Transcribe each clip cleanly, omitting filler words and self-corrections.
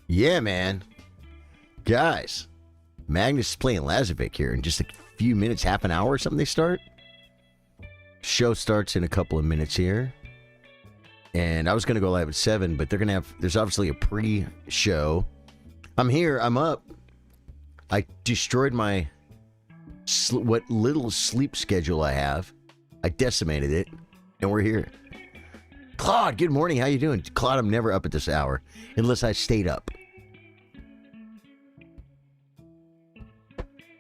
Yeah, man. Guys, Magnus is playing Lazavik here in just a few minutes, half an hour or something they start. Show starts in a couple of minutes here. And I was going to go live at 7, but there's obviously a pre-show. I'm here, I'm up. I destroyed my, what little sleep schedule I have. I decimated it, and we're here. Claude, good morning, how you doing? Claude, I'm never up at this hour, unless I stayed up.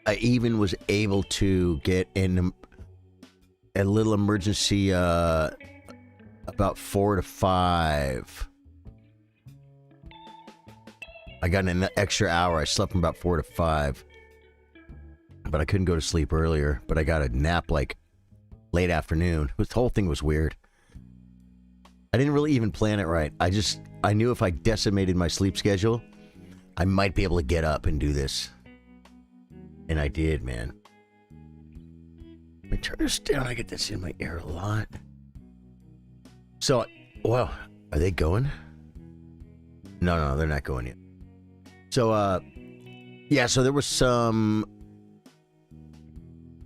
I even was able to get in a little emergency about 4 to 5. I got an extra hour. I slept from about 4 to 5. But I couldn't go to sleep earlier. But I got a nap like late afternoon. The whole thing was weird. I didn't really even plan it right. I knew if I decimated my sleep schedule, I might be able to get up and do this. And I did, man. Let me turn this down. I get this in my ear a lot. So, well, are they going? No, they're not going yet. So, yeah, so there was some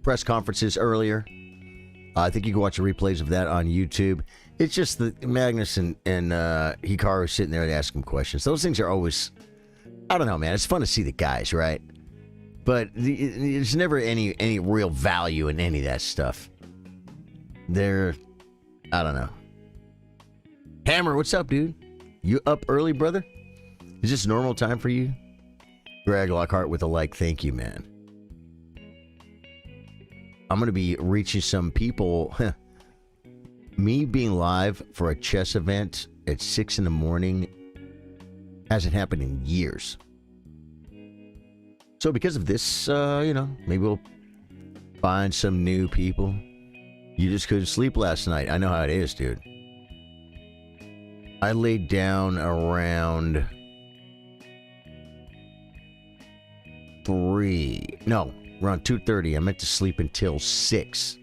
press conferences earlier. I think you can watch the replays of that on YouTube. It's just that Magnus and Hikaru sitting there and asking questions. Those things are always, I don't know, man. It's fun to see the guys, right? But there's never any real value in any of that stuff. I don't know. Hammer, what's up, dude? You up early, brother? Is this normal time for you? Greg Lockhart with a like. Thank you, man. I'm going to be reaching some people. Me being live for a chess event at 6 in the morning hasn't happened in years. So because of this, maybe we'll find some new people. You just couldn't sleep last night. I know how it is, dude. I laid down around 2:30. I meant to sleep until 6.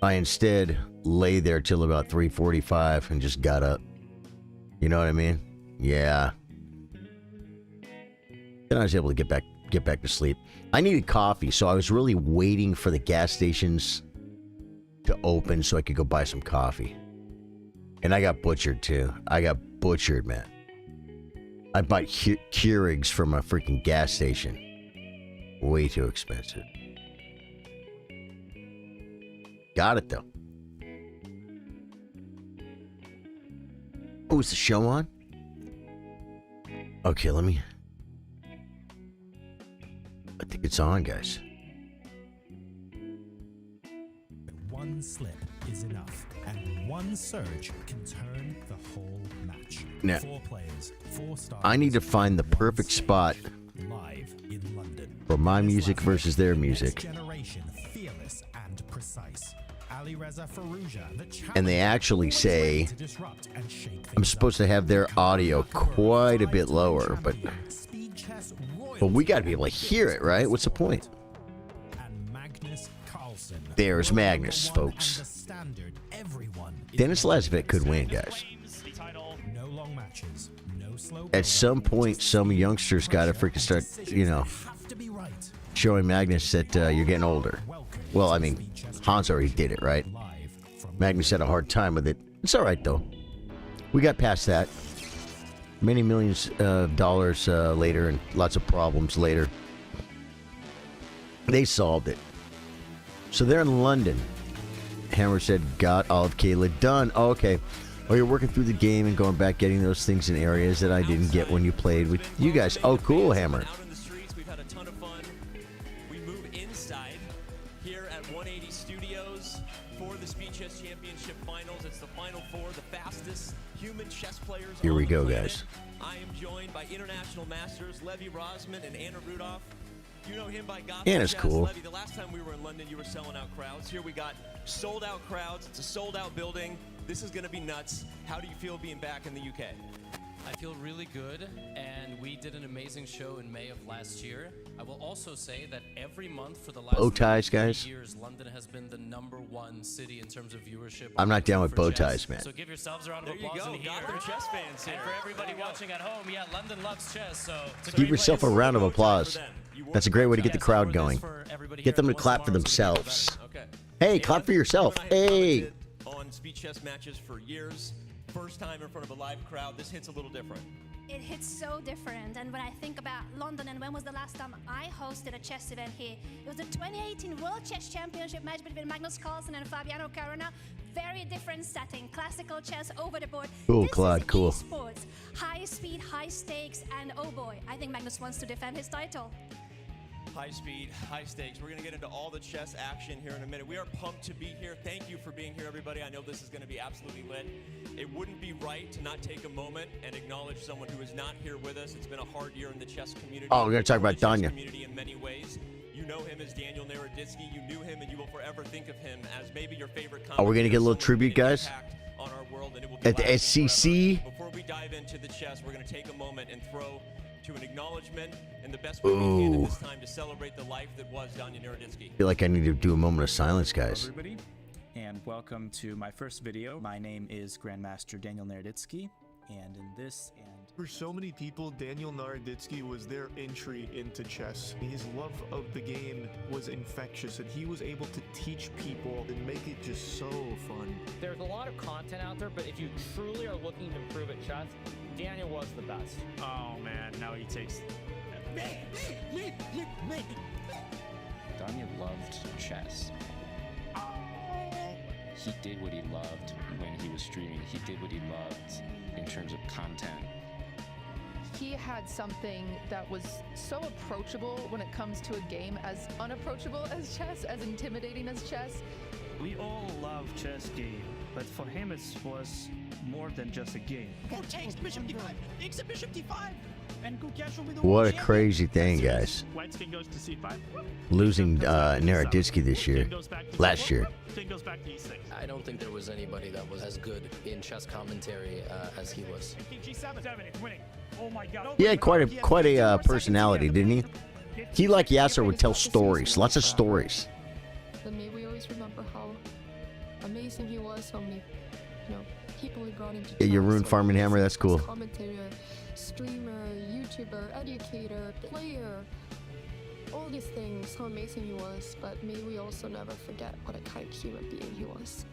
I instead lay there till about 3:45 and just got up. You know what I mean? Yeah. Then I was able to get back to sleep. I needed coffee, so I was really waiting for the gas stations to open so I could go buy some coffee. And I got butchered too. I got butchered, man. I bought Keurigs from a freaking gas station. Way too expensive. Got it though. Oh, is the show on? Okay, I think it's on, guys. One slip is enough, and one surge can turn the whole match. Now, 4 players, 4 stars. I need to find the perfect spot live in London for my music versus their music. Generation, fearless and precise. Firouzja, And they actually say I'm supposed to have their audio quite a bit lower, but we got to be able to hear it, right? What's the point? Magnus Carlsen. There's Magnus, folks. Dennis Lazvik could win, guys. No long matches, no slow. At some point, some youngsters got to freaking start, showing Magnus that you're getting older. Well, I mean, Hans already did it, right? Magnus had a hard time with it. It's all right, though. We got past that. Many millions of dollars later and lots of problems later. They solved it. So they're in London. Hammer said, got all of Kayla done. Oh, okay. Oh, you're working through the game and going back getting those things in areas that I didn't get when you played with you guys. Oh, cool, Hammer. Out in the streets, we've had a ton of fun. We move inside here at 180 Studios for the Speed Chess Championship Finals. It's the Final Four, the fastest human chess players. Here we on go, the planet. guys. I am joined by international masters Levi Rosman and Anna Rudolph. You know him by God. Anna's cool. Levy, the last time we were in London, you were selling out crowds. Here we got sold out crowds. It's a sold out building. This is going to be nuts. How do you feel being back in the UK? I feel really good, and we did an amazing show in May of last year. I will also say that every month for the last Bow ties, 3 guys. years, London has been the #1 city in terms of viewership. I'm not down with for bow chess. ties, man. So give yourselves a round of There you applause go. in here. Got the chess fans here. And for everybody watching at home, yeah, London loves chess, so it's a Give great yourself a way to round of support applause. That's a great way to get the Yes, I crowd wrote this going. for everybody Get here them to at clap for once tomorrow, so themselves. Okay. Hey, clap for yourself. You and I have Hey. commented on speed chess matches for years. First time in front of a live crowd. This hits a little different. It hits so different, and when I think about London and when was the last time I hosted a chess event here, it was the 2018 World Chess Championship match between Magnus Carlsen and Fabiano Caruana. Very different setting, classical chess over the board. Cool, This Claude, is cool. esports, high speed, high stakes, and oh boy, I think Magnus wants to defend his title. High speed, high stakes. We're going to get into all the chess action here in a minute. We are pumped to be here. Thank you for being here, everybody. I know this is going to be absolutely lit. It wouldn't be right to not take a moment and acknowledge someone who is not here with us. It's been a hard year in the chess community. Oh, we're gonna talk about The chess Danya. community in many ways. You know him as Daniel Naroditsky. You knew him, and you will forever think of him as maybe your favorite. Oh, we're gonna get a little commentator, tribute, someone who guys? made an impact on our world, and it will be At the lasting SCC. forever. Before we dive into the chess, we're going to take a moment and throw to an acknowledgement and the best way we can at this time to celebrate the life that was Danya Naroditsky. I feel like I need to do a moment of silence, guys. Everybody, and welcome to my first video. My name is Grandmaster Daniel Naroditsky, and in this and For so many people, Daniel Naroditsky was their entry into chess. His love of the game was infectious, and he was able to teach people and make it just so fun. There's a lot of content out there, but if you truly are looking to improve at chess, Daniel was the best. oh man, now he takes. Danya loved chess. He did what he loved when he was streaming. He did what he loved in terms of content. He had something that was so approachable when it comes to a game, as unapproachable as chess, as intimidating as chess. We all love chess game, but for him it was more than just a game. Takes bishop d5, takes a bishop d5, and Gukesh will be the What a crazy thing, guys. White's king goes to c5. Losing Naroditsky this year. King goes back to Last c4. year. King goes back to e6. I don't think there was anybody that was as good in chess commentary as he was. King g7, it's winning. Oh my god. He had quite a personality, didn't he? He, like Yasser, would tell stories. Lots of stories. But may we always remember how amazing he was, how many, people he brought into Yeah, you chess, ruined whether Farm and he was Hammer, that's cool. Commentator, streamer, YouTuber, educator, player, all these things, how amazing he was. But may we also never forget what a kind human being he was.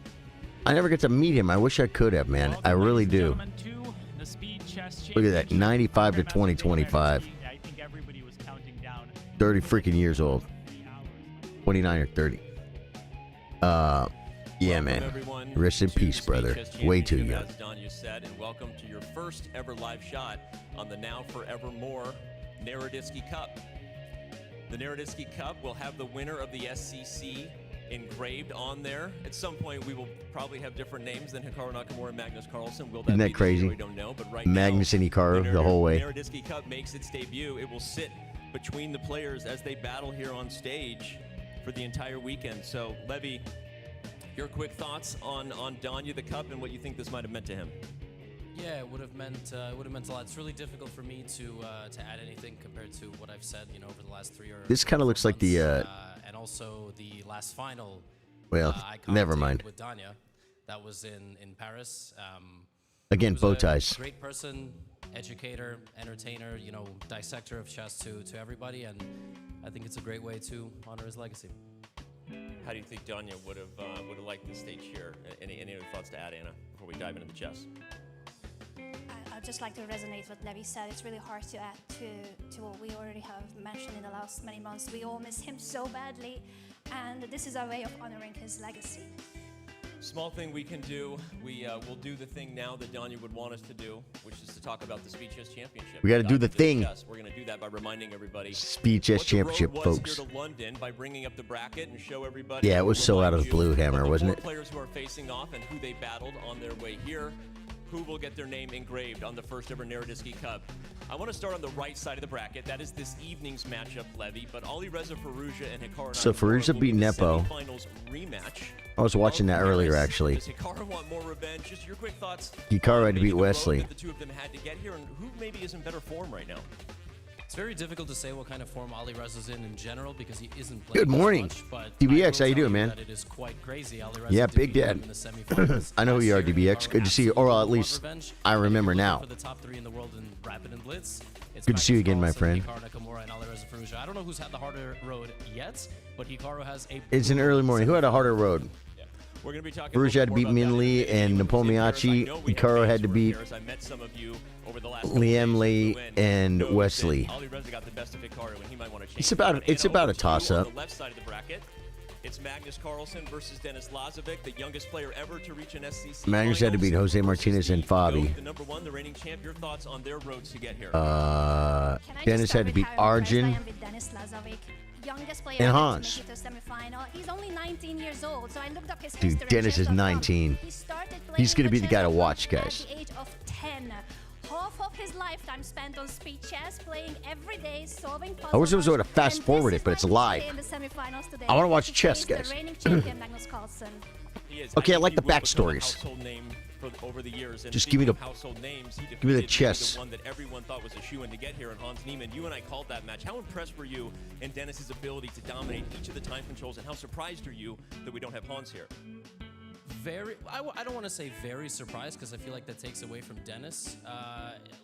I never get to meet him. I wish I could have, man. I really do. Look at that, 95 to 2025. I think everybody was counting down 30 freaking years old. 29 or 30. Yeah, Welcome, man. everyone, Rest in to peace, the brother. Speed Chess Way too Championship, young. As Danya said, and welcome to your first ever live shot on the now forevermore Naroditsky Cup. The Naroditsky Cup will have the winner of the SCC engraved on there. At some point, we will probably have different names than Hikaru Nakamura and Magnus Carlsen. Will Isn't that be this crazy? year? We don't know, but right Magnus now, and Hikaru the whole way. Naroditsky Cup makes its debut. It will sit between the players as they battle here on stage for the entire weekend. So, Levy, your quick thoughts on Danya the Cup and what you think this might have meant to him. Yeah, it would have meant a lot. It's really difficult for me to add anything compared to what I've said, over the last 3 or This kind of looks like the, and also the last final. well, I never commentated mind. With Danya, that was in Paris. Again, he was bow a ties. Great person, educator, entertainer, dissector of chess to everybody, and I think it's a great way to honor his legacy. How do you think Danya would have liked this stage here? Any other thoughts to add, Anna, before we dive into the chess? I'd just like to resonate what Levi said. It's really hard to add to what we already have mentioned in the last many months. We all miss him so badly, and this is our way of honoring his legacy. Small thing we can do. We'll do the thing now that Danya would want us to do, which is to talk about the Speed Chess Championship. We gotta do the Dive into thing. chess. We're going to do that by reminding everybody Speed Chess what the road Championship, was folks. Here to London by bringing up the bracket and show everybody. Yeah, it was so out of the remind you blue, Hammer, of the wasn't four it? Players who are facing off and who they battled on their way here. Who will get their name engraved on the first ever Naroditsky Cup. I want to start on the right side of the bracket. That is this evening's matchup, Levy. But Alireza Firouzja and Hikaru So Firouzja beat Nepo. Semifinals rematch. I was watching that earlier, actually. Does Hikaru want more revenge? Just your quick thoughts. Hikaru had to beat Wesley. That the two of them had to get here, and who maybe is in better form right now? It's very difficult to say what kind of form Alireza's in general because he isn't playing Good morning, much, but DBX. How I will you doing, tell man? that it is quite crazy. Alireza Yeah, Big defeated Dad. him in the semifinals I know who you are, last year. DBX. Good to see you, or at least Revenge. I remember now. For the top 3 in the world in Rapid and Blitz. It's Good to see you again, my Magnus friend. Carlsen, Hikaru Nakamura, and Alireza Firouzja. I don't know who's had the harder road yet, but Hikaru has a. It's an early morning. Who had a harder road? We're going to be talking Firouzja had to beat Min Lee and Napomiachi. Hikaru had to beat I met some of you over the last Liam Lee and Wesley. Alireza got the best of Hikaru, and he might want to change. It's about a toss-up. On the left side of the bracket, it's Magnus Carlsen versus Dennis Lazavik, the youngest player ever to reach an SCC. Magnus had to beat Jose Martinez and Fabi. The number 1, the reigning champ. Your thoughts on their roads to get here? Dennis had to beat Arjun and Hans. He's only 19 years old, so I looked up his Dude, history. Dennis is 19. He's going to be the guy to watch, guys. At the age of 10. Half of his lifetime spent on speed chess, playing every day, solving puzzles. I wish there was a way to fast forward it, but it's live. I want to watch chess, guys. The reigning champion, Magnus Carlsen. Okay, I like the backstories. Over the years. And Just give me the household names. He give me the defeated chess. The one that everyone thought was a shoe-in to get here, and Hans Niemann. You and I called that match. How impressed were you in Dennis's ability to dominate each of the time controls, and how surprised are you that we don't have Hans here? I don't want to say very surprised because I feel like that takes away from Dennis.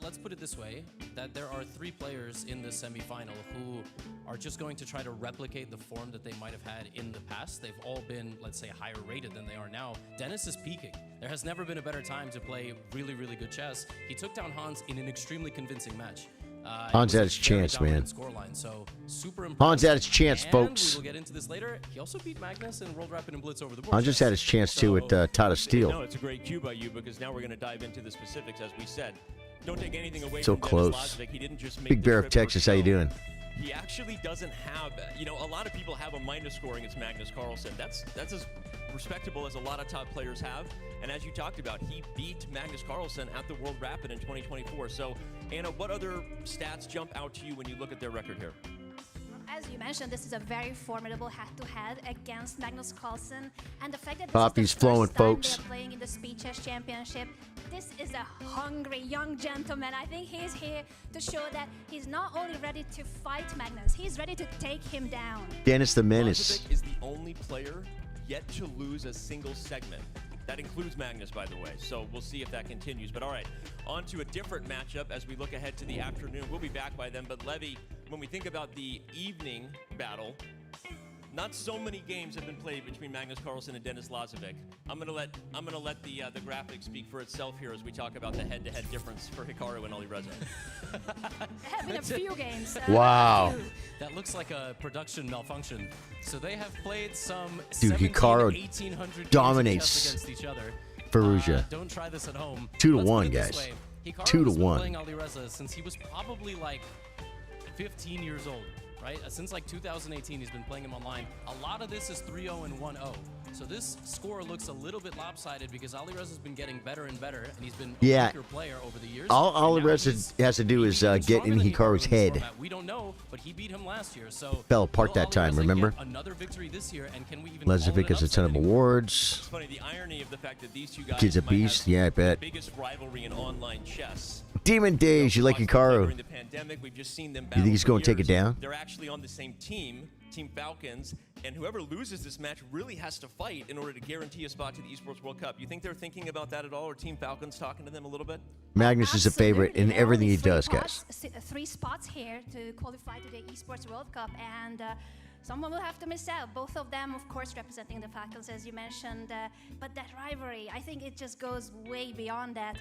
Let's put it this way, that there are 3 players in the semifinal who are just going to try to replicate the form that they might have had in the past. They've all been, let's say, higher rated than they are now. Dennis is peaking. There has never been a better time to play really, really good chess. He took down Hans in an extremely convincing match. Hans had his chance, man. Scoreline, so super Hans had his chance, and folks. We will get into this later. He also beat Magnus in World Rapid and Blitz over the board. Hans just had his chance too with Tata Steel. No, it's a great cue by you because now we're going to dive into the specifics, as we said. Don't take anything away So from close. Dennis Lazvik. He didn't just make Big the Bear of trip for Texas, how you show. doing? He actually doesn't have, a lot of people have a minus score against Magnus Carlsen. That's as respectable as a lot of top players have. And as you talked about, he beat Magnus Carlsen at the World Rapid in 2024. So, Anna, what other stats jump out to you when you look at their record here? As you mentioned, this is a very formidable head-to-head against Magnus Carlsen, and the fact that this Poppy's is the flowing, first time folks. they're playing in the Speed Chess Championship. This is a hungry young gentleman. I think he's here to show that he's not only ready to fight Magnus, he's ready to take him down. Dennis the Menace. Lazavik is the only player yet to lose a single segment. That includes Magnus, by the way, so we'll see if that continues. But all right, on to a different matchup as we look ahead to the afternoon. We'll be back by then, but Levy, when we think about the evening battle, not so many games have been played between Magnus Carlsen and Dennis Lazavik. I'm gonna let the graphics speak for itself here as we talk about the head-to-head difference for Hikaru and Alireza. There have been a few games. Wow. That looks like a production malfunction. So they have played some Dude, 17, Hikaru 1800 dominates games of chess against each other. Firouzja. Don't try this at home. 2 to Let's 1, put it this guys. way. Hikaru 2 to has been 1. playing Alireza since he was probably like 15 years old, right? Since like 2018, he's been playing him online. A lot of this is 3-0 and 1-0. So this score looks a little bit lopsided because Alireza's been getting better and better, and he's been a weaker player over the years. All And now Alireza he's has to do is even get in stronger than Hikaru's in this head. format. We don't know, but he beat him last year. So Fell apart will that time, Alireza remember? get another victory this year, and can we even call Lazavik it has a ton of upsetting? awards. It's funny, the irony of the fact that these two guys Kid's a might beast. have Yeah, I bet. the biggest rivalry in online chess. Demon Days, you like Watched them play Hikaru? During the pandemic, we've just seen them You battle think he's for going to take it years. down? They're actually on the same team, Team Falcons, and whoever loses this match really has to fight in order to guarantee a spot to the Esports World Cup. You think they're thinking about that at all, or Team Falcons talking to them a little bit? Magnus is a favorite in Absolutely. everything he There are does, only guys. 3 spots here to qualify to the Esports World Cup, and someone will have to miss out. Both of them, of course, representing the Falcons, as you mentioned. But that rivalry, I think it just goes way beyond that.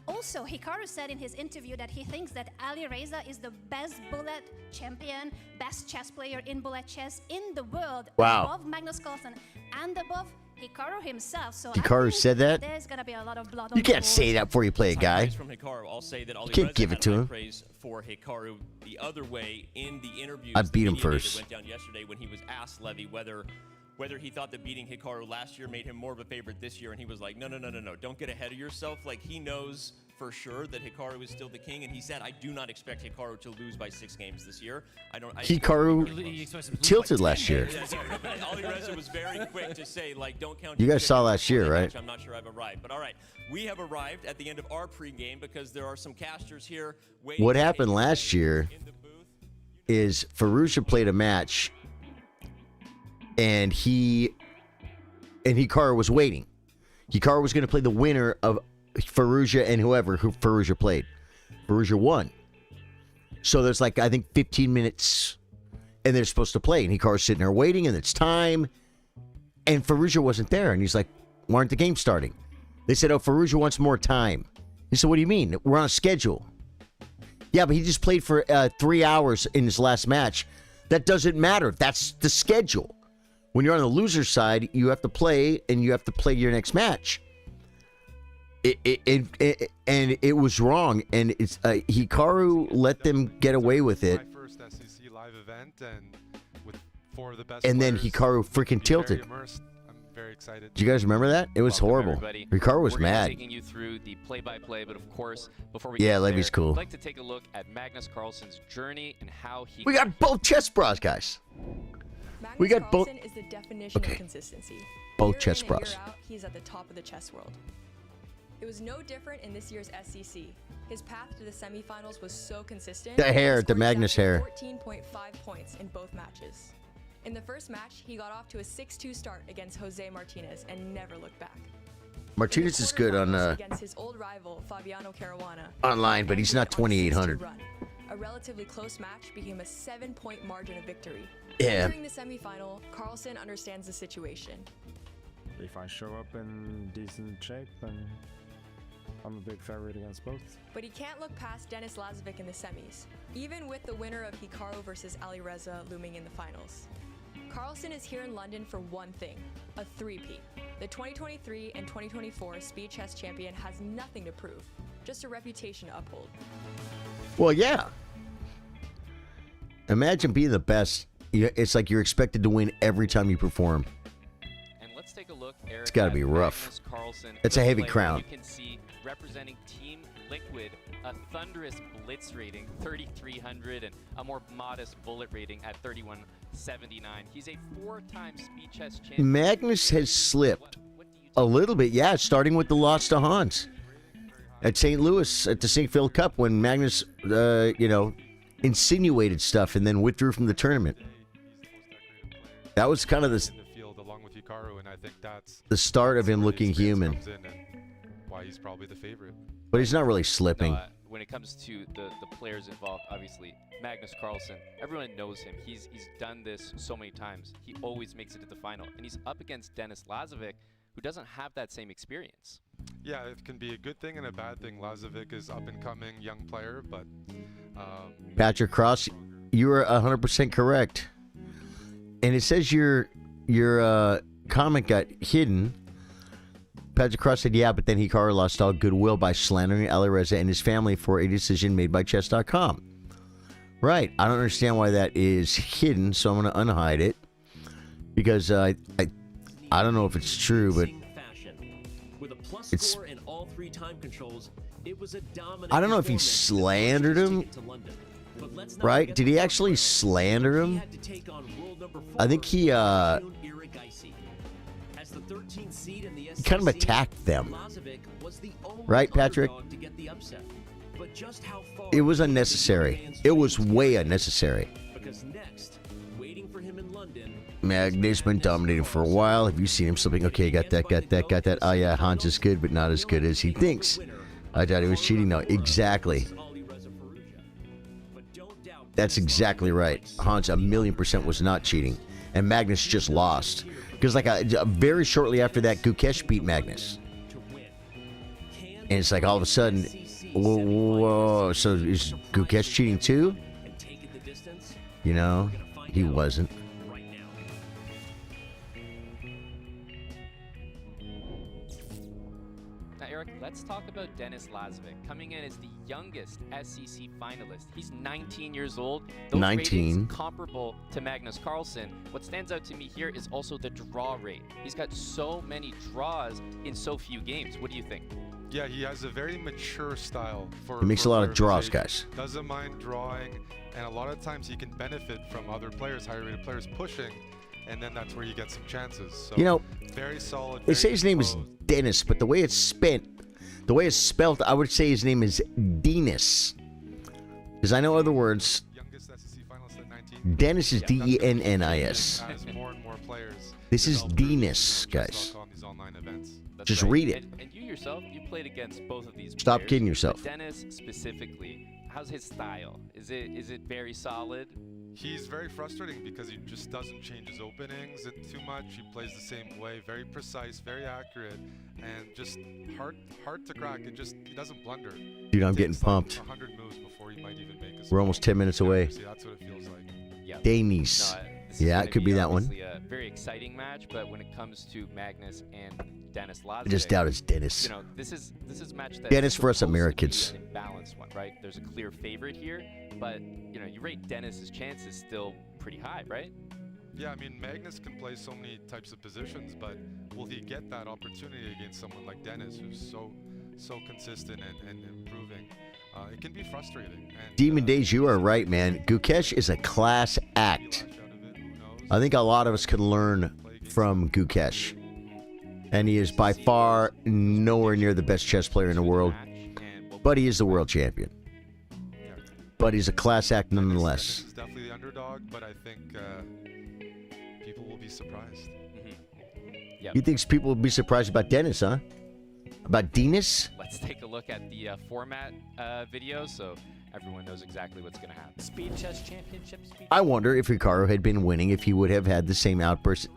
Also, Hikaru said in his interview that he thinks that Alireza is the best bullet champion, best chess player in bullet chess in the world. Wow. Above Magnus Carlsen and above Hikaru himself. So I Hikaru think said that? There's going to be a lot of blood on You the can't board. say that before you play a High guy. praise from Hikaru. I'll say that can't Alireza give it had to high him. praise for Hikaru the other way in the interviews. I beat him the media day first. that went down yesterday when he was asked, Levy, whether he thought that beating Hikaru last year made him more of a favorite this year, and he was like, no, don't get ahead of yourself. Like, he knows for sure that Hikaru is still the king, and he said, I do not expect Hikaru to lose by 6 games this year. Hikaru tilted last year. Ali Reza was very quick to say, like, don't count. You guys saw last year, right? I'm not sure I've arrived, but all right. We have arrived at the end of our pregame because there are some casters here waiting. What happened last year is Firouzja played a match, and Hikaru was waiting. Hikaru was going to play the winner of Firouzja and who Firouzja played. Firouzja won. So there's like, I think, 15 minutes, and they're supposed to play. And Hikaru's sitting there waiting, and it's time. And Firouzja wasn't there. And he's like, why aren't the games starting? They said, oh, Firouzja wants more time. He said, what do you mean? We're on a schedule. Yeah, but he just played for 3 hours in his last match. That doesn't matter. That's the schedule. When you're on the loser side, you have to play, and you have to play your next match. And it was wrong, and it's Hikaru let them get away with it. My first SEC live event, and with 4 of the best. And then players, Hikaru freaking tilted. I'm very excited. Do you guys remember that? It was horrible. Everybody. Hikaru was mad. Taking you through the play-by-play, but of course, before we Yeah, get Levy's there, cool. I'd like to take a look at Magnus Carlsen's journey and how he. We got both chess bras, guys. We got both. Carlsen is the definition of consistency. Both Year chess in and bras. year out, he's at the top of the chess world. It was no different in this year's SEC. His path to the semifinals was so consistent. The hair, he the scored Magnus hair. 14.5 points in both matches. In the first match, he got off to a 6-2 start against Jose Martinez and never looked back. Martinez is good on against his old rival Fabiano Caruana. online, but he's not 2,800. A relatively close match became a 7-point margin of victory. Yeah. During the semifinal, Carlsen understands the situation. If I show up in decent shape, then I'm a big favorite against both. But he can't look past Denis Lazavik in the semis, even with the winner of Hikaru versus Ali Reza looming in the finals. Carlsen is here in London for one thing, a three-peat. The 2023 and 2024 Speed Chess Champion has nothing to prove, just a reputation to uphold. Well, yeah. Imagine being the best. It's like you're expected to win every time you perform. And let's take a look. Eric, It's got to be rough. Magnus Carlsen, It's a good heavy player. crown. You can see representing Team Liquid, a thunderous blitz rating, 3,300, and a more modest bullet rating at 3,179. He's a 4-time Speed Chess champion. Magnus has slipped a little bit, yeah, starting with the loss to Hans at St. Louis at the St. Phil Cup when Magnus, insinuated stuff and then withdrew from the tournament. That was kind of the field along with Hikaru, and I think that's the start of him looking human. comes in and why he's probably the favorite. But he's not really slipping. When it comes to the players involved, obviously, Magnus Carlsen, everyone knows him. He's done this so many times. He always makes it to the final. And he's up against Denis Lazavik, who doesn't have that same experience. Yeah, it can be a good thing and a bad thing. Lazavik is up-and-coming young player, but Patrick Cross, you are 100% correct. And it says your comment got hidden. Patrick Cross said, yeah, but then Hikaru lost all goodwill by slandering Ali Reza and his family for a decision made by Chess.com. Right. I don't understand why that is hidden, so I'm going to unhide it. Because I don't know if it's true, but With a plus it's... score in all 3 time controls, it was a dominant I don't know if he performance slandered him. Right? Did he actually slander him? I think he kind of attacked them. Right, Patrick? It was unnecessary. It was way unnecessary. Magnus been dominating for a while. Have you seen him slipping? Okay, got that. Oh yeah, Hans is good, but not as good as he thinks. I thought he was cheating. No, exactly. That's exactly right. Hans 1,000,000% was not cheating, and Magnus just lost because very shortly after that, Gukesh beat Magnus, and it's like all of a sudden, whoa. So is Gukesh cheating too? You know, he wasn't. Let's talk about Denis Lazavik, coming in as the youngest SEC finalist. He's 19 years old. Those 19. ratings comparable to Magnus Carlsen. What stands out to me here is also the draw rate. He's got so many draws in so few games. What do you think? Yeah, he has a very mature style. He makes a lot of player draws, his age. guys. Doesn't mind drawing, and a lot of times he can benefit from other players, higher rated players pushing, and then that's where you get some chances. So You know, very solid. They say his name is Dennis, but the way it's spelled, I would say his name is Dennis. Because I know other words. Dennis is Dennis. Has more and more players. This is Dennis, guys. On these online events. That's Just right. read it. And you yourself, you played against both of these Stop players, kidding but yourself. Dennis specifically, how's his style? Is it very solid? He's very frustrating because he just doesn't change his openings too much. He plays the same way, very precise, very accurate, and just hard to crack. He doesn't blunder. Dude, I'm It getting takes, pumped. 100 moves before he might even make a We're almost 10 minutes away. See, that's what it feels like. Yeah. Dennis. This is Yeah, gonna it could be that one. obviously a very exciting match, but when it comes to Magnus and Dennis Lazvik, I just doubt it's Dennis. You know, this is a match that Dennis for us supposed to be Americans. an imbalanced one, right? There's a clear favorite here, but you know, you rate Dennis's chances still pretty high, right? Yeah, I mean, Magnus can play so many types of positions, but will he get that opportunity against someone like Dennis, who's so consistent and improving? It can be frustrating. And, Demon Days, you are right, man. Gukesh is a class act. I think a lot of us can learn from Gukesh. And he is by far nowhere near the best chess player in the world. But he is the world champion. But he's a class act nonetheless. Dennis is definitely the underdog, but I think people will be surprised. Yep. You think people will be surprised about Dennis, huh? About Dennis? Let's take a look at the format video so everyone knows exactly what's going to happen. Speed Chess Championship. I wonder if Ricardo had been winning, if he would have had the same outburst.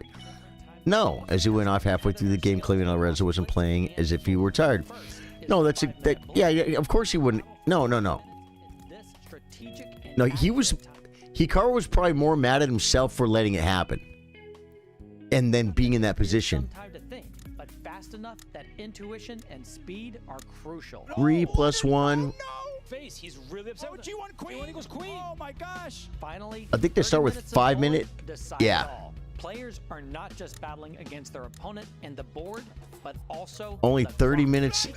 No, as he went off halfway through the game, claiming Alreza wasn't playing as if he were tired. No, yeah, of course he wouldn't. No. No, Hikaru was probably more mad at himself for letting it happen. And then being in that position. Time to think, but fast enough that intuition and speed are crucial. 3 + 1. Face, he's really upset with G1 Queen. G1 equals Queen. Oh my gosh. Finally, I think they start with 30 minutes of 5 ball minute. decide it Yeah. all. Players are not just battling against their opponent and the board, but also Only the 30 clock. minutes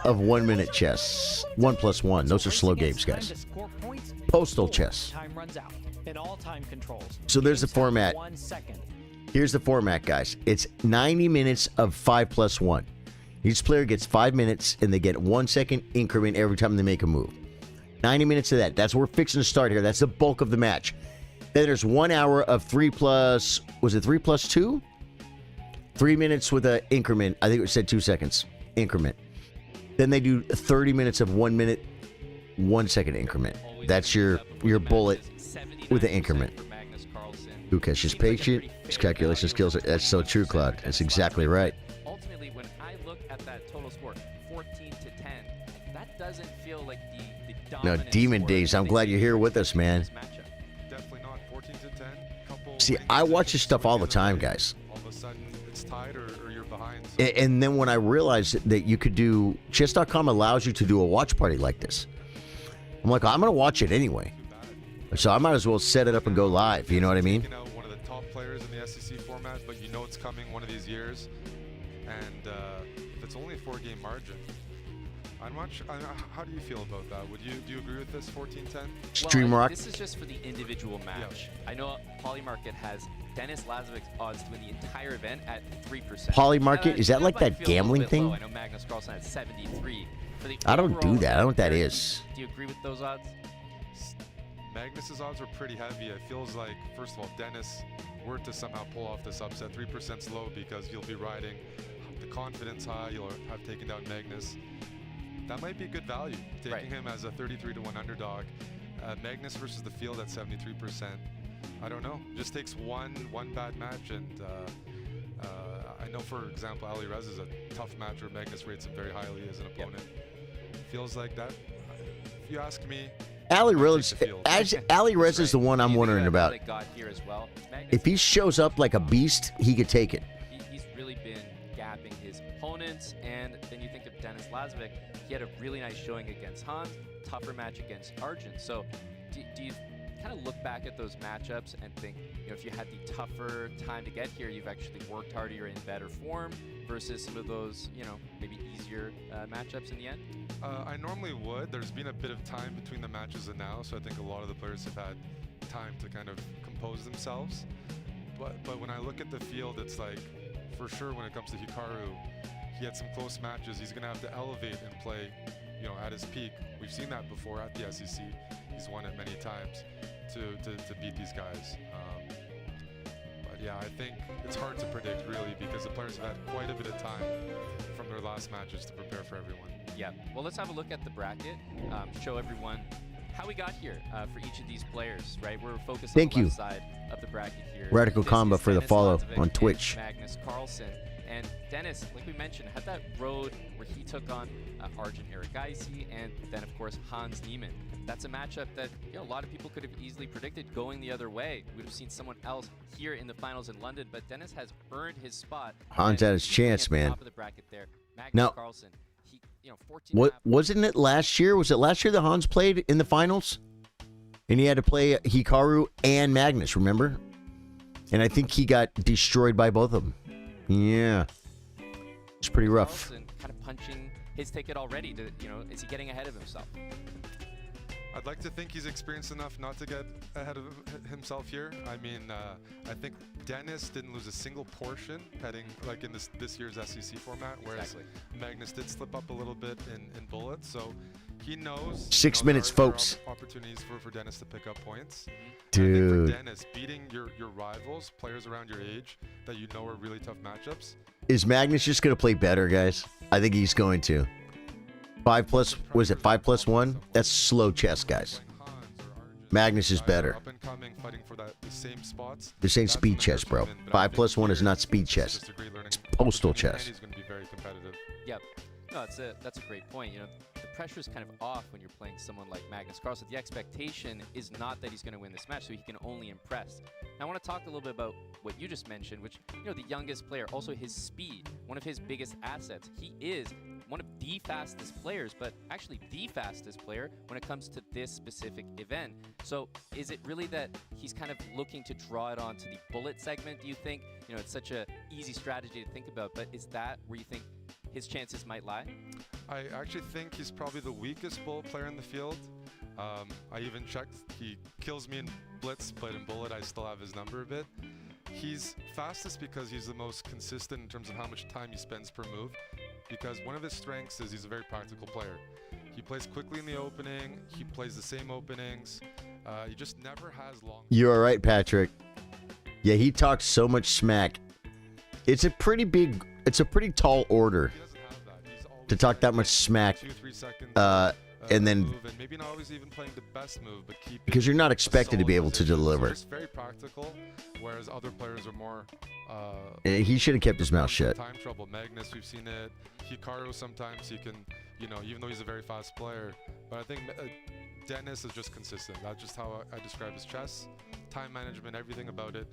of 1 minute chess. 1 + 1. Those are slow games, Time guys. to score points Postal before chess. Time runs out. In all time controls. So there's the Games have format. 1 second. Here's the format, guys. It's 90 minutes of 5 + 1. Each player gets 5 minutes, and they get 1 second increment every time they make a move. 90 minutes of that. That's where we're fixing to start here. That's the bulk of the match. Then there's 1 hour of 3 + was it 3 + 2? 3 minutes with an increment. I think it said 2 seconds increment. Then they do 30 minutes of 1 minute, 1 second increment. That's your bullet with the increment. Gukesh is patient. His calculation skills are. That's so true, Claude. That's exactly right. Ultimately, when I look at that total score, 14 to 10, that doesn't feel like the No, dominant Demon score Days. that I'm they glad see you're here in with us, man. this matchup. Definitely not 14 to 10. Couple See, winning I watch this positions stuff all the together, time, guys. All of a sudden, it's tied or you're behind. So And then when I realized that you could do, chess.com allows you to do a watch party like this. I'm like, I'm going to watch it anyway. So I might as well set it up and go live. You know what I mean? taking out one of the top players in the SEC format, but you know it's coming one of these years. And if it's only a 4-game margin, I'm not sure. How do you feel about that? Do you agree with this 14-10? Stream Well, Rock. This is just for the individual match. I know Polymarket has Dennis Lazavik's odds to win the entire event at 3%. Polymarket? Is that like that might feel a little gambling bit thing? low. I know Magnus Carlsen had 73. For the I don't do overall that. I don't know what that event, is. Do you agree with those odds? Magnus's odds are pretty heavy. It feels like, first of all, Dennis were to somehow pull off this upset, 3% low because you'll be riding the confidence high. You'll have taken down Magnus. That might be good value, taking him as a 33-1 underdog. Magnus versus the field at 73%. I don't know. Just takes one bad match, and I know, for example, Ali Reza is a tough match where Magnus rates him very highly as an opponent. Feels like that. If you ask me, Ali Reza is the one I'm wondering about. Got here as well. Magnus, If he shows up like a beast, he could take it. he's really been gapping his opponents, and then you think of Dennis Lazvik. He had a really nice showing against Hans, tougher match against Arjun. So do you kind of look back at those matchups and think, you know, if you had the tougher time to get here, you've actually worked harder, you're in better form versus some of those, you know, maybe easier matchups in the end? I normally would. There's been a bit of time between the matches and now, so I think a lot of the players have had time to kind of compose themselves. But when I look at the field, it's like, for sure when it comes to Hikaru, he had some close matches. He's going to have to elevate and play, you know, at his peak. We've seen that before at the SEC. He's won it many times to beat these guys. But yeah, I think it's hard to predict really because the players have had quite a bit of time from their last matches to prepare for everyone. Yeah, well, let's have a look at the bracket, show everyone how we got here for each of these players, right? We're focused on the left side of the bracket here. Radical This Combo is for the Dennis follow Lazavik on and Twitch. Magnus Carlsen. And Dennis, like we mentioned, had that road where he took on Arjun Erigaisi and then, of course, Hans Niemann. That's a matchup that, you know, a lot of people could have easily predicted going the other way. We would have seen someone else here in the finals in London, but Dennis has earned his spot. Hans had his chance, man. Top of the bracket there. Magnus Now, Carlsen, he, you know, 14. wasn't it last year? Was it last year that Hans played in the finals? And he had to play Hikaru and Magnus, remember? And I think he got destroyed by both of them. Yeah. It's pretty rough. Carlsen kind of punching his ticket already to, you know, is he getting ahead of himself? I'd like to think he's experienced enough not to get ahead of himself here. I mean, I think Dennis didn't lose a single portion heading like in this year's SEC format, whereas Magnus did slip up a little bit in bullets. So he knows 6 minutes, there are folks. Opportunities for Dennis to pick up points. Dude. And I think for Dennis, beating your rivals, players around your age that you know are really tough matchups. Is Magnus just going to play better, guys? I think he's going to. 5+1? That's slow chess, guys. Magnus is better. Up and coming, fighting for the same spots. This ain't speed chess, bro. 5+1 is not speed chess. It's postal chess. He's going to be very competitive. Yep. No, that's a great point. You know, the pressure is kind of off when you're playing someone like Magnus Carlsen. The expectation is not that he's going to win this match, so he can only impress. Now, I want to talk a little bit about what you just mentioned, which, you know, the youngest player, also his speed, one of his biggest assets. He is one of the fastest players, but actually the fastest player when it comes to this specific event. So is it really that he's kind of looking to draw it on to the bullet segment, do you think? You know, it's such a easy strategy to think about, but is that where you think his chances might lie? I actually think he's probably the weakest bullet player in the field. I even checked. He kills me in blitz, but in bullet, I still have his number a bit. He's fastest because he's the most consistent in terms of how much time he spends per move, because one of his strengths is he's a very practical player. He plays quickly in the opening. He plays the same openings. He just never has long... You are right, Patrick. Yeah, he talks so much smack. It's a pretty tall order to talk that much smack. 2-3 seconds. And then, move, and maybe not always even playing the best move, but keep because you're not expected to be able to deliver. So it's very practical, whereas other players are more. He should have kept his mouth shut. Time trouble. Magnus, we've seen it. Hikaru, sometimes he can, you know, even though he's a very fast player. But I think Dennis is just consistent. That's just how I describe his chess. Time management, everything about it,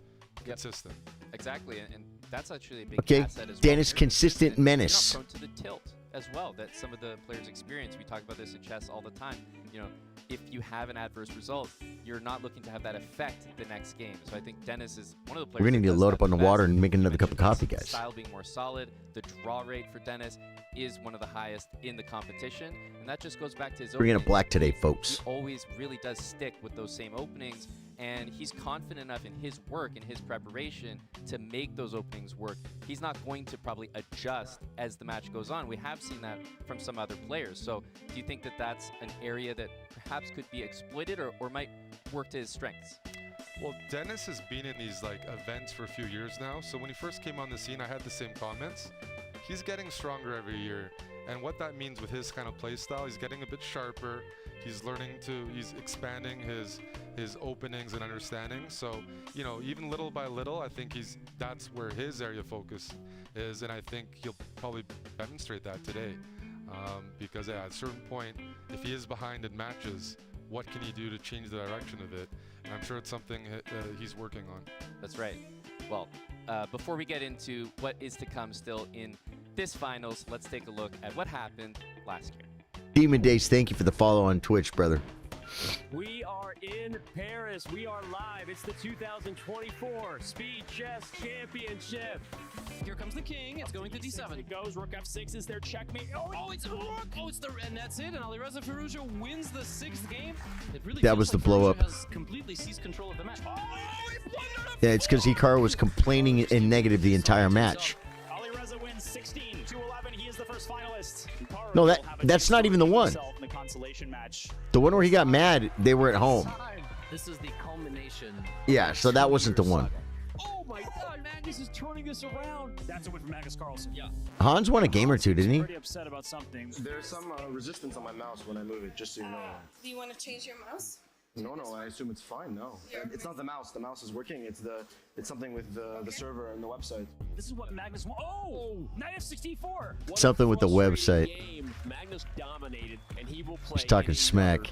consistent. Exactly, and that's actually a big asset as well. Dennis, consistent menace. You're not prone to the tilt as well that some of the players experience. We talk about this in chess all the time. You know, if you have an adverse result, you're not looking to have that affect the next game. So I think Dennis is one of the players. We're gonna need to load up on the water and make another cup of coffee, guys. Style being more solid. The draw rate for Dennis is one of the highest in the competition, and that just goes back to his. Bring in a black today, folks. He always really does stick with those same openings, and he's confident enough in his work and his preparation to make those openings work. He's not going to probably adjust as the match goes on. We have seen that from some other players. So do you think that that's an area that perhaps could be exploited or might work to his strengths? Well, Dennis has been in these like events for a few years now. So when he first came on the scene, I had the same comments. He's getting stronger every year. And what that means with his kind of play style, he's getting a bit sharper. He's he's expanding his openings and understanding. So, you know, even little by little, I think that's where his area of focus is. And I think he'll probably demonstrate that today. Because at a certain point, if he is behind in matches, what can he do to change the direction of it? And I'm sure it's something he's working on. That's right. Well, before we get into what is to come still in this finals, let's take a look at what happened last year. Demon Days, thank you for the follow on Twitch, brother. We are in Paris. We are live. It's the 2024 Speed Chess Championship. Here comes the king. It's going to d7. It goes. Rook f6 is their checkmate. Oh, it's a rook. Oh, it's the and that's it. And Alireza Firouzja wins the 6th game. It really That feels was the like blow Firouzja up. has completely seized control of the match. Yeah, it's because Hikaru was complaining in negative the entire match. Alireza wins 16 to 11. He is the first finalist. Hikaru No, will have a that's chance not to even the redeem one. himself in the consolation match. The one where he got mad, they were at home. This is the culmination. Yeah, so that wasn't the one. Oh my God, Magnus is turning this around. That's a win for Magnus Carlsen. Yeah. Hans won a game or two, didn't he? Pretty upset about something. There's some resistance on my mouse when I move it, just so you know. Do you want to change your mouse? No, I assume it's fine. No, it's not the mouse. The mouse is working. It's something with the server and the website. This is what Magnus won. Oh, knight f64. Something with the website. Game. Magnus dominated, and he will play. He's talking smack.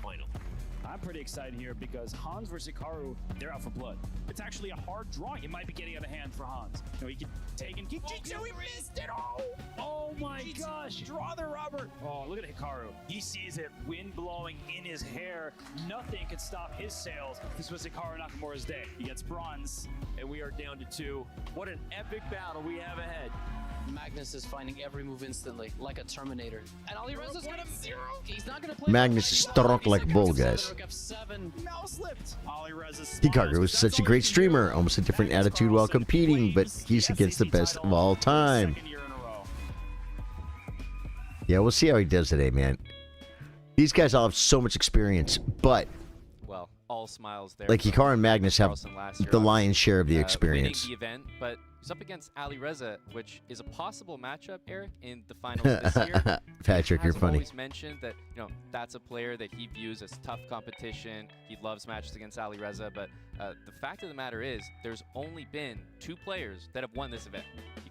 I'm pretty excited here because Hans versus Hikaru, they're out for blood. It's actually a hard drawing. It might be getting out of hand for Hans. You know, he can take and kick. Oh, he missed it. Oh my gosh. Draw the rubber. Oh, look at Hikaru. He sees it. Wind blowing in his hair. Nothing can stop his sails. This was Hikaru Nakamura's day. He gets bronze, and we are down to 2. What an epic battle we have ahead. Magnus is finding every move instantly, like a Terminator. And Alireza's gonna zero. He's not gonna play. Magnus is strong like a bull, guys. Hikaru is such a great streamer, almost a different attitude while competing, but he's against the best of all time. Yeah, we'll see how he does today, man. These guys all have so much experience, but Well, all smiles there. like from Hikaru and Magnus have Carlsen last year, the lion's share of the winning experience. the event, but he's up against Alireza, which is a possible matchup, Eric, in the finals this year. Patrick, you're He has funny. always mentioned that that's a player that he views as tough competition. He loves matches against Alireza, but the fact of the matter is, there's only been 2 players that have won this event: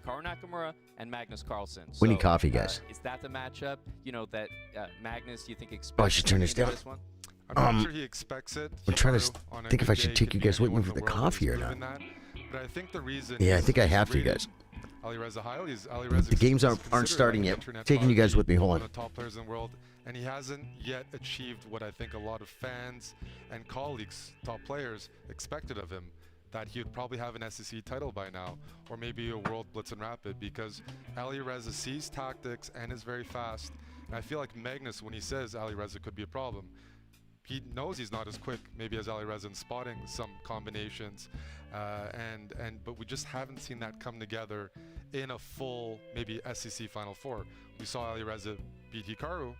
Hikaru Nakamura and Magnus Carlsen. We need So, coffee, guys. Is that the matchup? That Magnus, you think expects? Oh, I should turn this into down. This one? I'm not sure he expects it. I'm trying to Hikaru, on a think if good I should day, take could you be guys with me anyone for in the world coffee or who's not. proven that. But I think the reason Yeah, I is think I he's have to, rated guys. Alireza highly. Alireza The games is aren't considered starting an yet. internet Taking you guys prodigy, with me. Hold one on. of the top players in the world, and he hasn't yet achieved what I think a lot of fans and colleagues, top players, expected of him. That he would probably have an SEC title by now, or maybe a World Blitz and Rapid, because Alireza sees tactics and is very fast. And I feel like Magnus, when he says Alireza could be a problem, he knows he's not as quick maybe as Alireza in spotting some combinations, but we just haven't seen that come together in a full maybe SEC Final Four. We saw Alireza beat Hikaru,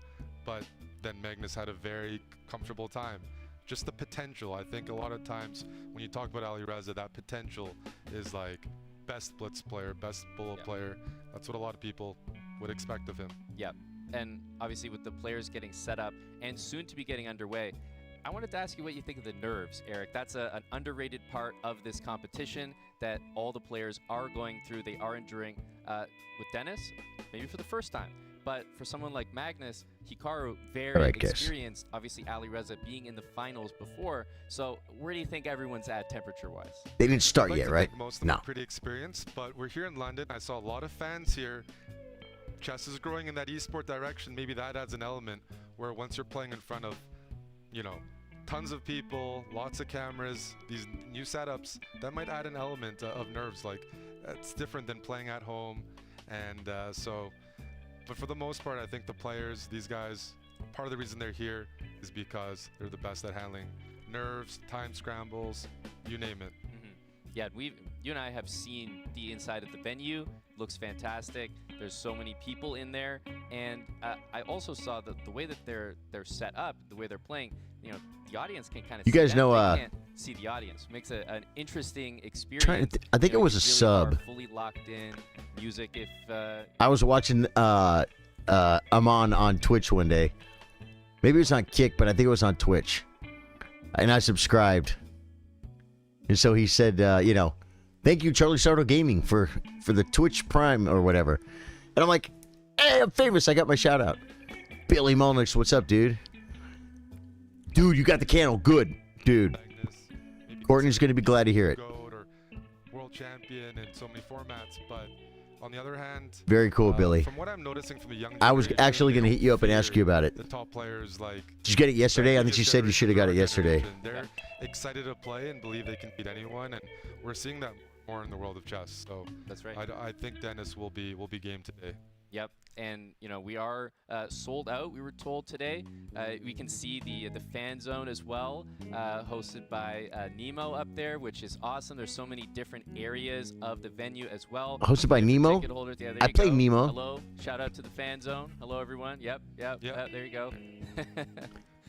but then Magnus had a very comfortable time. Just the potential. I think a lot of times when you talk about Alireza, that potential is like best blitz player, best bullet player. That's what a lot of people would expect of him. Yeah, and obviously with the players getting set up and soon to be getting underway, I wanted to ask you what you think of the nerves, Eric. That's an underrated part of this competition that all the players are going through. They are enduring with Dennis, maybe for the first time. But for someone like Magnus, Hikaru, very experienced. Obviously, Alireza being in the finals before. So where do you think everyone's at temperature-wise? They didn't start I'd like yet, to right? think most of them No. are pretty experienced, but we're here in London. I saw a lot of fans here. Chess is growing in that esport direction. Maybe that adds an element where once you're playing in front of, tons of people, lots of cameras, these new setups, that might add an element of nerves. Like, it's different than playing at home. And but for the most part, I think the players, these guys, part of the reason they're here is because they're the best at handling nerves, time scrambles, you name it. Yeah, you and I have seen the inside of the venue. Looks fantastic. There's so many people in there, and I also saw the way that they're set up, the way they're playing. The audience can kind of. You guys know, they can't see the audience. Makes an interesting experience. I think it was a really sub. are fully locked in. Music, if. I was watching Amon on Twitch one day. Maybe it was on Kick, but I think it was on Twitch. And I subscribed. And so he said, thank you, Charlie Sardo Gaming, for the Twitch Prime or whatever. And I'm like, hey, I'm famous. I got my shout out. Billy Molnix, what's up, dude? Dude, you got the candle. Good, dude. Courtney's going to be glad to hear it. World champion in so many formats, but On the other hand, Very cool, Billy. From what I'm noticing from the young I was generation, actually they going to don't hit you up and fear ask you about it. The top players like. Did you get it yesterday? I think previous you said you should have got it yesterday. generation. They're excited to play and believe they can beat anyone, and we're seeing that more in the world of chess. So that's right. I think Dennis will be game today. Yep, and you know we are sold out. We were told today. We can see the fan zone as well, hosted by Nemo up there, which is awesome. There's so many different areas of the venue as well. Hosted by Nemo? Ticket holders. Yeah, there I you play go. Nemo. Hello, shout out to the fan zone. Hello everyone. Yep. There you go.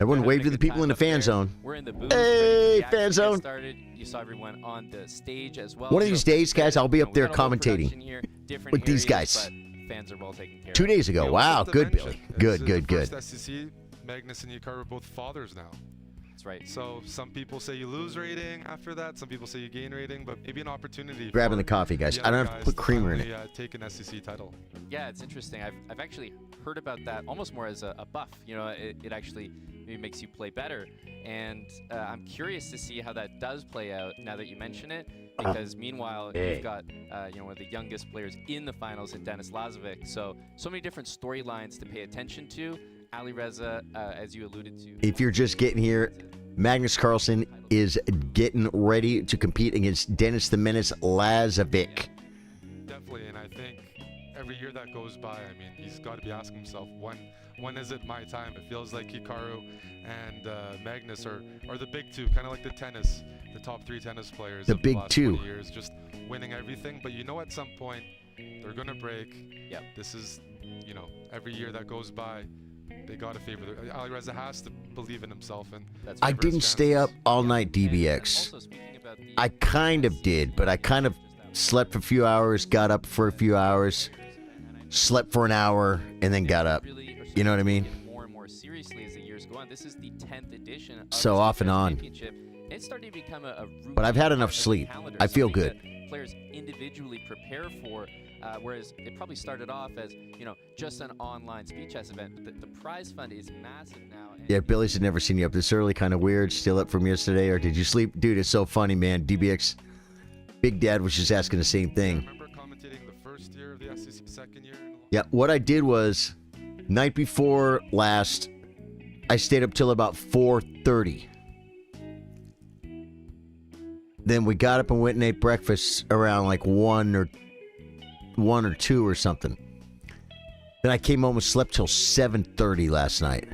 Everyone wave to the people in the fan zone. We're in the booth. Hey, fan Fan zone. started. You saw everyone on the stage as well. One of these days, guys, I'll be up there we got a little production commentating here, different with these areas, guys. but fans are well taken care 2 of. days ago. Wow, good, Billy. Good. First SEC, Magnus and Hikaru are both fathers now. That's right. So some people say you lose rating after that. Some people say you gain rating, but maybe an opportunity. Grabbing for the coffee, guys. the I don't other have to put guys creamer in finally, it. Take an SEC title. Yeah, it's interesting. I've actually heard about that almost more as a buff. You know, it actually maybe makes you play better. And I'm curious to see how that does play out now that you mention it. Because meanwhile, you've got one of the youngest players in the finals in Denis Lazavik. So many different storylines to pay attention to. Ali Reza, as you alluded to. If you're just getting here, Magnus Carlsen is getting ready to compete against Denis the Menace Lazavik. Definitely, and I think every year that goes by, I mean, he's got to be asking himself, when is it my time? It feels like Hikaru and Magnus are the big two, kind of like the top three tennis players. The of big the last two. 20 years, just winning everything. But you know, at some point, they're gonna break. Yep. This is, every year that goes by, they got to favor. Ali Reza has to believe in himself, and I didn't stay up all night, DBX. I kind of did, but I kind of slept for a few hours, got up for a few hours, slept for an hour, and then got up. You know what I mean? More and more seriously as the years go on. This is the 10th edition of So the off and Chess on. Championship. It's starting to become a But I've had enough routine sleep. calendar, I feel something good. that players individually prepare for, whereas it probably started off as just an online speed chess event. But the prize fund is massive now. And Yeah, Billy's had never seen you up this early. Kind of weird. Still up from yesterday, or did you sleep? Dude, it's so funny, man. DBX, Big Dad was just asking the same thing. I remember commentating the first year of the SEC, second year. Yeah, what I did was, night before last, I stayed up till about 4:30. Then we got up and went and ate breakfast around like 1 or 2 or something. Then I came home and slept till 7:30 last night.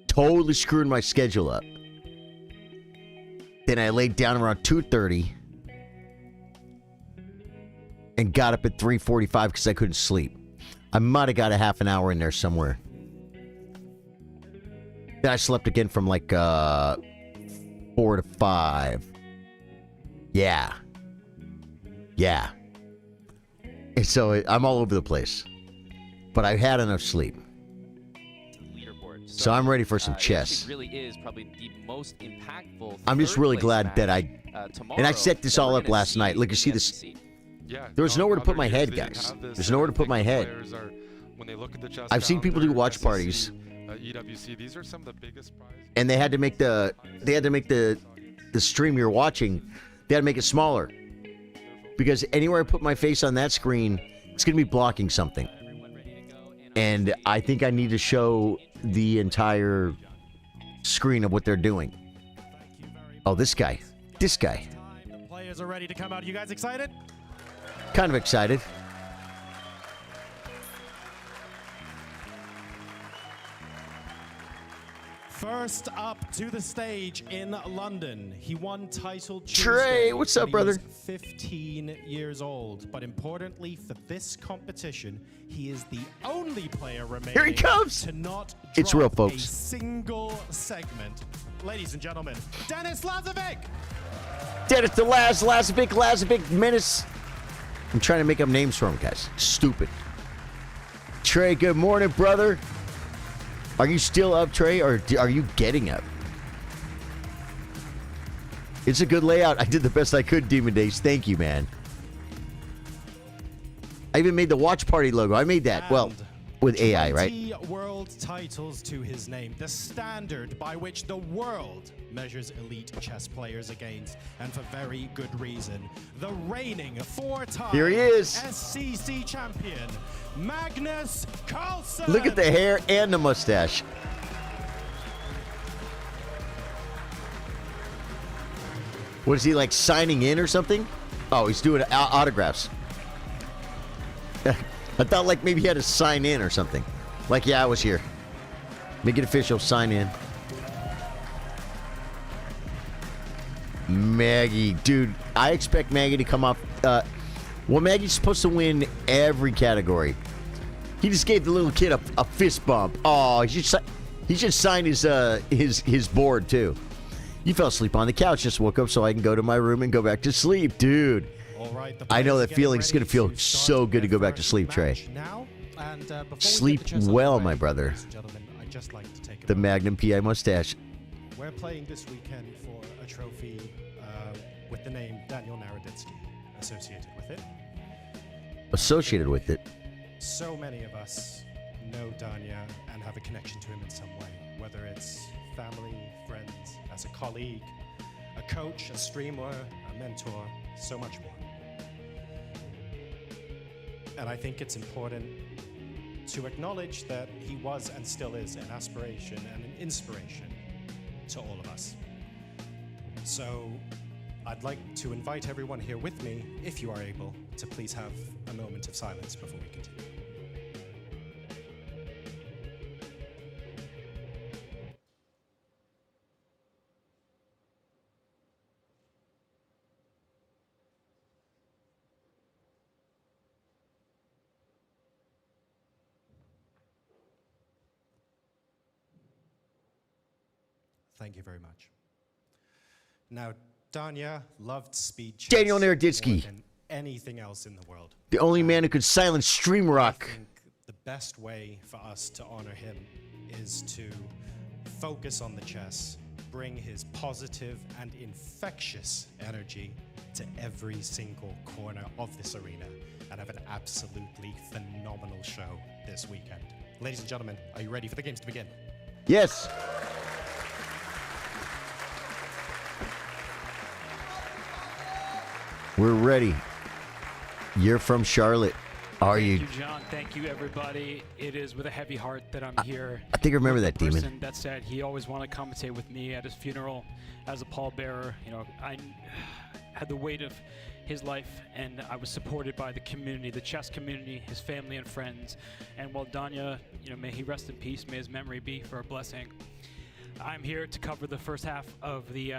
Totally screwed my schedule up. Then I laid down around 2:30 and got up at 3:45 because I couldn't sleep. I might have got a half an hour in there somewhere. Then I slept again from like 4 to 5. Yeah. And so I'm all over the place. But I had enough sleep. leaderboard. So I'm ready for some It chess. actually really is probably the most impactful. I'm just third really place glad match, that tomorrow and I set this that all we're up gonna last night. Look, you see in the this. SEC. Yeah, There was nowhere to put my head, Other years, they guys. didn't have this, There's nowhere to I put think my the head. players are, when they look at the chess I've seen people do calendar, watch SEC, parties. EWC, these are some of the biggest prizes. And they had to make the stream you're watching, they had to make it smaller. Because anywhere I put my face on that screen, it's going to be blocking something. And I think I need to show the entire screen of what they're doing. Oh, this guy. This guy. The players are ready to come out. You guys excited? Kind of excited. First up to the stage in London. He won title Tuesday Trey, what's up, when he was brother? 15 years old. But importantly for this competition, he is the only player remaining Here he comes. to not It's drop real, a folks. single segment. Ladies and gentlemen, Denis Lazavik. Denis the Lazvik Menace. I'm trying to make up names for him, guys. Stupid. Trey, good morning, brother. Are you still up, Trey, or are you getting up? It's a good layout. I did the best I could, Demon Days. Thank you, man. I even made the watch party logo. I made that. Well, with AI, right? 20 world titles to his name, the standard by which the world measures elite chess players against, and for very good reason. The reigning four-time Here he is. SCC champion, Magnus Carlsen. Look at the hair and the mustache. What is he, like, signing in or something? Oh, he's doing autographs. I thought, like, maybe he had to sign in or something. Like, yeah, I was here. Make it official, sign in. Maggie, dude, I expect Maggie to come off. Well, Maggie's supposed to win every category. He just gave the little kid a fist bump. Oh, he should sign his board too. You fell asleep on the couch. Just woke up so I can go to my room and go back to sleep, dude. All right, I know that feeling. It's gonna feel so good to go back to sleep, Trey. Now, and before Sleep we get the chess well, underway, my brother. ladies and gentlemen, I'd just like to take a The moment. Magnum PI mustache. We're playing this weekend for a trophy with the name Daniel Naroditsky associated with it. Associated with it. So many of us know Danya and have a connection to him in some way, whether it's family, friends, as a colleague, a coach, a streamer, a mentor, so much more. And I think it's important to acknowledge that he was and still is an aspiration and an inspiration to all of us. So I'd like to invite everyone here with me, if you are able, to please have a moment of silence before we continue. Thank you very much. Now, Danya loved speed chess Daniel more Naroditsky. than anything else in the world. The only man who could silence Stream Rock. I think the best way for us to honor him is to focus on the chess, bring his positive and infectious energy to every single corner of this arena, and have an absolutely phenomenal show this weekend. Ladies and gentlemen, are you ready for the games to begin? Yes. We're ready. You're from Charlotte. Are you? Thank you, John. Thank you, everybody. It is with a heavy heart that I'm here. I think I remember with that the person demon. that said he always wanted to commentate with me at his funeral as a pallbearer. You know, I had the weight of his life, and I was supported by the community, the chess community, his family and friends. And while Danya, you know, may he rest in peace, may his memory be for a blessing. I'm here to cover the first half of the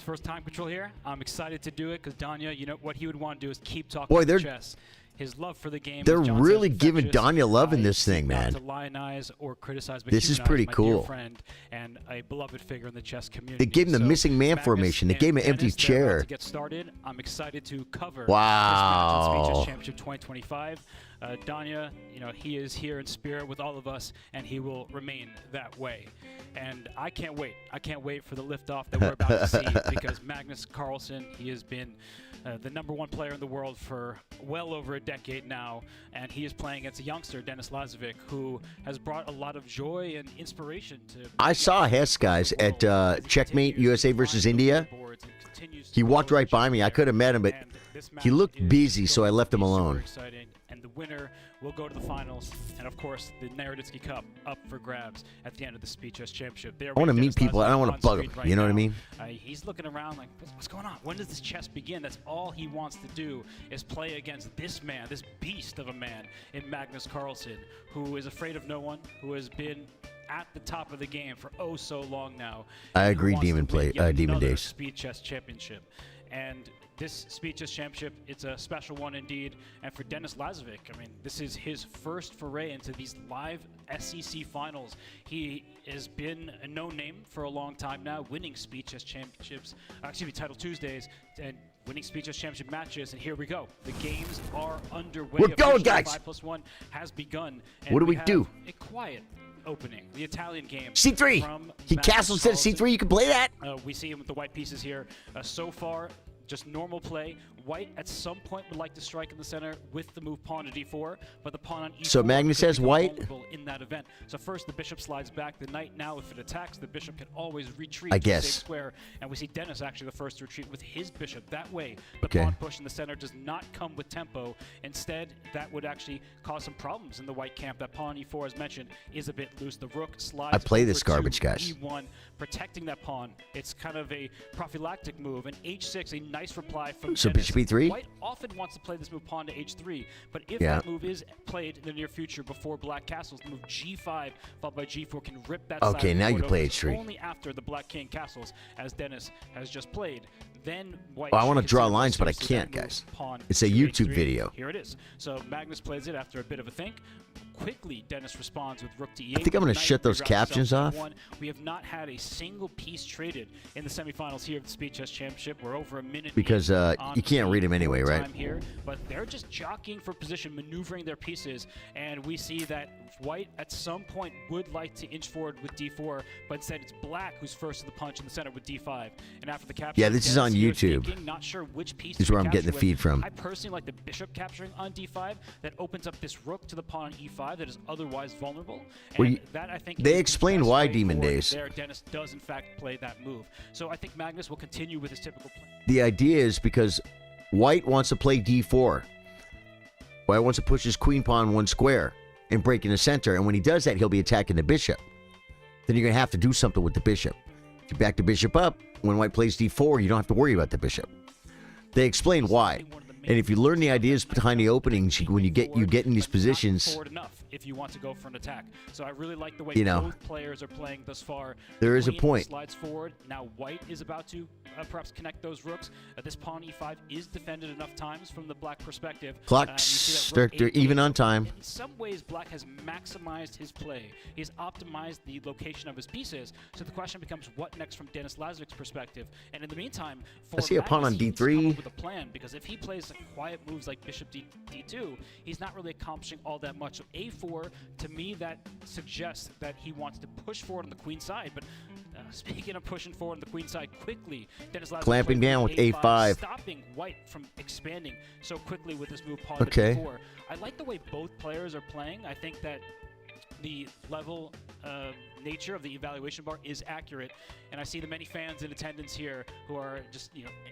first time control here. I'm excited to do it because Danya, you know, what he would want to do is keep talking Boy, they're- chess. His love for the game. They're as John really says, giving infectious. Danya love in I this thing, seek not man. to lionize or criticize, but This is humanize pretty my cool. dear friend and a beloved figure in the chess community. They gave him the So, missing man Magnus formation. They and gave him an empty Dennis, they're about chair. To get started, I'm excited to cover Wow. this match in Speeches Championship 2025. Danya, you know, he is here in spirit with all of us, and he will remain that way. And I can't wait. I can't wait for the liftoff that we're about to see because Magnus Carlsen, he has been the #1 player in the world for well over a decade now, and he is playing against a youngster, Dennis Lazvik, who has brought a lot of joy and inspiration to. I saw Hess, guys, at Checkmate USA versus India. He walked right by me. I could have met him, but he looked busy, so I left him alone. Exciting, and the winner will go to the finals, and of course, the Naroditsky Cup up for grabs at the end of the Speed Chess Championship. I want to meet people. I don't want to bug them. You know what I mean? He's looking around like, what's going on? When does this chess begin? That's all he wants to do is play against this man, this beast of a man in Magnus Carlsen, who is afraid of no one, who has been at the top of the game for oh so long now. I and who agree, wants to Demon win play- yet Demon another Days. Speed Chess Championship. And this Speed Chess Championship, it's a special one indeed. And for Dennis Lazvik, I mean, this is his first foray into these live SEC finals. He has been a no-name for a long time now, winning Speed Chess Championships, Title Tuesdays, and winning Speed Chess Championship matches. And here we go. The games are underway. We're going, Officially, guys. 5+1 has begun. And What do we have do? A quiet opening. The Italian game. C3. From He Magnus castle said Carlsen. C3. You can play that. We see him with the white pieces here. So far, just normal play. White at some point would like to strike in the center with the move pawn to d4, but the pawn on e4. So Magnus could has become white? vulnerable in that event. So first the bishop slides back. The knight now, if it attacks, the bishop can always retreat I to the guess. same square. And we see Dennis actually the first to retreat with his bishop. That way, the Okay. pawn push in the center does not come with tempo. Instead, that would actually cause some problems in the white camp. That pawn e4, as mentioned, is a bit loose. The rook slides I play over this garbage, to guys. e1, protecting that pawn. It's kind of a prophylactic move. And h6, a nice reply from So Dennis. bishop e3? White often wants to play this move pawn to h3, but if Yeah. that move is played in the near future before black castles, the move g5 followed by g4 can rip that side Okay, of the now you board play open. h3. Only after the black king castles, as Dennis has just played. Then white Well, I should want to draw consider lines, but I seriously can't, that move, guys. pawn It's a to YouTube h3. video. Here it is. So Magnus plays it after a bit of a think. Quickly, Dennis responds with rook to e8. I think I'm gonna Knight shut those reroutes captions himself to off. e1. We have not had a single piece traded in the semifinals here of the Speed Chess Championship. We're over a minute Because in you on can't read 'em the anyway, right? time here, but they're just jockeying for position, maneuvering their pieces, and we see that white at some point would like to inch forward with d4, but instead it's black who's first to the punch in the center with d5. And after the capture, Yeah, this is Dennis on here YouTube. thinking, not sure which piece This is to where I'm getting capture the with. feed from. I personally like the bishop capturing on d5. That opens up this rook to the pawn on e5 that is otherwise vulnerable. Well, And you- that, I think, they is the explain best why way Demon forward Days. There, Dennis does in fact play that move. So I think Magnus will continue with his typical play. The idea is because white wants to play d4. White wants to push his queen pawn one square and break in the center. And when he does that, he'll be attacking the bishop. Then you're going to have to do something with the bishop. If you back the bishop up, when white plays d4, you don't have to worry about the bishop. They explain why. And if you learn the ideas behind the openings, when you get in these positions, Forward enough if you want to go for an attack. So I really like the way You know, both players are playing thus far. there is a Queen point. Slides forward. Now white is about to perhaps connect those rooks. This pawn e5 is defended enough times from the black perspective. clock, You see that they're, rook they're a8. even on time. In some ways, black has maximized his play. He's optimized the location of his pieces. So the question becomes, what next from Dennis Lazavik's perspective? And in the meantime, for I see a pawn on Magnus, he needs to come d3. up with a plan, because if he plays quiet moves like bishop d2, he's not really accomplishing all that much. So a4, to me, that suggests that he wants to push forward on the queen side. But speaking of pushing forward on the queen side quickly, Dennis Lazvik Clamping played down with a5, a5. stopping white from expanding so quickly with this move pawn Okay. to d4. I like the way both players are playing. I think that the level nature of the evaluation bar is accurate, and I see the many fans in attendance here who are just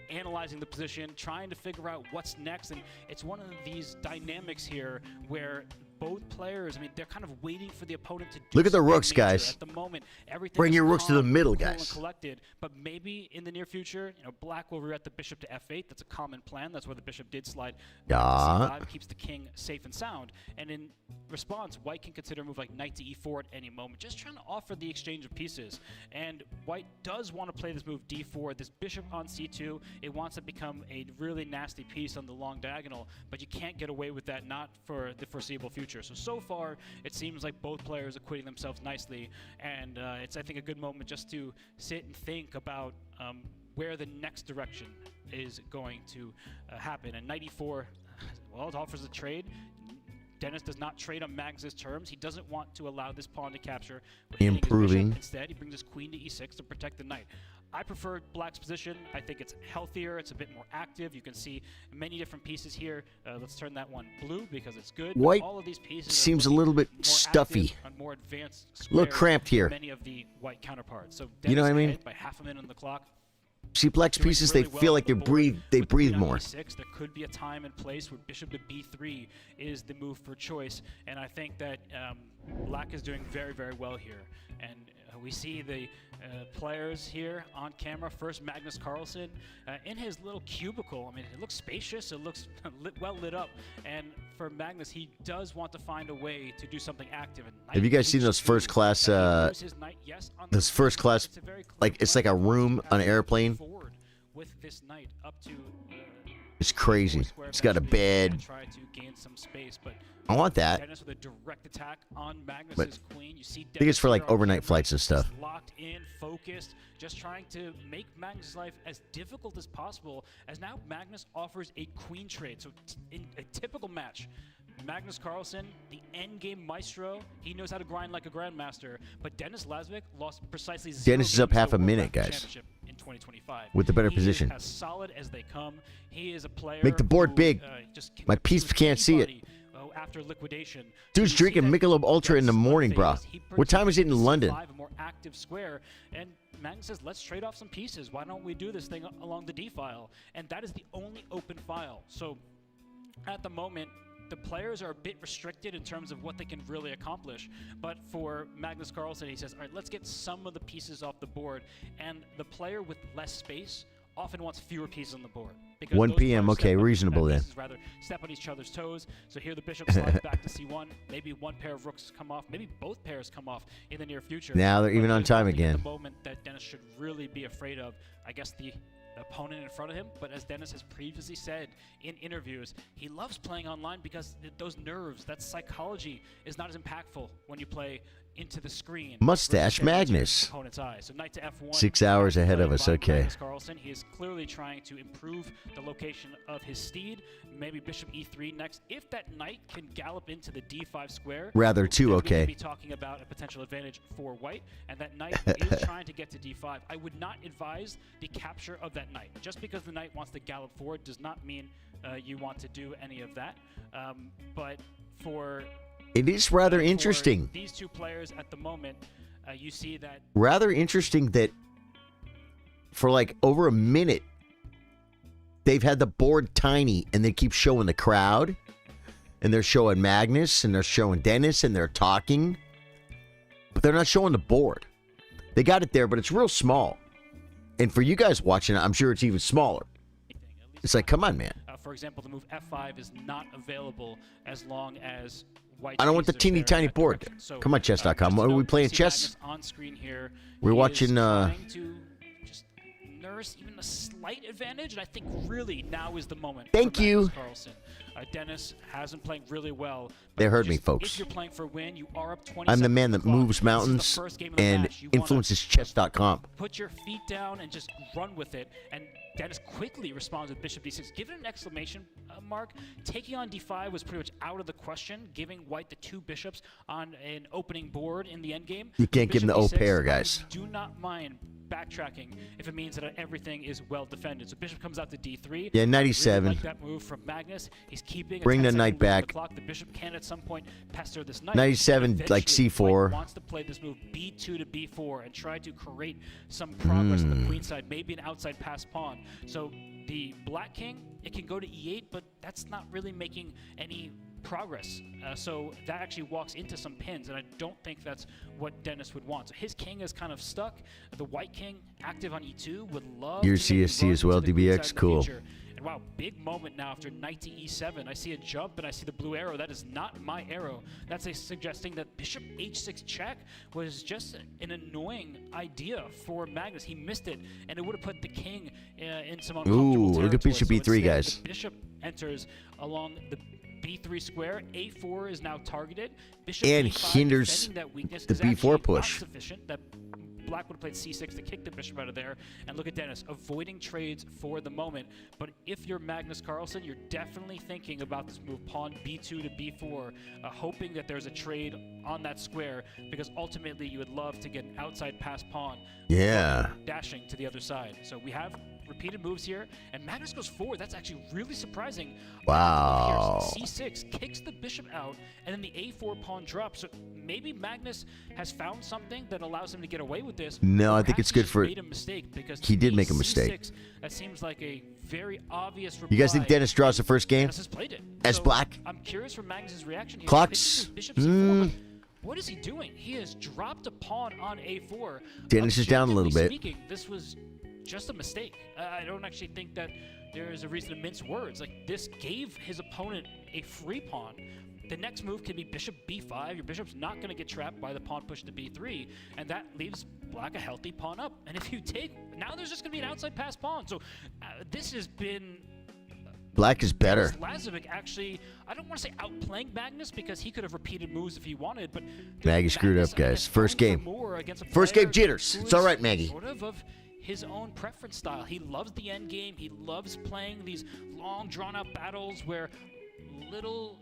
analyzing the position, trying to figure out what's next. And it's one of these dynamics here where both players, I mean, they're kind of waiting for the opponent to do Look at the something rooks, major. guys. At the moment, everything Bring is your rooks to the calm, middle, cool, and guys. collected, but maybe in the near future, black will reroute the bishop to f8. That's a common plan. That's where the bishop did slide. Yeah. c5 keeps the king safe and sound. And in response, white can consider a move like knight to e4 at any moment, just trying to offer the exchange of pieces. And white does want to play this move d4. This bishop on c2, it wants to become a really nasty piece on the long diagonal, but you can't get away with that, not for the foreseeable future. So far, it seems like both players are acquitting themselves nicely, and it's, I think, a good moment just to sit and think about where the next direction is going to happen. And knight e4, well, it offers a trade. Dennis does not trade on Magnus's terms. He doesn't want to allow this pawn to capture. Hitting his bishop. Improving. Instead, he brings his queen to e6 to protect the knight. I prefer black's position. I think it's healthier. It's a bit more active. You can see many different pieces here. Let's turn that one blue because it's good. But White all of these pieces seems are a little bit more stuffy. active on more advanced A little squares cramped here. than many of the white counterparts. So You know what I Dennis mean? ahead by half a minute on the clock. See, black's Doing pieces, really they well feel on like the they board. breathe With queen on more. e6, there could be a time and place where bishop to b3 is the move for choice, and I think that black is doing very, very well here. And we see the players here on camera. First, Magnus Carlsen in his little cubicle. I mean, it looks spacious. It looks well lit up. And for Magnus, he does want to find a way to do something active. And Have you guys seen those first class, those first class, like, it's like a room on an airplane? With this knight up to It's crazy. It's got a bed. try to gain some space, but I want that. Dennis with a direct attack on Magnus's But queen. You see I think it's for like Dennis here on overnight camera, flights and stuff. just locked in, focused, just trying to make Magnus' life as difficult as possible. As now Magnus offers a queen trade. So in a typical match, Magnus Carlsen, the endgame maestro, he knows how to grind like a grandmaster. But Dennis Lazvik lost precisely 0 Dennis is up games half to a World minute, Rapid guys. Championship in 2025. With the better He position. is as solid as they come. He is a player. Make the board who, big. Just My piece can't see it. After liquidation, Dude's drinking Michelob Ultra in the morning, bro. What time is it in London? A more active square, and Magnus says, let's trade off some pieces. Why don't we do this thing along the D file? And that is the only open file. So at the moment, the players are a bit restricted in terms of what they can really accomplish. But for Magnus Carlsen, he says, all right, let's get some of the pieces off the board. And the player with less space often wants fewer pieces on the board. 1 p.m. Okay, reasonable then. Rather step on each other's toes. So here the bishop slides back to c1. Maybe one pair of rooks come off. Maybe both pairs come off in the near future. Now they're even on time again. The moment that Dennis should really be afraid of, I guess, the opponent in front of him. But as Dennis has previously said in interviews, he loves playing online because those nerves, that psychology is not as impactful when you play into the screen. Mustache Magnus. Opponent's eye. So knight to f1. 6 hours ahead of us. Okay. Magnus Carlsen, he is clearly trying to improve the location of his steed. Maybe bishop e3 next. If that knight can gallop into the d5 square, Rather too, then okay. we could be talking about a potential advantage for white. And that knight is trying to get to d5. I would not advise the capture of that knight. Just because the knight wants to gallop forward does not mean you want to do any of that. But for It is rather interesting. these two players at the moment, you see that Rather interesting that for like over a minute, they've had the board tiny and they keep showing the crowd. And they're showing Magnus and they're showing Dennis and they're talking. But they're not showing the board. They got it there, but it's real small. And for you guys watching it, I'm sure it's even smaller. It's like, come on, man. for example, the move f5 is not available as long as white. I don't want the teeny tiny board. So, Come on, chess.com. Are we playing chess? On screen here, We're watching. trying to just nurse even a slight advantage, and I think really now is the moment. Thank for Magnus you. Carlsen. Dennis has been playing really well. They heard me, If folks. you're playing for a win, you are up 20 I'm the seconds man on the that clock. moves This is the mountains first game of the and match. You wanna influences chess.com. Put your feet down and just run with it. And Dennis quickly responds with bishop d6. Give it an exclamation mark. Taking on d5 was pretty much out of the question, giving white the two bishops on an opening board in the endgame. You can't give him the Bishop O d6, pair, guys. Do not mind backtracking if it means that everything is well defended. So bishop comes out to d3. Yeah, 97. Really like that move from Magnus. He's keeping Bring a 10 the knight second lead on back. The clock. The bishop can at some point pester this knight. 97, But like eventually, c4. White wants to play this move b2 to b4 and try to create some progress on the queen side, maybe an outside pass pawn. So the black king, it can go to e8, but that's not really making any progress. So that actually walks into some pins, and I don't think that's what Dennis would want. So his king is kind of stuck. The white king, active on e2, would love Your to maybe CST run as well, into the queen DBX, side in the cool. future. And wow, big moment now after knight to e7. I see a jump and I see the blue arrow. That is not my arrow. That's suggesting that bishop h6 check was just an annoying idea for Magnus. He missed it, and it would have put the king in some uncomfortable Ooh, look at territory. bishop So e3, instead, guys. the bishop enters along the b3 square. a4 is now targeted. Bishop And e5 hinders defending that weakness the is b4 actually push. Not sufficient. That Black would have played c6 to kick the bishop out of there. And look at Dennis, avoiding trades for the moment. But if you're Magnus Carlsen, you're definitely thinking about this move, pawn b2 to b4, hoping that there's a trade on that square, because ultimately you would love to get an outside pass pawn. Yeah. Dashing to the other side. So we have repeated moves here, and Magnus goes forward. That's actually really surprising. Wow. C6 kicks the bishop out, and then the a4 pawn drops. So maybe Magnus has found something that allows him to get away with this. No, or I think perhaps it's good just for- made a mistake, because He did to make a me, mistake. C6, that seems like a very obvious You guys think reply. Dennis draws the first game? Dennis has played it. As So black? I'm curious for Magnus's reaction here. Clocks. Bishop C4, but what is he doing? He has dropped a pawn on a4. Dennis is down a little bit. Speaking, this was just a mistake. I don't actually think that there is a reason to mince words. Like, this gave his opponent a free pawn. The next move can be bishop b5. Your bishop's not going to get trapped by the pawn push to b3, and that leaves black a healthy pawn up. And if you take, now there's just going to be an outside pass pawn. So this has been Black is better. Lazavik actually, I don't want to say outplaying Magnus, because he could have repeated moves if he wanted, but Maggie screwed up, guys. First game. First game jitters. It's all right, Maggie. Sort of his own preference style. He loves the end game. He loves playing these long, drawn-out battles where little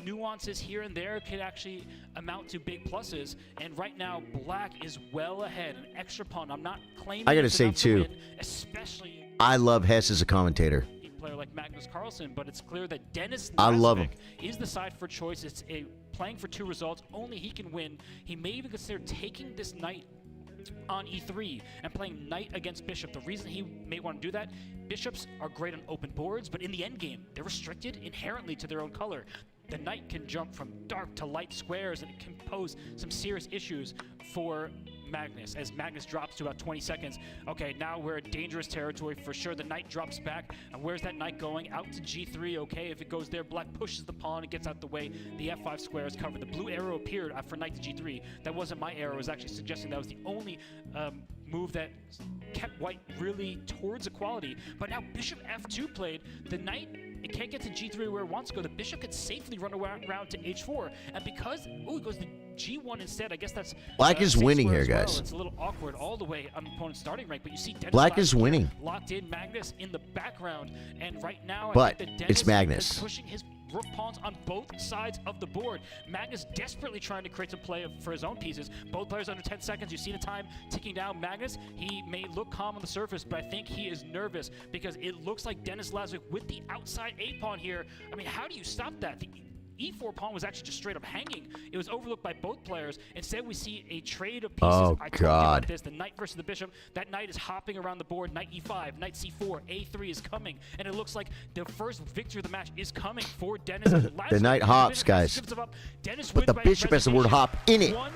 nuances here and there can actually amount to big pluses. And right now, black is well ahead, an extra pawn. I'm not claiming. I gotta it's say enough to too, win, especially I love Hess as a commentator. a player like Magnus Carlsen, but it's clear that Dennis I love him. Lazvik is the side for choice. It's playing for 2 results. Only he can win. He may even consider taking this knight on e3 and playing knight against bishop. The reason he may want to do that, bishops are great on open boards, but in the endgame, they're restricted inherently to their own color. The knight can jump from dark to light squares, and it can pose some serious issues for Magnus. As Magnus drops to about 20 seconds, okay, now we're in dangerous territory for sure. The knight drops back, and where's that knight going? Out to g3, okay, if it goes there, black pushes the pawn and gets out the way. The f5 square is covered. The blue arrow appeared for knight to g3. That wasn't my arrow. It was actually suggesting that was the only move that kept white really towards equality. But now bishop f2 played. The knight, it can't get to g3 where it wants to go. The bishop could safely run around to h4, and because it goes to g1 instead, I guess that's Black is winning here, well. guys. It's a little awkward all the way on opponent's starting rank, but you see Dennis Black is Lazvik winning. locked in, Magnus in the background, and right now But I think that it's Dennis Magnus. is pushing his rook pawns on both sides of the board. Magnus desperately trying to create some play for his own pieces. Both players under 10 seconds. You see the time ticking down. Magnus, he may look calm on the surface, but I think he is nervous because it looks like Dennis Lazvik with the outside A pawn here. I mean, how do you stop that? The E4 pawn was actually just straight up hanging. It was overlooked by both players. Instead, we see a trade of pieces. Oh, I told you God. about this. The knight versus the bishop. That knight is hopping around the board. Knight E5, knight C4, A3 is coming. And it looks like the first victory of the match is coming for Dennis Lazvik. The knight hops, guys. Dennis But the wins by bishop has the word resignation. hop in it. 1-0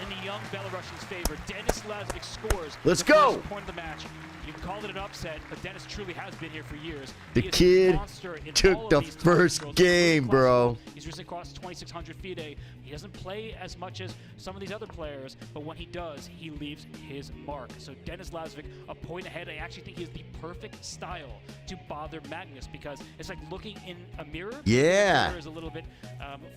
in the young Belarusian's favor. Dennis Lazvik scores. Let's the go. first point of the match. You can call it an upset, but Dennis truly has been here for years. The He is a kid monster in all took of the these first titles. game, bro. He's recently crossed 2,600 FIDE. He doesn't play as much as some of these other players, but when he does, he leaves his mark. So Dennis Lazvik, a point ahead. I actually think he has the perfect style to bother Magnus because it's like looking in a mirror. Yeah. The mirror is a little bit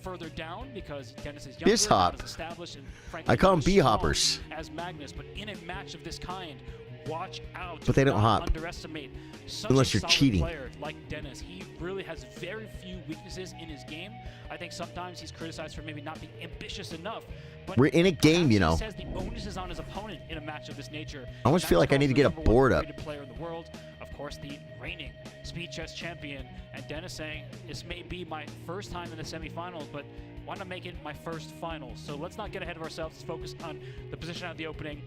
further down because Dennis is younger, Biz hop. not as established, and frankly, I call them not as bee strong hoppers. as Magnus. But in a match of this kind, watch out. But they Do don't not hop. Underestimate such Unless a you're solid cheating. player like Dennis. He really has very few weaknesses in his game. I think sometimes he's criticized for maybe not being ambitious enough. But We're in a game, you know. he says the onus is on his opponent in a match of this nature. I almost feel like I need to get a Magnus Carlsen, board the up. number 1 player in the world, of course, the reigning speed chess champion, and Dennis saying this may be my first time in the semifinals, but why not make it my first final? So let's not get ahead of ourselves. Let's focus on the position at the opening.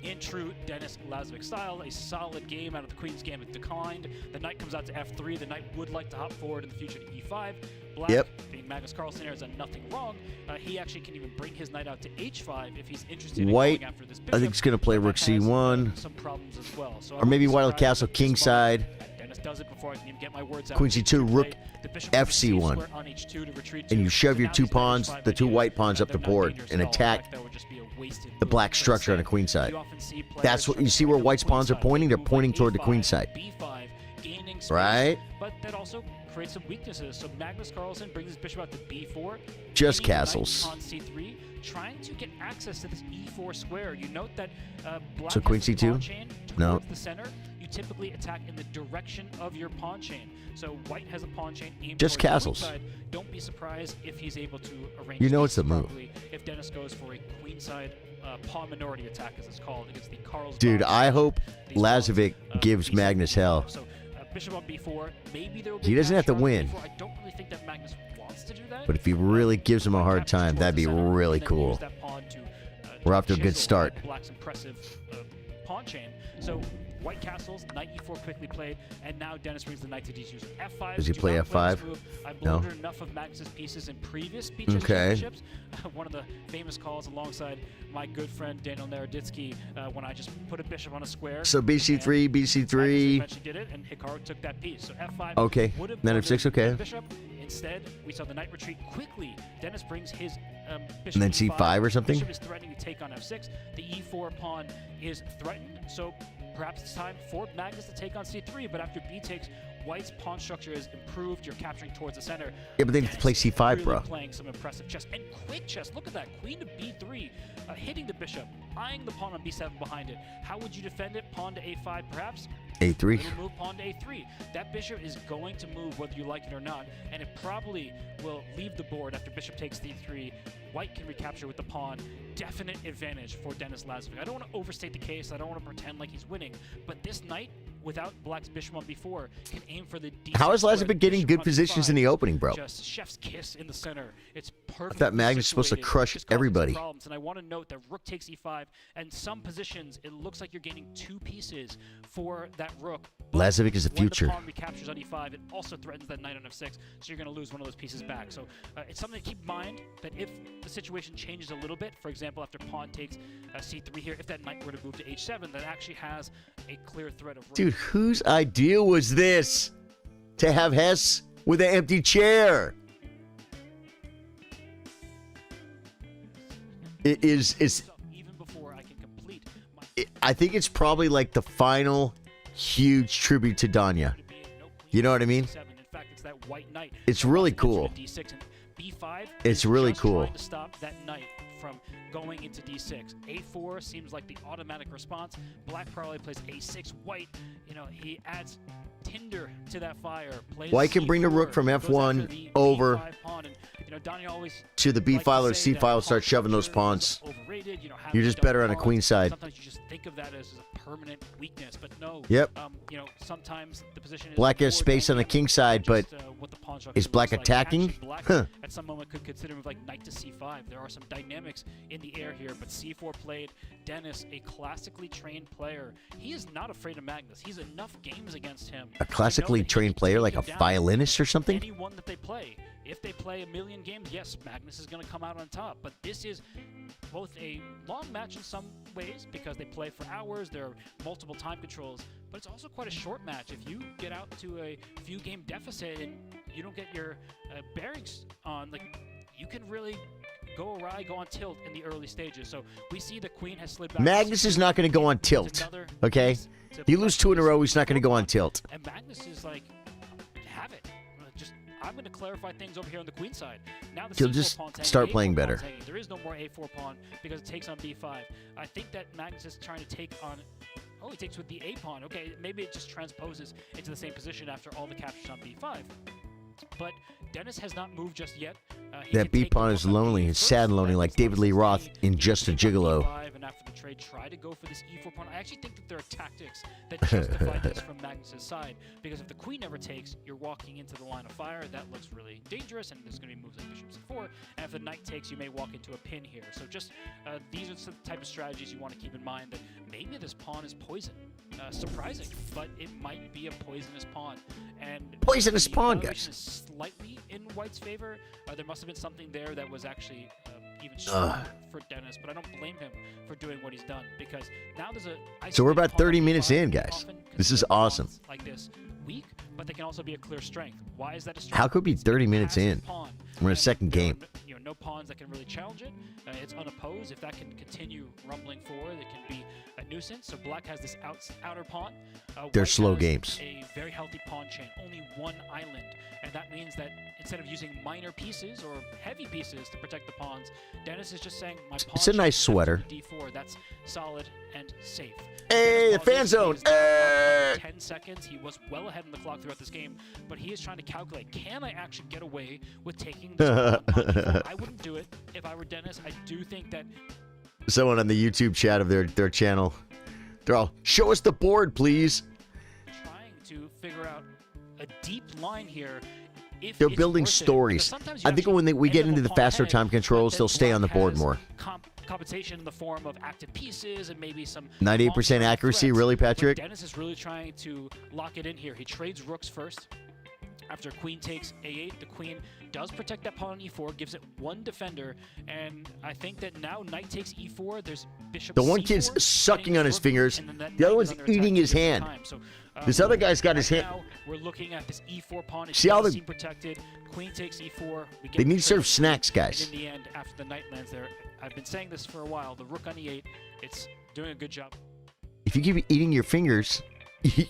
In true Dennis Lazvik style, a solid game out of the Queen's Gambit declined. The knight comes out to f3. The knight would like to hop forward in the future to e5. Black, being Magnus Carlsen here, has done nothing wrong. He actually can even bring his knight out to h5 if he's interested White, in going after this I bishop. think he's going to play rook c1. Some problems as well. So I Or maybe wouldn't be white surprised castle if this kingside. moment Dennis does it before I can even get my words out. Queen c2, rook The bishop on the c fc1. square on h2 to retreat And to. you shove So your now two these knight pawns, h5 the two ideas, white pawns up they're the not board dangerous and at all. In attack fact, that would just be a wasted the move. black Let's structure on say the queen side. you often see players That's what try you to see play where the white's queen pawns are side. pointing. They They're move pointing like toward the a5, queen side. b5, gaining space, Right? But that also creates some weaknesses. So Magnus Carlsen brings his bishop out to b4. Just pinning the knight castles. On c3, trying to get access to this e4 square. You note that black So queen has the c2? pawn chain No. towards the center. You typically attack in the direction of your pawn chain. So white has a pawn chain aimed Just towards castles. the queen side. Don't be surprised if he's able to arrange You know it's pieces the move. properly if Dennis goes for a queenside pawn minority attack, as it's called, against the Carlsbad. Dude, I hope Lazavik gives Magnus hell. So bishop on b4. Maybe there will be He doesn't have to capture on win. b4. I don't really think that Magnus wants to do that. But if he really gives him a hard time, that'd be really cool. Use that pawn to, We're off to a good chisel start. Black's impressive pawn chain. So white castles, knight e4 quickly played, and now Dennis brings the knight to d2. f5. Does he do play not play this f5? move. I No. blundered enough of Magnus's pieces in previous speeches Okay. championships. One of the famous calls alongside my good friend Daniel Naroditsky when I just put a bishop on a square. So bc3, Magnus bc3. eventually did it, and Hikaru took that piece. So f5 Okay. would have Knight blundered f6, okay. the bishop. Instead, we saw the knight retreat quickly. Dennis brings his bishop And then to c5 or something? Bishop is threatening to take on f6. The e4 pawn is threatened, so perhaps it's time for Magnus to take on c3. But after b takes, white's pawn structure is improved. You're capturing towards the center. Yeah, but they need to play c5, really bro. Playing some impressive chess and quick chess. Look at that, queen to b3, hitting the bishop. tying the pawn on b7 behind it. How would you defend it? Pawn to a5, perhaps? A3. Little move, pawn to a3. That bishop is going to move whether you like it or not, and it probably will leave the board after bishop takes d3. White can recapture with the pawn. Definite advantage for Denis Lazavik. I don't want to overstate the case. I don't want to pretend like he's winning, but this knight, without black's bishop on b4, can aim for the d6. How is Lazavik getting good positions in the opening, bro? Just chef's kiss in the center. It's perfect. I thought Magnus was supposed to crush everybody. Problems. And I want to note that rook takes e5, and some positions it looks like you're gaining 2 pieces for that rook. Lazavik is the future. When the pawn recaptures on e5, it also threatens that knight on f6, so you're going to lose one of those pieces back. So it's something to keep in mind that if the situation changes a little bit, for example, after pawn takes c3 here, if that knight were to move to h7, that actually has a clear threat of rook. Dude, whose idea was this? To have Hess with an empty chair? It's even before I can complete I think it's probably like the final huge tribute to Danya. You know what I mean? in fact, it's that white knight. It's really cool. D6 and b5. It's really just cool. Trying to stop that knight from going into d6. a4 seems like the automatic response. Black probably plays a6. White, you know, he adds tinder to that fire. Plays White can bring the rook from f1 over pawn, and, you know, Danya always to the b file or c file, start shoving those pawns. overrated. You know, You're just better on a queen side. Sometimes you just think of that as a permanent weakness, but no. Yep. You know, sometimes the position is Black has space on the king side, but what the pawn structure is Black looks like. attacking? Actually, Black Huh. at some moment could consider move like knight to c5. There are some dynamics in the air here, but c4 played. Denis, a classically trained player, he is not afraid of Magnus. He's enough games against him. A classically trained player, like a violinist or something? Anyone that they play. If they play a million games, yes, Magnus is going to come out on top. But this is both a long match in some ways because they play for hours. There are multiple time controls. But it's also quite a short match. If you get out to a few game deficit and you don't get your bearings on, like, you can really go awry, go on tilt in the early stages. So we see the queen has slid back. Magnus is not going to go on tilt. Okay? You lose 2 in a row, he's not going to go on tilt. And Magnus is like, have it. I'm going to clarify things over here on the queen side. Now the He'll C4 just pawn's hanging, start A4 playing pawn's better. hanging. There is no more a4 pawn because it takes on b5. I think that Magnus is trying to take on... Oh, he takes with the a pawn. Okay, maybe it just transposes into the same position after all the captures on b5. But Denis has not moved just yet. That B pawn is lonely. It's sad and lonely, like David Lee Roth in Just a Gigolo. And after the trade, try to go for this e4 pawn. I actually think that there are tactics that justify this from Magnus's side, because if the queen never takes, you're walking into the line of fire. That looks really dangerous, and there's going to be moves like bishop c4. And if the knight takes, you may walk into a pin here. So just these are the type of strategies you want to keep in mind, that maybe this pawn is poison. Surprising, but it might be a poisonous pawn. And Poisonous the pawn, evaluation guys. is slightly in White's favor. There must have been something there that was actually even stronger for Denis, but I don't blame him for doing what he's done, because now there's a... So we're about 30 minutes in, guys. This is awesome. Like this, weak, but they can also be a clear strength. Why is that a strength? How could it be 30 minutes in? We're in a second game. You know, no pawns that can really challenge it. It's unopposed. If that can continue rumbling forward, it can be a nuisance. So Black has this outer pawn. They're White slow has games. A very healthy pawn chain, only one island, and that means that instead of using minor pieces or heavy pieces to protect the pawns, Denis is just saying, my pawn It's a nice chain is sweater. d4. That's solid and safe. Hey, the fan zone. Hey! 10 seconds. He was well ahead in the clock throughout this game, but he is trying to calculate, can I actually get away with taking this pawn on d4? I wouldn't do it if I were Denis. I do think that Someone on the YouTube chat of their channel, they're all, show us the board, please. trying to figure out a deep line here. If They're it's building worth it, stories. because sometimes you I think actually when we get end up into a the pawn faster ahead, time controls, but they'll stay on the Black board has more. Compensation in the form of active pieces and maybe some 98% accuracy, really, Patrick? But Denis is really trying to lock it in here. He trades rooks first. After queen takes a8, the queen does protect that pawn on e4, gives it one defender, and I think that now knight takes e4, there's bishop The one c4, kid's sucking getting on his rook, fingers. and then that The other knight one's is under eating attack his at the hand. time. So, This other guy's got right his hand. now, we're looking at this e4 pawn. It See how doesn't the- seem protected. Queen takes e4. We get They need to the serve trade, snacks, guys. And in the end, after the knight lands there, I've been saying this for a while, the rook on e8, it's doing a good job. If you keep eating your fingers,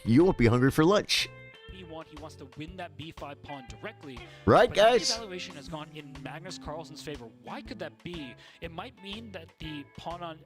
you won't be hungry for lunch. e1, he wants to win that b5 pawn directly. Right, but guys? The evaluation has gone in Magnus Carlsen's favor. Why could that be? It might mean that the pawn on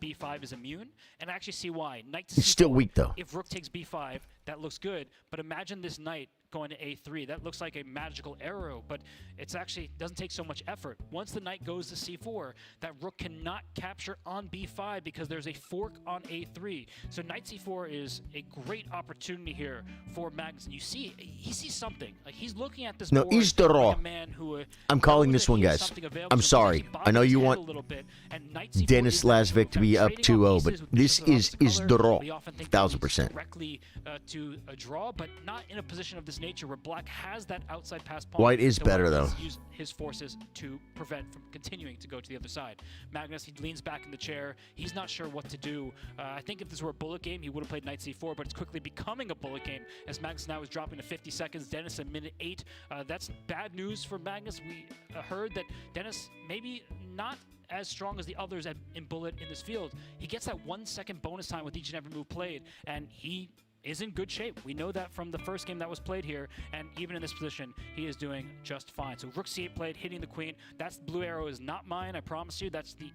b5 is immune, and I actually see why. Knight to It's still c4, weak, though. If rook takes b5, that looks good, but imagine this knight going to a3. That looks like a magical arrow, but it's actually doesn't take so much effort. Once the knight goes to c4, that rook cannot capture on b5 because there's a fork on a3. So knight c4 is a great opportunity here for Magnus. And you see, he sees something. Like he's looking at this No, board he's the raw. like a man who I'm calling this one, guys. I'm sorry. I know you want Dennis Lazvik to be up 2-0, but this is the raw. 1,000%. Directly to a draw, but not in a position of this nature where black has that outside pass pawn. White is So better, White though. has used his forces to prevent from continuing to go to the other side. Magnus, he leans back in the chair. He's not sure what to do. I think if this were a bullet game, he would have played knight c4, but it's quickly becoming a bullet game as Magnus now is dropping to 50 seconds. Dennis at minute 8. That's bad news for Magnus. We heard that Dennis maybe not as strong as the others in bullet in this field. He gets that 1 second bonus time with each and every move played, and he is in good shape. We know that from the first game that was played here, and even in this position, he is doing just fine. So rook c8 played, hitting the queen. That's blue arrow is not mine, I promise you. That's the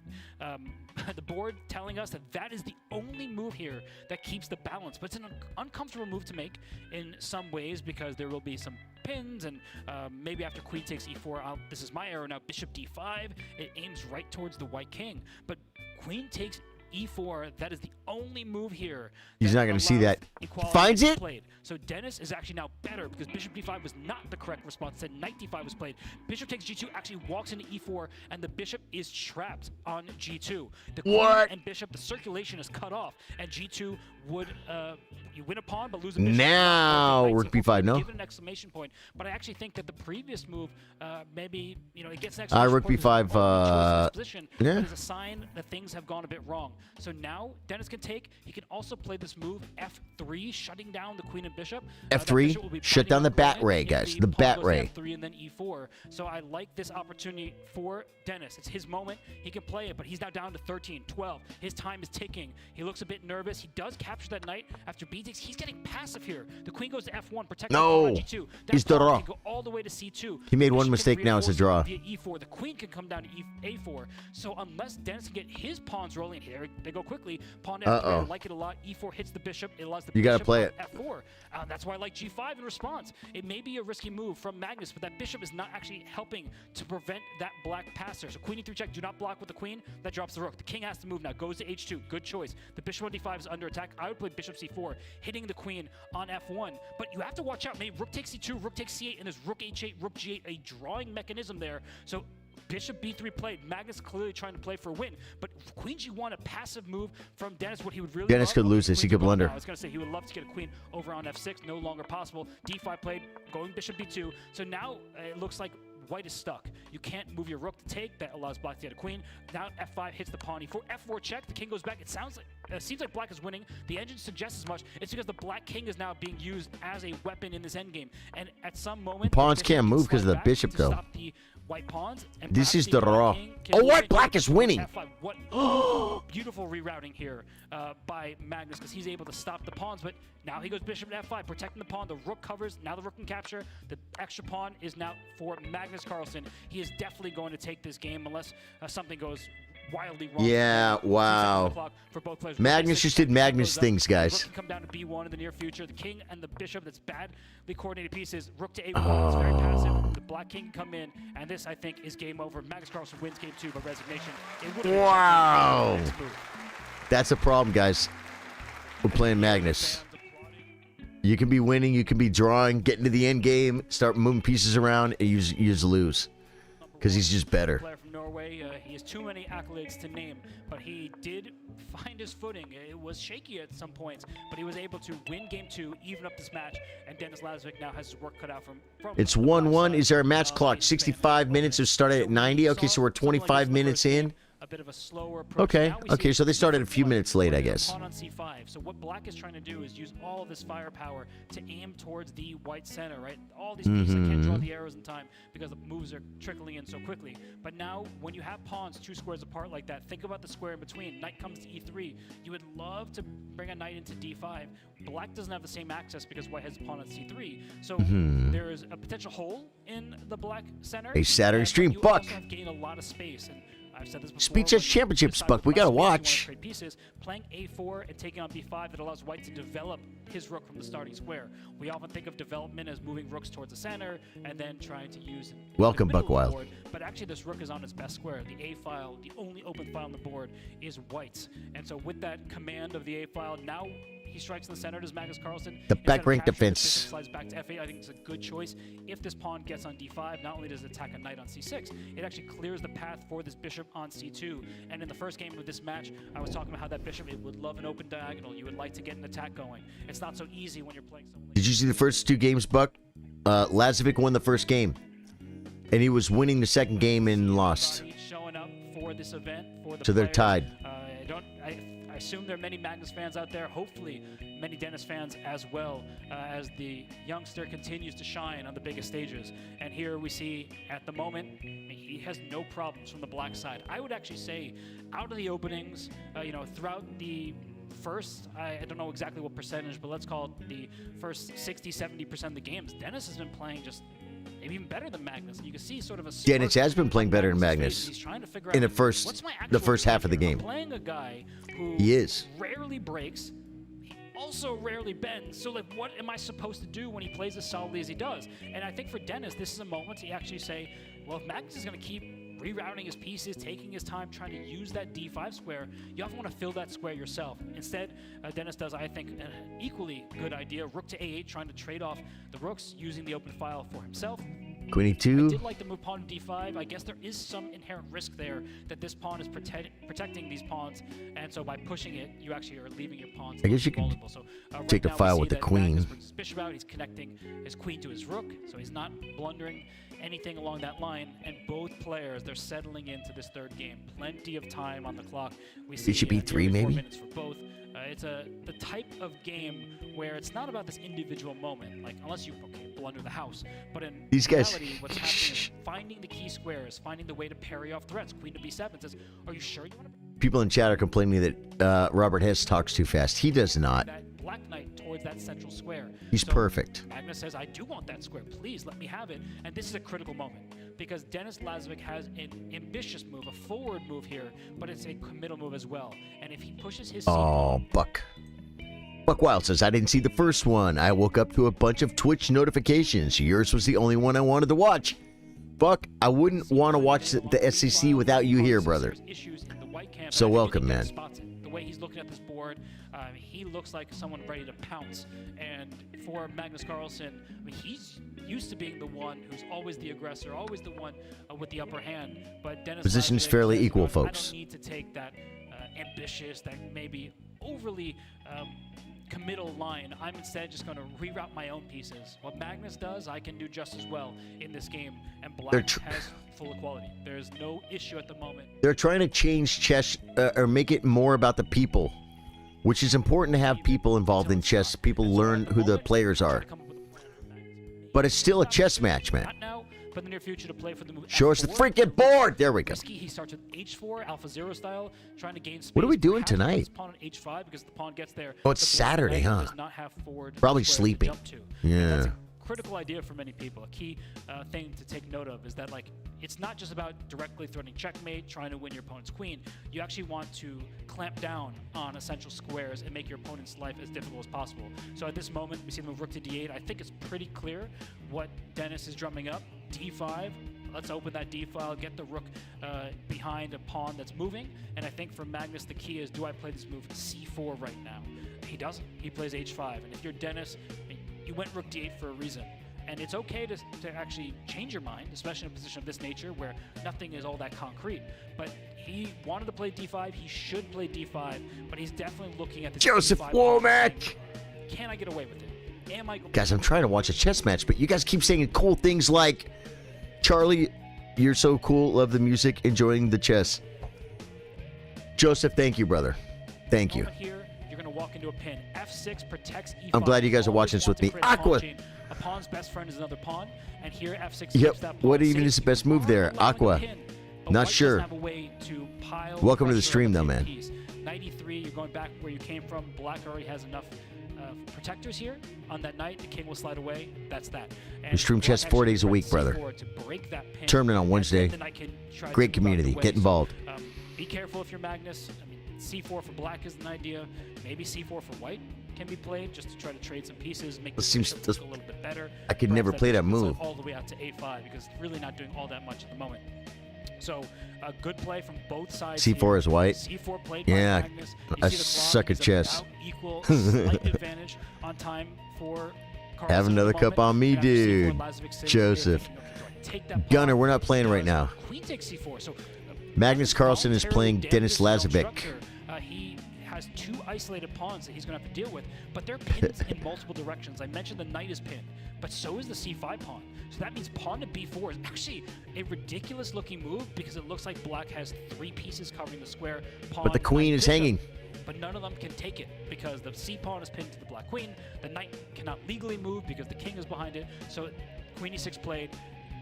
the board telling us that that is the only move here that keeps the balance. But it's an uncomfortable move to make in some ways because there will be some pins, and maybe after queen takes e4, this is my arrow now, bishop d5. It aims right towards the white king, but queen takes e4, that is the only move here. He's not going to see that. Equality Finds it? Played. So Dennis is actually now better because bishop d5 was not the correct response. Instead, knight d5 was played. Bishop takes g2, actually walks into e4, and the bishop is trapped on g2. The queen and bishop, the circulation is cut off, and g2 would you win a pawn but lose a bishop. Now rook b5, no? Give it an exclamation point, but I actually think that the previous move, maybe it gets an exclamation rook point b5, position, yeah. but it's a sign that things have gone a bit wrong. So now Dennis can take. He can also play this move f3, shutting down the queen and bishop. F3, shut down the bat ray, guys. The bat ray. F3 and then e4. So I like this opportunity for Dennis. It's his moment. He can play it, but he's now down to 13, 12. His time is ticking. He looks a bit nervous. He does capture that knight after b takes. He's getting passive here. The queen goes to f1, protecting the pawn on g2. He's the raw. Can go all the way to c2. He made one mistake. Now it's a draw. Via e4. The queen can come down to a4. So unless Dennis can get his pawns rolling, here they go quickly. Pawn to f3. I like it a lot. e4 hits the bishop. It allows the You bishop gotta play on f4. That's why I like g5 in response. It may be a risky move from Magnus, but that bishop is not actually helping to prevent that black passer. So queen e3 check. Do not block with the queen. That drops the rook. The king has to move now. Goes to h2. Good choice. The bishop on d5 is under attack. I would play bishop c4, hitting the queen on f1. But you have to watch out. Maybe rook takes c2, rook takes c8, and there's rook h8, rook g8, a drawing mechanism there. So bishop b3 played. Magnus clearly trying to play for a win, but queen g1, a passive move from Dennis. What he would really Dennis could lose this. He could blunder. I was going to say he would love to get a queen over on f6. No longer possible. d5 played, going bishop b2. So now it looks like white is stuck. You can't move your rook to take. That allows black to get a queen. Now f5 hits the pawn. e4, f4 check. The king goes back. It sounds like seems like black is winning. The engine suggests as much. It's because the black king is now being used as a weapon in this endgame. And at some moment, Pawns can't move because of the bishop, though. Stop the white pawns. And This is the raw. Oh, white black is winning. F5. What beautiful rerouting here by Magnus because he's able to stop the pawns. But now he goes bishop to f5, protecting the pawn. The rook covers. Now the rook can capture. The extra pawn is now for Magnus Carlsen. He is definitely going to take this game unless something goes wildly wrong. Yeah, wow. For both players. Magnus just did Magnus things, guys. Rook can come down to b1 in the near future. The king and the bishop, that's badly coordinated pieces. Rook to a1, it's very passive. The black king can come in, and this, I think, is game over. Magnus Carlsen wins game 2 by resignation. Wow. That's a problem, guys. We're playing Magnus. You can be winning, you can be drawing, getting to the end game, start moving pieces around, and you just lose. Because he's just better. Player from Norway, he has too many accolades to name, but he did find his footing. It was shaky at some points, but he was able to win game 2, even up this match, and Dennis Lazvik now has his work cut out from It's 1-1. Is there a match clock? 65 minutes. It started at 90. Okay, so we're 25 minutes in. A bit of a slower approach. Okay, so they started a few minutes late, I guess. Pawn on c5. So what black is trying to do is use all of this firepower to aim towards the white center, right? All these pieces that can't draw the arrows in time because the moves are trickling in so quickly. But now, when you have pawns 2 squares apart like that, think about the square in between. Knight comes to e3. You would love to bring a knight into d5. Black doesn't have the same access because white has a pawn on c3. So there is a potential hole in the black center. A Saturn Stream buck. You also have gained a lot of space. And I've said this before. Speed Chess Championships, Buck. We got to watch. Trade pieces, playing A4 and taking on B5 that allows white to develop his rook from the starting square. We often think of development as moving rooks towards the center and then trying to use Welcome, the middle Buck of the Wild. board. But actually, this rook is on its best square. The A file, the only open file on the board, is white's. And so with that command of the A file, now he strikes in the center. Does Magnus Carlsen? The back rank Instead of capturing defense. this bishop slides back to F8. I think it's a good choice. If this pawn gets on D5, not only does it attack a knight on C6, it actually clears the path for this bishop on C2. And in the first game of this match, I was talking about how that bishop, it would love an open diagonal. You would like to get an attack going. It's not so easy when you're playing someone. Did you see the first 2 games, Buck? Lazavik won the first game, and he was winning the second game and lost. Showing up for this event for the So they're players. tied. I assume there are many Magnus fans out there. Hopefully, many Dennis fans as well, as the youngster continues to shine on the biggest stages. And here we see, at the moment, he has no problems from the black side. I would actually say, out of the openings, throughout the first, I don't know exactly what percentage, but let's call it the first 60-70% of the games, Dennis has been playing just maybe even better than Magnus. And you can see sort of a Dennis has been playing better than Magnus' Magnus face. He's trying to figure in out, the first half of the I'm game. playing a guy who He is. rarely breaks, he also rarely bends. So like, what am I supposed to do when he plays as solidly as he does? And I think for Dennis, this is a moment to actually say, well, if Magnus is going to keep rerouting his pieces, taking his time, trying to use that D5 square, you often want to fill that square yourself. Instead, Dennis does, I think, an equally good idea. Rook to A8, trying to trade off the rooks, using the open file for himself. Queen I E2. did like the move pawn to D5. I guess there is some inherent risk there that this pawn is protecting these pawns, and so by pushing it, you actually are leaving your pawns I guess you can vulnerable. So, take the now we file see with the that queen. Magnus brings his bishop out. He's connecting his queen to his rook, so he's not blundering anything along that line. And both players, they're settling into this third game. Plenty of time on the clock. We see Bishop E3 nearly 4 maybe? minutes for both. It's the type of game where it's not about this individual moment, like unless you blunder the house, but in These guys- reality, what's happening is finding the key squares, finding the way to parry off threats. Queen to B7 says, "Are you sure you want to?" People in chat are complaining that Robert Hess talks too fast. He does not. That black knight towards that central square. He's perfect. Magnus says, "I do want that square. Please let me have it." And this is a critical moment because Dennis Lazvik has an ambitious move, a forward move here, but it's a committal move as well. And if he pushes his Oh, Buck. Buck Wild says, I didn't see the first one. I woke up to a bunch of Twitch notifications. Yours was the only one I wanted to watch. Buck, I wouldn't want to watch the SEC without you here, brother. So welcome, man. The way he's looking at this board, he looks like someone ready to pounce. And for Magnus Carlsen, I mean, he's used to being the one who's always the aggressor, always the one with the upper hand. But Dennis Position's Lazvik fairly says, equal, I folks. don't need to take that ambitious, that maybe overly committal line. I'm instead just going to reroute my own pieces. What Magnus does, I can do just as well in this game. And Black has full equality. There's no issue at the moment. They're trying to change chess or make it more about the people, which is important to have people involved in chess. People learn who the players are. But it's still a chess match, man. Not now, but in the near future to play for the move. Show us the F4. freaking board. There we go. Risky, he starts with H4, Alpha Zero style, trying to gain space. What are we doing Perhaps with tonight? this pawn on H5 because the pawn gets there. Oh, it's The black Saturday, knight huh? does not have forward Probably squares to sleeping. jump to. Yeah. That's a critical idea for many people. A key thing to take note of is that, like, it's not just about directly threatening checkmate, trying to win your opponent's queen. You actually want to clamp down on essential squares and make your opponent's life as difficult as possible. So at this moment, we see the move rook to D8. I think it's pretty clear what Dennis is drumming up. D5. Let's open that D file, get the rook behind a pawn that's moving. And I think for Magnus, the key is, do I play this move C4 right now? He doesn't. He plays H5. And if you're Dennis, you went rook D8 for a reason. And it's okay to actually change your mind, especially in a position of this nature where nothing is all that concrete. But he wanted to play D5. He should play D5. But he's definitely looking at the Joseph D5 Womack! Can I get away with it? Am I going Guys, I'm trying to watch a chess match, but you guys keep saying cool things like, Charlie, you're so cool, love the music, enjoying the chess. Joseph, thank you, brother. Thank you. Here, you're going to walk into a pin. F6 protects E5. I'm glad you guys are watching this with me. Aqua! A pawn's best friend is another pawn, and here F6 Yep, keeps that pawn what even safe. is the best move there? Aqua. Not sure. Have a way to pile Welcome to the pressure stream, on though, the man. piece. 93, you're going back where you came from. Black already has enough protectors here. On that knight, the king will slide away. That's that. We stream chess 4 days a week, brother. Tournament on Wednesday. Great community. Get involved. Be careful if you're Magnus. I mean, c4 for black is an idea. Maybe c4 for white can be played just to try to trade some pieces, make the bishop look a little bit better. I could never play that move. All the way out to a5 because it's really not doing all that much at the moment. So a good play from both sides. C4 here. is white. C4 played yeah, by Magnus. I suck at chess. Equal slight advantage on time for Carlsen. Have another cup on me, dude. Joseph. Gunner, we're not playing right now. Queen takes c4. So Magnus Carlsen is playing Dennis Lazavik. He has 2 isolated pawns that he's going to have to deal with, but they're pinned in multiple directions. I mentioned the knight is pinned, but so is the c5 pawn. So that means pawn to b4 is actually a ridiculous looking move because it looks like black has 3 pieces covering the square. Pawn, but the queen is hanging. But none of them can take it because the c pawn is pinned to the black queen. The knight cannot legally move because the king is behind it. So queen e6 played.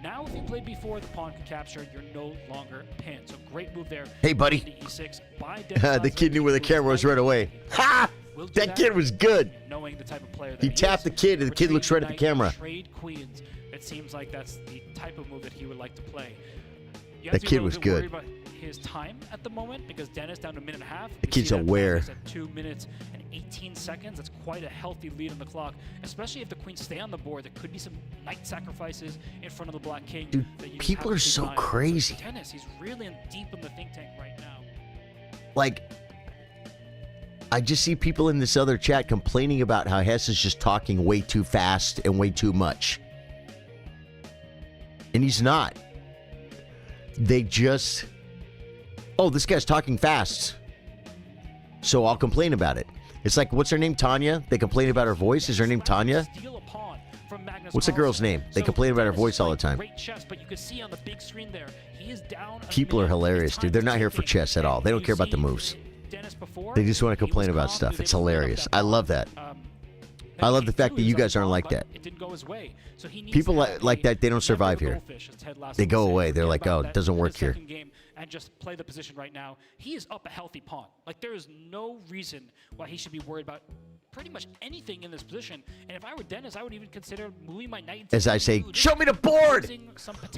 Now, if you play b4, the pawn can capture. You're no longer pinned. So great move there. Hey, buddy. E6 by the kid knew where the camera was right away. Ha! That kid was good. Knowing the type of player that he tapped the kid, and the kid looks right at the camera. Trade queens. It seems like that's the type of move that he would like to play. That kid was good. About his time at the moment because Dennis down to a minute and a half. The kid's aware. At 2 minutes and 18 seconds. That's quite a healthy lead on the clock, especially if the queens stay on the board. There could be some knight sacrifices in front of the black king. Dude, people are so crazy. Dennis, he's really deep in the think tank right now. Like, I just see people in this other chat complaining about how Hess is just talking way too fast and way too much. And he's not. They just, oh, this guy's talking fast, so I'll complain about it. It's like, what's her name, Tanya? They complain about her voice. Is her name Tanya? What's the girl's name? They complain about her voice all the time. People are hilarious, dude. They're not here for chess at all. They don't care about the moves. They just want to complain about stuff. It's hilarious. I love that. I love the fact that you guys aren't like that. People like that, they don't survive here. They go away. They're like, oh, it doesn't work here. And just play the position right now. He is up a healthy pawn. Like, there is no reason why he should be worried about pretty much anything in this position. And if I were Dennis, I would even consider moving my knight. As I say, show me the board!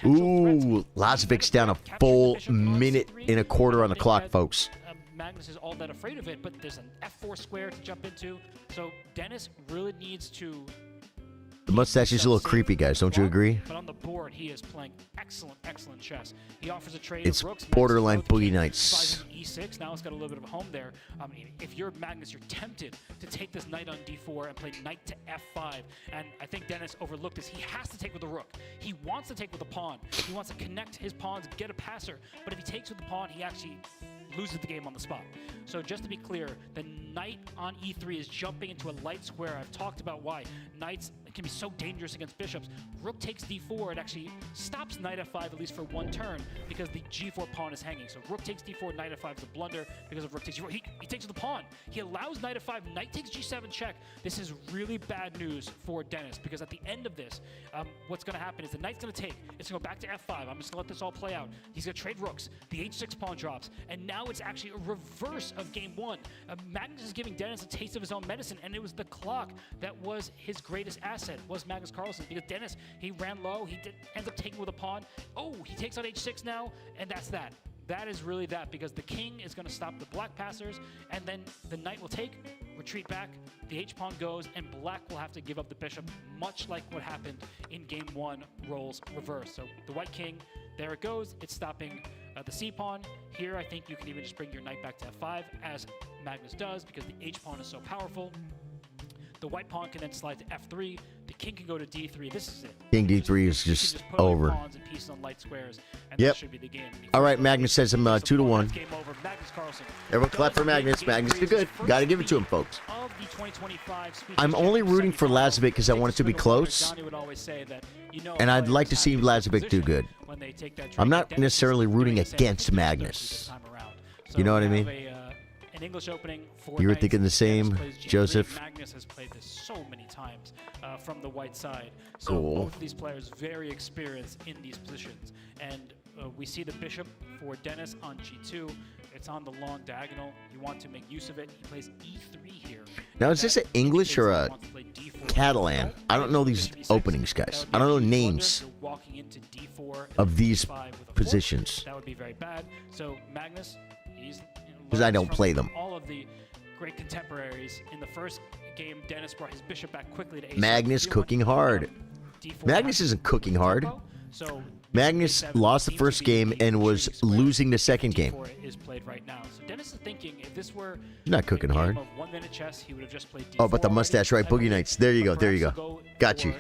Ooh, Lazavik's down a full minute and a quarter on the clock, folks. Magnus is all that afraid of it, but there's an f4 square to jump into. So Dennis really needs to... The mustache is a little creepy, guys. Don't you agree? But on the board, he is playing excellent, excellent chess. He offers a trade it's of rooks. Borderline boogie nights. E6. Now it's got a little bit of a home there. I mean, if you're Magnus, you're tempted to take this knight on d4 and play knight to f5. And I think Dennis overlooked this. He has to take with the rook. He wants to take with the pawn. He wants to connect his pawns, get a passer. But if he takes with the pawn, he actually loses the game on the spot. So just to be clear, the knight on e3 is jumping into a light square. I've talked about why knights can be so dangerous against bishops. Rook takes d4. It actually stops knight f5 at least for one turn because the g4 pawn is hanging. So rook takes d4, knight f5 is a blunder because of rook takes g4. He takes with the pawn. He allows knight f5, knight takes g7 check. This is really bad news for Dennis because at the end of this, what's going to happen is the knight's going to take. It's going to go back to f5. I'm just going to let this all play out. He's going to trade rooks. The h6 pawn drops. And now it's actually a reverse of game one. Magnus is giving Dennis a taste of his own medicine, and it was the clock that was his greatest asset, was Magnus Carlsen, because Dennis, he ran low, he ends up taking with a pawn. Oh, he takes on h6 now, and that's that. That is really that, because the king is going to stop the black passers, and then the knight will take, retreat back, the h-pawn goes, and black will have to give up the bishop, much like what happened in game one, roles reverse. So the white king, there it goes, it's stopping the c-pawn. Here, I think you can even just bring your knight back to f5, as Magnus does, because the h-pawn is so powerful. The white pawn can then slide to f3. The king can go to d3. This is it. King d3 is just over. Pawns and pieces on light squares, and yep. That should be the game. All right, Magnus says him 2-1. Game over. Magnus Carlsen. Everyone clap for Magnus. Magnus did good. Got to give it to him, folks. Of the 2025 I'm only rooting for Lazavik because I want it to be close. And I'd like to see Lazavik do good. I'm not necessarily rooting against Magnus. You know what I mean? An English opening. You were thinking the same, Joseph? Magnus has played this so many times from the white side. So cool. Both of these players very experienced in these positions. And we see the bishop for Dennis on g2. It's on the long diagonal. You want to make use of it. He plays e3 here. Now, is this an English or a Catalan? I don't know these openings, guys. I don't know names of these positions. That would be very bad. So Magnus, he's because I don't play them. All of the great contemporaries in the first game, Dennis brought his bishop back quickly to a7. Magnus cooking hard. Magnus isn't cooking hard. Magnus lost the first game and was losing the second game. Is played right now. So Dennis is thinking if this were not cooking hard. 1 minute chess, he would have just played D4. Oh, but the mustache, right? Boogie Nights. There you go. There you go. Got you.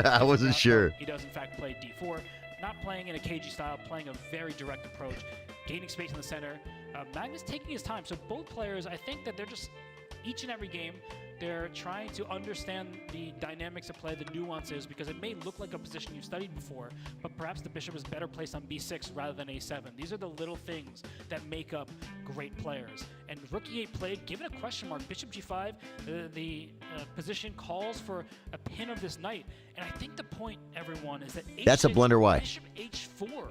I wasn't sure. He does in fact play D4, not playing in a cagey style, playing a very direct approach, gaining space in the center. Magnus taking his time. So both players, I think that they're just each and every game, they're trying to understand the dynamics of play, the nuances, because it may look like a position you've studied before, but perhaps the bishop is better placed on b6 rather than a7. These are the little things that make up great players. And rook e8 played, given a question mark, bishop g5, the position calls for a pin of this knight. And I think the point, everyone, is that h6, that's a blunder. Why? Bishop h4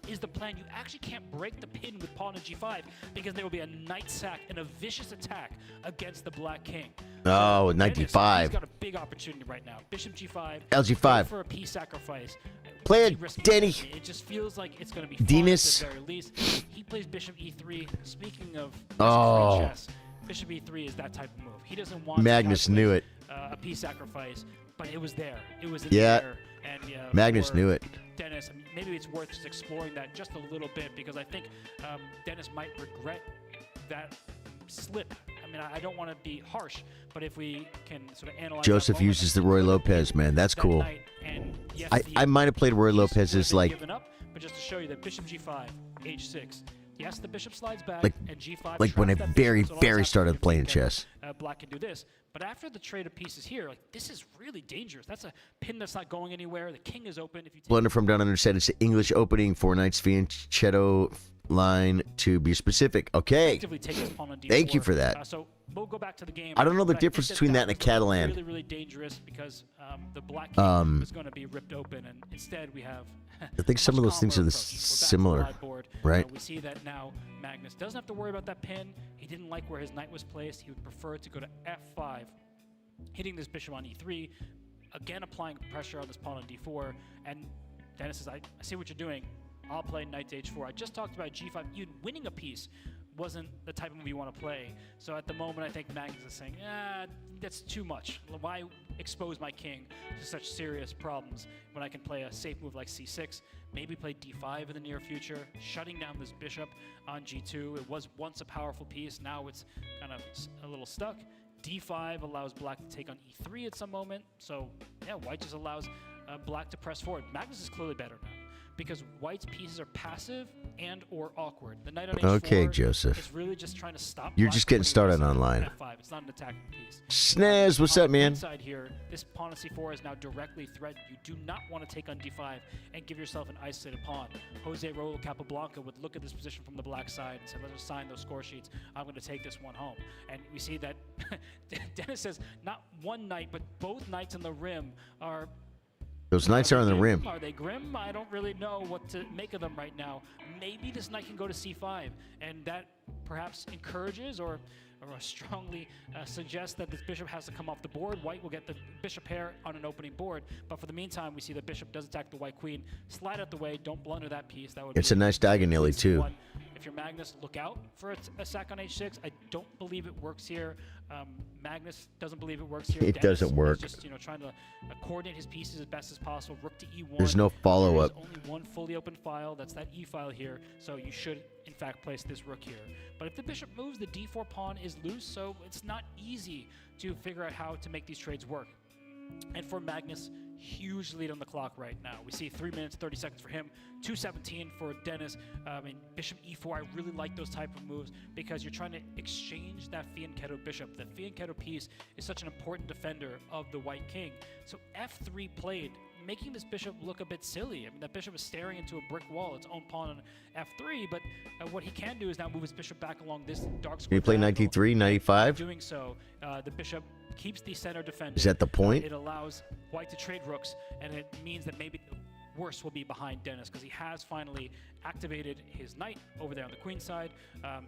is the plan. You actually can't break the pin with pawn and g5 because there will be a knight sack and a vicious attack against the black king. Oh, knight d5. He's got a big opportunity right now. Bishop g5. LG5. For a piece sacrifice. Play it, Denny. It just feels like it's going to be Venus. At the very least. He plays bishop e3. Speaking of chess, bishop e3 is that type of move. He doesn't want Magnus knew it. A piece sacrifice, but it was there. It was in there. And Magnus knew it. Dennis, I mean, maybe it's worth just exploring that just a little bit because I think Dennis might regret that slip. I mean, I don't want to be harsh, but if we can sort of analyze. Joseph uses the Roy Lopez, man. That's cool. Yes, I might have played Roy Lopez's like. Given up, but just to show you that bishop g5, h6. Yes, the bishop slides back, and g5. Like when I very started playing chess. Black can do this, but after the trade of pieces here, like this is really dangerous. That's a pin that's not going anywhere. The king is open. If you Blunder from Down Under said it's the English opening for Knights Fianchetto line to be specific. Okay. Thank you for that. So we'll go back to the game. I don't know the difference between that and a Catalan. Really, really dangerous because the black king is going to be ripped open, and instead we have. I think some of those things are similar, right? We see that now Magnus doesn't have to worry about that pin. He didn't like where his knight was placed. He would prefer to go to f5, hitting this bishop on e3, again applying pressure on this pawn on d4. And Dennis says, I see what you're doing. I'll play knight to h4. I just talked about g5. Even winning a piece wasn't the type of move you want to play. So at the moment, I think Magnus is saying, that's too much. Why expose my king to such serious problems when I can play a safe move like c6, maybe play d5 in the near future, shutting down this bishop on g2. It was once a powerful piece. Now it's kind of a little stuck. d5 allows black to take on e3 at some moment. So yeah, white just allows black to press forward. Magnus is clearly better now, because white's pieces are passive and or awkward. The knight on h4 okay, Joseph. is really just trying to stop. You're just getting started online. F5. It's not an attacking piece. Snaz, what's up, man? Inside here, this pawn on c4 is now directly threatened. You do not want to take on d5 and give yourself an isolated pawn. Jose Raul Capablanca would look at this position from the black side and say, let's just sign those score sheets. I'm going to take this one home. And we see that Dennis says not one knight, but both knights on the rim are. Those knights are on the rim. Are they grim? I don't really know what to make of them right now. Maybe this knight can go to c5, and that perhaps encourages or strongly suggests that this bishop has to come off the board. White will get the bishop pair on an opening board, but for the meantime, we see the bishop does attack the white queen. Slide out the way. Don't blunder that piece. That would. It's a nice diagonally too. If you're Magnus, look out for a sack on h6. I don't believe it works here. Magnus doesn't believe it works here. It doesn't work. Just trying to coordinate his pieces as best as possible. Rook to e1. There's no follow-up. There's only one fully open file. That's that e file here. So you should, in fact, place this rook here. But if the bishop moves, the d4 pawn is loose. So it's not easy to figure out how to make these trades work. And for Magnus, huge lead on the clock right now. We see 3 minutes, 30 seconds for him, 2:17 for Dennis. Bishop e4, I really like those type of moves because you're trying to exchange that fianchetto bishop. The fianchetto piece is such an important defender of the white king. So f3 played, making this bishop look a bit silly. I mean, that bishop is staring into a brick wall, its own pawn on f3, but what he can do is now move his bishop back along this dark square. Can you play 93, 95? Doing so, the bishop keeps the center defended. Is that the point? It allows white to trade rooks, and it means that maybe worse will be behind Dennis, because he has finally activated his knight over there on the queen side.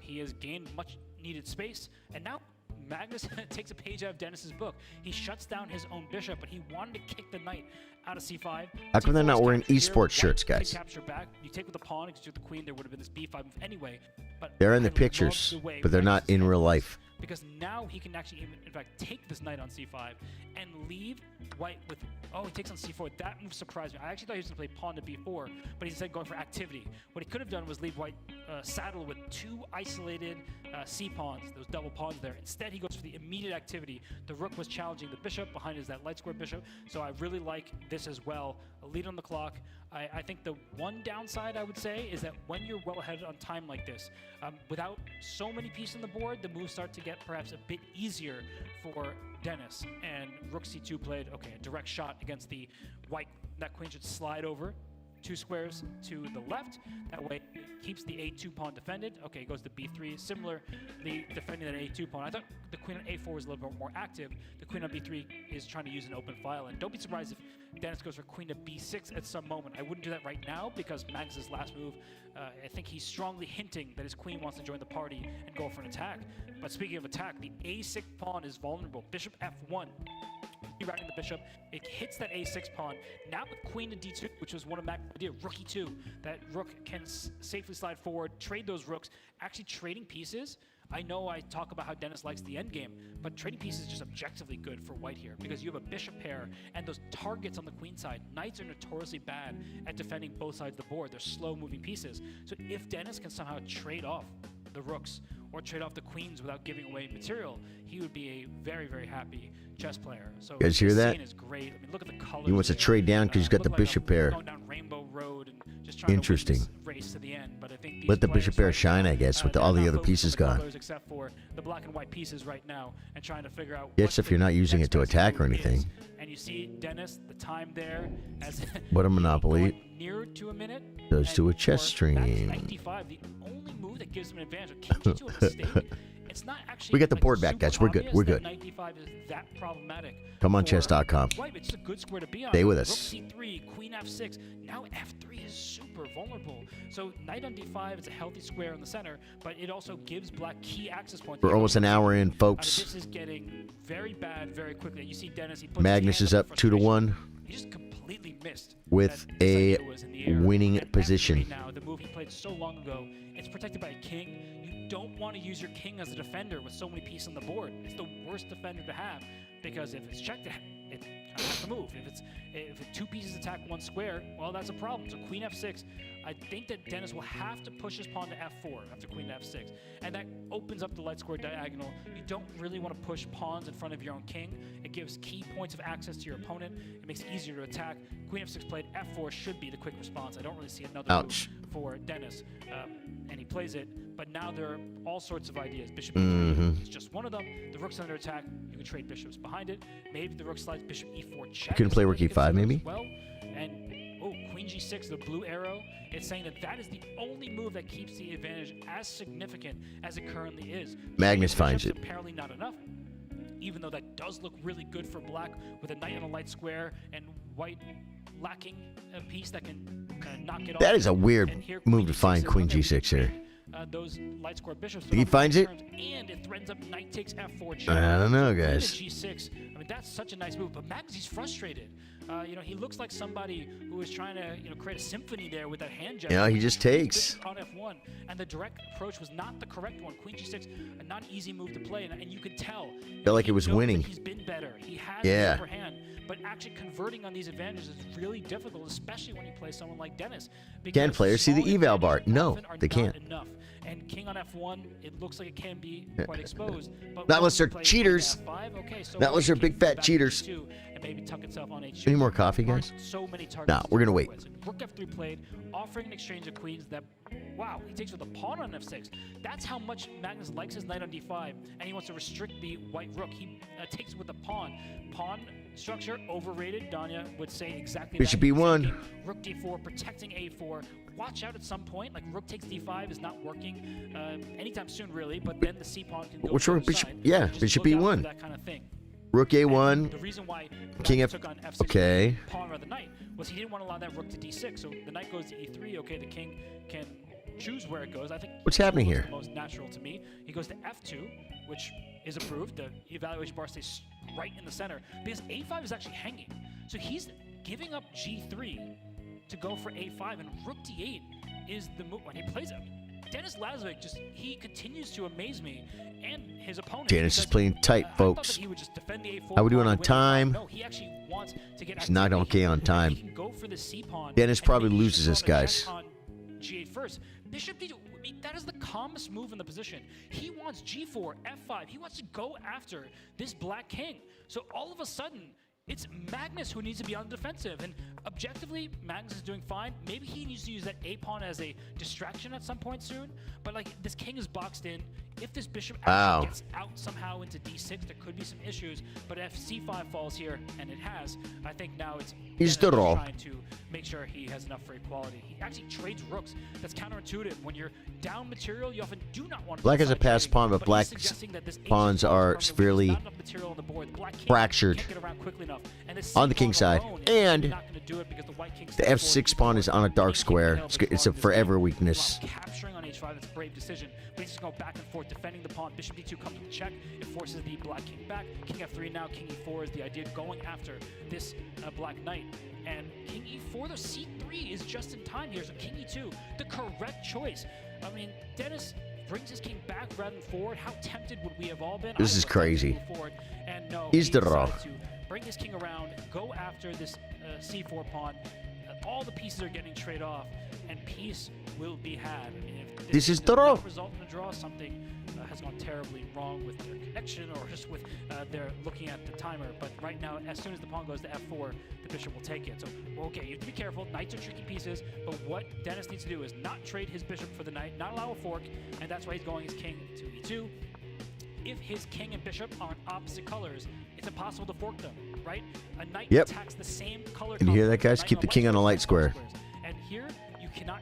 He has gained much needed space, and now Magnus takes a page out of Dennis's book. He shuts down his own bishop, but he wanted to kick the knight out of c5. How come they're not wearing Here, esports shirts, white can guys? capture back. You take with the pawn, because with the queen, there would have been this b5 move anyway. But They're in the I love pictures, the way but they're not in real life. because now he can actually even, in fact, take this knight on c5 and leave white with, oh, he takes on c4. That move surprised me. I actually thought he was going to play pawn to b4, but he said going for activity. What he could have done was leave white saddle with two isolated c pawns, those double pawns there. Instead, he goes for the immediate activity. The rook was challenging the bishop. Behind is that light square bishop. So I really like this as well. A lead on the clock. I think the one downside I would say is that when you're well ahead on time like this, without so many pieces on the board, the moves start to get perhaps a bit easier for Dennis. And rook c2 played, okay, a direct shot against the white. That queen should slide over 2 squares to the left. That way it keeps the a2 pawn defended. Okay, it goes to b3, similarly defending that a2 pawn. I thought the queen on a4 was a little bit more active. The queen on b3 is trying to use an open file. And don't be surprised if Dennis goes for queen to b6 at some moment. I wouldn't do that right now because Magnus's last move, I think he's strongly hinting that his queen wants to join the party and go for an attack. But speaking of attack, the a6 pawn is vulnerable. Bishop f1. Rerouting the bishop, it hits that a6 pawn. Now with queen to d2, which was one of Magnus' idea, rook e2, that rook can safely slide forward, trade those rooks. Actually trading pieces, I know I talk about how Dennis likes the endgame, but trading pieces is just objectively good for white here because you have a bishop pair and those targets on the queen side. Knights are notoriously bad at defending both sides of the board. They're slow moving pieces. So if Dennis can somehow trade off the rooks or trade off the queens without giving away material, he would be a very, very happy chess player. So You guys hear this that? scene is great. I mean, look at the colors. He wants to there. trade down because he's got the Look like bishop I'm pair. going down Rainbow Road and just trying Interesting. to win this race to the end. But I think these Let the players bishop pair right shine, now, I guess, with they're all the not other focused pieces on the gone. colors except for the black and white pieces right now and trying to figure out Yes, if you're not using it to attack or anything. and you see Dennis, the time there as What a monopoly near to a minute does to a chess Knight stream. d5, the only move that gives him an advantage. King g2 a mistake. It's not actually We got the like, board back, super guys. We're good. obvious We're that good. Knight d5 is that problematic. Come on, for chess.com. white. It's a good square to be on. Stay with Rook us. c3, queen f6. Now f3 is super vulnerable. So knight on d5 is a healthy square in the center, but it also gives black key access points. We're almost an hour in, This folks. is getting very bad very quickly. You see Dennis. He puts Magnus his is hands up 2-1 He just completely missed with that this a idea was in the air. winning And position. F3 now, the move he played so long ago, it's protected by a king. You don't want to use your king as a defender with so many pieces on the board. It's the worst defender to have because if it's checked, it has to move. If 2 pieces attack 1 square, well, that's a problem. So queen f6. I think that Dennis will have to push his pawn to f4 after queen to f6, and that opens up the light square diagonal. You don't really want to push pawns in front of your own king. It gives key points of access to your opponent. It makes it easier to attack. Queen f6 played, f4 should be the quick response. I don't really see another Ouch. move for Dennis, and he plays it. But now there are all sorts of ideas. Bishop Mhm. e3 is just one of them. The rook's under attack. You can trade bishops behind it. Maybe the rook slides bishop e4 check. Couldn't play rook You can e5 consider maybe? as well. And queen g6, the blue arrow. It's saying that that is the only move that keeps the advantage as significant as it currently is. Magnus Trading finds bishops it. Apparently not enough. Even though that does look really good for black with a knight on a light square and white lacking a piece that can knock it off. That is a weird And here move to G6 find is queen okay, we g6 here. those light square bishops. He finds it? And it threatens up knight takes f4 check. I don't know, Queen to guys. G6. I mean, that's such a nice move. But Magnus, he's frustrated. He looks like somebody who is trying to, create a symphony there with that hand gesture. Yeah, he just takes. Bishop on f1, and the direct approach was not the correct one. Queen g6, a not an easy move to play, and you could tell. Felt like it was knows that winning. He's been better. He has Yeah. the upper hand. But actually converting on these advantages is really difficult, especially when you play someone like Dennis. Can players see the small eval bar? advantages No, often are they not can't. Enough. And king on f1, it looks like it can be quite exposed. But Not unless when you they're play cheaters. queen to f5, okay, so Not unless they're king big fat back cheaters. to h2 and maybe tuck itself on h2. Any more coffee, guys? So many targets. Nah, we're gonna wait. Rook f3 played, offering an exchange of queens that, wow, he takes with a pawn on f6. That's how much Magnus likes his knight on d5, and he wants to restrict the white rook. He takes it with a pawn. Pawn structure, overrated. Danya would say exactly Bishop that. e1. Rook d4, protecting a4. Watch out at some point, like rook takes d5 is not working anytime soon, really, but then the c pawn can go What's to wrong the with bishop? side. Yeah, Just bishop look out for e1. that kind of thing. Rook A1. The reason why King Magnus F. took on F6 Okay. pawn rather than knight was he didn't want to allow that rook to D6. So the knight goes to E3. Okay, the king can choose where it goes. I think What's happening E2 was here? the most natural to me. He goes to F2, which is approved. The evaluation bar stays right in the center because A5 is actually hanging. So he's giving up G3 to go for A5, and Rook D8 is the move when he plays it. Dennis Lazvik he continues to amaze me and his opponent. Dennis is playing tight, folks. He would just defend the A4 How we doing pawn on and win A5. time? No, he actually wants to get He's not activity. okay on time. He can go for the C pawn. Dennis and probably maybe loses show this, him a check guys. on G8 first. Bishop D2. I mean, that is the calmest move in the position. He wants G4, F5. He wants to go after this black king. So all of a sudden, it's Magnus who needs to be on the defensive. And objectively, Magnus is doing fine. Maybe he needs to use that A pawn as a distraction at some point soon. But like this king is boxed in. If this bishop actually gets out somehow into D6, there could be some issues. But if C5 falls here, and it has, I think now it's He's Dennis the trying to make sure he has enough for equality. He actually trades rooks. That's counterintuitive. When you're down material, you often do not want to Black has a side passed trading, pawn, but he's black's suggesting that this pawns H4 are is severely not enough material on the board. The black king fractured can't get around quickly enough. And this on the C king pawn side. alone is And not gonna do it because the white king the stays F6 forward. pawn is on a dark square. It's a forever weakness. Capturing on H5, that's a brave decision. But he's just going back and forth, defending the pawn. Bishop D2 comes with a check. It forces the black king back. King F3 now. King E4 is the idea, going after this black knight. And King E4, though, C3 is just in time here. So King E2, the correct choice. I mean, Dennis brings his king back rather than forward. How tempted would we have all been? This is crazy. And no, He's he the decided raw. to bring his king around, go after this C4 pawn. All the pieces are getting traded off, and peace will be had. I mean, if This is does the not raw. result in a draw, something has gone terribly wrong with their connection, or just with their looking at the timer. But right now, as soon as the pawn goes to F4, the bishop will take it. So, okay, you have to be careful. Knights are tricky pieces, but what Dennis needs to do is not trade his bishop for the knight, not allow a fork, and that's why he's going his king to E2. If his king and bishop are in opposite colors, it's impossible to fork them, right? A knight attacks the same color. Can you hear that, guys? Knight Keep the king on a light square. And here, you cannot,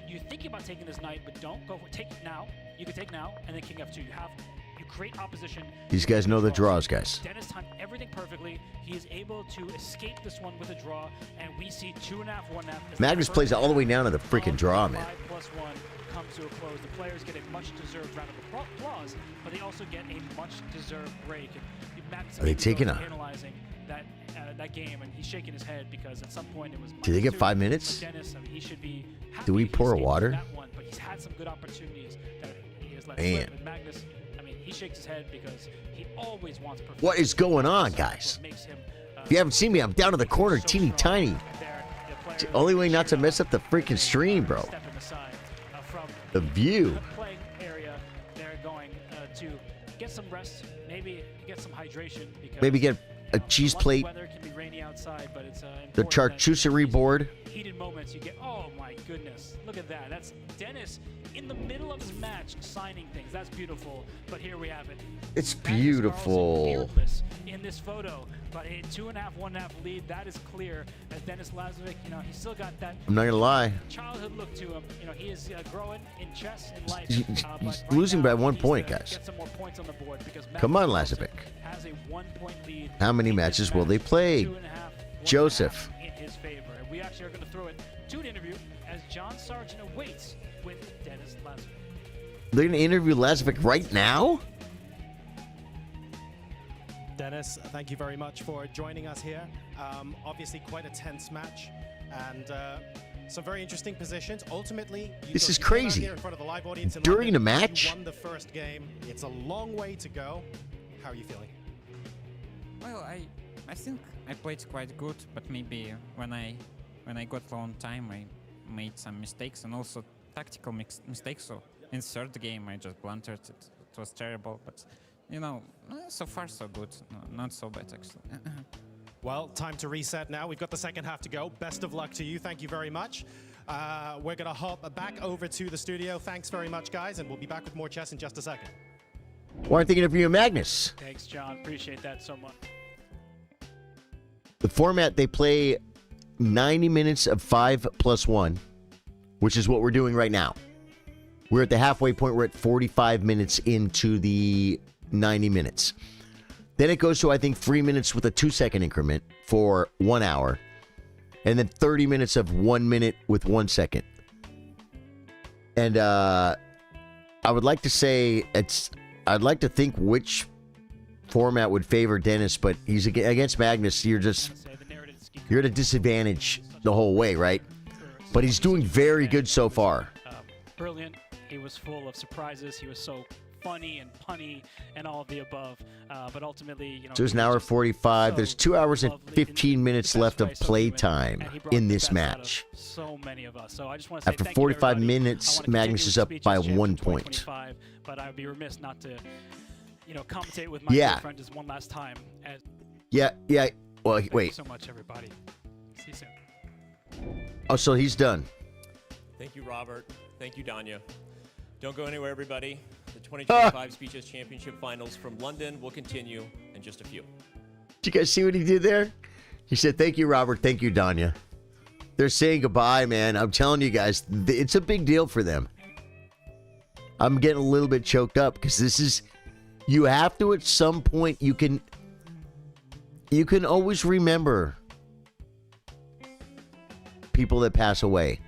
you're thinking about taking this knight, but don't go for take it now. You can take now, and then king F2. You create opposition. These guys know the draws, guys. Dennis timed everything perfectly. He is able to escape this one with a draw, and we see 2.5, 1.5. Magnus plays it all the way down to the freaking draw, man. 5+1 comes to a close. The players get a much-deserved round of applause, but they also get a much-deserved break. And Magnus Are they taking a- analyzing that game, and he's shaking his head because at some point it was. Do they get -2, 5 minutes? but Dennis, I mean, he should be happy Do we he pour escaped water? That one, but he's had some good opportunities that he has let Man. slip. And Magnus, I mean, he shakes his head because he always wants perfection. What is going on, guys? If you haven't seen me, I'm down in the corner, teeny tiny. It's the only way not to mess up the freaking stream, bro. Stepping aside from The view. the playing area, they're going to get some rest, maybe get some hydration. Because Maybe get a cheese plate, weather can be rainy outside, but it's the important that charcuterie board. heated moments you get. Oh my goodness, look at that. That's Dennis in the middle of his match signing things. That's beautiful. But here we have it. It's Magnus Carlsen beautiful. fearless in this photo, but a 2.5, 1.5 lead. That is clear. As Dennis Lazvik, he's still got that I'm not gonna lie. childhood look to him. He is growing in chess and life. He's but right losing now by 1 he needs point, to guys. Get some more points on the board because Come on, Magnus Carlsen Lazavik. has a 1-point lead. How many matches will they play? 2.5, 1.5 Joseph. in his favor. And we actually are going to throw it to an interview as John Sargent awaits with Dennis Lazvik. They're gonna interview Lazavik right now? Dennis, thank you very much for joining us here. Obviously, quite a tense match, and some very interesting positions. Ultimately, This is came out crazy. here in front of the live audience in During London. the match? You won the first game. It's a long way to go. How are you feeling? Well, I think I played quite good, but maybe when I got low on time, I made some mistakes and also tactical mistakes. So in third game, I just blundered it. It was terrible, but so far so good. No, not so bad actually. Well, time to reset now. We've got the second half to go. Best of luck to you. Thank you very much. We're going to hop back over to the studio. Thanks very much, guys, and we'll be back with more chess in just a second. Why aren't they interviewing Magnus? Thanks, John. Appreciate that so much. The format, they play 90 minutes of 5+1, which is what we're doing right now. We're at the halfway point. We're at 45 minutes into the 90 minutes. Then it goes to, I think, 3 minutes with a 2-second increment for 1 hour. And then 30 minutes of 1 minute with 1 second. And I would like to say I'd like to think which format would favor Dennis, but he's against Magnus. You're at a disadvantage the whole way, right? But he's doing very good so far. Brilliant. He was full of surprises. He was so funny and punny and all of the above. But ultimately, you know. So there's an hour 45. There's 2 hours and 15 minutes left of play time in this match. So many of us. So I just want to say After thank you, 45 everybody. minutes, Magnus is up by 1 point. But I would be remiss not to, commentate with my good friend just one last time. Yeah. Well, Thank wait. you so much, everybody. See you soon. Oh, so he's done. Thank you, Robert. Thank you, Danya. Don't go anywhere, everybody. The 2025 Speeches Championship Finals from London will continue in just a few. Did you guys see what he did there? He said, thank you, Robert. Thank you, Danya. They're saying goodbye, man. I'm telling you guys, it's a big deal for them. I'm getting a little bit choked up because this is, you have to at some point, you can always remember people that pass away.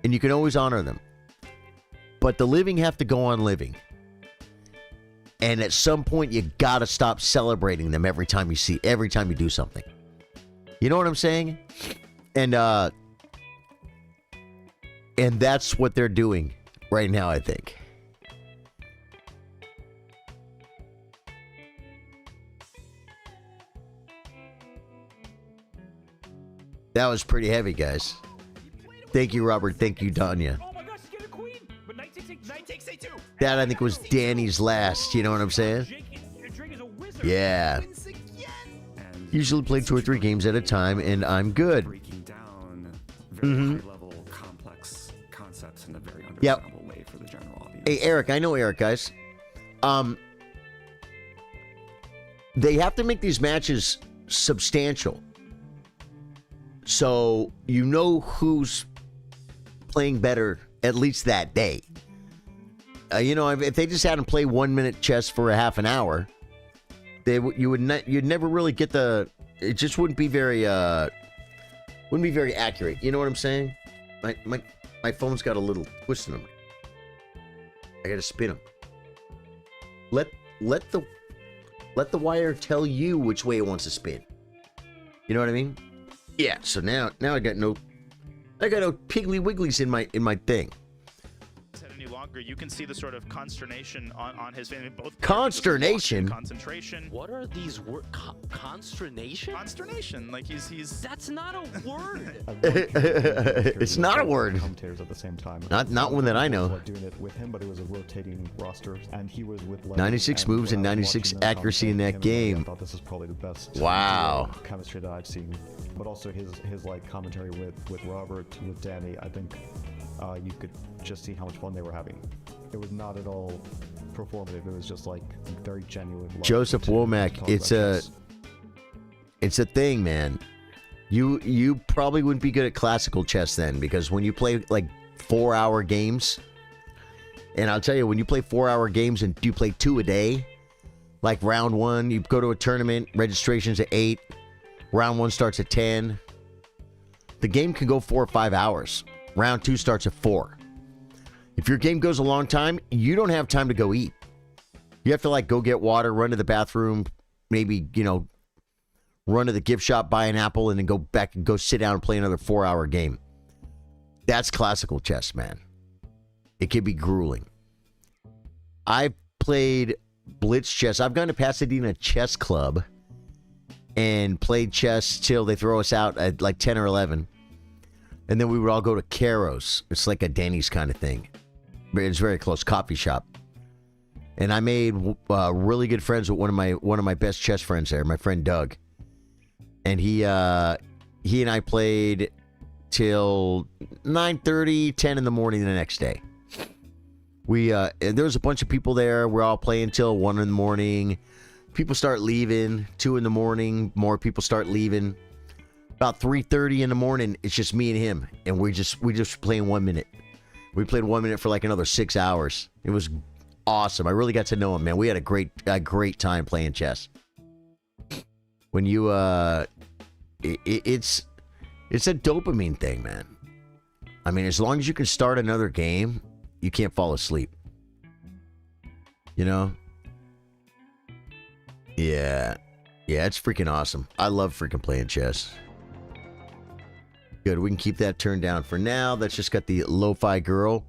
And you can always honor them. But the living have to go on living. And at some point, you got to stop celebrating them every time you do something. You know what I'm saying? And that's what they're doing right now, I think. That was pretty heavy, guys. Thank you, Robert. Thank you, Danya. Oh my gosh, she's getting a queen! But knight takes a2. That, I think, was Danny's last. You know what I'm saying? Yeah. Usually play 2 or 3 games at a time, and I'm good. Breaking down very high-level, complex concepts in a very understandable way for the general audience. Hey, Eric, I know Eric, guys. They have to make these matches substantial. So you know who's playing better at least that day. If they just had them play 1 minute chess for a half an hour, you'd never really get it just wouldn't be very accurate. You know what I'm saying? My phone's got a little twist in them. I gotta spin them. Let the wire tell you which way it wants to spin. You know what I mean? Yeah. So now I got no piggly wigglies in my thing. Any longer, you can see the sort of consternation on his face. Both consternation. Concentration. What are these words? Consternation. Consternation. Like he's. That's not a word. It's not a word. Commentators at the same time. Not one that I know. Doing it with him, but it was a rotating roster, and he was with 96 moves and 96 accuracy in that game. I thought this is probably the best. Wow. Chemistry that I've seen, but also his like commentary with Robert, with Danny. I think you could just see how much fun they were having. It was not at all performative. It was just like very genuine. Joseph Womack, it's a thing, man. You probably wouldn't be good at classical chess then, because when you play like 4-hour games, and I'll tell you, when you play 4-hour games and you play 2 a day, like round 1, you go to a tournament, registration's at 8, round 1 starts at 10. The game can go 4 or 5 hours. Round 2 starts at 4. If your game goes a long time, you don't have time to go eat. You have to like go get water, run to the bathroom, maybe, run to the gift shop, buy an apple, and then go back and go sit down and play another 4-hour game. That's classical chess, man. It can be grueling. I've played blitz chess. I've gone to Pasadena Chess Club and played chess till they throw us out at like 10 or 11. And then we would all go to Caro's. It's like a Denny's kind of thing. It's very close, coffee shop. And I made really good friends with one of my best chess friends there, my friend Doug. And he and I played till 9:30, 10 in the morning the next day. There was a bunch of people there. We're all playing till 1 in the morning. People start leaving, 2 in the morning. More people start leaving. About 3:30 in the morning, it's just me and him, and we just playing 1 minute. We played 1 minute for like another 6 hours. It was awesome. I really got to know him, man. We had a great time playing chess. When you it's a dopamine thing, man. I mean, as long as you can start another game, you can't fall asleep. You know? Yeah. Yeah, it's freaking awesome. I love freaking playing chess. Good, we can keep that turned down for now. That's just got the lo-fi girl.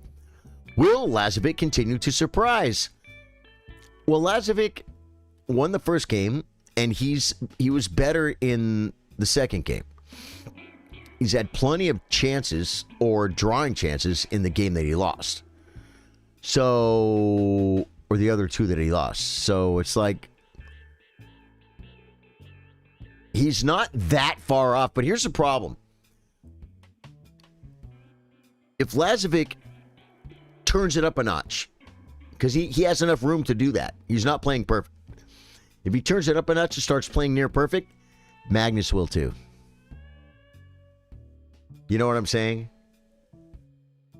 Will Lazavik continue to surprise? Well, Lazavik won the first game, and he was better in the second game. He's had plenty of chances or drawing chances in the game that he lost. So, or the other two that he lost. So it's like, he's not that far off, but here's the problem. If Lazavik turns it up a notch, because he has enough room to do that. He's not playing perfect. If he turns it up a notch and starts playing near perfect, Magnus will too. You know what I'm saying?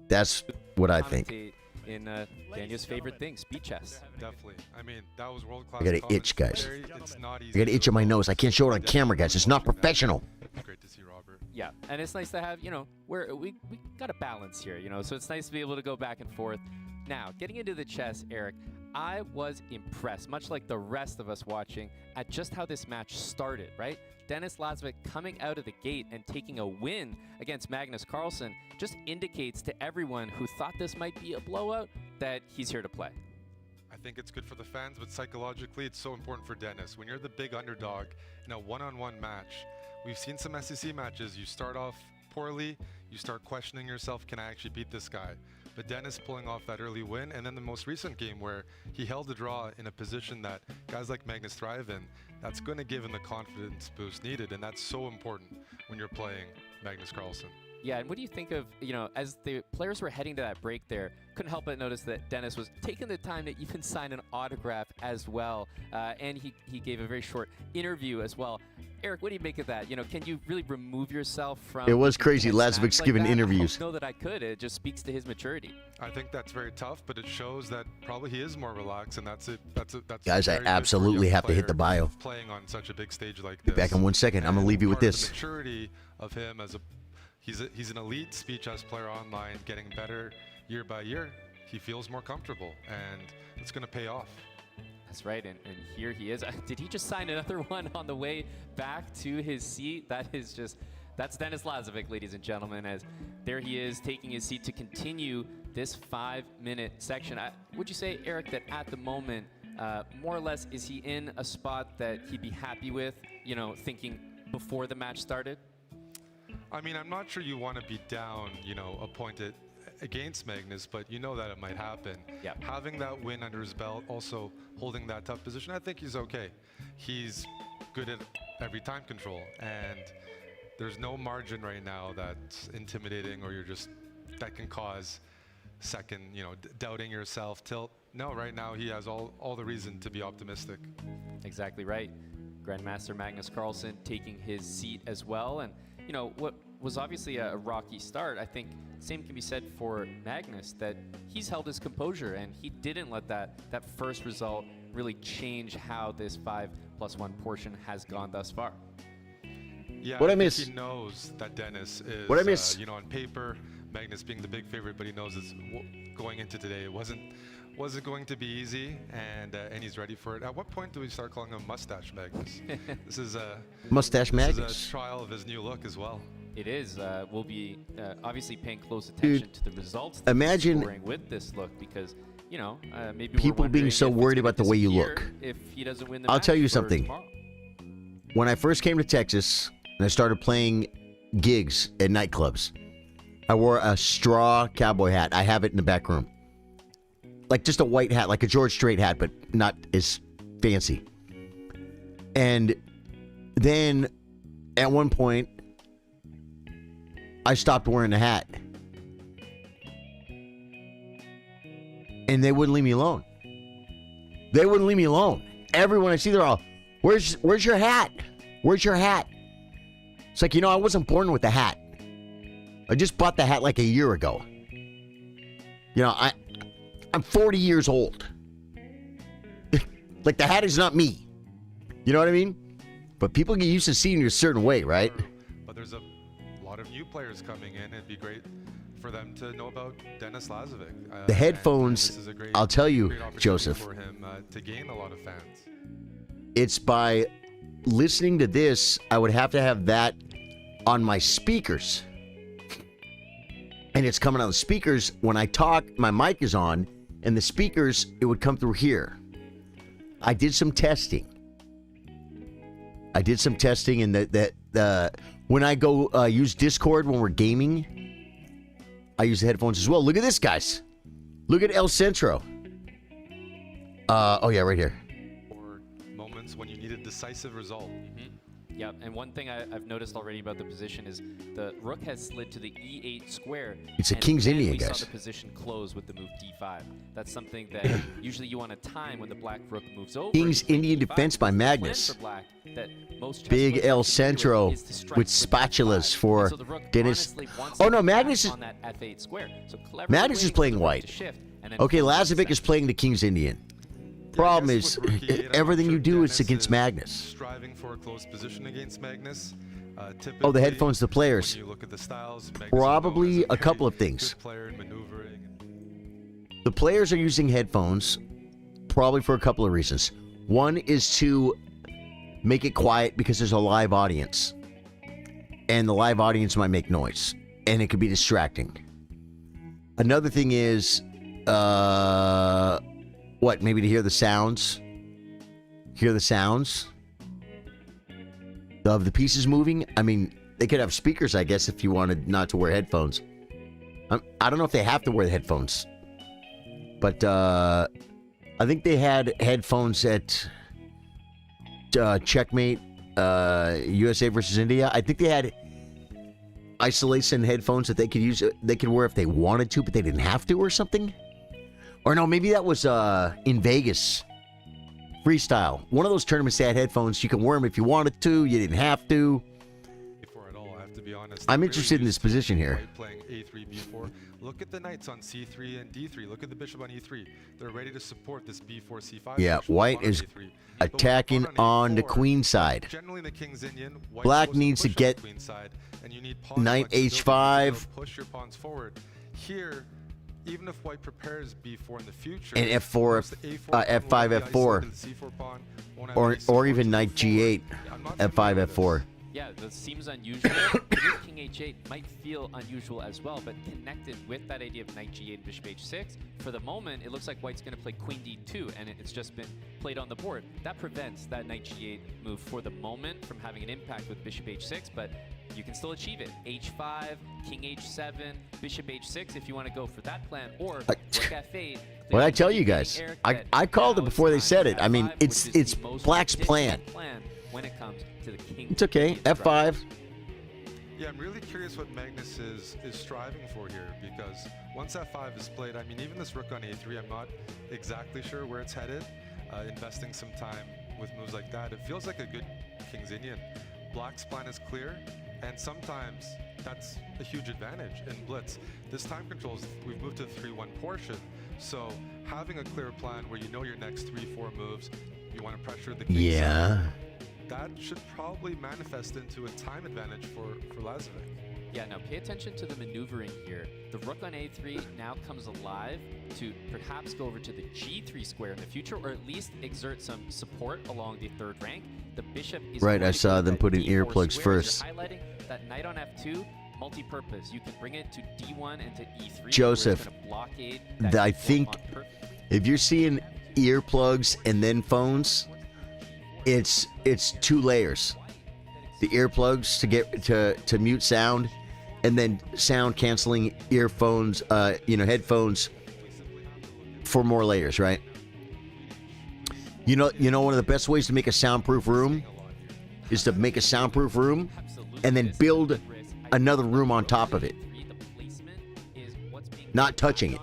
That's what I think. In Daniel's favorite thing, speed chess. Definitely. I mean, that was world-class. I got an itch, guys. It's not easy. I got an itch in my nose. I can't show it on camera, guys. It's not professional. Great to see Robert. Yeah, and it's nice to have, you know, we got a balance here, you know, so it's nice to be able to go back and forth. Now, getting into the chess, Eric, I was impressed, much like the rest of us watching, at just how this match started, right? Denis Lazvik coming out of the gate and taking a win against Magnus Carlsen just indicates to everyone who thought this might be a blowout that he's here to play. I think it's good for the fans, but psychologically, it's so important for Denis. When you're the big underdog in a one-on-one match, we've seen some SEC matches. You start off poorly, you start questioning yourself, can I actually beat this guy? But Denis pulling off that early win, and then the most recent game where he held the draw in a position that guys like Magnus thrive in, that's going to give him the confidence boost needed, and that's so important when you're playing Magnus Carlsen. Yeah, and what do you think of, you know, as the players were heading to that break there, couldn't help but notice that Denis was taking the time to even sign an autograph as well, and he gave a very short interview as well. Eric, what do you make of that? You know, can you really remove yourself from... It was crazy. Lazvik's giving that? interviews. I don't know that I could. It just speaks to his maturity. I think that's very tough, but it shows that probably he is more relaxed, and that's it. That's Guys, I very good for a absolutely young have to hit the player bio. Playing on such a big stage like Be this. back in 1 second. I'm going to leave you with Part of this. The maturity of him as he's an elite speed chess player online, getting better year by year. He feels more comfortable, and it's going to pay off. That's right, and here he is. Did he just sign another one on the way back to his seat? That's Denis Lazavik, ladies and gentlemen, as there he is taking his seat to continue this 5-minute section. Would you say, Eric, that at the moment, more or less, is he in a spot that he'd be happy with, you know, thinking before the match started? I mean, I'm not sure you want to be down, you know, a point against Magnus, but you know that it might happen. Yeah. Having that win under his belt, also holding that tough position, I think he's okay. He's good at every time control, and there's no margin right now that's intimidating or that can cause second, you know, doubting yourself, tilt. No, right now he has all the reason to be optimistic. Exactly right. Grandmaster Magnus Carlsen taking his seat as well, and you know what was obviously a rocky start. I think same can be said for Magnus, that he's held his composure and he didn't let that first result really change how this 5+1 portion has gone thus far. Yeah, What I think miss- he knows that Denis is, What I miss- you know, on paper, Magnus being the big favorite, but he knows it's going into today. It wasn't going to be easy, and he's ready for it. At what point do we start calling him Mustache Magnus? This is a Mustache this Magnus. is a trial of his new look as well. It is. We'll be obviously paying close attention to the results that imagine he's scoring with this look, because you know maybe people we're being wondering so if it's worried gonna about the way you disappear look. If he doesn't win the I'll match tell you for something. tomorrow. When I first came to Texas and I started playing gigs at nightclubs, I wore a straw cowboy hat. I have it in the back room. Like just a white hat, like a George Strait hat, but not as fancy. And then at one point, I stopped wearing the hat. And they wouldn't leave me alone. They wouldn't leave me alone. Everyone I see, they're all, where's your hat? Where's your hat? It's like, you know, I wasn't born with the hat. I just bought the hat like a year ago. You know, I'm 40 years old. Like, the hat is not me. You know what I mean? But people get used to seeing you a certain way, right? But there's a lot of new players coming in. It'd be great for them to know about Denis Lazavik. The headphones, this is a great, I'll tell you, great opportunity Joseph. for him to gain a lot of fans. It's by listening to this, I would have to have that on my speakers. And it's coming on the speakers. When I talk, my mic is on, and the speakers, it would come through here. I did some testing. And that when I go use Discord when we're gaming, I use the headphones as well. Look at this, guys. Look at El Centro. Oh, yeah, right here. Or moments when you need a decisive result. Yep, and one thing I've noticed already about the position is the rook has slid to the e8 square. It's a and King's then Indian, we guys. saw the position close with the move d5. That's something that usually you want to time when the black rook moves over. King's Indian defense by Magnus. Big El Centro with spatulas for Denis. Oh, no, Magnus is... On that f8 square. So Magnus is playing white. Okay, Lazavik is playing the King's Indian. Problem is, everything you do is against Magnus. Striving for a close position against Magnus. Oh, the headphones, the players. When you look at the styles, Probably a couple of things. The players are using headphones probably for a couple of reasons. One is to make it quiet because there's a live audience. And the live audience might make noise. And it could be distracting. Another thing is, what, maybe to hear the sounds? Hear the sounds of the pieces moving? I mean, they could have speakers, I guess, if you wanted not to wear headphones. I don't know if they have to wear the headphones. But I think they had headphones at Checkmate, USA versus India. I think they had isolation headphones that they could use. They could wear if they wanted to, but they didn't have to, or something. Or no, maybe that was in Vegas. Freestyle. One of those tournaments, they had headphones. You can wear them if you wanted to. You didn't have to. Before at all, I have to be honest. I'm interested in this position here. Playing a3, b4. Look at the knights on c3 and d3. Look at the bishop on e3. They're ready to support this b4, c5. Yeah, white is attacking on the queen side. Generally, the King's Indian, Black needs to get and you need knight h5. Push your pawns forward. Here, even if white prepares b4 in the future, And f4, f5, f4, or even knight g8, f5, f4. Yeah, that seems unusual. King h8 might feel unusual as well, but connected with that idea of knight g8, bishop h6, for the moment, it looks like white's going to play queen d2, and it's just been played on the board. That prevents that knight g8 move for the moment from having an impact with bishop h6, but you can still achieve it. h5, king h7, bishop h6 if you want to go for that plan, or rook f8. What I tell you guys, I called it before they said it. I mean, it's Black's plan. When it comes to the king. It's okay. F5. Yeah, I'm really curious what Magnus is striving for here, because once f5 is played, I mean, even this rook on a3, I'm not exactly sure where it's headed. Investing some time with moves like that, it feels like a good King's Indian. Black's plan is clear, and sometimes that's a huge advantage in blitz. This time controls, we've moved to the 3-1 portion, so having a clear plan where you know your next 3-4 moves, you want to pressure the king side, that should probably manifest into a time advantage for Lazavik. Yeah, now pay attention to the maneuvering here. The rook on a3 now comes alive to perhaps go over to the g3 square in the future, or at least exert some support along the third rank. The bishop is Right, I saw them put in earplugs first. You're highlighting that knight on f2, multi-purpose. You can bring it to d1 and to e3. Joseph, I think if you're seeing earplugs and then phones, it's 2 layers. The earplugs to get to mute sound, and then sound canceling earphones, headphones for more layers, right? You know one of the best ways to make a soundproof room is to make a soundproof room and then build another room on top of it. Not touching it.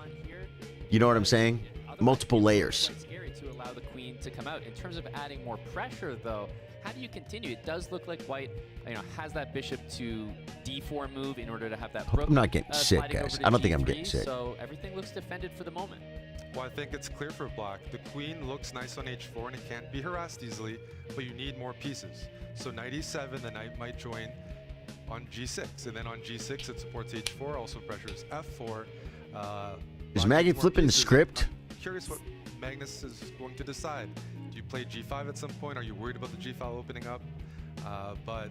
You know what I'm saying? Multiple layers. To allow the queen to come out. In terms of adding more pressure, though, how do you continue? It does look like white, has that bishop to d4 move in order to have that rook. I'm not getting sick, guys. I don't think I'm getting sick. So everything looks defended for the moment. Well, I think it's clear for black. The queen looks nice on h4 and it can't be harassed easily, but you need more pieces. So knight e7, the knight might join on g6, and then on g6 it supports h4, also pressures f4. Is Maggie flipping the script? I'm curious what Magnus is going to decide. Do you play g5 at some point? Are you worried about the g-file opening up? But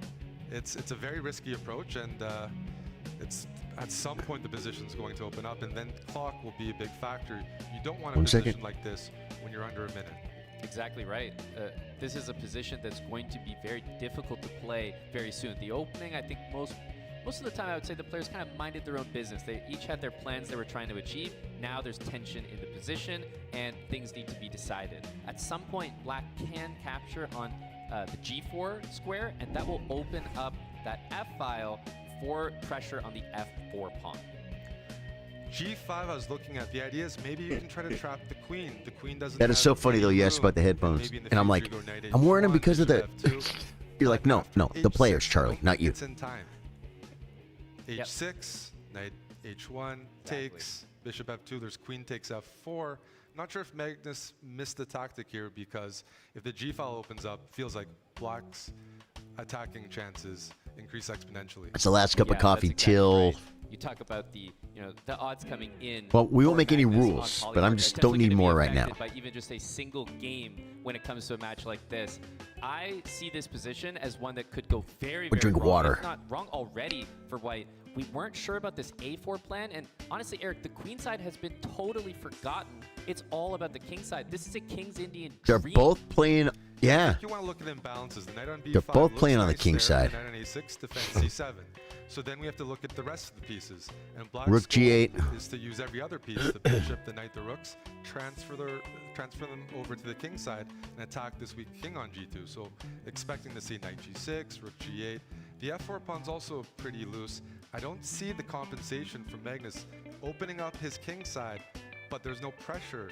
it's a very risky approach, and it's at some point the position's going to open up, and then clock will be a big factor. You don't want a position like this when you're under a minute. Exactly right. This is a position that's going to be very difficult to play very soon. The opening, I think most of the time I would say the players kind of minded their own business. They each had their plans they were trying to achieve. Now there's tension in the position and things need to be decided. At some point, black can capture on the g4 square, and that will open up that f-file for pressure on the f4 pawn. G5 I was looking at, the idea is maybe you can try to trap the queen. The queen doesn't That is so funny though. You asked about the headphones, and I'm like, I'm wearing them because of the. You're like, no, the players, Charlie, not you. It's in time. H6, knight h1 takes, bishop f2. There's queen takes f4. Not sure if Magnus missed the tactic here, because if the g-file opens up, feels like black's attacking chances increase exponentially. It's the last cup of coffee till. Right. You talk about the odds coming in. Well, we won't make any rules, but I'm just don't need more right now. By even just a single game when it comes to a match like this, I see this position as one that could go very, very drink wrong. water. If not wrong already for white. We weren't sure about this a4 plan, and honestly, Eric, the queen side has been totally forgotten. It's all about the king side. This is a king's Indian They're dream. both playing. Yeah. You want to look at imbalances. The knight on b5. They're both playing on the nice king there, side. The knight on a6 defends c7. So then we have to look at the rest of the pieces. And black's Rook g8 goal is to use every other piece, the bishop, the knight, the rooks, transfer them over to the king side and attack this weak king on g2. So expecting to see knight g6, rook g8. The f4 pawn's also pretty loose. I don't see the compensation from Magnus opening up his king side, but there's no pressure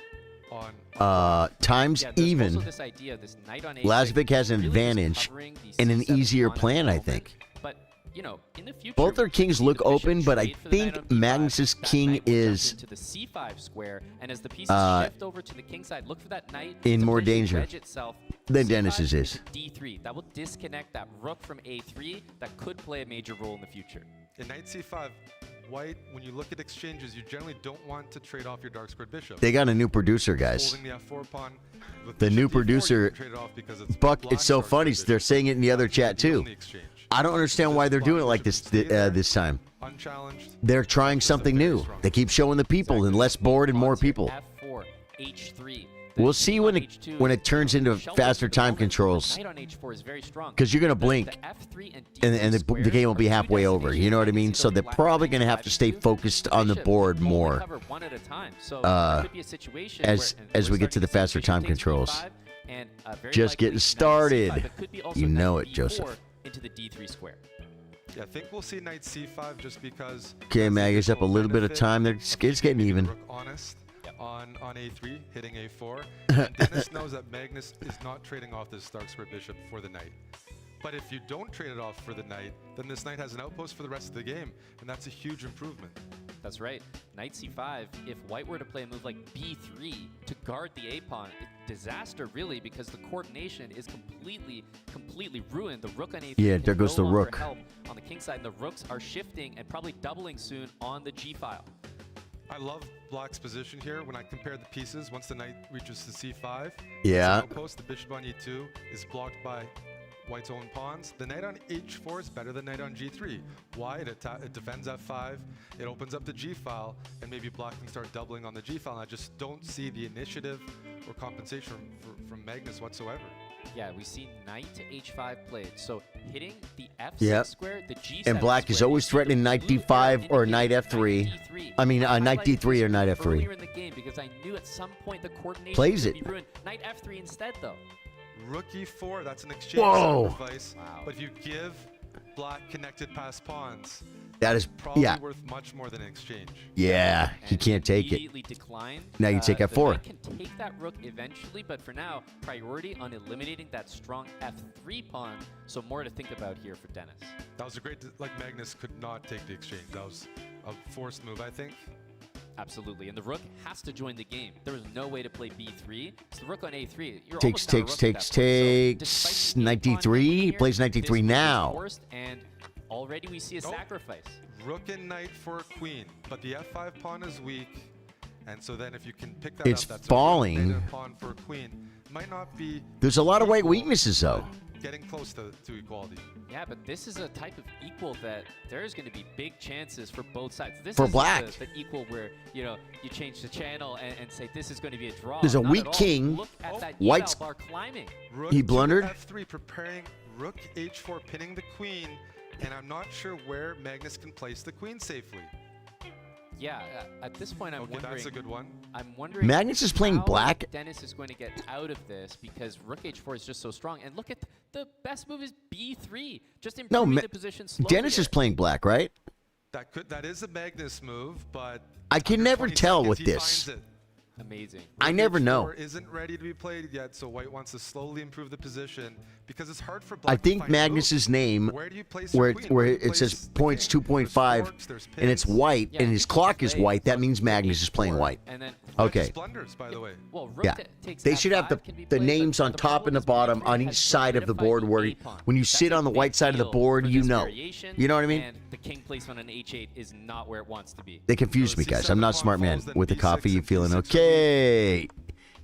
on times even. Also this idea, this knight on a6 Lazvik has an really advantage covering the and an c7 easier pawn at plan, the I moment. think. But you know, in the future, Both their kings look open, but I think Magnus's king is to the c5 square, and as the pieces shift over to the king side, look for that knight in to more potentially danger wedge itself. than C5 Dennis's is. D3. That will disconnect that rook from a3. That could play a major role in the future. In knight c5, white, when you look at exchanges, you generally don't want to trade off your dark squared bishop. They got a new producer, guys. Holding the f4 pawn. With The new bishop d4, you producer, can trade it off because it's Buck. black's It's so dark funny. squared They're bishop. saying it in the other chat too. I don't understand why they're doing it like this this time. Unchallenged. They're trying something new. They keep showing the people, and less board and more people. F4, H3. We'll see when it turns into faster time controls. Knight on H4 is very strong. Because you're gonna blink, and the game will be halfway over. You know what I mean? So they're probably gonna have to stay focused on the board more Cover one at a time. So there could be a situation as we get to the faster time controls. Just getting started. You know it, Joseph. Into the D3 square. Yeah, I think we'll see knight c5 just because. Okay, Maggie's up a little bit of time. It's getting even. Rook honest on a3, hitting a4. And Dennis knows that Magnus is not trading off this dark square bishop for the knight. But if you don't trade it off for the knight, then this knight has an outpost for the rest of the game, and that's a huge improvement. That's right. Knight c5, if white were to play a move like b3 to guard the a-pawn, disaster really, because the coordination is completely ruined. The rook on a3 Yeah, can there goes no the longer rook. help on the king side, and the rooks are shifting and probably doubling soon on the g-file. I love black's position here. When I compare the pieces, once the knight reaches the c5, Yeah. as an outpost, the bishop on e2 is blocked by white's own pawns. The knight on h4 is better than knight on g3. Why? It defends f5, it opens up the g-file, and maybe black can start doubling on the g-file. And I just don't see the initiative or compensation from Magnus whatsoever. Yeah, we see knight to h5 played. So hitting the f6 Yep. square, the g7 And black is square, always threatening knight d5 or knight f3. I mean, knight d3 or knight f3. earlier in the game because I knew at some point the coordination Plays would it. be ruined. Knight f3 instead, though. Rook e4, that's an exchange Whoa. sacrifice. But if you give black connected past pawns, That is, probably yeah. worth much more than an exchange. Yeah, he can't take it. Immediately decline. Now you take The f4. knight can take that rook eventually, but for now, priority on eliminating that strong f3 pawn. So more to think about here for Dennis. That was a great, like Magnus could not take the exchange. That was a forced move, I think. Absolutely, and the rook has to join the game. There is no way to play b3. It's the rook on a3. You're Takes, almost down a takes, rook at takes, that point. So takes. despite the 93. He here, plays 93 this move is now. forced, and already we see a sacrifice. Rook and knight for a queen, but the f5 pawn is weak, and so then if you can pick that It's up, that's falling. a knight and a pawn for a queen. Might not be There's a lot of white weaknesses, though. getting close to equality. Yeah, but this is a type of equal that there's going to be big chances for both sides. This For is black. The equal where, you know, you change the channel and say this is going to be a draw. There's a Not weak at all. king. Look at that White's- eval bar climbing. Rook He to blundered. f3, preparing rook h4, pinning the queen, and I'm not sure where Magnus can place the queen safely. Yeah, at this point, I'm Okay, wondering. that's a good one. I'm wondering. Magnus is playing how black. Dennis is going to get out of this because rook h4 is just so strong. And look at the best move is b3, just No, improving the position slowly. Dennis is playing black, right? That is a Magnus move, but I can under never 20 tell seconds, with he this. finds it. Amazing. I Rook never know. h4 isn't ready to be played yet, so White wants to slowly improve the position because it's hard for I Black to think find a move. Magnus's name, Where do you place where your queen? Where do you it says place the points king? 2.5, There's forks, and it's pins. white, Yeah, and he his can clock is play white, that means Magnus is playing white. And then Okay. Just blunders, by the way. well, rook Yeah. takes They should have f5 can be the played, names but on the top problem and the is bottom b3 on has each side of the solidified board the where a pawn. when you That's sit a on the big white side of the deal board, for you this know. variation, You know what I mean? And the king placement on an h8 is not where it wants to be. They confuse me, guys. I'm not a smart man. falls, then With the b6 coffee, you and feeling b6 okay?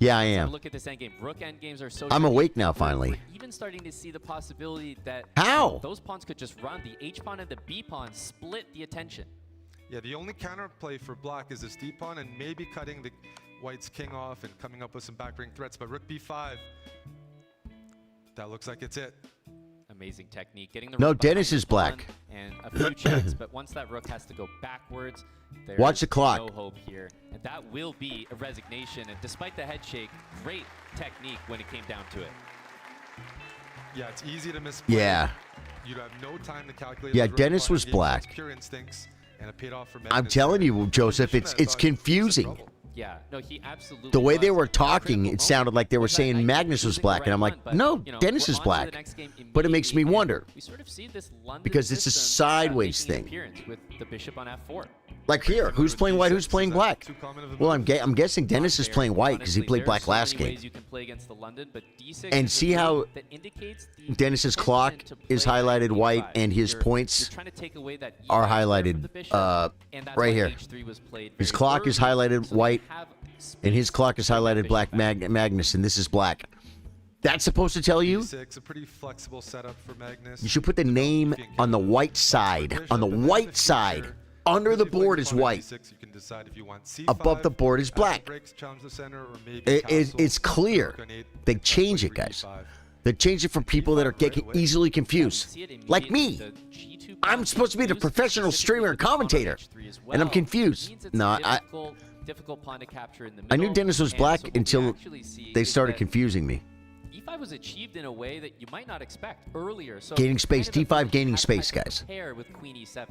Yeah, I So am. look at this endgame. Rook endgames are so I'm tricky. awake now, We're finally. even starting to see the possibility that How? those pawns could just run. The h pawn and the b pawn split the attention. Yeah, the only counterplay for Black is this d pawn and maybe cutting the White's king off and coming up with some backbreaking threats. But rook b5, that looks like it's it. Amazing technique. Getting the No, rook behind Dennis the is pawn black. And a few checks, but once that rook has to go backwards, there's Watch the clock. no hope here. And that will be a resignation. And despite the head shake, great technique when it came down to it. Yeah, it's easy to misplay. Yeah. You'd have no time to calculate. Yeah, those rook Dennis pawn was engagements, black. Pure instincts, and it paid off for I'm Magnus telling there. you, Joseph, Position, it's I thought he was in confusing. trouble. Yeah, no, he absolutely The way they was. were At a talking, critical it sounded like they were was that saying knight Magnus was choosing the black, and right I'm like, one, but, no, you know, Dennis we're is on to the black. next game But it makes me immediately, and wonder. We sort of see this London Because it's a system, sideways making an thing. appearance with the bishop on f4. Like here, who's playing white? Who's playing black? Well, I'm guessing Dennis is There, playing white because he honestly, played there are black so last many game. ways you can play against the London, but D6 And is a see move how that indicates the Dennis's clock intention to is play highlighted white E5. and his You're points trying to take away that are E5 square from highlighted the bishop, and that's right why here. H3 was played His very clock is early, highlighted so they white, have and his clock is space to highlighted bishop black back. Magnus, and this is black. That's supposed to tell you? D6, a pretty flexible setup for Magnus. You should put the name on the white side. On the white side. Under the board is white. D6, you can decide if you want C5, Above the board is after black. breaks, challenge the center, or maybe It's castle, clear. rook on 8, They that's change like it, guys. E5. They change it for people that are getting easily confused. Like me. I'm supposed to be the professional streamer and commentator. And I'm confused. No, difficult pawn to capture in the I knew middle, Dennis was and black so what we until actually see they is started that confusing me. E5 was achieved in a way that you might not expect earlier. So Gaining space, kind of D5 gaining had to space, guys. Prepare with Queen E7.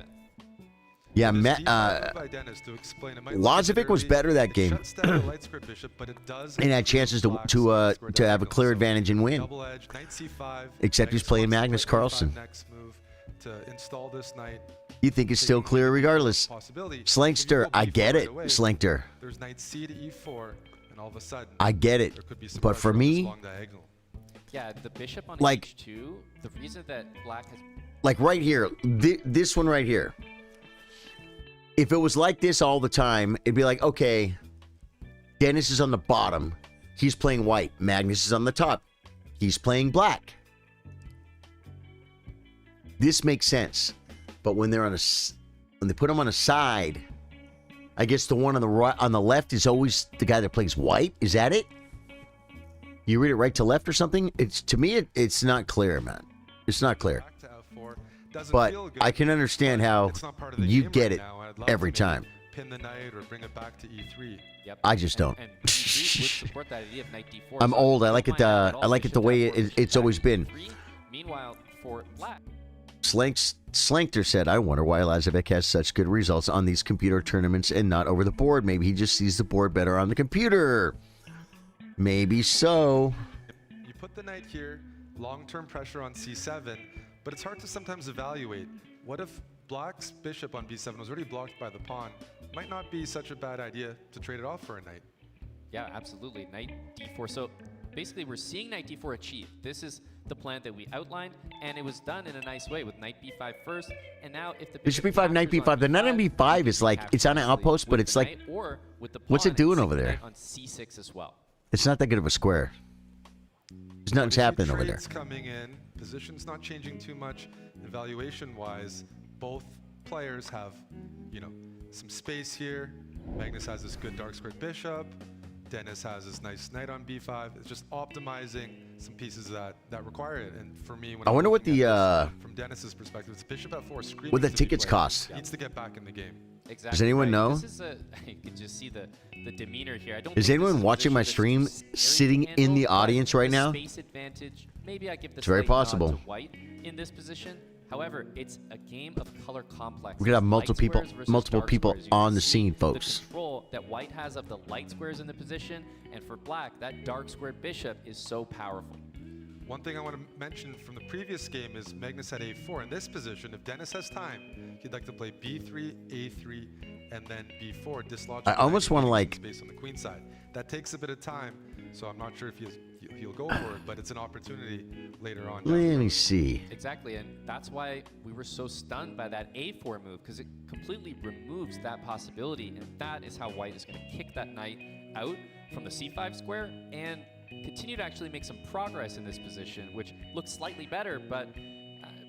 Yeah, This D5 move by Dennis to explain, it might look Lazavik was very- better that it game. shuts down the light square bishop, but it does And had improve chances Black's to square have a diagonal. clear So advantage and win. double edge, knight C5, Except he's Magnus playing wants to Magnus play Carlsen. E5 next move to install this knight. You think it's still clear regardless. Possibility. Slankster, So you I go get B4 it, right away. Slankster. There's knight C to E4, and all of a sudden, I get it. there could be some But for pressure on this me, long diagonal. Yeah, the bishop on Like- H2, the reason that black has like right here, this one right here. If it was like this all the time, it'd be like, okay, Dennis is on the bottom. He's playing white. Magnus is on the top. He's playing black. This makes sense. But when they're when they put them on a side, I guess the one on the right, on the left is always the guy that plays white. Is that it? You read it right to left or something? It's to me, it's not clear, man. It's not clear. Back to F4. Doesn't But feel good, I can understand how it's not part of the you game get right it now. I'd love every to maybe time. Pin the knight or bring it back to E3. Yep. I just don't. And E3 would support that idea of knight D4. I'm so old. I don't like it. mind that at all. I like it the Bishop way F4, bishop it's back always to been. E3. Meanwhile, for black, Slankter said, "I wonder why Lazavik has such good results on these computer tournaments and not over the board. Maybe he just sees the board better on the computer. Maybe so." You put the knight here, long-term pressure on C7, but it's hard to sometimes evaluate. What if Black's bishop on B7 was already blocked by the pawn? might not be such a bad idea to trade it off for a knight. Yeah, absolutely. Knight d4. So basically, we're seeing knight d4 achieved. This is the plan that we outlined, and it was done in a nice way with knight b5 first. And now, if the Bishop b5, knight b5. The knight on b5 is like, it's on an outpost, but it's like, or with the what's it doing over there? On c6 as well. It's not that good of a square. There's nothing's happening over there. Trades coming in, position's not changing too much. Evaluation-wise, both players have, you know, some space here. Magnus has this good dark squared bishop. Dennis has this nice knight on b5. It's just optimizing some pieces that require it. And for me, when I wonder what the from Dennis's perspective, it's bishop f4 screaming. what the to be tickets played. cost. Needs to get back in the game. Exactly. Does anyone know? This is you can just see the demeanor here. I don't Is think this anyone a watching my position stream that's very sitting in handled, the but audience right the now? Space advantage. Maybe I give the It's very slight nod possible. to white in this position. However, it's a game of color complex. We could have Light squares versus multiple dark people squares. You on can the see scene, folks. The control that white has of the light squares in the position, and for black, that dark squared bishop is so powerful. One thing I want to mention from the previous game is Magnus had a4. In this position, if Dennis has time, he'd like to play b3, a3, and then b4, dislodge. I almost want to like space on the queen side. That takes a bit of time, so I'm not sure if he'll go for it, but it's an opportunity later on. Let me see. Exactly, and that's why we were so stunned by that a4 move, because it completely removes that possibility, and that is how white is going to kick that knight out from the c5 square and continue to actually make some progress in this position, which looks slightly better, but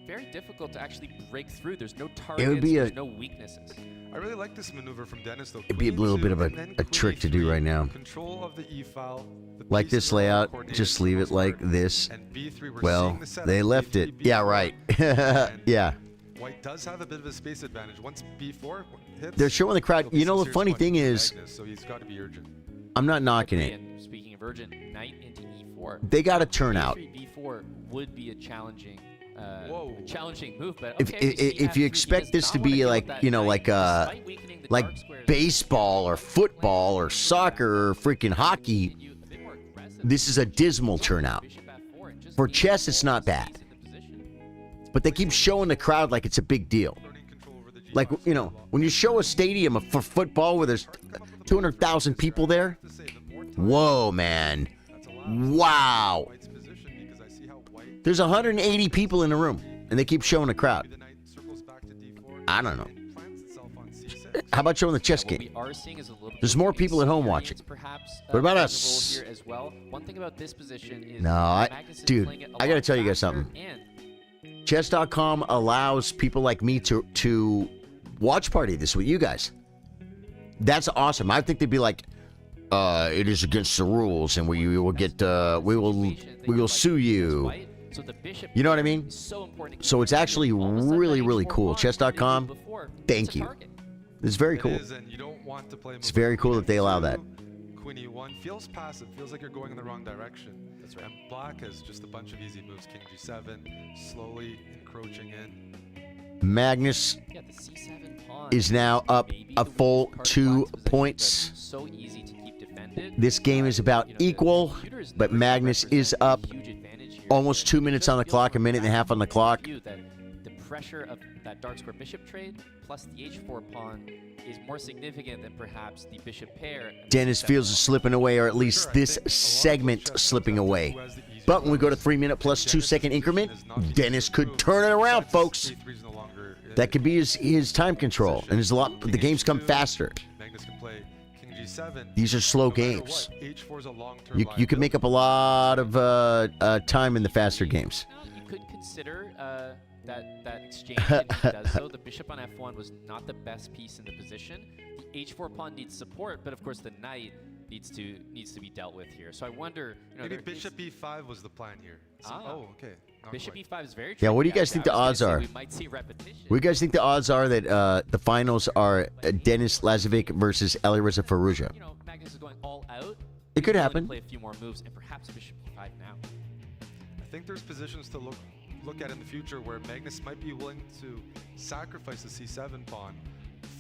very difficult to actually break through. There's no targets, there's no weaknesses. I really like this maneuver from Dennis, though. It'd be a little bit of a trick to do right now. Control of the e file. Like this layout, just leave it like this. Well, they left it. Yeah, right. Yeah. White does have a bit of a space advantage. Once b4 hits, They're showing the crowd. You know, the funny thing is, Magnus, so he's got to be urgent. I'm not knocking it. And speaking of urgent, knight into e4. They got to turn out. b4 would be a challenging move, but If you expect this to be like, you know, like baseball or football or soccer or freaking hockey, this is a dismal turnout. For chess, it's not bad. But they keep showing the crowd like it's a big deal. Like, you know, when you show a stadium for football where there's 200,000 people there, whoa, man. Wow. There's 180 people in the room, and they keep showing the crowd. I don't know. How about showing the chess game? There's more people at home watching. What about us? As well. One thing about this position is No, dude, I got to tell you guys something. Chess.com allows people like me to watch party this with you guys. That's awesome. I think they'd be like, it is against the rules, and we will get, we will sue you. You know what I mean? So it's actually really, really cool. Chess.com, thank you. It's very cool. It's very cool that they allow that. Queen e1 feels passive, feels like you're going in the wrong direction. That's right. And black has just a bunch of easy moves. King g7, slowly encroaching in. Magnus is now up a full 2 points. So easy to keep defended. This game is about equal, but Magnus is up almost 2 minutes on the clock, a minute and a half on the clock. The pressure of that dark square bishop trade plus the h4 pawn is more significant than perhaps the bishop pair. Dennis feels is slipping away, or at least this segment slipping away. But when we go to 3 minute plus 2 second increment, Dennis could turn it around, folks. That could be his time control, and there's a lot. The games come faster. These are slow games. You can make up a lot of time in the faster games. You could consider that exchange, and he does so. The bishop on f1 was not the best piece in the position. The h4 pawn needs support, but of course the knight needs to be dealt with here. So I wonder, maybe bishop b5 was the plan here. Oh, okay. Bishop e5 is very tricky. Yeah, what do you guys think the odds are? We might see repetition. What do you guys think the odds are that the finals are Denis Lazavik versus Alireza Firouzja? You know, Magnus is going all out. It could happen. Play a few more moves, and perhaps bishop e5 now. I think there's positions to look at in the future where Magnus might be willing to sacrifice the c7 pawn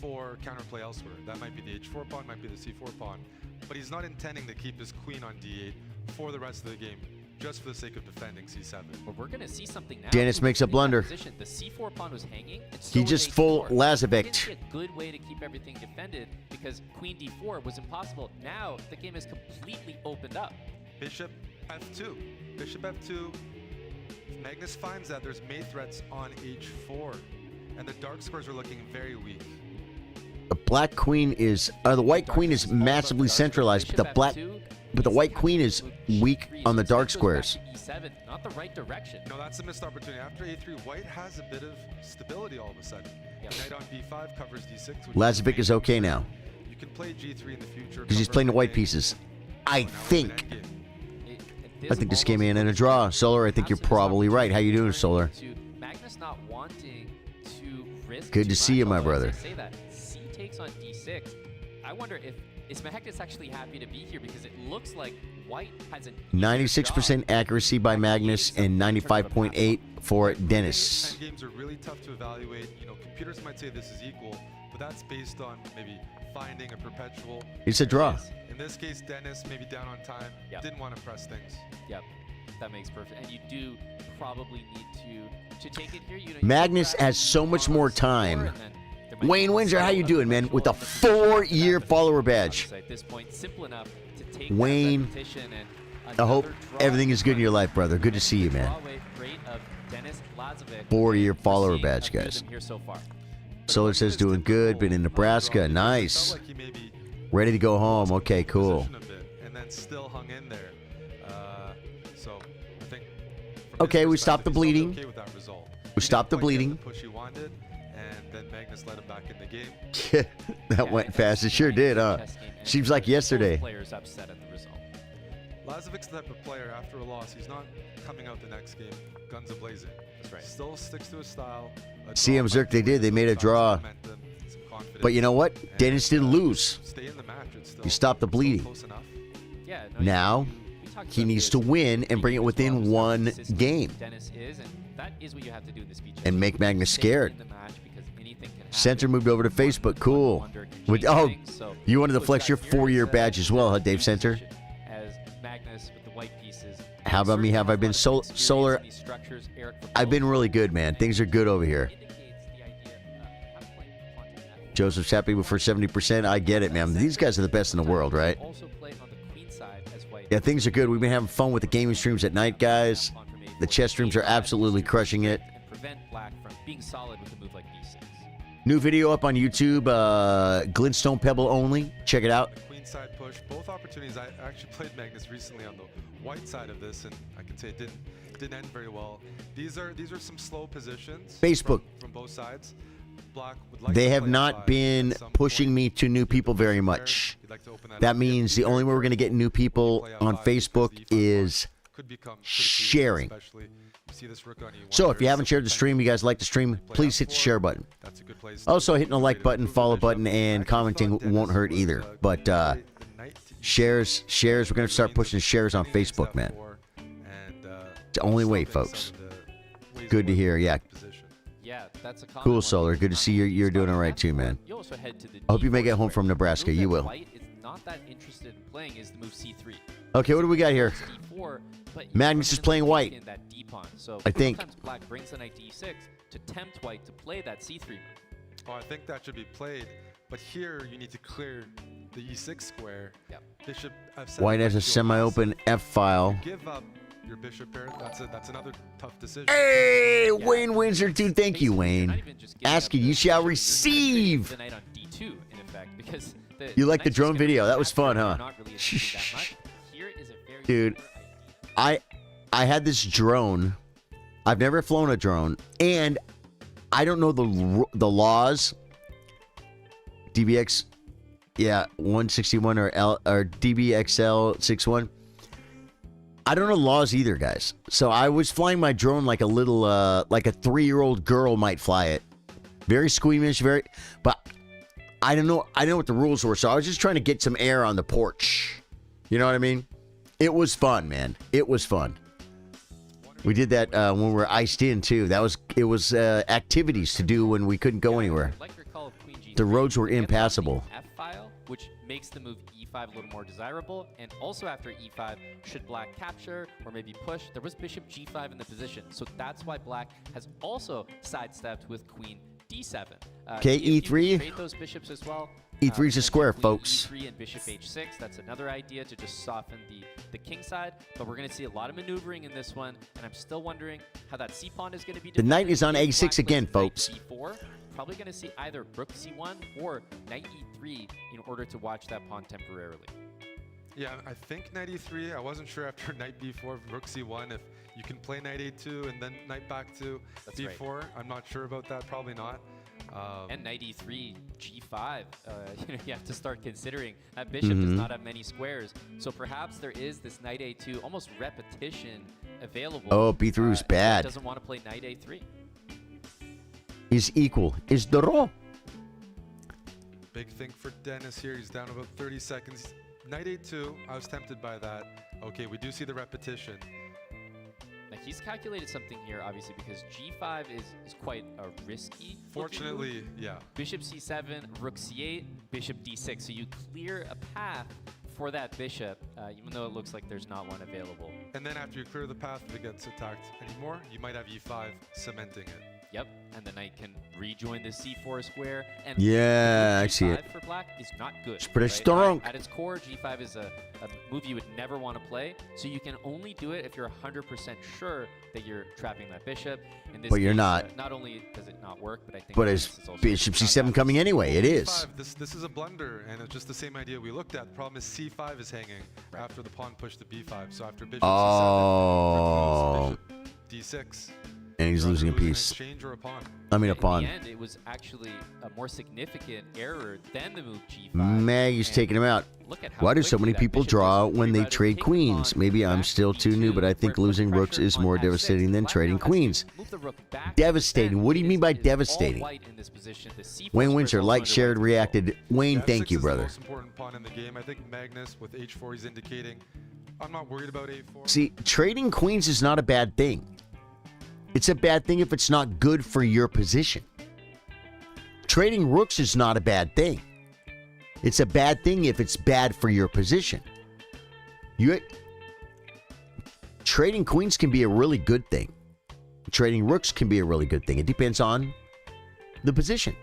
for counterplay elsewhere. That might be the h4 pawn, might be the c4 pawn, but he's not intending to keep his queen on d8 for the rest of the game. just for the sake of defending c7. But we're going to see something now. Dennis makes a blunder. Position. The c4 pawn was hanging. And so He was just h4. full It's Lazavik. a good way to keep everything defended because queen d4 was impossible. Now the game is completely opened up. Bishop f2. Bishop f2. If Magnus finds that, there's mate threats on h4. And the dark squares are looking very weak. The black queen is, the white queen is massively centralized, but the white queen is weak on the dark squares. e7, not the right direction. No, that's a missed opportunity. After a3, white has a bit of stability all of a sudden. Knight on b5 covers d6. Lazavik is okay now. You can play g3 in the future. Because he's playing the white pieces. I think. I think this game ain't in a draw. Solar, I think you're probably right. How you doing, Solar? Magnus not wanting to risk. Good to see you, my brother. Say that c takes on d6. I wonder if is Magnus actually happy to be here because it looks like white has an 96% accuracy by Magnus and 95.8 for Dennis. Games are really tough to evaluate. You know, computers might say this is equal, but that's based on maybe finding a perpetual. It's a draw. In this case, Dennis maybe down on time. Didn't want to press things. Yep, that makes perfect. And you do probably need to take it here. You know, Magnus has so much more time. Wayne Windsor, how you doing, man? With a 4-year follower badge. At this point, simple enough to take Wayne, I hope everything is good in your life, brother. Good to see you, man. 4-year follower badge, guys. Solar says doing good. Been in Nebraska. Nice. Ready to go home. Okay, cool. And then still hung in there. So I think. Okay, we stopped the bleeding. Okay with that result. We stopped the bleeding. The push he wanted, and then Magnus let him back in the game. That went fast. It sure did, huh? Seems like yesterday. Players upset at the result. Lazavik's the type of player, after a loss, he's not coming out the next game guns a-blazing. That's right. Still sticks to his style. CM Zerk, they did. They made a draw. But you know what? Dennis didn't lose. He stopped the bleeding. Yeah, Now, he needs to win and bring it within one game. Dennis is, and that is what you have to do in the speech. And make Magnus scared. Center moved over to Facebook. Cool. Oh, you wanted to flex your 4-year badge as well, huh, Dave Center? As Magnus with the white pieces. How about me? Have I been Solar? I've been really good, man. Things are good over here. Joseph's happy with for 70%. I get it, man. These guys are the best in the world, right? Yeah, things are good. We've been having fun with the gaming streams at night, guys. The chess streams are absolutely crushing it. Prevent black from being solid with a move like b6. New video up on YouTube, Glintstone Pebble only. Check it out. Queenside push. Both opportunities. I actually played Magnus recently on the white side of this, and I can say it didn't end very well. These are some slow positions. Facebook. From both sides. Black would like They have not been pushing me to new people very much. That means the only way we're going to get new people on Facebook is sharing. So if you haven't shared the stream, you guys like the stream, please hit the share button. Also, hitting the like button, follow button, and commenting won't hurt either. But shares, we're going to start pushing shares on Facebook, man. It's the only way, folks. Good to hear, yeah. Yeah, that's a Cool, Solar. Good to see you're doing all right too, man. You also head to the I hope you make it home from Nebraska. You will. White is not that interested in playing is the move c3. Okay, what do we got here? d4, but Magnus is playing white. In that d pawn. So I think. Sometimes black brings the knight to e6 to tempt white to play that c3 move. Oh, I think that should be played. But here you need to clear the e6 square. Yep. Bishop f7. White has a semi-open F file. Give up your bishop here. That's another tough decision. Hey, Wayne Windsor, dude. Thank you, Wayne. Asking, you shall receive. The knight on d2 in effect because You like the drone video? That was fun, huh? Dude, I had this drone. I've never flown a drone, and I don't know the laws. DBX, yeah, 161 or DBXL 61. I don't know laws either, guys. So I was flying my drone like a little, like a 3-year-old girl might fly it. Very squeamish, but I don't know what the rules were. So I was just trying to get some air on the porch. You know what I mean? It was fun, man. It was fun. We did that when we were iced in too. It was activities to do when we couldn't go anywhere. The roads were impassable. which makes the move e5 a little more desirable. And also after e5, should black capture or maybe push, there was bishop g5 in the position. So that's why black has also sidestepped with queen d7. Okay, if you e3. trade those bishops as well. E3 is a square, queen folks. E3 and bishop h6. That's another idea to just soften the king side. But we're going to see a lot of maneuvering in this one, and I'm still wondering how that c pawn is going to be. The knight is on If a6 black again, plays knight folks. c4, probably going to see either rook c1 or knight e3 in order to watch that pawn temporarily. Yeah, I think knight e3. I wasn't sure after knight b4, rook c1 if you can play knight a2 and then knight back to That's b4. right. I'm not sure about that. Probably not. And knight e3, g5, you have to start considering that bishop Mm-hmm. does not have many squares. So perhaps there is this knight a2 almost repetition available. Oh, b3 is bad. Doesn't want to play knight a3. Is equal. Is draw. Big thing for Dennis here. He's down about 30 seconds. Knight a2. I was tempted by that. Okay, we do see the repetition. Now he's calculated something here, obviously, because g5 is quite a risky. Fortunately, yeah. Bishop c7, rook c8, bishop d6. So you clear a path for that bishop, even though it looks like there's not one available. And then after you clear the path, if it gets attacked anymore, you might have e5 cementing it. Yep, and the knight can rejoin the c4 square. And Yeah, I see g5 it. for black is not good. It's pretty strong. At its core, g5 is a move you would never want to play. So you can only do it if you're 100% sure that you're trapping that bishop. In this But you're case, not. Not only does it not work, but I think. But this is is also bishop not c7 coming anyway? It is. C5, this is a blunder, and it's just the same idea we looked at. The problem is c5 is hanging after the pawn pushed to b5. So after bishop Oh. c7, bishop d6. And he's You're losing a either losing an piece. exchange or a pawn. I mean, a In pawn. the end, it was actually a more significant error than the move g5. Maggie's And taking him out. look at how Why do so quickly many that people bishop draw was when they rerouted, trade take the queens? pawn Maybe I'm back still too new, but I think where it losing puts rooks pressure is on more f6. devastating than Black trading now has to queens. move the rook back. Devastating. What do you mean by Is all devastating? white in this position. The c4 Wayne square is Winter, also like, under shared, white control. reacted. Wayne, F6 thank you, is brother. the most important pawn in the game. I think Magnus with h4, he's indicating, I'm not worried about a4. See, trading queens is not a bad thing. It's a bad thing if it's not good for your position. Trading rooks is not a bad thing. It's a bad thing if it's bad for your position. Trading queens can be a really good thing. Trading rooks can be a really good thing. It depends on the position.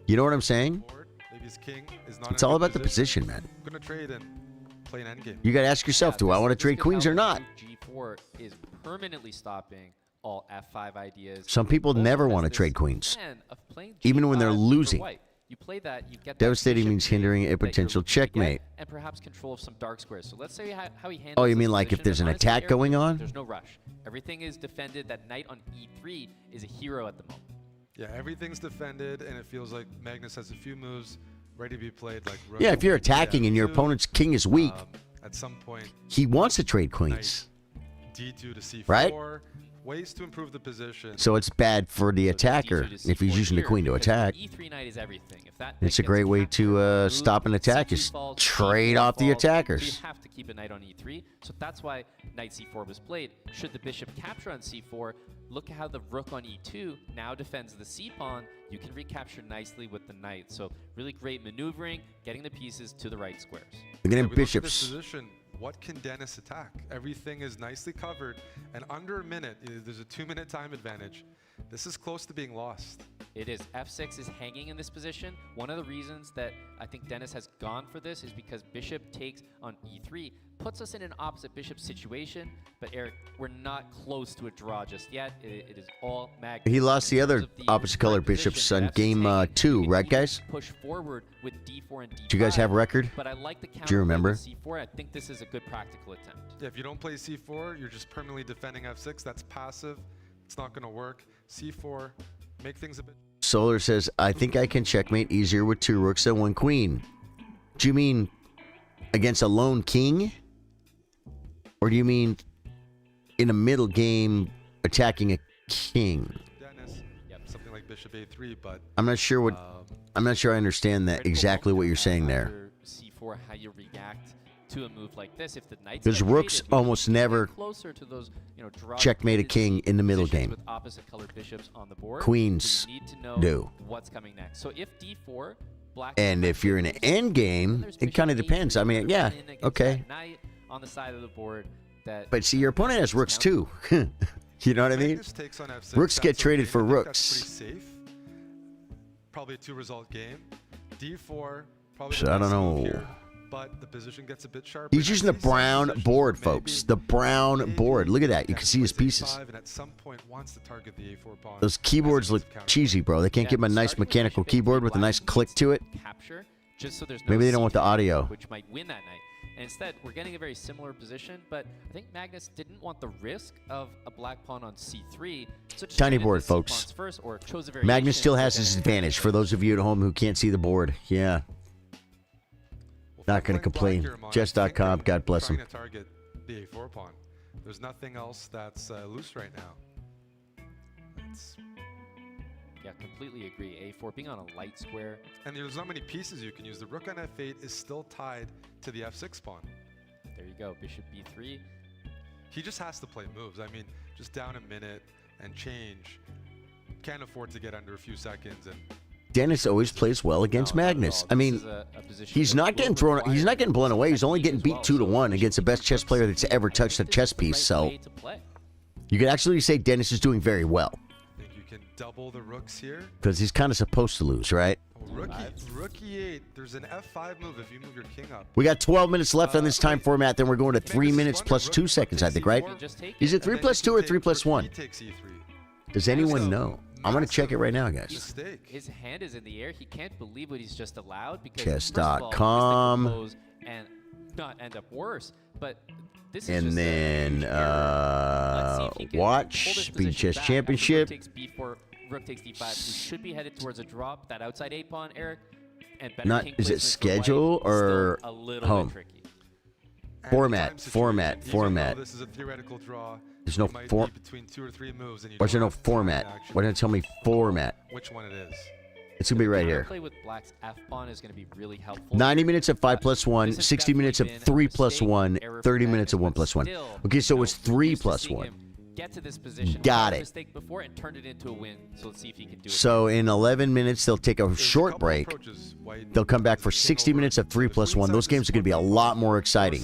You know what I'm saying? Maybe his king is not It's in a all good about the position, man. I'm going to trade and play an endgame. You got to ask yourself, do I want to trade queens or not? G4 is permanently stopping all f5 ideas. Some people Also never has want to this trade queens, plan of playing even when they're G5 for losing. white. You play that, you get that Devastating bishop means trade hindering that a you're potential looking to get, checkmate. and perhaps control of some dark squares. So let's say how he handles Oh, you this mean like if position. there's an Honestly, attack Eric, going on? There's no rush. Everything is defended. That knight on e3 is a hero at the moment. Yeah, everything's defended, and it feels like Magnus has a few moves ready to be played. Like rook Yeah, if you're E2, attacking and your opponent's king is weak, at some point, he wants to trade queens. d2 to c4. Right? Ways to improve the position. So it's bad for the attacker if he's using the queen to attack. E3 knight is everything. If that It's a great way to stop an attack, is trade off the So attackers. you have to keep a knight on e3. So that's why knight c4 was played. Should the bishop capture on c4, look at how the rook on e2 now defends the c pawn. You can recapture nicely with the knight. So really great maneuvering, getting the pieces to the right squares. Look at him, we look at this bishops. position, what can Dennis attack? Everything is nicely covered, and under a minute, there's a 2-minute time advantage. This is close to being lost. It is. F6 is hanging in this position. One of the reasons that I think Dennis has gone for this is because bishop takes on e3, puts us in an opposite bishop situation. But Eric, we're not close to a draw just yet. It is all Magnus. He lost the In other terms of the opposite color current position bishops that on F6 is game hanging, 2, you can right, even guys? Push forward with d4 and d5. Do you guys have a record? But I like the Do you counterplay remember? with c4. I think this is a good practical attempt. Yeah, if you don't play c4, you're just permanently defending f6. That's passive. It's not going to work. c4, make things a bit... Solar says, I think I can checkmate easier with 2 rooks than 1 queen. Do you mean against a lone king? Or do you mean in a middle game attacking a king? Dennis, something like bishop a3, but... I'm not sure what... I'm not sure I understand that exactly what you're saying there. c4, how you react to a move like this. If the knights Because get rooks traded, we almost get never closer to those, draw checkmate a king in the middle positions game. with opposite colored bishops on the board. Queens So you need to know do. what's coming next. So if d4, And if you're in an end game, it kind of depends. I mean, yeah, okay. Knight on the side of the board that. But see, your opponent has rooks too. You know what I mean? Rooks get traded for rooks. That's pretty safe. Probably a 2-result game. D4. Probably. So I don't know. But the position gets a bit sharper. He's using the brown board, folks. The brown board. Look at that. You can see his pieces. And at some point wants to target the A4 pawn. Those keyboards look cheesy, bro. They can't give him a nice mechanical keyboard with a nice click to it. Capture, just so there's no Maybe they don't want the audio. which might win that night. And instead, we're getting a very similar position, but I think Magnus didn't want the risk of a black pawn on c3. So just Tiny went into board, c folks. pawns first, or chose a Magnus variation still has and his then- advantage for those of you at home who can't see the board. Yeah. Not going to complain. Chess.com, God bless him. Trying to target the A4 pawn. There's nothing else that's loose right now. Yeah, completely agree. A4 being on a light square. And there's not many pieces you can use. The rook on f8 is still tied to the f6 pawn. There you go, bishop b3. He just has to play moves. I mean, just down a minute and change. Can't afford to get under a few seconds. And Dennis always plays well against Magnus. I mean, he's not getting thrown. He's not getting blown away. He's only getting beat 2-1 against the best chess player that's ever touched a chess piece. So you could actually say Dennis is doing very well I think you can double the rooks here. because he's kind of supposed to lose, right? Rook e8. There's an f5 move if you move your king up. We got 12 minutes left on this time format. Then we're going to 3 minutes plus 2 seconds, I think, right? Is it 3 plus 2 or 3 plus 1? Does anyone know? I'm going to check it right now, guys. His hand is in the air. He can't believe what he's just allowed because Chess.com. first of all, he and not end up worse. But this is And just then watch Speed Chess Championship. Takes b4, rook takes d5. We should be headed towards a drop. That outside a pawn, Eric. And better Not king is it placement for schedule white, or still a little home? bit tricky. Format. This is a theoretical draw. There's no You might form. be between 2 or 3 moves, and you Why is there don't no have time format? to actually Why didn't it tell me format? Which one it is? It's gonna be right here. Play with black's f pawn is going to be really helpful. 90 minutes of 5 plus 1, 60 minutes of 3 plus 1, 30 minutes of 1 plus 1. Okay, so it was 3 plus 1. Get to this position. Got it. Mistake before and turned it into a win. So let's see if he can do it. So in 11 minutes, they'll take a short break. They'll come back for 60 minutes of 3 plus 1. Those games are going to be a lot more exciting.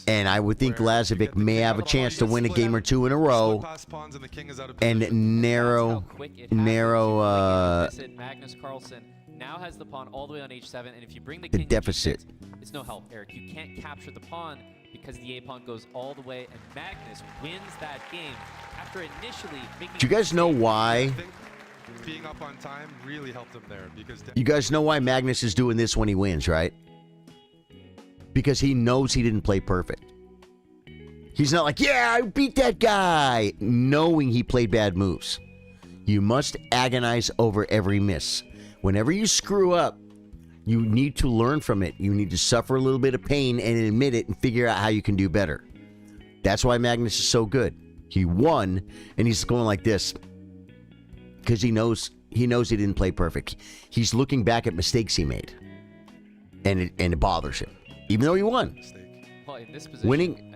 And I would think Lazavik may have a chance to win a game or two in a row and narrow. Magnus Carlsen now has the pawn all the way on h7, and if you bring the The king deficit. to g6, it's no help, Eric. You can't capture the pawn because the a pawn goes all the way, and Magnus wins that game after initially making. Do you guys know why? Being up on time really helped him there because You guys know why Magnus is doing this when he wins, right? Because he knows he didn't play perfect. He's not like, yeah, I beat that guy, knowing he played bad moves. You must agonize over every miss. Whenever you screw up, you need to learn from it. You need to suffer a little bit of pain and admit it and figure out how you can do better. That's why Magnus is so good. He won, and he's going like this because he knows he didn't play perfect. He's looking back at mistakes he made, and it bothers him, even though he won. Well, in this position, Winning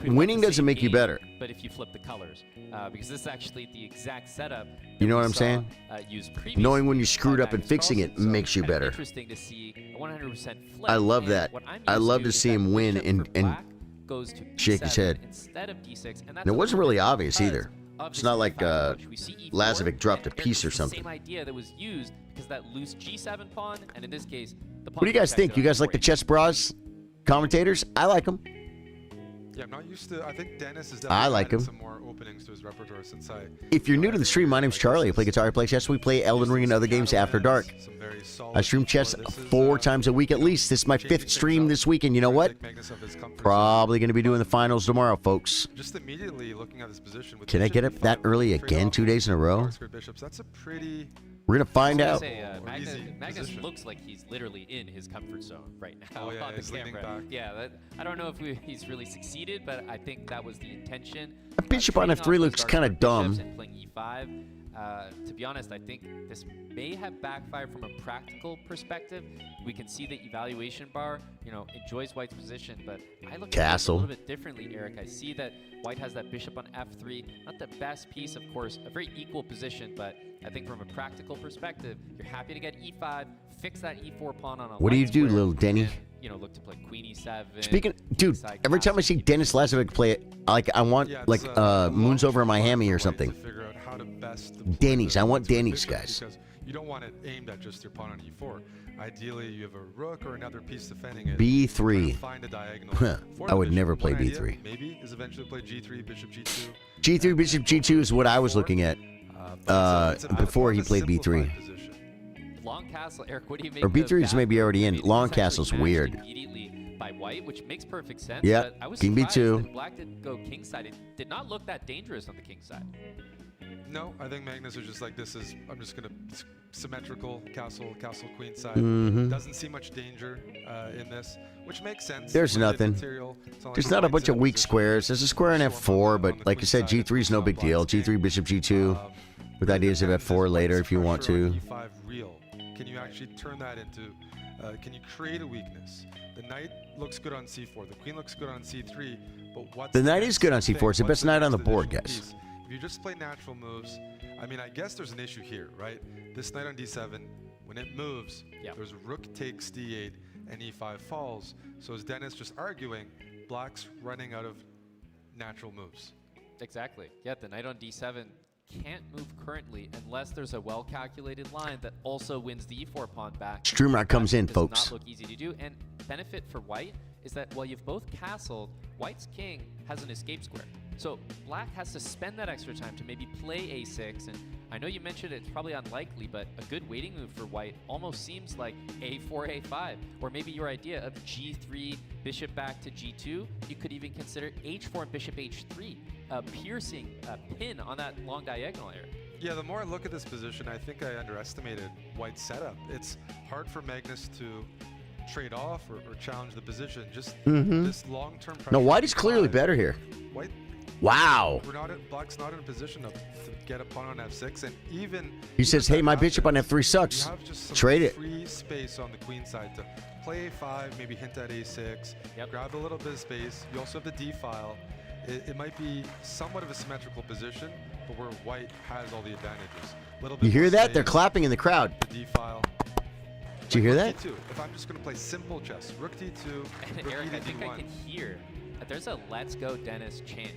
winning doesn't make you better. But if you flip the colors, because this is actually the exact setup. You know what I'm saying? Knowing when you screwed up and fixing it makes you better. Interesting to see a 100% flip. I love And that. what I'm I used love to is see that him win bishop and for black goes to shake his D7 head. instead of D6, and that's And it a wasn't little really bit obvious because either. of It's this not like E5 approach. We see E4, Lazavik dropped a and piece or it's the something. Same idea that was used because that loose G7 pawn, and in this case, the pawn. What do you guys think? You guys like the chess bras commentators? I like them. Yeah, I'm not used to. I think Dennis has I definitely like added him. some more openings to his repertoire since I. If you're new to the stream, my name's Charlie. I play guitar, I play chess. We play Elden Ring and other games after dark. I stream chess 4 times a week at least. This is my 5th stream this week, and you know what? Probably going to be doing the finals tomorrow, folks. Just immediately looking at this position. With Can I get up that early again 2 days in a row? Bishops, that's a pretty. We're going to find out. Magnus looks like he's literally in his comfort zone right now Oh, yeah, on the he's leaning camera. back. Yeah, I don't know if he's really succeeded, but I think that was the intention. A bishop on Trading f3 off looks those kind of dark dumb. bishops and playing e5. To be honest, I think this may have backfired from a practical perspective. We can see the evaluation bar, enjoys White's position, but I look at this a little bit differently, Eric. I see that White has that bishop on f3. Not the best piece, of course, a very equal position, but I think from a practical perspective, you're happy to get e5, fix that e4 pawn on a What do you do, little Denny? Look to play queen e7. Speaking, dude, every time I see Dennis Lazavik play it, like I want Moons Over Miami or something. Denny's, I want Denny's, guys. Because you don't want it aimed at just your pawn on e4. Ideally, you have a rook or another piece defending it. B3. Find a diagonal. I would never play B3. Maybe is eventually play G3, Bishop G2. G3, Bishop G2 is what I was looking at before he played B3. Long castle, Eric, what do you make Or B3 is maybe already in. Long castle's weird. Immediately by White, which makes perfect sense. Yeah, but I was King surprised B2. that Black didn't go king side. It did not look that dangerous on the king side. No, I think Magnus was just like, I'm just going to symmetrical castle queen side. Doesn't see much danger in this, which makes sense. There's nothing. There's not a bunch of weak squares. There's a square in F4, but like I said, G3 is no big deal. G3, Bishop G2, with ideas of F4 later if you want to. E5 real. Can you actually turn that into, can you create a weakness? The knight looks good on C4. The queen looks good on C3, but what's The knight is good on C4. It's the best knight on the board, guys. If you just play natural moves, I mean, I guess there's an issue here, right? This knight on D7, when it moves, there's rook takes D8 and E5 falls. So is Dennis just arguing Black's running out of natural moves? Exactly. Yeah, the knight on D7 can't move currently unless there's a well-calculated line that also wins the E4 pawn back. Streamrock comes in, does folks. Not look easy to do. And benefit for White is that while you've both castled, White's king has an escape square. So Black has to spend that extra time to maybe play a6, and I know you mentioned it's probably unlikely, but a good waiting move for White almost seems like a4, a5, or maybe your idea of g3, bishop back to g2. You could even consider h4 and bishop h3, a piercing pin on that long diagonal area. Yeah, the more I look at this position, I think I underestimated White's setup. It's hard for Magnus to trade off or challenge the position. Just this long-term pressure. No, White is clearly better here. White. Wow. Black's not in a position to get a pawn on f6, and even He says, hey, my bishop on F3 sucks. you have just some Trade it. free space on the queen side to play a5, maybe hint at a6, grab a little bit of space. You also have the d file. It might be somewhat of a symmetrical position, but where White has all the advantages. You hear that? They're clapping in the crowd. The d file. Did you hear that? D2. If I'm just going to play simple chess, rook d2, And rook Eric, e I think d1. I can hear that there's a "Let's Go Dennis" chant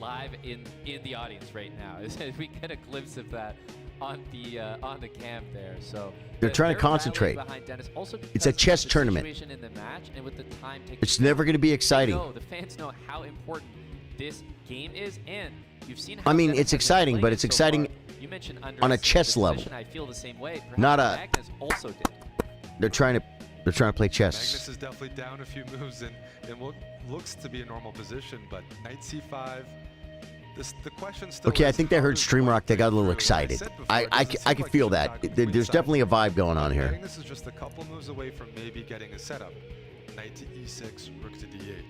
live in the audience right now. We get a glimpse of that on the cam there. So They're trying to concentrate. behind Dennis. Also It's a because chess of the tournament. situation in the match and with the time taken. It's never going to be exciting. The fans know how important this game is, and you've seen. How I mean, Dennis it's has been exciting, playing but it it's so exciting far. You mentioned on a chess level. I feel the same way. Perhaps Not a- Magnus also did. They're trying to play chess. Magnus is definitely down a few moves in what looks to be a normal position, but knight c5. The question still Okay, I is, think they how heard does Streamrock. White They got a break little through? excited. said before, I it doesn't can seem like feel he's that. attacking There's queen side. definitely a vibe going on here. Magnus is just a couple moves away from maybe getting a setup. Knight to e6, rook to d8.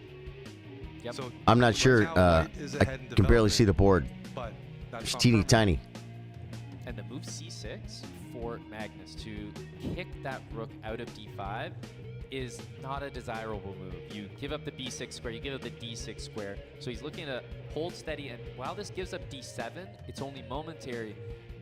Yep. So I'm not right sure. now, White is I ahead in can barely see the board. but that's It's not teeny permanent. tiny. And the move c6 for Magnus to kick that rook out of d5 is not a desirable move. You give up the b6 square, you give up the d6 square. So he's looking to hold steady, and while this gives up d7, it's only momentary.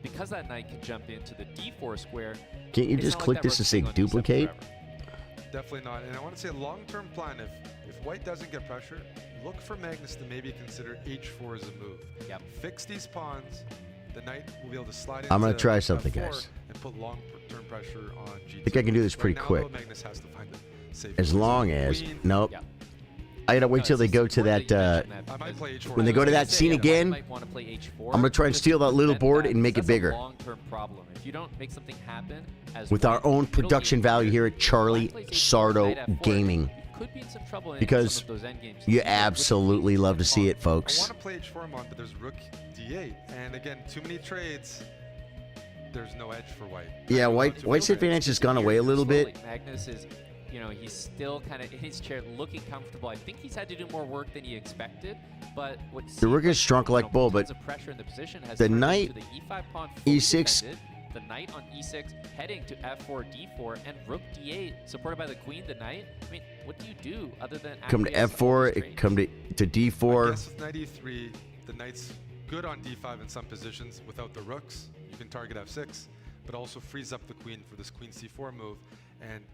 Because that knight can jump into the d4 square. Can't you it's just not click like that this and rook's say staying on D7 duplicate? forever. Definitely not. And I want to say long-term plan, if White doesn't get pressure, look for Magnus to maybe consider h4 as a move. Yep. Fix these pawns. The knight will be able to slide into I'm gonna try something, f4 guys. and put long-term pressure on g2. I think I can do this pretty right now, quick. though, Magnus has to find a safe As place. long as Queen. nope. I gotta wait till they go to that. I might play h4. When they go to that scene again, might want to play h4. I'm gonna try and steal that little board and make it That's bigger. a long-term problem. If you don't make something happen as With our White, own it'll production be value here at Charlie Black plays h4, Sardo knight f4. Gaming. You could be in some trouble in Because some of those endgames. you absolutely love to see it, I folks. want to play h4 Mon, but there's rook d8, and again, too many trades. There's no edge for White. Yeah, White's advantage has gone away a little bit. Magnus is you know, he's still kind of in his chair looking comfortable. I think he's had to do more work than he expected, but what The rook is strong like bull, but tons of pressure in the position has the turned knight into the E5 pawn fully E6 defended, the knight on E6 heading to F4 D4 and rook D8 supported by the queen, the knight. I mean, what do you do other than come to acquiesce on all F4, these it come to I D4. guess with knight E3, the knight's good on D5 in some positions without the rooks. You can target F6, but also frees up the queen for this queen C4 move. And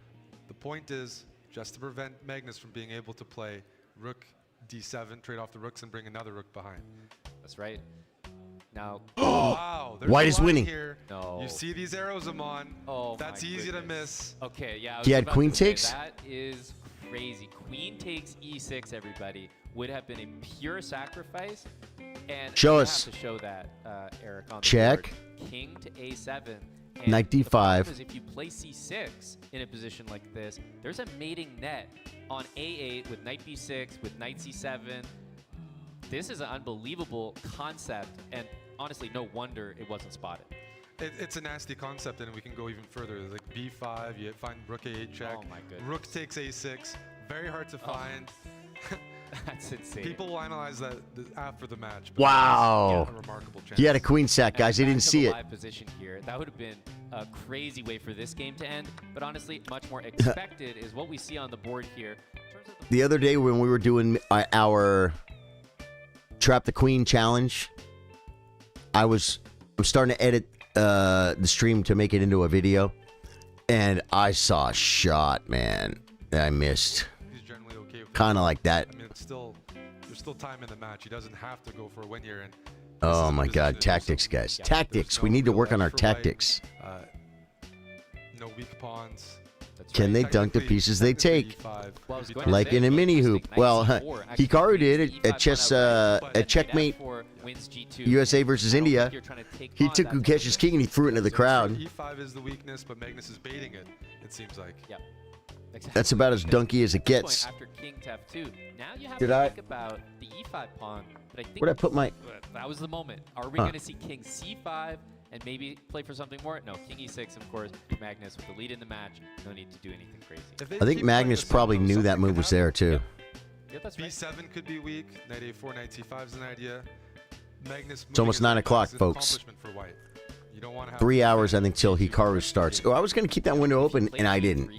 the point is just to prevent Magnus from being able to play rook D7, trade off the rooks, and bring another rook behind. That's right. Now, wow, there's White a is line winning. Here. No. You see these arrows, Amon. Oh, that's my easy to goodness. miss. Okay, yeah. I was He had about queen to say, takes? That is crazy. Queen takes E6, everybody. Would have been a pure sacrifice. And Show you us. have to show that, Eric, on the Check. board. King to A7. And Knight the problem D5. is if you play C6 in a position like this, there's a mating net on A8 with knight B6, with knight C7. This is an unbelievable concept, and honestly, no wonder it wasn't spotted. It's a nasty concept, and we can go even further. Like B5, you find rook A8 check. Oh my goodness. Rook takes A6. Very hard to find. That's insane. People will analyze that after the match. But Wow. that's a remarkable chance. He had a queen sack, And guys. They back didn't to see the it. live position here. That would have been a crazy way for this game to end. But honestly, much more expected is what we see on the board here. In terms of The other day when we were doing our Trap the Queen challenge, I'm starting to edit the stream to make it into a video, and I saw a shot, man, that I missed. He's generally okay with Kind of like that. I mean, there's still time in the match. He doesn't have to go for a win here. And Oh my God, tactics, guys. Tactics. We need to work on our tactics. No weak pawns. Can they dunk the pieces they take? Like in a mini hoop. Well, Hikaru did at chess at Checkmate USA versus India. He took Gukesh's king and he threw it into the crowd. E5 is the weakness, but Magnus is baiting it. It seems like. Yep. Exactly. That's about as dunky as it gets. After king to F2, now you have Did to I- think about the E5 pawn. But I think Where'd I put my- That was the moment. Are we Huh. going to see king C5 and maybe play for something more? No, king E6, of course. Magnus with the lead in the match. No need to do anything crazy. I think Magnus probably knew that move was there too. Yeah, that's right. B7 could be weak. Knight A4, Knight C5 is an idea. Magnus. It's almost 9 o'clock, folks. For white. You don't want to have 3 hours, I think, till Hikaru starts. Oh, I was going to keep that window open, and I didn't.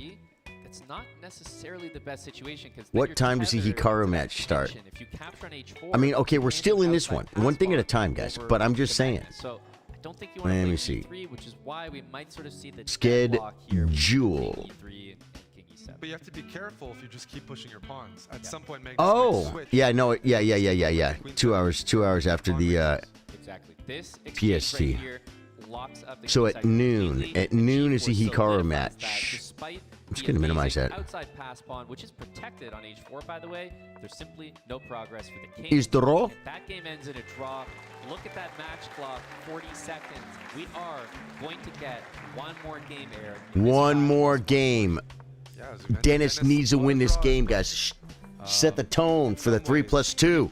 It's not necessarily the best situation because What time does the Hikaru match start? If you capture on H4, I mean, okay, we're still in this one. One thing at a time, guys, but I'm just saying. So I don't think you want Let to me play see. E3, which is why we might sort of see the Sked deadlock here with Jewel. King E3 and King E7. But you have to be careful if you just keep pushing your pawns. At some point, Magnus might Oh, switch. yeah, no, yeah. 2 hours after the Exactly. This PST. right here locks up the So king at side noon, completely. at noon is the H4 Hikaru solidifies match. that despite I'm just the gonna minimize amazing that. Outside pass pawn, which is protected on H4, by the way. There's simply no progress for the king. Is the draw? And that game ends in a draw. Look at that match clock, 40 seconds. We are going to get one more game, Eric. One more game. Yeah, as we mentioned, Dennis needs to win this game, guys. Set the tone for the 3+2.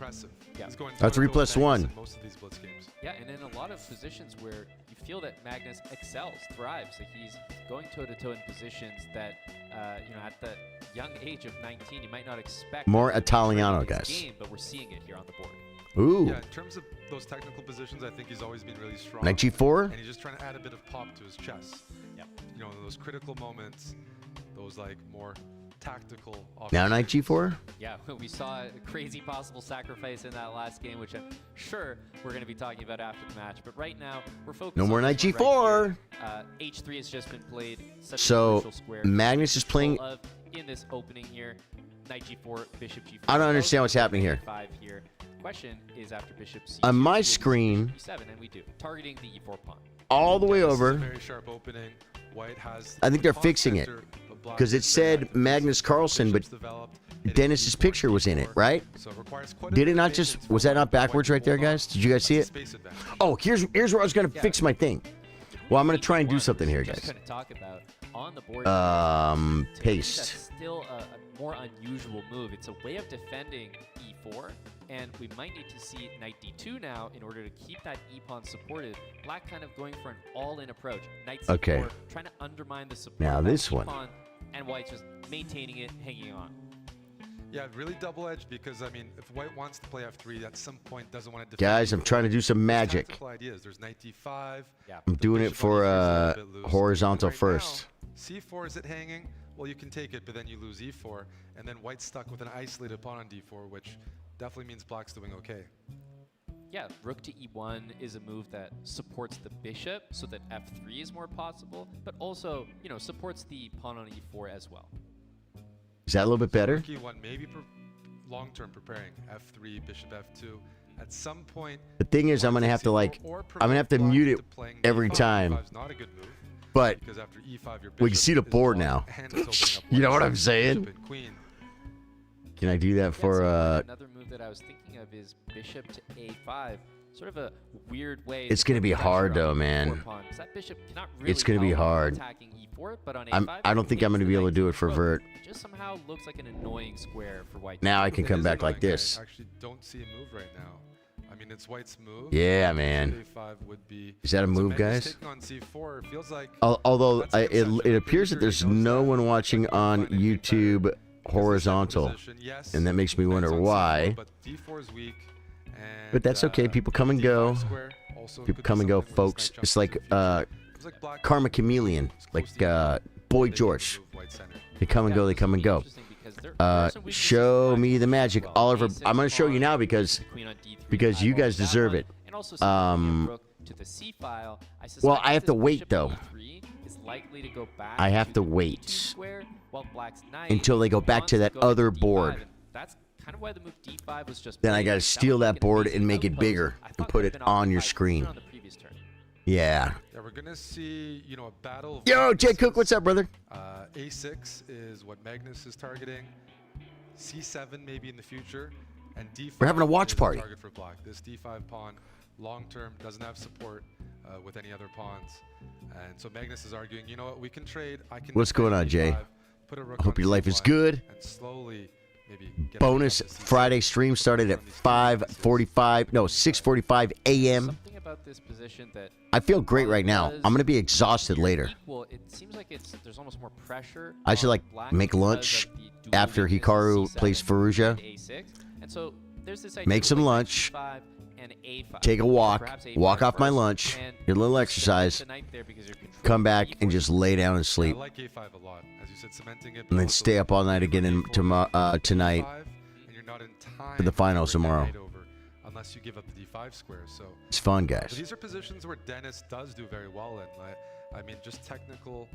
Yeah. Or 3+1. Most of these blitz games. Yeah, and in a lot of positions where you feel that Magnus excels, thrives, like he's going toe-to-toe in positions that, at the young age of 19, you might not expect. More in Italiano, his guys. Game, but we're seeing it here on the board. Ooh. Yeah, in terms of those technical positions, I think he's always been really strong. Knight G4? And he's just trying to add a bit of pop to his chess. Yep. You know, those critical moments, those like more tactical. Now Knight G4? Yeah, we saw a crazy possible sacrifice in that last game, which I'm sure we're going to be talking about after the match. But right now, we're focused No on more this Knight one right G4. here. H3 has just been played. Such So, a crucial square. Magnus is playing- Full of in this opening here. Knight G4, Bishop G4. I don't understand what's happening here. 5 here. Question is after Bishop C2. On my will we see screen- Bishop E7, and we do. Targeting the E4 pawn. All the way This is a over. very sharp opening. White has I think they're pawn fixing it. center, but black Because it is very said active. Magnus Carlsen, but Bishop's developed. Dennis's picture was in it, right? So it requires quite a Did bit it of not patience just, for was that white not backwards to right there, hold on. guys? Did you guys see That's it? a space advantage. Oh, here's where I was going to fix my thing. Well, I'm going to try and do something here, Just guys. gonna talk about on the board. Paste. That's still a more unusual move. It's a way of defending E4, and we might need to see Knight D2 now in order to keep that E pawn supported. Black kind of going for an all-in approach. Knight C4, Okay. trying to undermine the support. Now of that this E one. pawn and White's just maintaining it, hanging on. Yeah, really double-edged because, I mean, if White wants to play f3, at some point doesn't want to defend. Guys, I'm trying to do some magic. Tactical ideas. There's knight d5. Yeah. I'm doing it for horizontal first. C4, is it hanging? Well, you can take it, but then you lose e4, and then White's stuck with an isolated pawn on d4, which definitely means Black's doing okay. Yeah, rook to e1 is a move that supports the bishop so that f3 is more possible, but also, you know, supports the pawn on e4 as well. Is that a little bit better? Rook e1, maybe long-term preparing f3, bishop f2. At some point, The thing is, I'm gonna have to like, I'm gonna have to mute it every time. not a good move, But because after e5, your we can bishop see the is board blocked, now. and it's opening up You know what I'm bishop saying? and queen. Can I do that for Another move that I was thinking of is bishop to a5. Sort of a weird way. It's to gonna put be pressure hard on though, the man. e4 pawn, 'cause that bishop cannot really It's gonna be help hard. attacking e4, but on I'm, a5, I don't think I'm gonna be able to do it for vert. it just somehow looks like an annoying square for White. Now I can It come is back like annoying. this. I actually don't see a move right now. I mean, it's White's move. Yeah, Bishop man. a5 would be, Is that a so move, Magnus guys? taking on c4 feels like Although that's a it concession. appears that there's no one watching on YouTube horizontal, Yes, and that makes me wonder knights on why. c4, but d4 is weak. And, But that's okay. People come and go. d5 square also People could come be and go, something with folks. this knight It's jump like Black Karma Chameleon, like Boy George. They come and go. They come and go. Show me the magic, Oliver. I'm gonna show you now because you guys deserve it. And also rook to the c file. Well, I have to wait though. Is likely to go back I have to the wait square, while Black's knight until they go back wants to that go other d5, board. and that's kind of why the move d5 was just Then I played. gotta That steal was that like an board easy and make it outpost. bigger I and thought put that it had been on your occupied screen. on the previous turn. Yeah. Yeah, we're gonna see, you know, a battle. Of Yo, Jay Cook, what's up, brother? A6 is what Magnus is targeting. C7 maybe in the future, and D5. We're having a watch is party. Target for Black. This D5 pawn, long term, doesn't have support with any other pawns, and so Magnus is arguing, you know what, we can trade. I can. What's going on, defend Jay? D5, put a rook I hope on your life is C1, good. And slowly, maybe get Bonus up to C6. Friday stream started at 5:45. No, 6:45 a.m. Something about this position that I feel great right now. I'm gonna be exhausted later. equal, it seems like there's almost more pressure. I should on like Black make because lunch of the dual after weakness Hikaru of plays C7 Firouzja. and A6. And so there's this idea Make of some like lunch. H5 and A5, Take a or walk. perhaps A5 Walk off my first, lunch. and Get a little cement exercise. the knight there because you're controlling Come back the and E4 just lay down and I sleep, like A5 a lot, as you said, cementing it. and then stay up all night again tonight And you're not in time for the finals bring that tomorrow. knight over unless you give up the D5 square. So It's fun, but guys. these are positions where Dennis does do very well in. I mean, just technical.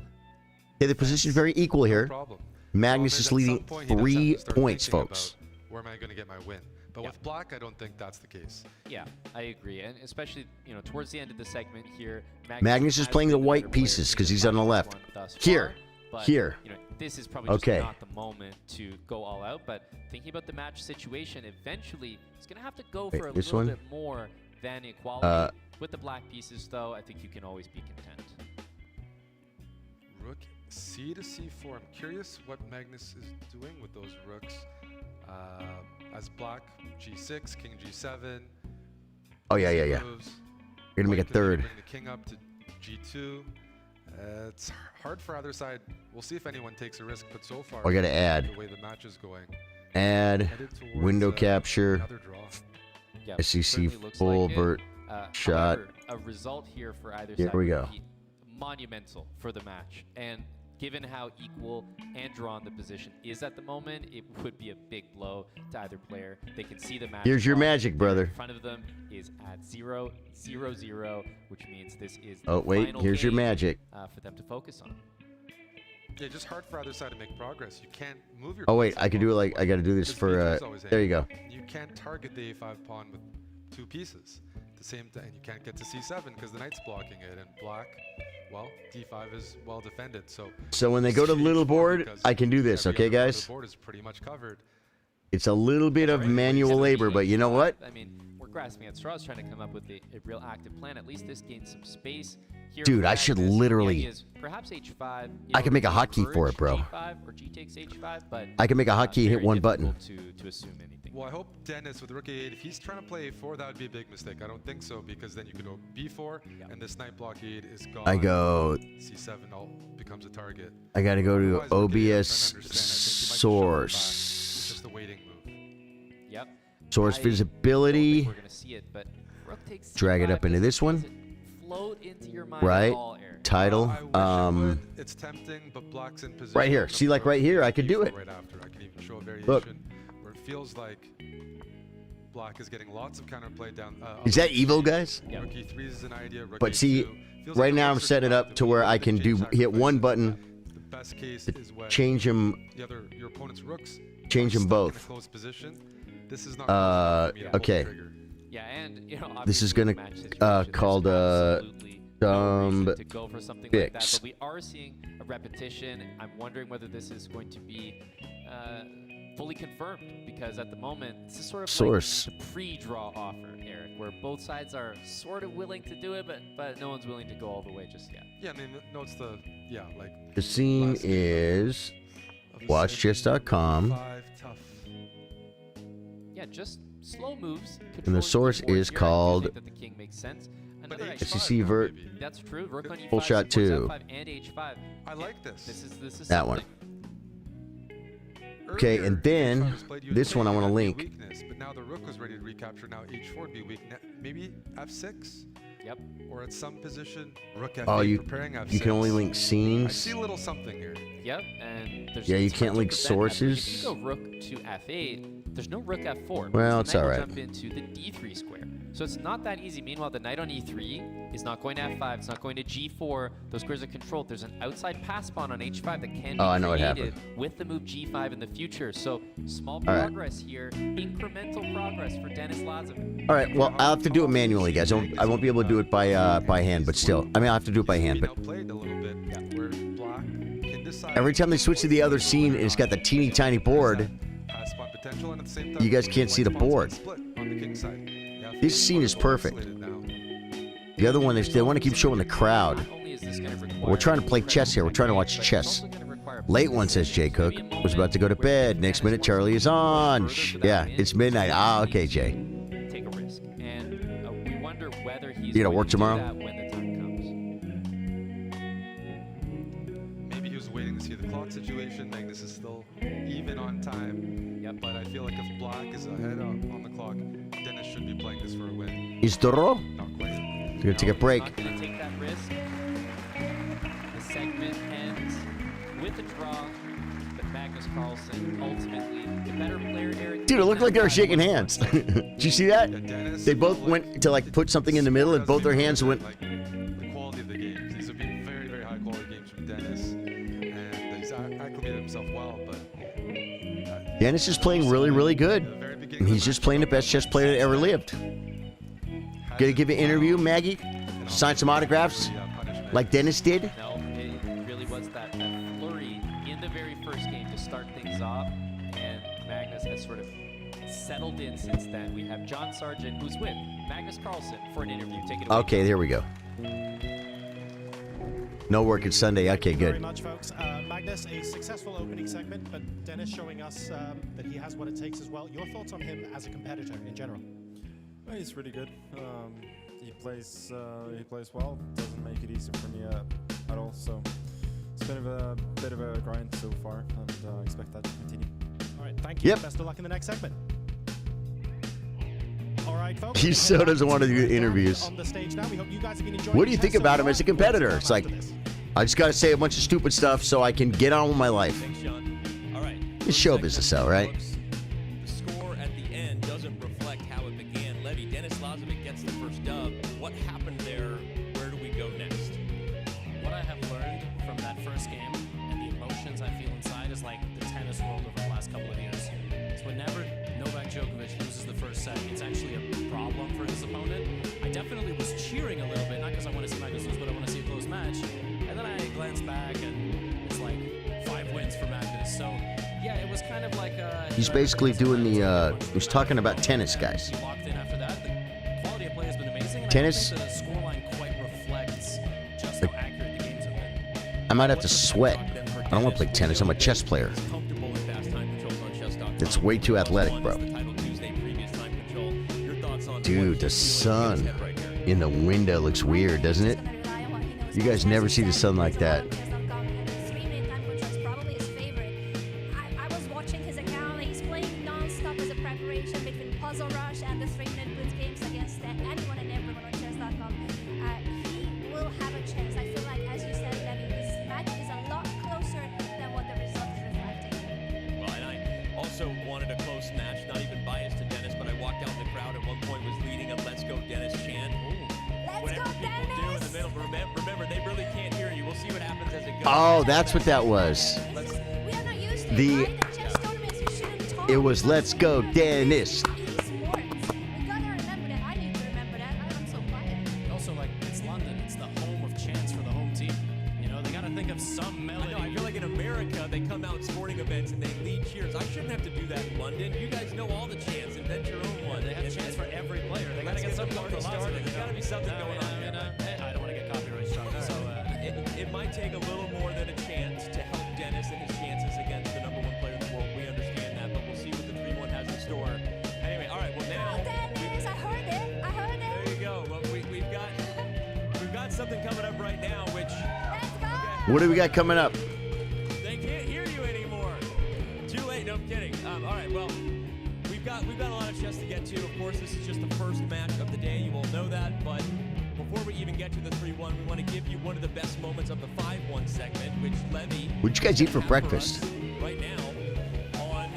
Yeah, the position's very equal here. Problem. Magnus is leading At some point, he does have 3 to start points, thinking folks. about where am I going to get my win? But with Black, I don't think that's the case. Yeah, I agree, and especially towards the end of the segment here, Magnus is has playing the been the white better player pieces in because the he's on the finals left. one thus Here, far, but, here. This is probably just Okay. not the moment to go all out. But thinking about the match situation, eventually he's going to have to go Wait, for a this little one? bit more than equality. With the black pieces, though, I think you can always be content. Rook C to C4. I'm curious what Magnus is doing with those rooks. As Black, G6, King G7. Oh, yeah, yeah, yeah. moves. You're gonna make a White could maybe third. Bring the king up to G2. It's hard for either side. We'll see if anyone takes a risk, but so far, Oh, I gotta add. the way the match is going. Add Headed towards, window capture. another draw. Yeah, SEC certainly looks full like it. vert shot. However, a result here for either Here side we would go. be monumental for the match. And given how equal and drawn the position is at the moment, it would be a big blow to either player. They can see the match. Here's your draw. magic, brother. In front of them is at 0-0-0, which means this is the Oh, wait, final here's your game, magic. for them to focus on. Yeah, just hard for either side to make progress. You can't move your. Oh, wait, pieces I could do it along like, the I gotta do this Because for, B2 is always there you go. hanging. You can't target the A5 pawn with 2 pieces at the same time. You can't get to C7 because the knight's blocking it. And Black, well, D5 is well defended. So when they go to the little board, because I can do this, every okay, other part of guys? The board is pretty much covered. It's a little bit of manual labor, but you know what? I mean, we're grasping at straws trying to come up with a real active plan. At least this gains some space. Here Dude, for I should Magnus, the literally- idea is perhaps H5. I can make a hotkey for it, bro. G5 or G takes H5, but I can make a hotkey, hit very one button. difficult to assume anything. Well, I hope Dennis with rook A8, if he's trying to play A4, that would be a big mistake. I don't think so because then you could go B4 and this knight blockade is gone. I go C7 all becomes a target. I got to go to Otherwise, we're getting OBS trying to understand. I think he might source. It's just a waiting move. Yep. Source visibility. We're gonna see it, but Rook takes Drag it C5. up into this one. Float into your mind Right. at all, Eric. Title. It's tempting, but Black's in position. Right here. See, like right here, I could do it. Right after, I can even show a variation Look. where it feels like Black is getting lots of counterplay down. Is that evil, guys? Rook E3 is an idea. Rook But see, E2 feels right like now I'm Rook's setting it up to where I can hit one button, the best case is when change them, your opponent's rooks change are them stuck in a both. closed position. This is not close enough for me to pull the Okay. trigger. Yeah, and you know, This is obviously gonna in a match situation, called there's absolutely no reason to go for something like that, fix. but we are seeing a repetition. I'm wondering whether this is going to be fully confirmed, because at the moment this is sort of Source. like the pre-draw offer, Eric, where both sides are sort of willing to do it, but no one's willing to go all the way just yet. Yeah, I mean, no, it's the like The scene is watchchess.com. 5 tough. Yeah, just slow moves. And the source is called that the king makes sense. Another SEC Vert. That's true. Rook on E5, Full shot supports 2. F5 and H5. I like this. This is That one. something. Okay, and then this one I want to link. Weakness, but now the rook was ready to recapture. Now H4 would be weak. Maybe F6. Yep. Or at some position, Rook F8 Oh, you preparing F6. you can only link I scenes. see a little something here. Yep, and there's Yeah, you it's hard can't to link prevent that, sources. because if you go rook to F8, there's no rook F4. Well, because it's the knight will alright. jump into the D3 square. So it's not that easy. Meanwhile, the knight on E3 is not going to F5. It's not going to G4. Those squares are controlled. There's an outside pass pawn on H5 that can be Oh, I know what created happened. with the move G5 in the future. So small All right. progress here, incremental progress for Denis Lazavik. All right, well, I'll have to do it manually, guys. I won't be able to do it by hand, but still. I mean, I'll have to do it by hand, but Played a little bit where Black can decide every time they switch to the other scene and it's got the teeny tiny board, pass pawn potential, and at the same time, you guys can't see the board. split on the king side. Yeah, This scene is perfect. The other one, they want to keep showing the crowd. We're trying to play chess here. We're trying to watch chess. Late one, says Jay Cook. Was about to go to bed. Next minute, Charlie is on. Yeah, it's midnight. Ah, okay, Jay. Take a risk. And we wonder whether he's You gotta going work to do tomorrow? that when the time comes. Maybe he was waiting to see the clock situation. Magnus is still even on time. Yep. But I feel like if Black is ahead on the clock, Denis should be playing this for a win. Is Doro? Not quite. We're gonna take a break. Not going to take that risk. The segment ends with a draw, but Magnus Carlsen ultimately the better player. Eric, Dude, it looked like they were shaking hands. Did you see that? They both went to like put something in the middle, and both their hands went. The quality of the games. These have been very, very high quality games from Denis. And he's acclimated himself well, but Dennis is playing really, really good, and he's just playing the best chess player that ever lived. Gonna give an interview, Maggie? Sign some autographs, like Dennis did? No, it really was that flurry in the very first game to start things off, and Magnus has sort of settled in since then. We have John Sargent, who's with Magnus Carlsen for an interview. Take it away. Okay, there we go. No work at Sunday. Okay, Very good. much, folks. Magnus, a successful opening segment, but Denis showing us that he has what it takes as well. Your thoughts on him as a competitor in general? Well, he's really good. He plays well. Doesn't make it easy for me at all. So it's been a bit of a grind so far, and I expect that to continue. All right, thank you. Yep. Best of luck in the next segment. All right, folks. He so doesn't want to do interviews. On the stage now. We hope you guys have been enjoying What do you think chess so about him far. as a competitor? It's like, I just gotta say a bunch of stupid stuff so I can get on with my life. Thanks, Sean. All right. It's show business, though, right? The score at the end doesn't reflect how it began. Levy, Denis Lazavik gets the first dub. What happened there? Where do we go next? What I have learned from that first game and the emotions I feel inside is like the tennis world over the last couple of years. So whenever Novak Djokovic loses the first set, it's actually a problem for his opponent. I definitely was cheering a little bit, not because I want to see Magnus lose, but I want to see a close match. And then I glanced back and it's like 5 wins for Magnus. So yeah, it was kind of like He's basically doing the, he's talking about tennis, guys. he locked in after that. The quality of play has been amazing. And Tennis? I don't think the scoreline quite reflects just how accurate the games have been. I might have to sweat. I don't want to play tennis. I'm a chess player. Comfortable with fast time controls on chess.com. That's way too athletic, bro. The title Tuesday previous time control. Your thoughts on Dude, the sun in the window looks weird, doesn't it? You guys never see the sun like that. really can't hear you. We'll see what happens as it goes. Oh, that's what that was. It was Let's Go Dennis. Also, like, it's London. It's the home of chants for the home team. You know, they got to think of some melody. I feel like in America, they come out sporting events and they lead cheers. I shouldn't have to do that in London. You guys know all the chants. Invent your own one. They have chants for every player. They got to get something party started. There's got to be something going on. I don't want to get copyright struck. So it might take a little more than a chant to help Dennis and his chances against the #1 player in the world. We understand that, but we'll see what the 3-1 has in store. Anyway, all right. Well, now Dennis, I heard it. I heard it. there you go. Well, we've got something coming up right now, which What do we got coming up? they can't hear you anymore. Too late. No, I'm kidding. All right. Well, we've got a lot of chess to get to. Of course, this is just the first match of the day. You all know that, but before we even get to the 3-1, we want to give you one of the best moments of the 5-1 segment, which Levy. What'd you guys eat for breakfast? Right now on.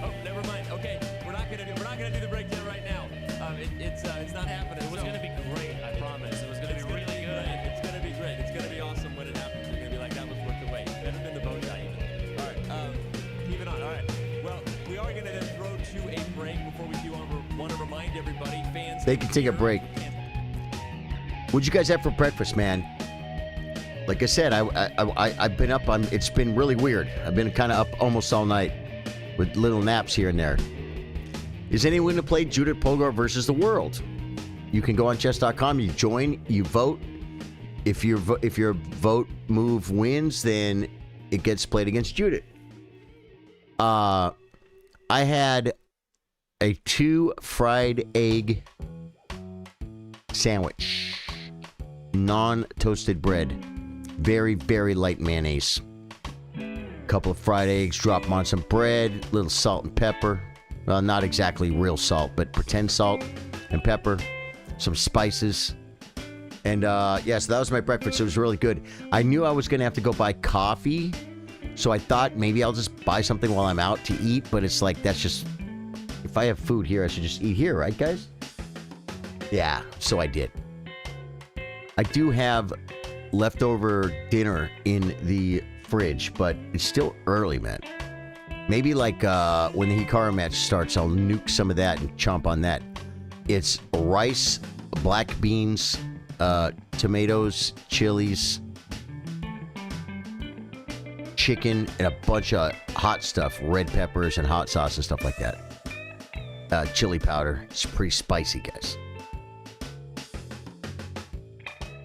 Oh, never mind. Okay, we're not gonna do the breakdown right now. It's not happening. It was going to be great, I promise. It was going to be really good. It's gonna be great. It's gonna be awesome when it happens. You're gonna be like, that was worth the wait. Better than the bow tie even. All right, keep it on. All right. Well, we are gonna then throw to a break. Before we do, I want to remind everybody, fans. They can take a break. What'd you guys have for breakfast, man? Like I said, I've been up on. It's been really weird. I've been kind of up almost all night with little naps here and there. Is anyone to play Judith Polgar versus the world? You can go on chess.com. You join. You vote. If your vote move wins, then it gets played against Judith. I had a 2 fried egg sandwich, non-toasted bread, very, very light mayonnaise, couple of fried eggs, drop them on some bread, little salt and pepper. Well, not exactly real salt, but pretend salt and pepper, some spices. And yeah, so that was my breakfast. It was really good. I knew I was going to have to go buy coffee, so I thought maybe I'll just buy something while I'm out to eat, but it's like, that's just, if I have food here, I should just eat here, right, guys? Yeah, so I did. I do have leftover dinner in the fridge, but it's still early, man. Maybe like when the Hikaru match starts, I'll nuke some of that and chomp on that. It's rice, black beans, tomatoes, chilies, chicken, and a bunch of hot stuff, red peppers and hot sauce and stuff like that. Chili powder. It's pretty spicy, guys.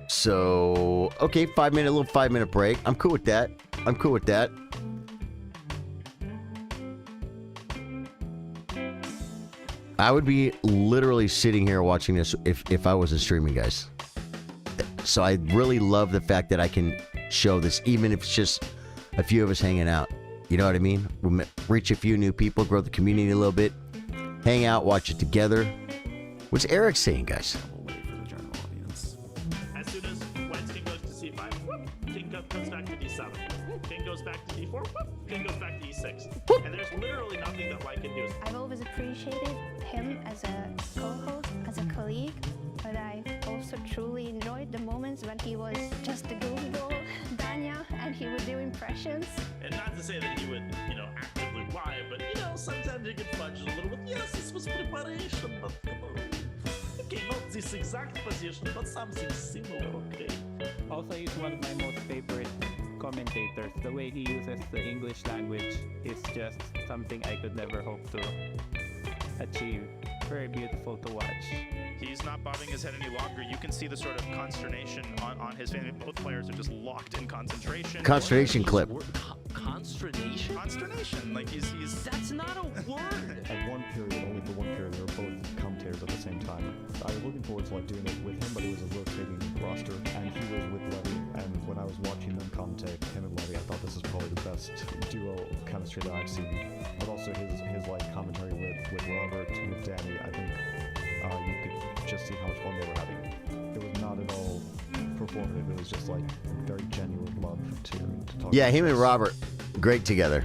So, okay, little 5-minute break. I'm cool with that. I would be literally sitting here watching this if I wasn't streaming, guys. So I really love the fact that I can show this, even if it's just a few of us hanging out. You know what I mean? We'll reach a few new people, grow the community a little bit, hang out, watch it together. What's Eric saying, guys? As soon as White's king goes to c5, whoop, king comes back to d7. King goes back to d4, whoop, king goes back to e6. And there's literally nothing that White can do. I've always appreciated him as a co-host, as a colleague, but I also truly enjoyed the moments when he was just a goofball, Danya, and he would do impressions. And not to say that he would, actively lie, but, sometimes you could fudge it a little bit. Yes, this was preparation, but, okay, not this exact position, but something similar, okay. Also, he's one of my most favorite commentators. The way he uses the English language is just something I could never hope to achieve. Very beautiful to watch. He's not bobbing his head any longer. You can see the sort of consternation on his face. Both players are just locked in concentration. Consternation clip. Consternation? Consternation. Like he's. That's not a word. At one period, only for one period, they were both commentators at the same time. I was looking forward to doing it with him, but it was a rotating roster, and he was with Levy. And when I was watching them commentate, him and Levy, I thought this is probably the best duo chemistry that I've seen. But also his commentary with Robert, with Danny, I think you could just see how much fun they were having. It was not at all performative. It was just like very genuine love to talk. Yeah, him and Robert, great together.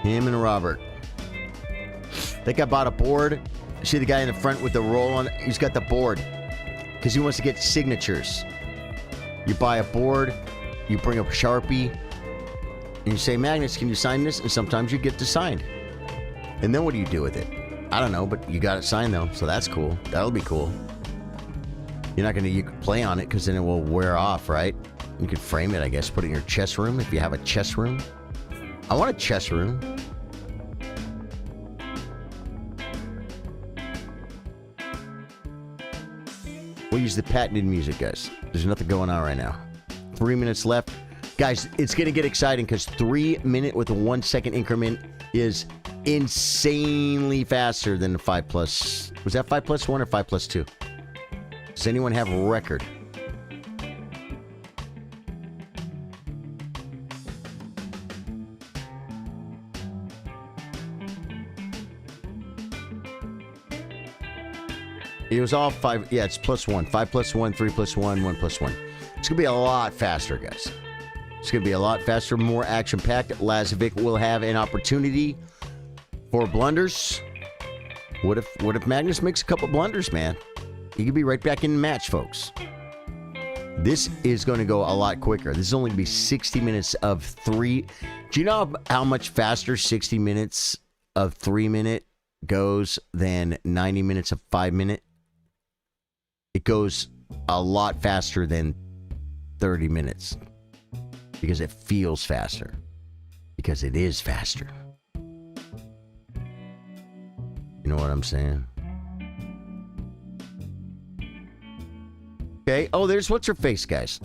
Him and Robert. I think I bought a board See the guy in the front with the roll on? He's got the board because he wants to get signatures. You buy a board, you bring a Sharpie, and you say, Magnus, can you sign this? And sometimes you get it signed. And then what do you do with it? I don't know, but you got it signed though, so that's cool. That'll be cool. You're not you can play on it because then it will wear off, right? You could frame it, I guess, put it in your chess room if you have a chess room. I want a chess room. We'll use the patented music, guys. There's nothing going on right now. 3 minutes left. Guys, it's going to get exciting because 3 minute with a 1 second increment is insanely faster than the 5+. Was that 5+1 or 5+2? Does anyone have a record? It was all 5. Yeah, it's +1. 5+1, 3+1, 1+1. It's going to be a lot faster, guys. It's going to be a lot faster, more action-packed. Lazavik will have an opportunity for blunders. What if Magnus makes a couple blunders, man? He could be right back in the match, folks. This is going to go a lot quicker. This is only going to be 60 minutes of 3. Do you know how much faster 60 minutes of 3 minute goes than 90 minutes of 5 minute? It goes a lot faster than 30 minutes because it feels faster, because it is faster. You know what I'm saying? Okay. Oh, there's what's her face, guys.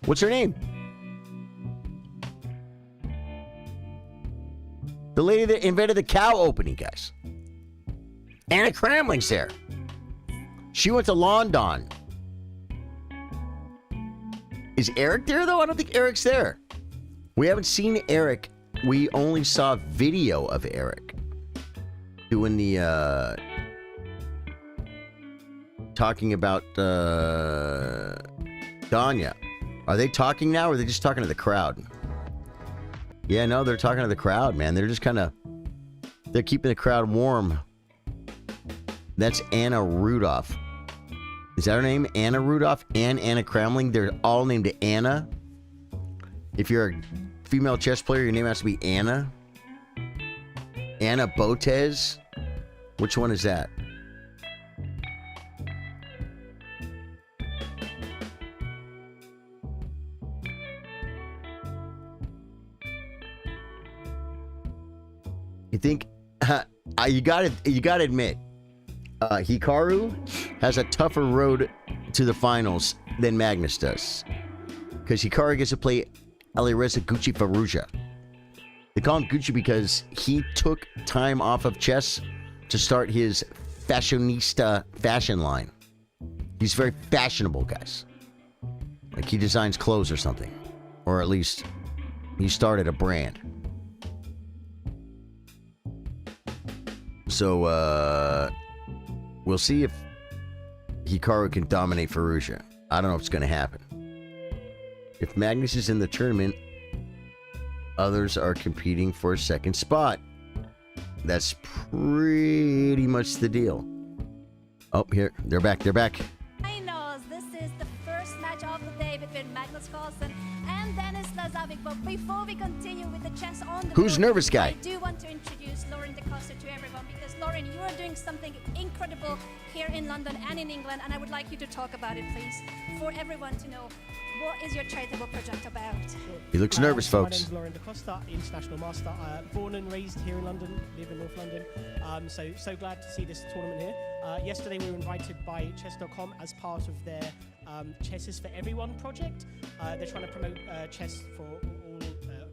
What's her name? The lady that invented the cow opening, guys. Anna Cramling's there. She went to London. Is Eric there, though? I don't think Eric's there. We haven't seen Eric. We only saw video of Eric doing the, talking about, Danya. Are they talking now, or are they just talking to the crowd? Yeah, no, they're talking to the crowd, man. They're just kind of, they're keeping the crowd warm. That's Anna Rudolph. Is that her name? Anna Rudolph and Anna Cramling. They're all named Anna. If you're a female chess player, your name has to be Anna. Anna Botez. Which one is that? You think you gotta admit, Hikaru has a tougher road to the finals than Magnus does, because Hikaru gets to play Alireza Gucci Firouzja. They call him Gucci because he took time off of chess to start his fashionista fashion line. He's very fashionable, guys. Like he designs clothes or something, or at least he started a brand. So, we'll see if Hikaru can dominate Firouzja. I don't know if it's going to happen. If Magnus is in the tournament, others are competing for a second spot. That's pretty much the deal. Oh, here. They're back. They're back. Finals. This is the first match of the day between Magnus Carlsen and Denis Lazavik. But before we continue with the chess on the Who's board, nervous guy? I do want to introduce Lauren DeCosta to everyone, because Lauren, you are doing something incredible here in London and in England, and I would like you to talk about it, please, for everyone to know. What is your charitable project about? He looks nervous, My folks. name's Lauren DeCosta, international master. Born and raised here in London, live in North London. So glad to see this tournament here. Yesterday we were invited by chess.com as part of their Chess is for Everyone project. They're trying to promote chess for all,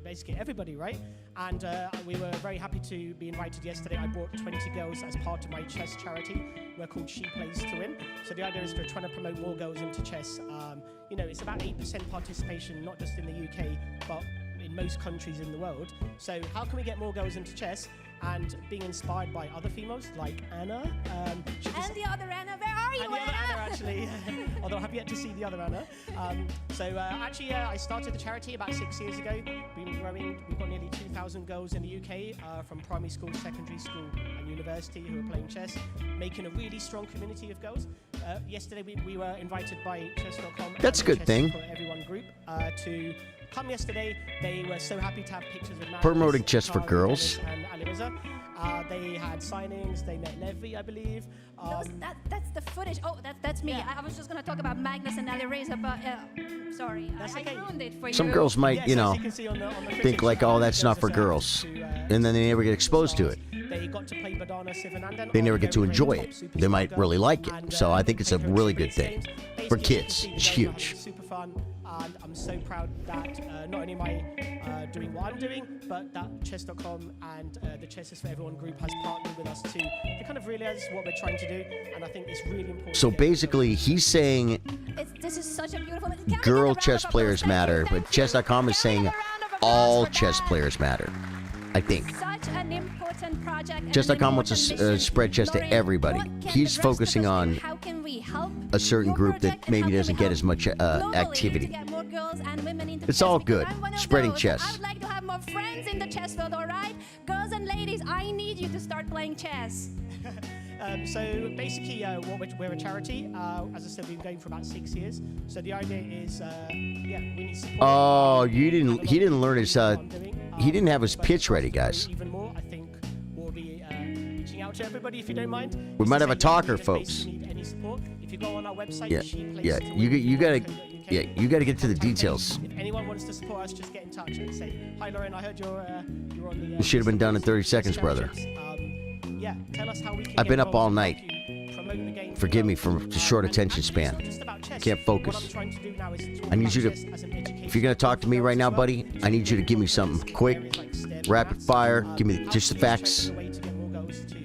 basically everybody, right? And we were very happy to be invited yesterday. I brought 20 girls as part of my chess charity. We're called She Plays to Win. So the idea is we're trying to promote more girls into chess. You know, it's about 8% participation, not just in the UK, but in most countries in the world. So how can we get more girls into chess? And being inspired by other females like Anna. And the other Anna, where are you, and the other Anna, actually. Although still have yet to see the other runner. Actually, I started the charity about 6 years ago. Been growing. We've got nearly 2,000 girls in the UK from primary school, secondary school, and university who are playing chess, making a really strong community of girls. Yesterday, we were invited by chess.com. That's a good thing. For everyone group to come yesterday. They were so happy to have pictures of Magnus, Promoting chess for Carl, girls. Dennis, and Alirizza. They had signings. They met Levi, I believe. That's the footage. Oh, that's me. I was just going to talk about Magnus and Alirizza, but sorry. I ruined it for you. Some girls might, think like, oh, that's not for girls. And then they never get exposed to it. They got to play Badana Sivanandan. They never get to enjoy it. They might really like it. So I think it's a really good thing. For kids, it's huge. Super fun. And I'm so proud that not only am I doing what I'm doing, but that chess.com and the Chess is for Everyone group has partnered with us to kind of realize what we're trying to do. And I think it's really important. So basically, he's saying this is such a beautiful. girl chess players matter, but chess.com is saying all chess players matter. I think. Such an important project. Chess.com wants to spread chess to everybody. He's focusing on how can we help a certain group that maybe doesn't get as much activity. to get more girls and women into It's chess, all because good. I'm one of Spreading those. chess. I would like to have more friends in the chess world, all right? Girls and ladies, I need you to start playing chess. So basically, we're a charity. As I said, we've been going for about 6 years. So the idea is, we need support. Oh, he didn't learn his, he didn't have his pitch ready, guys. Even more, I think we'll be reaching out to everybody if you don't mind. We might have a talker, If folks. you need any support, if you go on our website, you gotta get to the details. If anyone wants to support us, just get in touch and say, "Hi, Lauren. I heard you're on the." It should have been done in 30 seconds, brother. Tell us how we can I've get been up all involved, night. promote the game. Forgive me for the short attention span. Can't focus. I need you to, if you're gonna talk to me right now, buddy, I need you to give me something quick, rapid fire. Give me just the facts. Way to get more girls to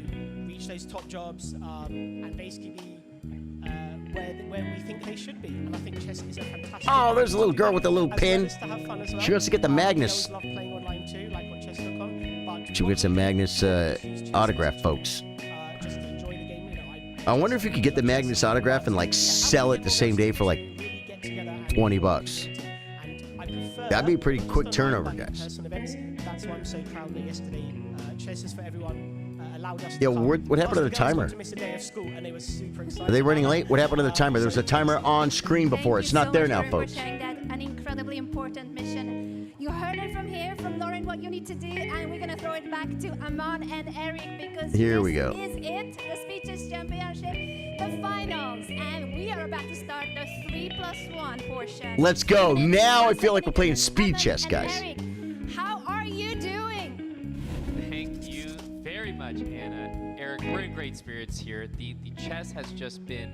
reach those top jobs and basically be where we think they should be. And I think chess is a fantastic. Oh, there's a little girl with a little as pin. well as to have fun as well. She wants to get the Magnus. Girls love playing online too, like on chess.com. But She gets a Magnus autograph, folks. just to enjoy the game, I wonder if you could get the Magnus autograph and like sell it the same day for like $20. That'd be a pretty quick turnover, guys. Person events. That's why I'm so proud that yesterday Chess is for Everyone allowed us Yeah, to come. what happened to the Plus, girls timer? got to miss a day of school and they were super excited. Are they running late? What happened to the timer? There was a timer on screen before. It's not there now, folks. Sharing that an incredibly important mission. You heard it from here, from Lauren, what you need to do, and we're gonna throw it back to Aman and Eric because Here we go. this is it, the Speeches Championship, the finals, and we are about to start the 3+1 portion. Let's go. Now I feel like we're playing speed chess, guys. Eric, how are you doing? Thank you very much, Anna. Eric, we're in great spirits here. The chess has just been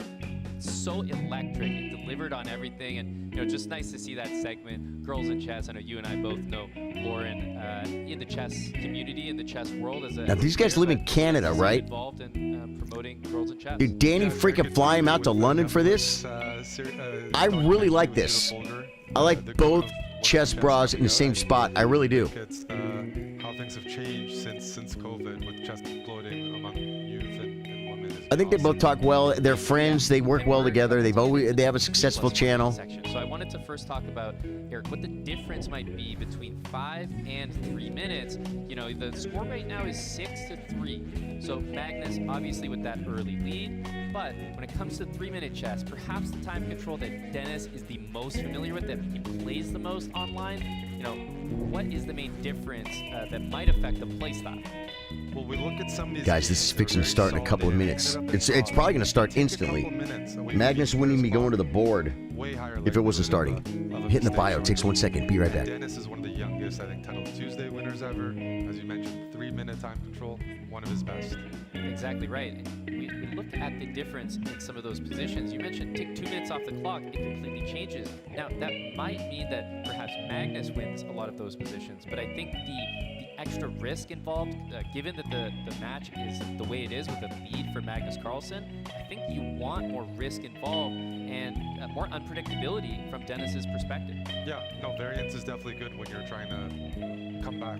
so electric and delivered on everything, and just nice to see that segment, Girls in Chess. I know you and I both know Lauren in the chess community, in the chess world. Now these guys live in Canada, right? Involved in promoting Girls in Chess. Did Danny freaking fly him out to London for this? I really like this. I like both chess bras in the same spot. I really do. It's how things have changed since COVID with chess exploding among youth and women. I think they both talk well. They're friends. They work well together. They have a successful channel. So I wanted to first talk about, Eric, what the difference might be between 5 and 3 minutes. The score right now is 6-3. So Magnus, obviously with that early lead, but when it comes to 3-minute chess, perhaps the time control that Dennis is the most familiar with, that he plays the most online, what is the main difference that might affect the playstyle? Well, we look at some of these Guys, this is fixing to start in a couple of minutes. It's probably going to start instantly. Magnus wouldn't even go into the board if it wasn't starting. Hitting the bio takes 1 second. Be right back. Dennis is one of the youngest, I think, Title Tuesday winners ever. As you mentioned, 3-minute time control, one of his best. Exactly right. We looked at the difference in some of those positions. You mentioned take 2 minutes off the clock, it completely changes. Now, that might mean that perhaps Magnus wins a lot of those positions, but I think the extra risk involved, given that the match is the way it is with a lead for Magnus Carlsen, I think you want more risk involved and more unpredictability from Dennis's perspective. Yeah, no, variance is definitely good when you're trying to come back.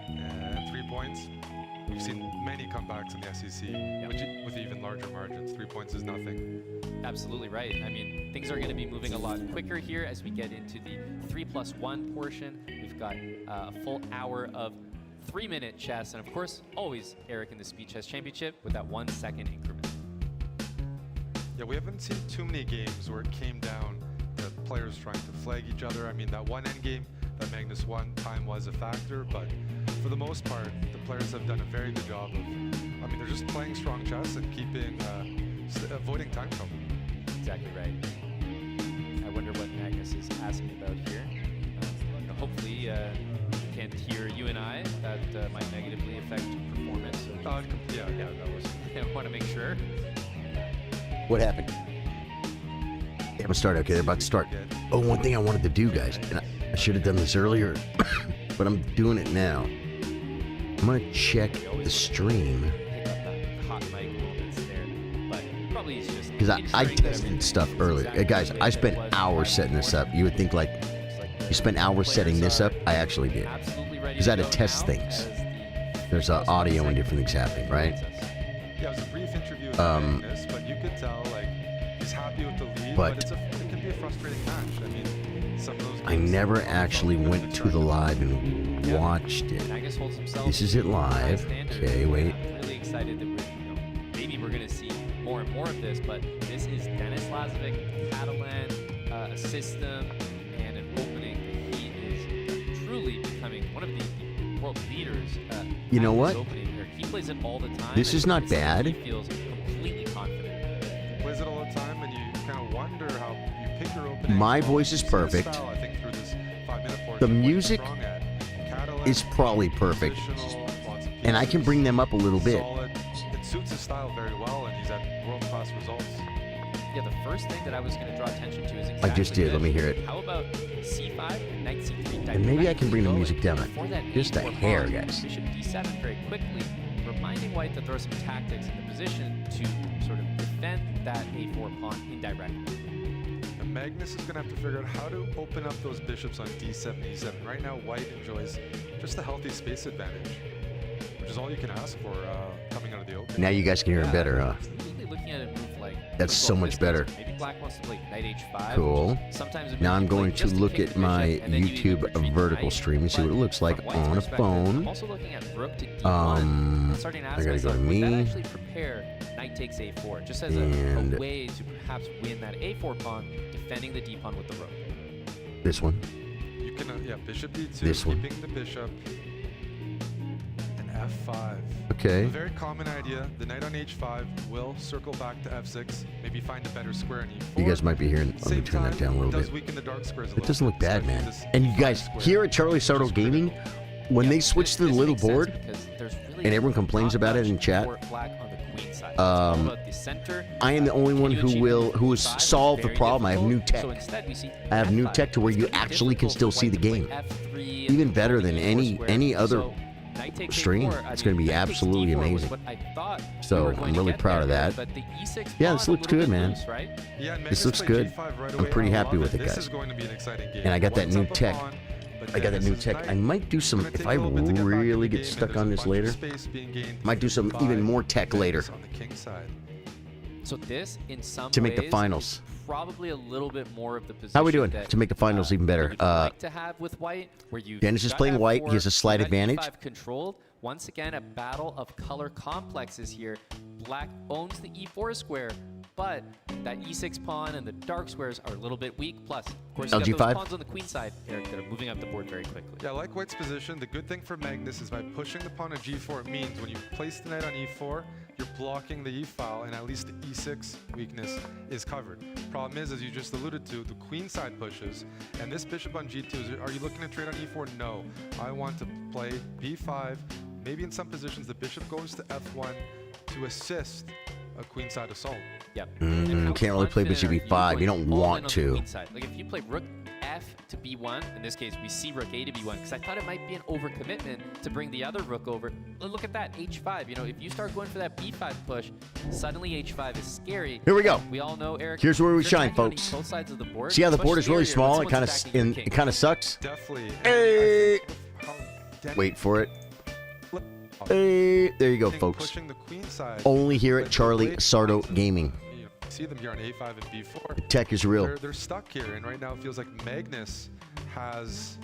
And 3 points, we've seen many comebacks in the SEC with even larger margins. 3 points is nothing. Absolutely right. I mean, things are going to be moving a lot quicker here as we get into the 3+1 portion. We've got a full hour of 3-minute chess, and of course, always Eric in the Speed Chess Championship with that 1 second increment. Yeah, we haven't seen too many games where it came down to players trying to flag each other. I mean, that one end game that Magnus won, time was a factor, but for the most part, the players have done a very good job of, I mean, they're just playing strong chess and keeping, avoiding time trouble. Exactly right. I wonder what Magnus is asking about here. Hopefully, can't hear you and I. That might negatively affect performance. So yeah, that was. I want to make sure. What happened? They haven't started. Okay, they're about to start. Oh, one thing I wanted to do, guys, and I should have done this earlier, but I'm doing it now. I'm gonna check the stream because I tested stuff earlier. Guys, I spent hours setting this up. You would think like you spent hours setting this up. I actually did because I had to test things. There's audio and different things happening, right? Yeah, it was a brief interview with Magnus, but you could tell like he's happy with the lead, but it can be a frustrating match. I mean, some of those. I never actually went to the live and watched it. This is it live. Okay, wait. I'm really excited that maybe we're going to see more and more of this, but this is Dennis Lazavik, Catalan, a system, and an opening. He is truly becoming one of the world leaders. You know what? He plays it all the time. This is not bad. He feels completely confident. He plays it all the time, and you kind of wonder how you pick your opening. My voice is perfect. Style, I think, through this 5-minute portion, The music is probably perfect, and I can bring them up a little bit. Solid. It suits his style very well, and he's at world-class results. Yeah, the first thing that I was going to draw attention to is I just did. Let me hear it. How about C5 and Knight C3? And maybe I can bring the music down Before that just a A4 hair, pawn, guys. Bishop D7 very quickly, reminding White to throw some tactics in the position to sort of defend that A4 pawn indirectly. And Magnus is going to have to figure out how to open up those bishops on D7, E7. Right now, White enjoys just a healthy space advantage, which is all you can ask for coming out of the open. Now you guys can hear it better, huh? Looking at a move like That's so much better. maybe Black wants to play Knight H5. Cool. Sometimes Now I'm going to look at my YouTube vertical stream and see what it looks like on a phone. I'm also looking at Rook to D1. Starting to I ask gotta go myself, to would that me. actually prepare Knight takes A4, just as And- a way to perhaps win that A4 pawn, defending the D pawn with the rook. This one. You can, yeah, Bishop D2, This one. keeping the bishop, and F5. Okay. A very common idea. The knight on H5 will circle back to F6, maybe find a better square in E4. You guys might be hearing. Let me turn that down a little does bit. weaken the dark squares a It little doesn't bit, look bad, especially man. this And you guys, here at Charlie Sardo Gaming, when they switch to the little board, and everyone complains about it in chat, I am the only one who has solved the problem. I have new tech. I have new tech to where you actually can still see the game, even better than any other stream. It's going to be absolutely amazing. So I'm really proud of that. Yeah, this looks good, man. This looks good. I'm pretty happy with it, This guys. is going to be an exciting game. And I got that White's new up a tech. pawn, but I got that Dennis new is tech. knight. I might do some, if I really get stuck on this later, might do some even more tech later on the king side. So this, in some to make the ways, finals. probably a little bit more of the position How are we doing that, to make the finals even better? you'd like to have with White, where you Dennis is playing white. He has a slight advantage. Controlled. Once again, a battle of color complexes here. Black owns the E4 square, but that E6 pawn and the dark squares are a little bit weak. Plus, of course, you got those LG5. pawns on the queen side, Eric, that are moving up the board very quickly. Yeah, I like White's position. The good thing for Magnus is by pushing the pawn on G4, it means when you place the knight on E4, you're blocking the E file, and at least the E6 weakness is covered. Problem is, as you just alluded to, the queen side pushes, and this bishop on G2, are you looking to trade on E4? No. I want to play B5. Maybe in some positions, the bishop goes to F1 to assist a queenside assault. Yep. Can't really play bishop e5. You don't want to. Like if you play rook F to B1, in this case we see rook A to B1, because I thought it might be an overcommitment to bring the other rook over. Look at that, H5. You know, if you start going for that B5 push, suddenly H5 is scary. Here we go. We all know, Eric. Here's where we if you're shine, trying to folks. both sides of the board, See how the much board is really scarier small? when It kind of someone's attacking your king. sucks. Definitely. Hey. Wait for it. Hey, there you go, folks. Pushing the queen side. Only here at Charlie Sardo Gaming. You see them here on A5 and B4. Tech is real. They're stuck here, and right now it feels like Magnus has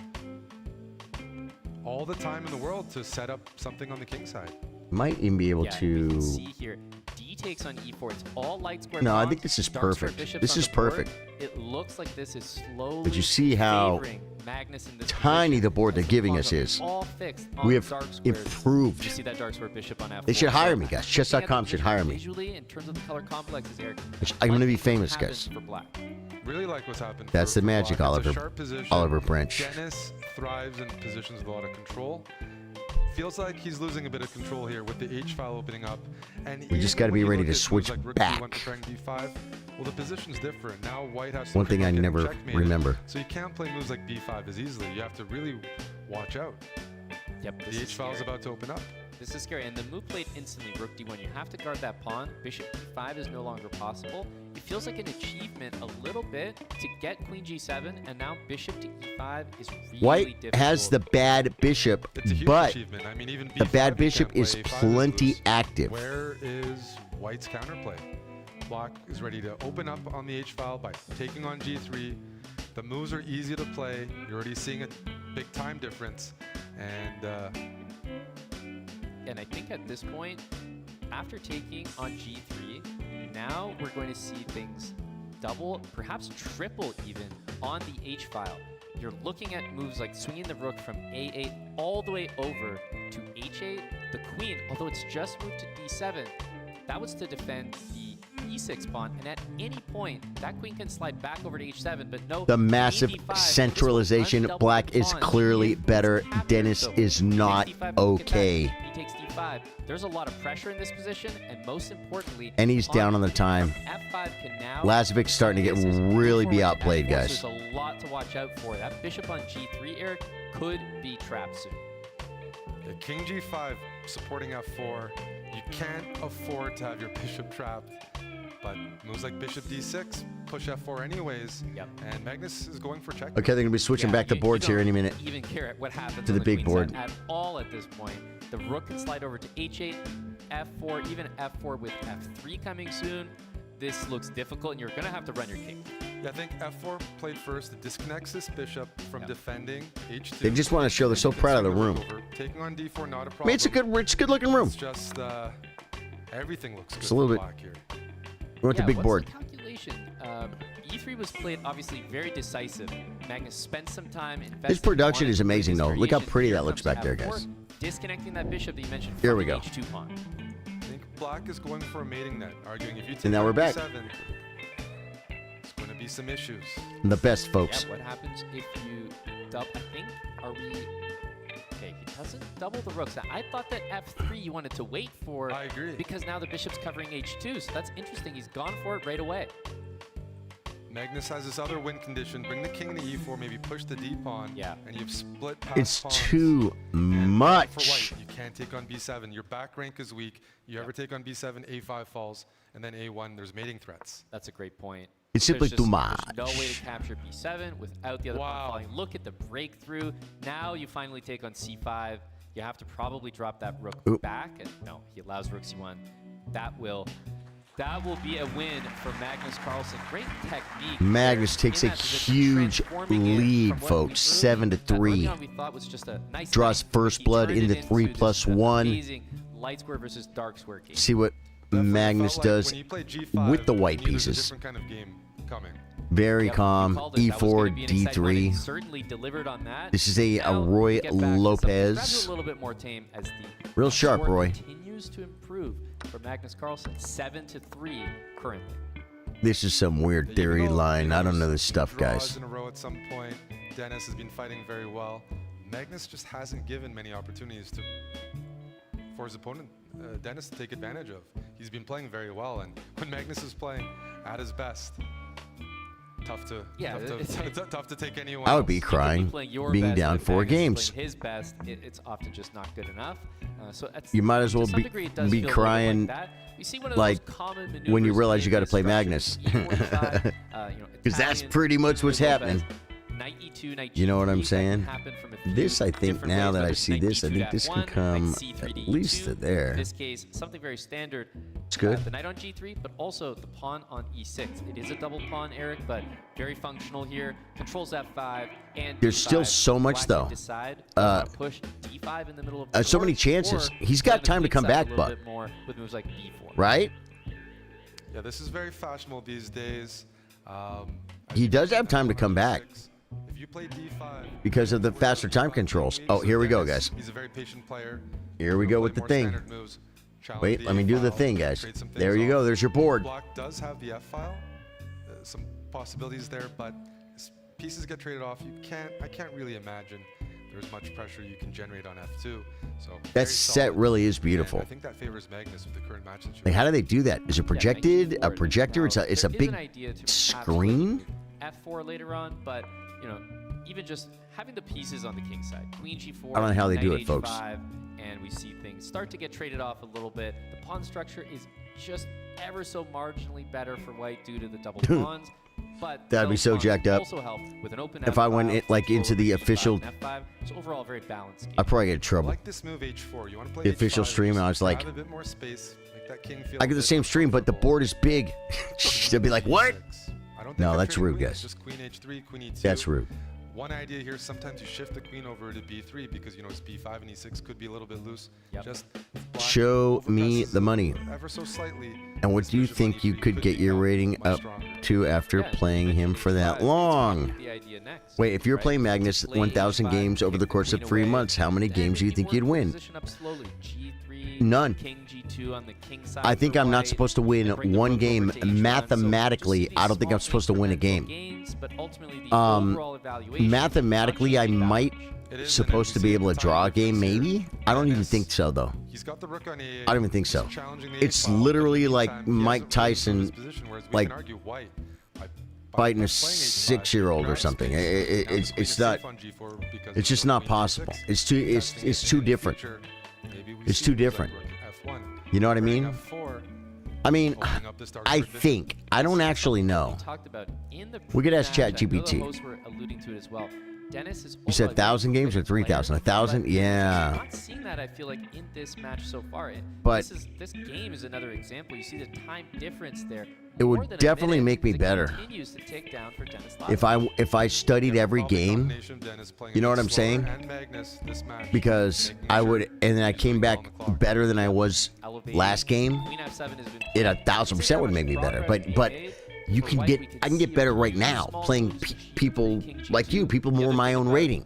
all the time in the world to set up something on the king side. Might even be able We to. can see here, D takes on E4. It's all light square. No, I pawns, think this is dark square perfect. bishops This on is the board. perfect. It looks like this is slowly But you see how favoring Magnus in this tiny position the board they're as the giving pawns us are is. all fixed on We have dark squares. improved. You see that dark square bishop on F4. They should hire me, So, guys. looking at the Chess.com should hire me. Visually, in terms of the color complexes, Eric, I'm going to be like famous, what happens guys. for black. Really like what's happened. That's for the magic, black. It's a Oliver. sharp position. Oliver Branch. Dennis thrives in positions with a lot of control. Feels like he's losing a bit of control here with the H file opening up. And We just even got to when be you ready look to at switch moves like rook back. D1 preparing D5, well, the position's different. Now White has to One thing think I about never getting checkmated. remember. So you can't play moves like B5 as easily. You have to really watch out. Yep, this The is H file is scary. about to open up. This is scary, and the move played instantly, rook d1. You have to guard that pawn. Bishop e5 is no longer possible. It feels like an achievement a little bit to get queen g7, and now bishop to e5 is really White difficult. has the bad bishop, It's a huge but achievement. I mean, even the B5 bad you bishop can't is play, A5 is plenty loose. active. Where is White's counterplay? Black is ready to open up on the H file by taking on G3. The moves are easy to play. You're already seeing a big time difference. And I think at this point, after taking on g3, now we're going to see things double, perhaps triple even, on the H file. You're looking at moves like swinging the rook from A8 all the way over to H8. The queen, although it's just moved to D7, that was to defend the E6 pawn, and at any point, that queen can slide back over to H7, but no. the massive queen D5, centralization. this will Black undouble is the pawn clearly if better. this happens. Dennis So is queen not takes D5, look at that. okay. He takes D5. There's a lot of pressure in this position, and most importantly, And he's down on the time. F5 can now. Lazvik's starting to get really be outplayed, guys. There's a lot to watch out for. That bishop on G3, Eric, could be trapped soon. The King G5 supporting F4. You can't afford to have your bishop trapped. But moves like bishop D6 push F4 anyways. Yep. And Magnus is going for check. Okay, they're going to be switching back the boards here any minute. Even care at what happens To on the big queen side board. at all at this point. The rook can slide over to H8, F4, even F4 with F3 coming soon. This looks difficult, and you're going to have to run your king. Yeah, I think F4 played first. It disconnects this bishop from defending H2. They just want to show they're so proud of the room. Taking on D4, not a I problem. mean, it's a good looking room. It's just everything looks good It's a little for bit- black here. We want the big what's board. The calculation? E3 was played obviously very decisive. Magnus spent some time investing. His production wanted is to bring amazing, this though. Look how variation. pretty Here that looks comes back there, F4, guys. Disconnecting that bishop that you mentioned Here from we the go. H2 pawn. I think black is going for a mating net, arguing if you take And now on we're back. D7, it's going to be some issues. The best, folks. Yeah, what happens if you double? I think, are we... Okay, he doesn't double the rooks. Now, I thought that F3 you wanted to wait for. I agree. Because now the bishop's covering H2, so that's interesting. He's gone for it right away. Magnus has this other win condition. Bring the king to E4, maybe push the D pawn. Yeah. And you've split past It's pawns. too For much. white, you can't take on B7. Your back rank is weak. You ever take on B7, A5 falls, and then A1, there's mating threats. That's a great point. It's simply There's too There's no much. way to capture B7 without the other pawn falling. Look at the breakthrough. Now you finally take on C5. You have to probably drop that rook Oop. back. And no, he allows rook C1. That will be a win for Magnus Carlsen. Great technique. Magnus there takes in a that position, huge transforming it lead, from what we folks, 7 to that early 3. on we thought was just a nice Draws night. first He blood turned it into into 3+1. this amazing light square versus dark square game. See what Magnus Felt like does when you play G5, with the white you knew there's a pieces. different kind of game coming. Very Yep, calm. you called it. That was gonna E4, be an exciting one, and he D3. certainly delivered on that. This is a Now, Roy we get back to something Lopez. perhaps a little bit more tame as the Real sharp, score Roy. continues to improve for Magnus Carlsen. 7 to 3 currently. This is some weird theory line. I don't know this stuff, Draws guys. in a row at some point. Dennis has been fighting very well. Magnus just hasn't given many opportunities for his opponent, Dennis, to take advantage of. He's been playing very well, and when Magnus is playing at his best, tough to take anyone. I would be else. crying Playing your being best, down but 4 Magnus is games. playing his best, it's often just not good enough. So that's, You might as well to some be degree, it does be feel a little bit crying like that. We see one of like those common when you maneuvers realize in you got to this play structure. Magnus. E45, Because that's Italian, pretty much what's Lopez. happening. knight e2, knight You know what I'm G3, that can saying? happen from a few This, I think, different now ways, that whether I it's see knight this, I D2 think to this can F1, come knight C3 at to least E2. to there. In this case, something very standard. It's good. The knight on G3, but also the pawn on E6. It is a double pawn, Eric, but very functional here. Controls F5 and There's D5. still so much, Black though. can decide if they wanna push D5 in the middle of the So board, many chances. or He's play got on the time to queen come side back, a little Buck. bit more with moves like B4. Right? Yeah, this is very fashionable these days. He does have time to come back If you play D5, because of the faster time controls. Oh, here we go, guys. he's a very patient player. Here we go with the more thing. standard moves, challenge Wait, the let me do the A-file, thing, guys. trade some There things you go. off. There's your board. Black does have the F-file, some possibilities there, but as pieces get traded off, I can't really imagine there's much pressure you can generate on F2. So That very set solid. really is And beautiful. I think that favors Magnus with the current match situation. Like, how do they do that? Is it projected? A projector? It's a There is big an idea to perhaps screen? F4 later on, but even just having the pieces on the king side, queen G4. I don't know how they do knight it, folks. H5, and we see things start to get traded off a little bit. The pawn structure is just ever so marginally better for white due to the double pawns. But That'd be those so pawns jacked up. Also help with an open If I went F5, like into the G5, official, and F5. So overall, very balanced game. I'd probably get in trouble. like this move H4. You want to play The official H5, stream, I was like, have a bit more space, make that king feel I get the same stream, but the board is big. They'd be like, what? I don't think No, they're that's trading rude, queens, guys. Just queen H3, queen E2. That's rude. One idea here, sometimes you shift the queen over to B3 because, it's B5 and E6 could be a little bit loose. Just black Show me the money. ever so slightly. And what do you think you could get your rating up to after playing him for that long? Wait, if you're playing Magnus 1,000 games over the course of 3 months, how many games do you think you'd win? Position up slowly. G3, None. King G2 on the king side. I think for I'm not white. supposed to win one game mathematically. I don't think I'm supposed to win a game. But ultimately, the overall evaluation Mathematically, I might supposed to be able to draw a game, maybe. I don't even think so, though. He's got the rook on A8. I don't even think so. Challenging the It's H-file, literally but like at the same time, Mike he hasn't really Tyson, proved his position, whereas we like can argue white. fighting a 6-year-old or something. It's not. It's just not possible. It's too different. It's too different. You know what I mean? I mean, I think. I don't actually know. Talked about in the We could ask match, I know the ChatGPT. hosts were alluding to it as well. Dennis is You said 1,000 games or 3,000? 1,000? Yeah. Not seeing that, I feel like, in this match so far. But this game is another example. You see the time difference there. it More would than a definitely minute make me as it better continues to take down for Dennis if I studied every game. You know what I'm saying? Because I would, and then I came back better than I was last game. It 1,000% would make me better. But I can get better right now playing people like you, people more my own rating.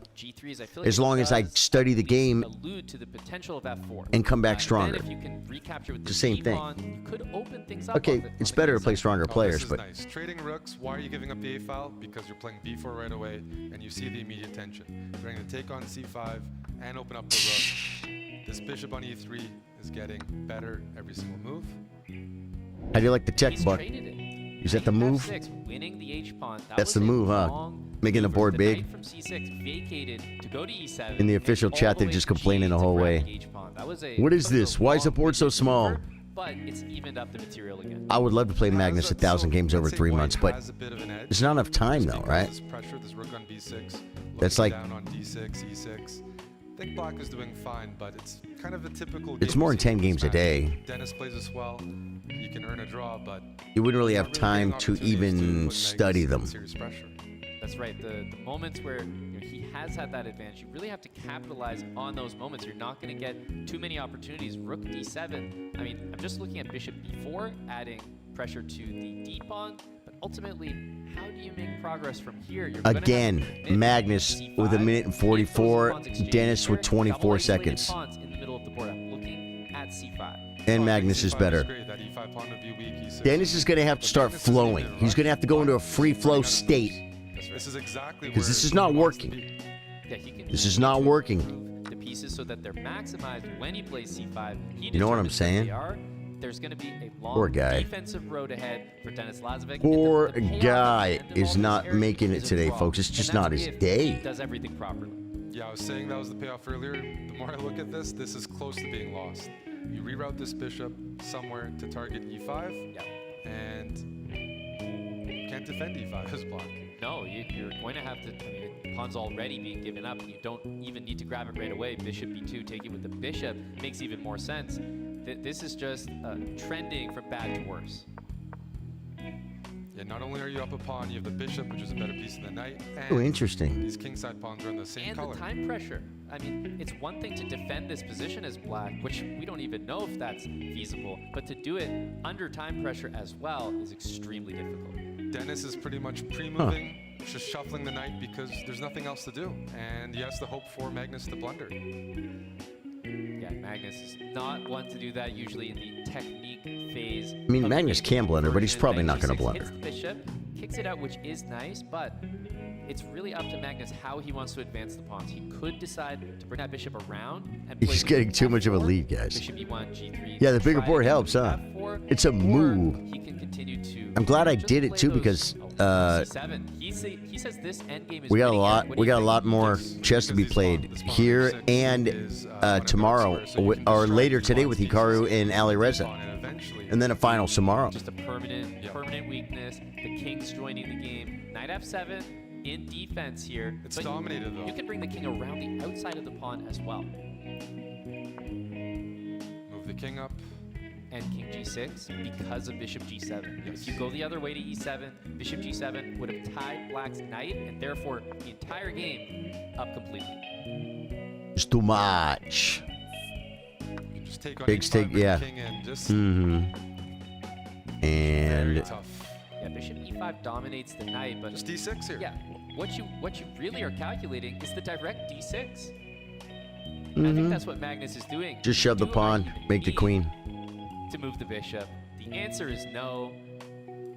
As long as I study the game allude to the potential of F4. and come back Then stronger. if you can recapture with The same thing. you could open things up Okay, on it's the better king to play side. stronger players, but Nice. Trading rooks, why are you giving up the A-file? Because you're playing B4 right away, and you see the immediate tension. You're going to take on C5 and open up the rook. This bishop on E3 is getting better every single move. how do you like the tech, He's Buck? traded it. Is that the move? F6, winning the H-pawn. That's the move, huh? Making the board big. Knight from C6 vacated to go to E7. In the official and all chat, the they're way just to complaining the G8 to whole grab way. the H-pawn. That was a What is this? Why is the board so small? but it's evened up the material again. I would love to play Magnus 1,000 games over 3 months, but there's not enough time, though, right? This pressure, this rook on B6. That's looking like- down on D6, E6. I think black is doing fine, but it's kind of a typical. It's game more we than see 10 in this games a match. day. Dennis plays this well. You can earn a draw, but You wouldn't really have not time getting to opportunities even put study Magnus in them. serious pressure. That's right. The moments where he has had that advantage, you really have to capitalize on those moments. You're not going to get too many opportunities. Rook D7. I mean, I'm just looking at Bishop B4, adding pressure to the D pawn. But ultimately, how do you make progress from here? You're gonna Again, have to commit Magnus C5, with 1 minute and get those 44, pawns exchanged Dennis here, with 24 double isolated seconds. pawns in the middle of the board. I'm looking at C5. And Magnus is better. That E5 pawn would be weak. E6. Dennis is going to have to start flowing. He's going to have to go into a free flow state This is exactly because where this is he not wants to working. be. Yeah, he can This is not working. the pieces so that they're maximized when he plays C5. He You know what I'm determines saying? they are. There's going to be a long Poor guy. defensive road ahead for Dennis Lazavik. Poor The payoff guy at the end of is all this, not Eric, making it is a today, draw. folks. It's And just that's not his if day. He does everything properly. Yeah, I was saying that was the payoff earlier. The more I look at this, this is close to being lost. You reroute this bishop somewhere to target E5, and you can't defend e5 as black. No, you're going to have to. I mean, the pawn's already being given up. You don't even need to grab it right away. Bishop b2, take it with the bishop. Makes even more sense. This is just trending from bad to worse. Yeah, not only are you up a pawn, you have the bishop, which is a better piece than the knight. And Oh, interesting. These kingside pawns are in the same color. And the time pressure. I mean, it's one thing to defend this position as black, which we don't even know if that's feasible, but to do it under time pressure as well is extremely difficult. Dennis is pretty much pre-moving, just shuffling the knight because there's nothing else to do. And he has to hope for Magnus to blunder. Yeah, Magnus is not one to do that usually in the technique phase. I mean, Magnus can blunder, but he's probably not going to blunder. Hits the bishop, kicks it out, which is nice, but it's really up to Magnus how he wants to advance the pawns. He could decide to bring that bishop around and play He's getting too much of a lead, guys. Bishop e1, g3. Yeah, the bigger board helps, huh? F4, It's a move. he can continue to I'm glad I did it too because c7. He says this endgame is we got a winning lot. here. What We do you got a think? lot more chess to be played here and tomorrow or later today with Hikaru and Alireza, and then a finals tomorrow. Just a permanent weakness. The king's joining the game. Knight f7 in defense here. It's but dominated though. You can bring the king around the outside of the pawn as well. Move the king up. And king g6 because of bishop g7. Yes. If you go the other way to e7, bishop g7 would have tied black's knight, and therefore the entire game up completely. It's too much. You just take on Big e5 stake, with yeah. the king and just And very tough. Yeah, bishop e5 dominates the knight, but Just d6 here. yeah, what you really are calculating is the direct d6. And I think that's what Magnus is doing. just shove the Do pawn, you make the need queen. to move the bishop? The answer is no,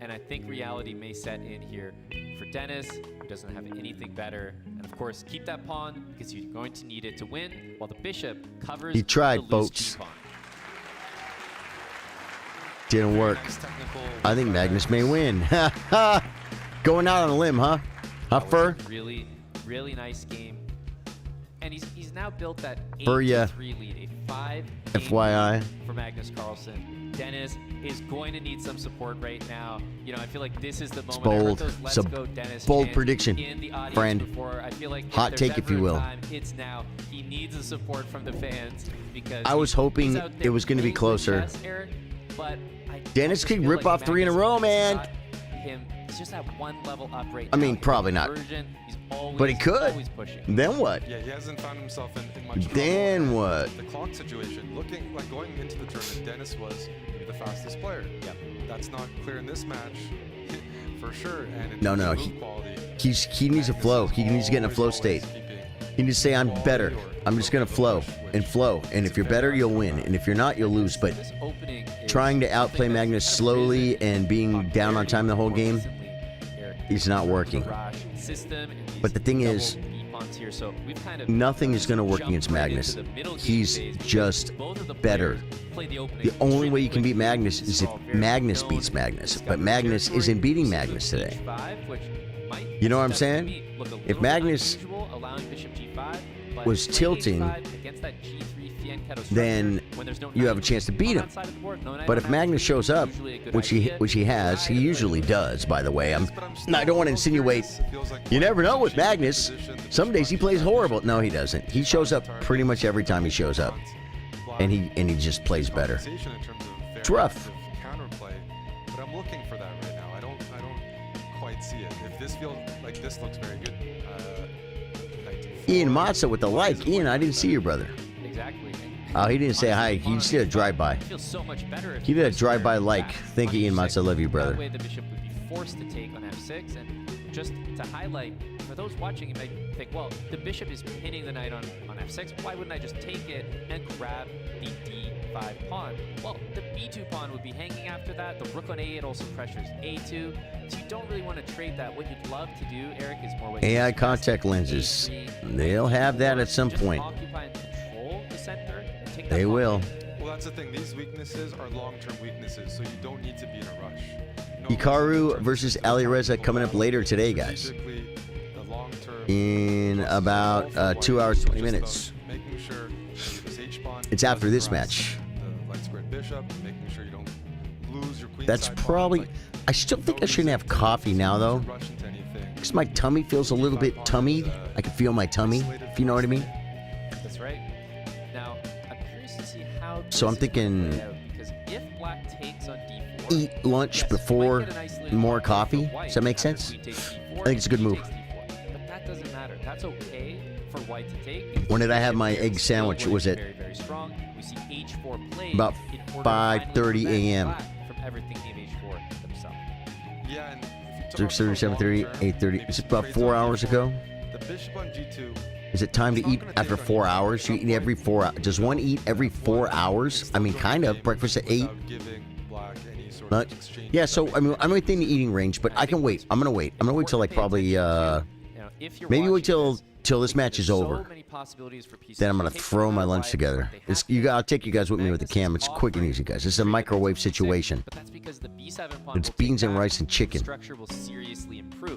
and I think reality may set in here for Dennis, who doesn't have anything better. And of course, keep that pawn because you're going to need it to win, while the bishop covers He tried, the loose folks. g-pawn. Didn't work. I think Magnus may win. Going out on a limb, huh? Huh, Fur? Really, really nice game. And he's now built that Firouzja. 8-3 lead, a 5 FYI. for Magnus Carlsen. Dennis is going to need some support right now. You know, I feel like this is the moment. bold. I heard those It's a Let's Go Dennis bold chants prediction, in the audience friend. before. I feel like Hot if take, there's if you ever a will. time, it's now. He needs the support from the fans because I was hoping he's out it there was gonna be playing the closer. chess, Eric, but I Dennis just could feel rip like off 3 in a Magnus row, has man. got Him, he's just at one level up right I now. mean, probably not. Conversion, he's always, But he could. always pushing. Then what? Yeah, he hasn't found himself in much trouble. Then what? The clock situation, looking like going into the tournament, Dennis was maybe the fastest player. Yep. That's not clear in this match, for sure. And in No, terms no, of he- move quality, He needs a flow. He needs to get in a flow state. He needs to say, I'm better. I'm just going to flow and flow. And if you're better, you'll win. And if you're not, you'll lose. But This opening is trying to outplay something that's Magnus kind of slowly risen and being down on time the whole game, recently, Eric. is not working. Barrage system and these But the thing double is, B-pawns here, so we've kind of nothing is going to work jumped against right Magnus. into the middle game He's phase because just both of the better. players play the opening The only way extremely you can beat quickly. Magnus This is if all very Magnus known. beats Magnus. He's got But the Magnus territory, isn't beating uses Magnus today. H5, which might, You know what I'm as best as saying? me, look a If little Magnus unusual, allowing bishop G5, but was playing tilting, H5 against that G3 fianchetto then structure, when there's no you have a knight chance to beat on him. that side of the board, no knight But on if that Magnus side, shows up, usually a good which he idea. has, he usually does, by the way. I don't want to insinuate. You never know with Magnus. Some days he plays horrible. No, he doesn't. He shows up pretty much every time he shows up, and he just plays better. compensation in terms of It's very rough. active counterplay, but I'm looking for that right now. I don't quite see it. If this feels like this looks very good, knight to Ian Matza with the like. Ian, I didn't see you, brother. Exactly. Oh, he didn't say hi. He just did a drive-by. It feels so much better if He did a was drive-by there like. back Thank you, on Ian E6. Matza. Love you, brother. That way the bishop would be forced to take on f6. And just to highlight, for those watching, you might think, well, the bishop is pinning the knight on f6. Why wouldn't I just take it and grab the d5 pawn? Well, the b2 pawn would be hanging after that. The rook on a8 also pressures a2. So you don't really want to trade that. What you'd love to do, Eric, is more what AI contact lenses. They'll have that at some point. occupy and control the center and take that They pawn. will. Well, that's the thing. These weaknesses are long-term weaknesses, so you don't need to be in a rush. Hikaru versus Alireza coming up later today, guys. Strategically, the long-term In about 2 hours, 20 minutes. making sure this H-pawn It's after doesn't this harass match. The light squared bishop, making sure you don't lose your queen That's side pawn. probably. Like, I still think I shouldn't have coffee now, though. Because my tummy feels a little bit tummied. I can feel my tummy, if you know what I mean. That's right. Now, I'm curious to see how. So I'm thinking Because if black takes on d4, eat lunch before more coffee. Does that make sense? I think it's a good move. But that doesn't matter. That's okay for white to take. When did I have my egg sandwich? Was it Very, very strong. We see h4 played about in order to 5:30 finally prevent a.m.? black from ever thinking of h4 themselves. Yeah, and 6:30, 7:30, 8:30. Is it about 4 hours ago? the bishop on g2. Is it time to eat after 4 hours? You eat every 4 hours. Does one eat every 4 hours? I mean, kind of. Breakfast at 8. Lunch. Yeah, so I mean, I'm within the eating range, but I can wait. I'm gonna wait. I'm gonna wait till like probably maybe wait till this match is over. Then I'm gonna throw my lunch together. I'll take you guys with me with the cam. It's quick and easy, guys. This is a microwave situation. It's beans and rice and chicken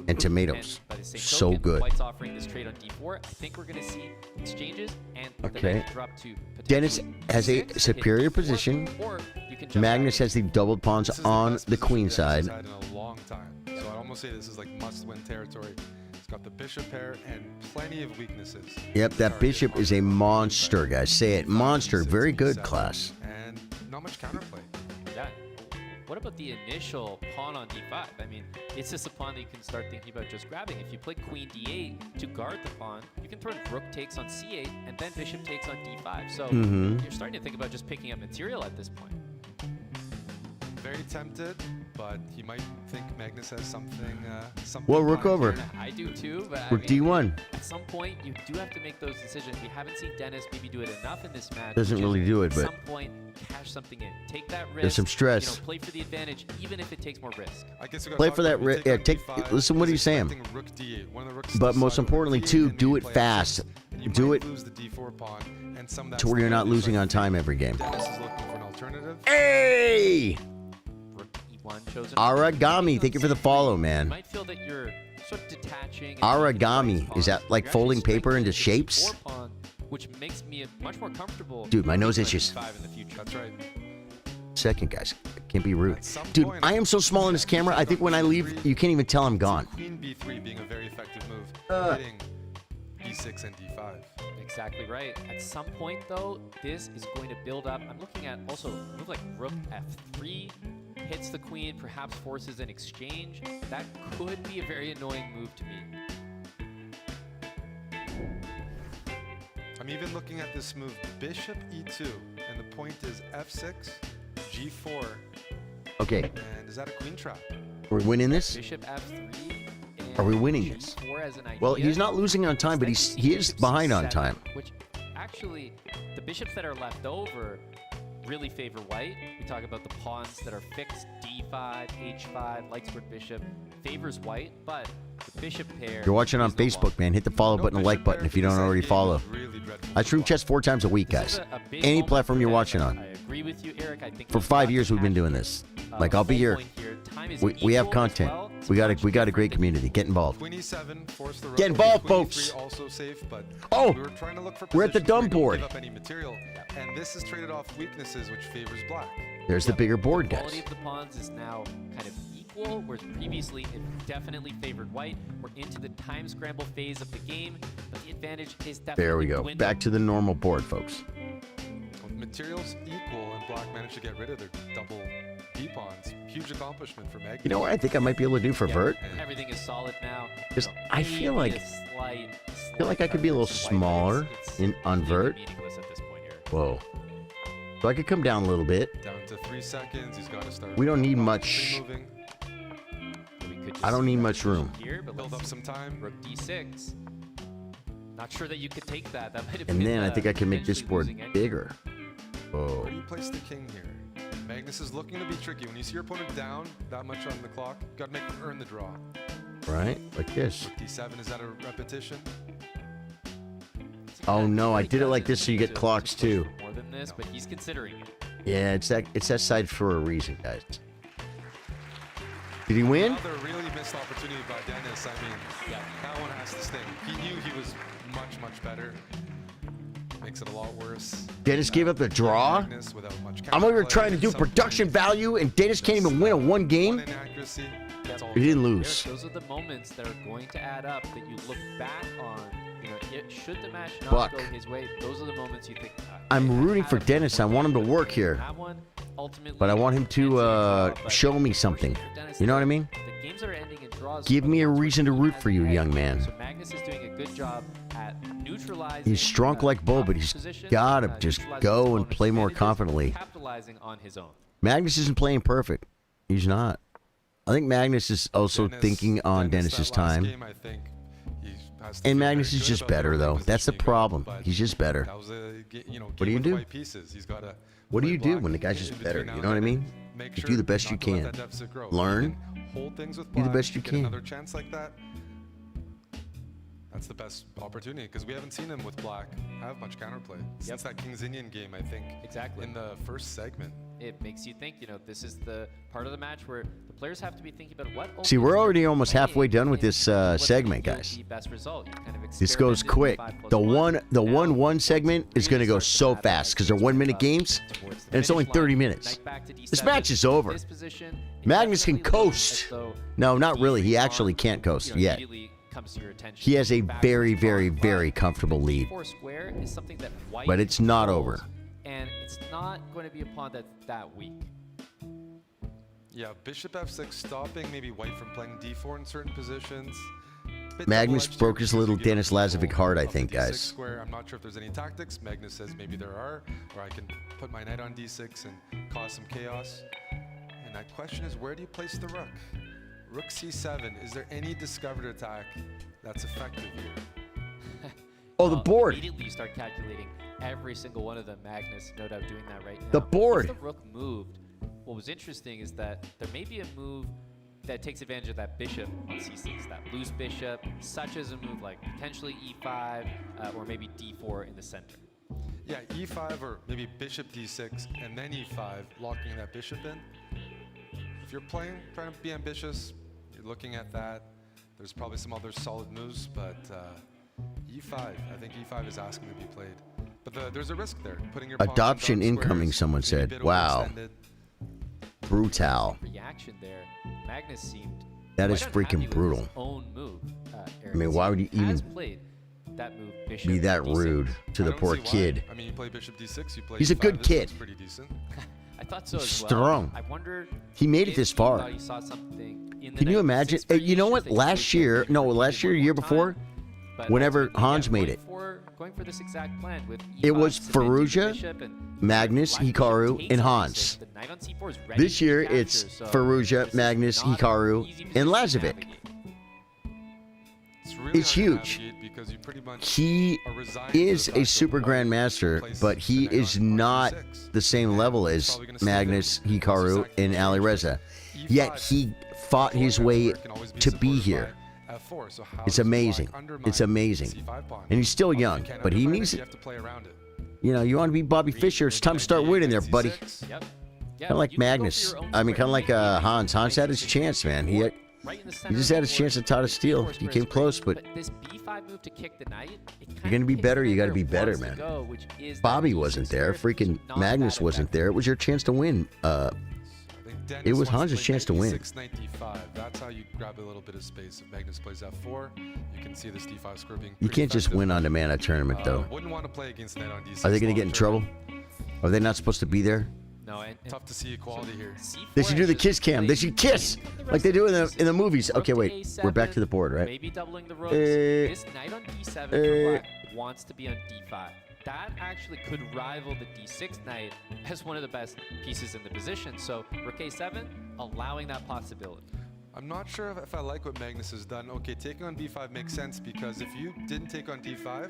and tomatoes. So good. White's offering this trade on d4. I think we're going to see exchanges and Okay. the drop to Dennis has a superior position. Magnus has the doubled pawns on the queen side. In a long time. So I'd almost say this is like must-win territory. It's got the bishop pair and plenty of weaknesses. Yep, that bishop is a monster, guys. Say it. Monster. Very good, class. And not much counterplay. Yeah. What about the initial pawn on d5? I mean, it's just a pawn that you can start thinking about just grabbing. If you play queen d8 to guard the pawn, you can throw in rook takes on c8 and then bishop takes on d5. So you're starting to think about just picking up material at this point. Very tempted, but he might think Magnus has something. Well, rook over. I do too, but Rook d1. At some point, you do have to make those decisions. We haven't seen Dennis maybe do it enough in this match. Doesn't really do it, At but some point, cash something in. Take that risk. There's some stress. You know, play for the advantage, even if it takes more risk. Play for that. Yeah, listen, what are you saying? But most importantly, too, do it fast. Do it to where you're not losing on time every game. Hey! Aragami, thank you for the follow, man. Might feel that you're sort of detaching. Aragami, is that like folding paper into shapes? Which makes me much more comfortable. Dude, my nose itches. That's right. Second, guys. Can't be rude. Dude, I am so small in this camera, I think when I leave, you can't even tell I'm gone. Queen b3 being a very effective move. Hitting e6 and d5. Exactly right. At some point, though, this is going to build up. I'm looking at also a move like rook f3. Hits the queen, perhaps forces an exchange. That could be a very annoying move to me. I'm even looking at this move, bishop e2, and the point is f6, g4. Okay. And is that a queen trap? Are we winning this? Bishop f3. Are we winning this? As an idea. Well, he's not losing on time, but he is behind on time. Which actually, the bishops that are left over really favor white. We talk about the pawns that are fixed, d5, h5, light squared bishop, favors white, but the bishop pair... You're watching on Facebook, man. Hit the follow button and like button if you don't already follow. I stream chess 4 times a week, guys. Any platform you're watching on. I agree with you, Eric. I think For 5 years we've been doing this. Like, I'll be here. We have content. We got a great community. Get involved. Queen e7, force the rook. Get involved, Queen folks. e3 also safe, but Oh, we were trying to look for we're at the positions where dumb we don't board. give up any material, and this is traded off weaknesses, which favors black. There's the bigger board, The guys. quality of the pawns is now kind of equal, whereas previously it definitely favored white. We're into the time scramble phase of the game, but the advantage is definitely There we go. dwindling. Back to the normal board, folks. With materials equal, and black managed to get rid of their double d-pawns. Huge accomplishment for Magnus. You know what I think I might be able to do for Vert? Everything is solid now. Because I feel maybe like a slight I could be a little smaller on Vert. meaningless at this point here. Whoa. So I could come down a little bit. Down to 3 seconds. He's got to start. We don't need much. Moving. I don't need much room. Here, but Build up some time. Rook d6. Not sure that you could take that. That might have And been, then I think I can make this potentially board losing edge. bigger. Whoa. Where do you place the king here? Magnus is looking to be tricky. When you see your opponent down that much on the clock, you got to make them earn the draw. Right? Like this. Rook d7, is that a repetition? Oh no, I did it like this so you get clocks too. More than this, but he's considering it. Yeah, it's that side for a reason, guys. Did he win? Another really missed opportunity by Dennis. I mean, that one has to sting. He knew he was much, much better. makes it a lot worse. Dennis gave up the draw. Magnus without much I'm over here counterplay, trying to do some production value, and Dennis can't even win a one game. inaccuracy. That's all. He didn't lose. Those are the moments that are going to add up that you look back on. You know, should the match not Buck. go his way, those are the moments you think. I'm rooting for Dennis. I want him to work here, That one, ultimately, but I want him to show me something. You know what I mean? the games are ending in draws. Give me a reason to root for you, young man. So Magnus is doing a good job at neutralizing. He's strong like bull, but he's got to just go and play more confidently. Capitalizing on his own. Magnus isn't playing perfect. He's not. I think Magnus is also thinking on Dennis's time. Game, I think he has to And feel Magnus very is good just about better, where though. he's That's the positioning problem. but He's just better. That was a, you know, What do game you with do? white pieces. He's gotta What do play you do black when the guy's in just between better? now You and know what I then. mean? Make You sure do the best not you to let can. that deficit grow. Learn. Hold things with Do the black, best you get can. Another chance like that. That's the best opportunity because we haven't seen him with black have much counterplay since that King's Indian game. I think Exactly. in the first segment. It makes you think, you know, this is the part of the match where the players have to be thinking about what. See, we're already almost halfway done with this segment, guys. The best result. You kind of This goes quick. The 1-1 segment is going to go so fast because they're 1 minute games, and it's only 30 minutes. This match is over. Magnus can coast. No, not really. He actually can't coast yet. Comes to your attention. He has a very, very, very comfortable lead. D4 square is something that white But it's not controls, over. and it's not going to be a pawn that's that weak. Yeah, Bishop F6 stopping maybe white from playing D4 in certain positions. Bit Magnus double-edged broke here his because little you get Dennis control Lazavik hard, I of the think, D6 guys. Square. I'm not sure if there's any tactics. Magnus says maybe there are, or I can put my knight on D6 and cause some chaos. And that question is, where do you place the rook? Rook C7. Is there any discovered attack that's effective here? Oh, the board. Immediately you start calculating every single one of them. Magnus, no doubt, doing that right now. The board. Once the rook moved, what was interesting is that there may be a move that takes advantage of that bishop on C6, that loose bishop, such as a move like potentially E5 or maybe D4 in the center. Yeah, E5 or maybe bishop D6 and then E5, locking that bishop in. If you're trying to be ambitious, you're looking at that. There's probably some other solid moves, but E5, I think E5 is asking to be played. But there's a risk there. Putting your Adoption incoming, someone said. Wow. Brutal. Reaction there. Magnus seemed That is quite unhappy freaking with brutal. his own move. I mean, why would you even played that move, bishop be that D6. rude to the poor kid? I mean, you play bishop D6, you play He's a E5, good this kid. looks pretty decent. I thought so He's as well. strong. I wonder He made it if this he far. thought he saw something in the Can you knight imagine? D6 You know what? Last year, year before, But whenever ultimately, Hans yeah, made it, going for this exact plan with it E5 was cementing the bishop Firouzja, and Magnus, black bishop Hikaru, takes and on Hans. D6. The knight on C4 is ready This to year, capture, it's so Firouzja, this Magnus, is not Hikaru, an easy and position to Lazavik. navigate. It's huge. He is a super grandmaster, but he is not the same level as Magnus, Hikaru, and Ali Reza. Yet he fought his way to be here. It's amazing. It's amazing. And he's still young, but he needs it. You know, you want to be Bobby Fischer, it's time to start winning there, buddy. Kind of like Magnus. I mean, kind of like Hans. Hans had his chance, man. He just had his chance at Tata Steel. He came close, but This B5 move to kick the knight, you're going to be better, you got to be better, man. Bobby wasn't there. Freaking Magnus wasn't there. It was your chance to win. It was Hans' chance to win. 6 knight D5. That's how you grab a little bit of space. If Magnus plays F4, you can see this D5 square being You pretty can't just effective. win on demand at tournament, though. Wouldn't want to play against knight on D6. Are they going to get in long trouble? term. Are they not supposed to be there? No, and Tough to see equality here. They should do the kiss cam. They should kiss like they do in the movies. Okay, wait. We're back to the board, right? Maybe doubling the rooks. This knight on D7 for black wants to be on D5. That actually could rival the D6 knight as one of the best pieces in the position. So Rook A7, allowing that possibility. I'm not sure if I like what Magnus has done. Okay, taking on B5 makes sense because if you didn't take on D5,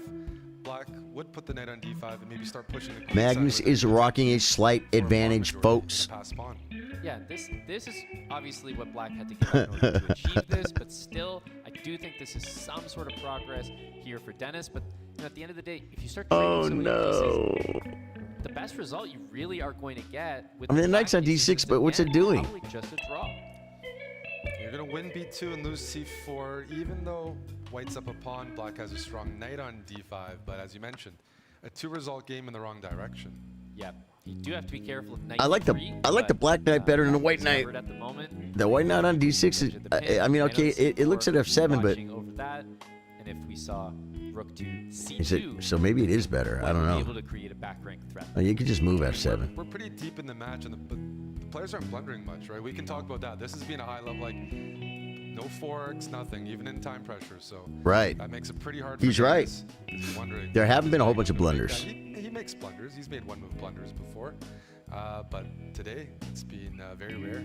black would put the knight on D5 and maybe start pushing the queen Magnus side is rocking a slight advantage, folks. pass pawn. Yeah, this is obviously what black had to give up in order to achieve this, but still, I do think this is some sort of progress here for Dennis. But you know, at the end of the day, if you start trading so many pieces, the best result you really are going to get with I mean, the black knight's on pieces D6, is, but what's it again, doing? Probably just a draw. You're going to win B2 and lose C4, even though white's up a pawn, black has a strong knight on D5. But as you mentioned, a 2-result game in the wrong direction. Yeah, you do have to be careful of knight I like the black knight better than the white knight. At the moment. The white knight on d6 is, I mean, okay, it looks at f7, but Over that, and if we saw rook to c2, is it, so maybe it is better. I don't be know. able to create a back rank threat. Oh, you could just move f7. We're pretty deep in the match, and the players aren't blundering much, right? We can talk about that. This has been a high level, like no forks, nothing, even in time pressure. So Right. that makes it pretty hard. For He's right. Dennis, 'cause he's wondering. There haven't been a whole bunch of blunders. Yeah, he makes blunders. He's made one-move blunders before, but today it's been very rare.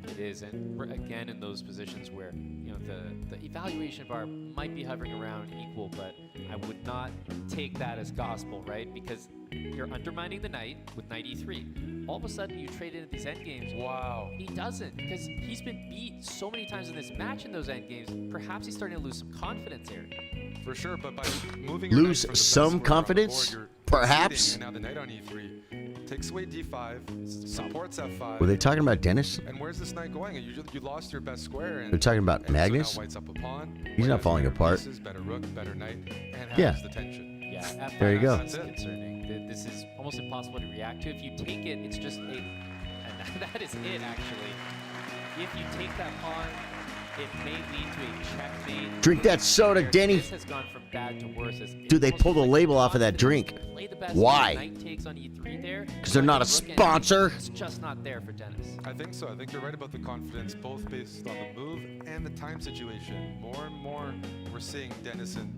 It is, and we're again in those positions where the evaluation bar might be hovering around equal, but I would not take that as gospel, right? Because you're undermining the knight with knight e3. All of a sudden, you trade into these endgames. Wow. He doesn't, because he's been beat so many times in this match in those endgames. Perhaps he's starting to lose some confidence here. For sure, but by moving Lose some confidence? Perhaps? And now the knight on e3 takes away d5, supports f5. Were they talking about Dennis? And where's this knight going? You lost your best square. And They're talking about and Magnus? So now white's up a pawn. He's not falling apart. Pieces, better rook, better knight, and Yeah. has the tension. Yeah, at There you go. That's concerning. This is almost impossible to react to. If you take it, it's just and that is it actually. If you take that pawn, it may lead to a checkmate. Drink that soda, Denny. This has gone from bad to worse. Dude, they pulled the label off of that drink. Play the best Why? Knight takes on e3 there. Because they're not a sponsor. It's just not there for Dennis. I think so. I think you're right about the confidence, both based on the move and the time situation. More and more, we're seeing Dennis in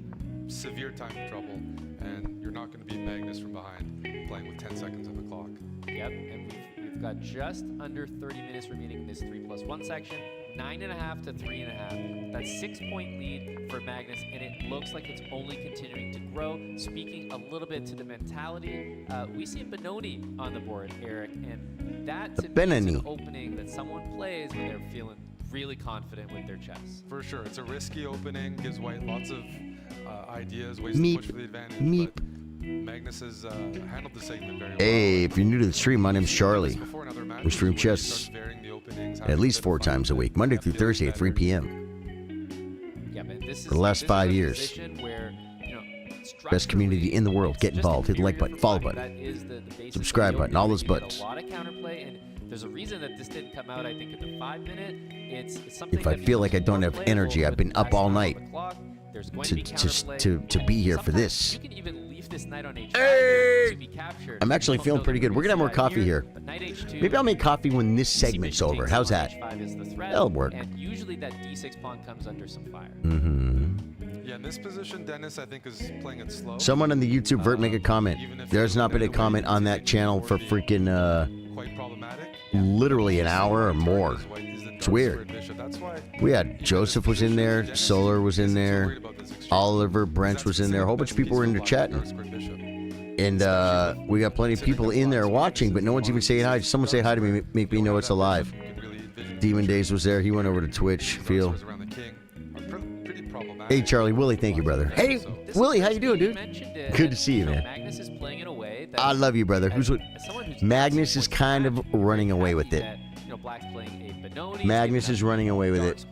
severe time trouble, and you're not going to beat Magnus from behind playing with 10 seconds on the clock. Yep, and we've got just under 30 minutes remaining in this 3+1 section. 9.5 to 3.5. That's 6-point lead for Magnus, and it looks like it's only continuing to grow. Speaking a little bit to the mentality, we see Benoni on the board, Eric, and that to me is an opening that someone plays when they're feeling really confident with their chess. For sure, it's a risky opening, gives White lots of ideas, ways Meep. to push for the advantage. Meep. But Magnus has handled the segment very well. Hey, if you're new to the stream, my name's Charlie. We stream chess at least 4 times a week, Monday through Thursday at 3 p.m. Yeah, man, this is, For the last this 5 is a years. position where, Best community in the world. Get involved. Hit the like button, follow That button, is the basis subscribe of the button, all those opening. You get buttons. A lot of counterplay, and there's a reason that this didn't come out, I think, in the 5-minute. It's something If I that feel like I don't have becomes more energy, I've been playable up all with night the clock. There's going to be counterplay. to be here for this. You can even leave this knight on h5 to be captured. I'm actually feeling pretty good. We're gonna have more coffee here. But knight h2, Maybe I'll make coffee when this segment's over. How's that? h5 is the threat, That'll work. And usually that d6 pawn comes under some fire. Yeah, in this position, Dennis, I think, is playing it slow. Someone on the YouTube vert make a comment. There's not been a comment on that channel for freaking Quite problematic. literally an hour or more. It's weird. We had Joseph was in there, Solar was in there, Oliver Brent was in there. A whole bunch of people were in there chatting. And we got plenty of people in there watching, but no one's even saying hi. Someone say hi to me, make me know it's alive. Demon Days was there. He went over to Twitch. Feel. Hey, Charlie. Willie, thank you, brother. Hey, Willie, how you doing, dude? Good to see you, man. Magnus is playing in a way that I love you, brother. Magnus is kind of running away with it. Black's playing a Benoni. Magnus is running away with it.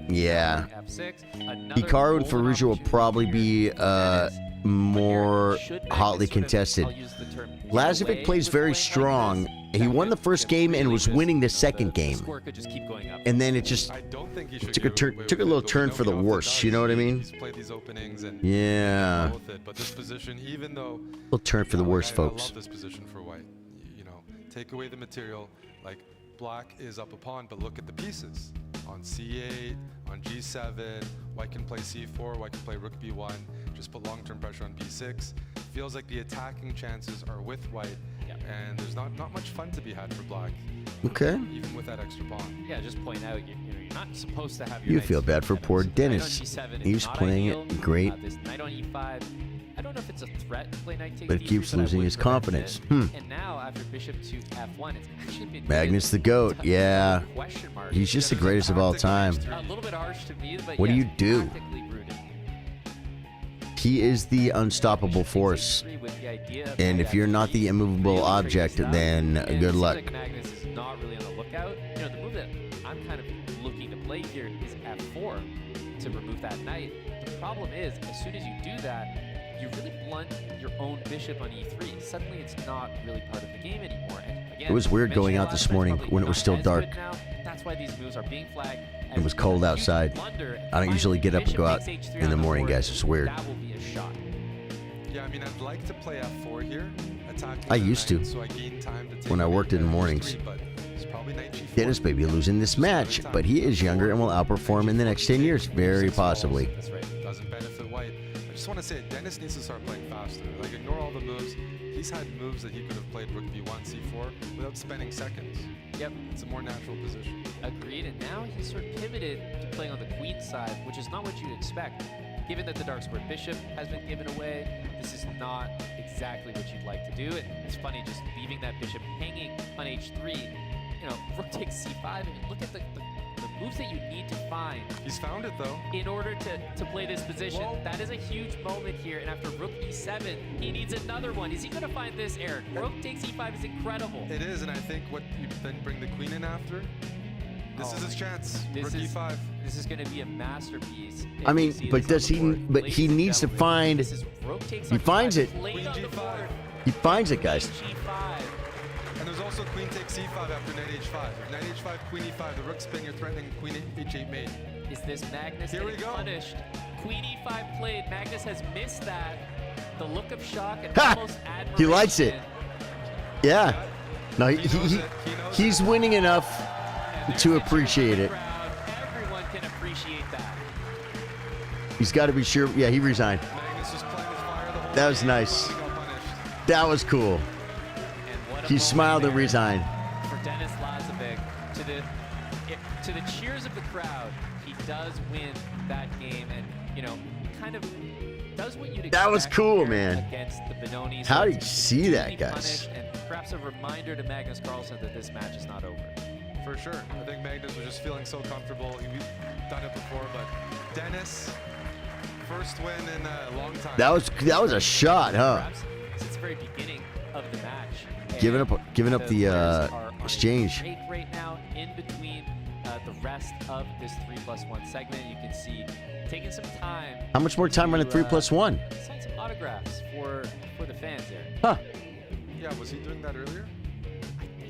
Yeah. Hikaru and Firouzja will probably be more hotly contested. Lazavik plays very strong. He won the first game and was winning the second game. And then it just took a little turn for the worse. You know what I mean? Yeah. But this position, even though Little turn for the worse, I folks. love this position for White. Take away the material. Like Black is up a pawn, but look at the pieces. On c8, on g7, White can play c4, White can play rook b1, just put long-term pressure on b6. Feels like the attacking chances are with White, and there's not much fun to be had for Black. Okay. Even with that extra pawn. Yeah, just point out, you're not supposed to have your You knights feel bad for poor Dennis. He's playing it great, This knight on e5, I don't know if it's a threat to play knight takes but he d3, keeps I losing would his prevent confidence. it. And now after bishop to f1, it's actually been Magnus the GOAT, yeah. He's just the greatest of all time. a little bit harsh to me, but What do yes, you do? tactically rooted. He is the unstoppable force. And if you're not the immovable object, then And it good seems luck. like Magnus is not really on the lookout. The move that I'm kind of looking to play here is f4 to remove that knight. The problem is, as soon as you do that, you really blunt your own bishop on e3. Suddenly it's not really part of the game anymore. And again, It was weird mentioned going a out lot, this but morning probably when it was not still as dark. good now. That's why these moves are being flagged. It was cold outside. I don't usually get up and go out in the morning, guys. It's weird. That will be a shot. Yeah, I mean, I'd like to play f4 here. Attack I used to. so I gain time to take When I worked in the h3, mornings. but it's probably knight g4. Dennis may be losing this match, but he is younger and will outperform in the next 10 years, very possibly. That's right. Doesn't benefit white. I just want to say, Dennis needs to start playing faster. Like, ignore all the moves. He's had moves that he could have played rook b1, c4 without spending seconds. Yep. It's a more natural position. Agreed, and now he's sort of pivoted to playing on the queen side, which is not what you'd expect. Given that the dark square bishop has been given away, this is not exactly what you'd like to do. It's funny just leaving that bishop hanging on h3. You know, rook takes c5, and look at the moves that you need to find. He's found it, though. In order to play this position. Whoa. That is a huge moment here, and after rook e7, he needs another one. Is he going to find this, Eric? Rook takes e5 is incredible. It is, and I think what you then bring the queen in after, this is his chance. Rook e5. This is going to be a masterpiece. I mean, but does he? But he needs to find. He finds it. Queen g5. He finds it, guys. And there's also queen takes c5 after knight h5. If knight h5, queen e5, the rook spin, you're threatening queen h8 mate. Is this Magnus Here we getting go. punished? Queen e5 played. Magnus has missed that. The look of shock and Ha! almost admiration. He likes it. Yeah. No, he's winning enough to appreciate it. Everyone can appreciate that. He's got to be sure. Yeah, he resigned. That was nice. That was cool. He smiled and resigned. For Dennis Lazavik, to the cheers of the crowd, he does win that game, and kind of does what you'd expect. That was cool, man. Against the Benoni. How do you see that, guys? Punished, and perhaps a reminder to Magnus Carlsen that this match is not over. For sure. I think Magnus was just feeling so comfortable. He's done it before, but Dennis, first win in a long time. That was a shot, huh? Perhaps since the very beginning of the match. Giving up the exchange. Break right now in between the rest of this 3+1 segment. You can see taking some time. How much more time on a 3+1? Sign some autographs for the fans there. Huh. Yeah, was he doing that earlier?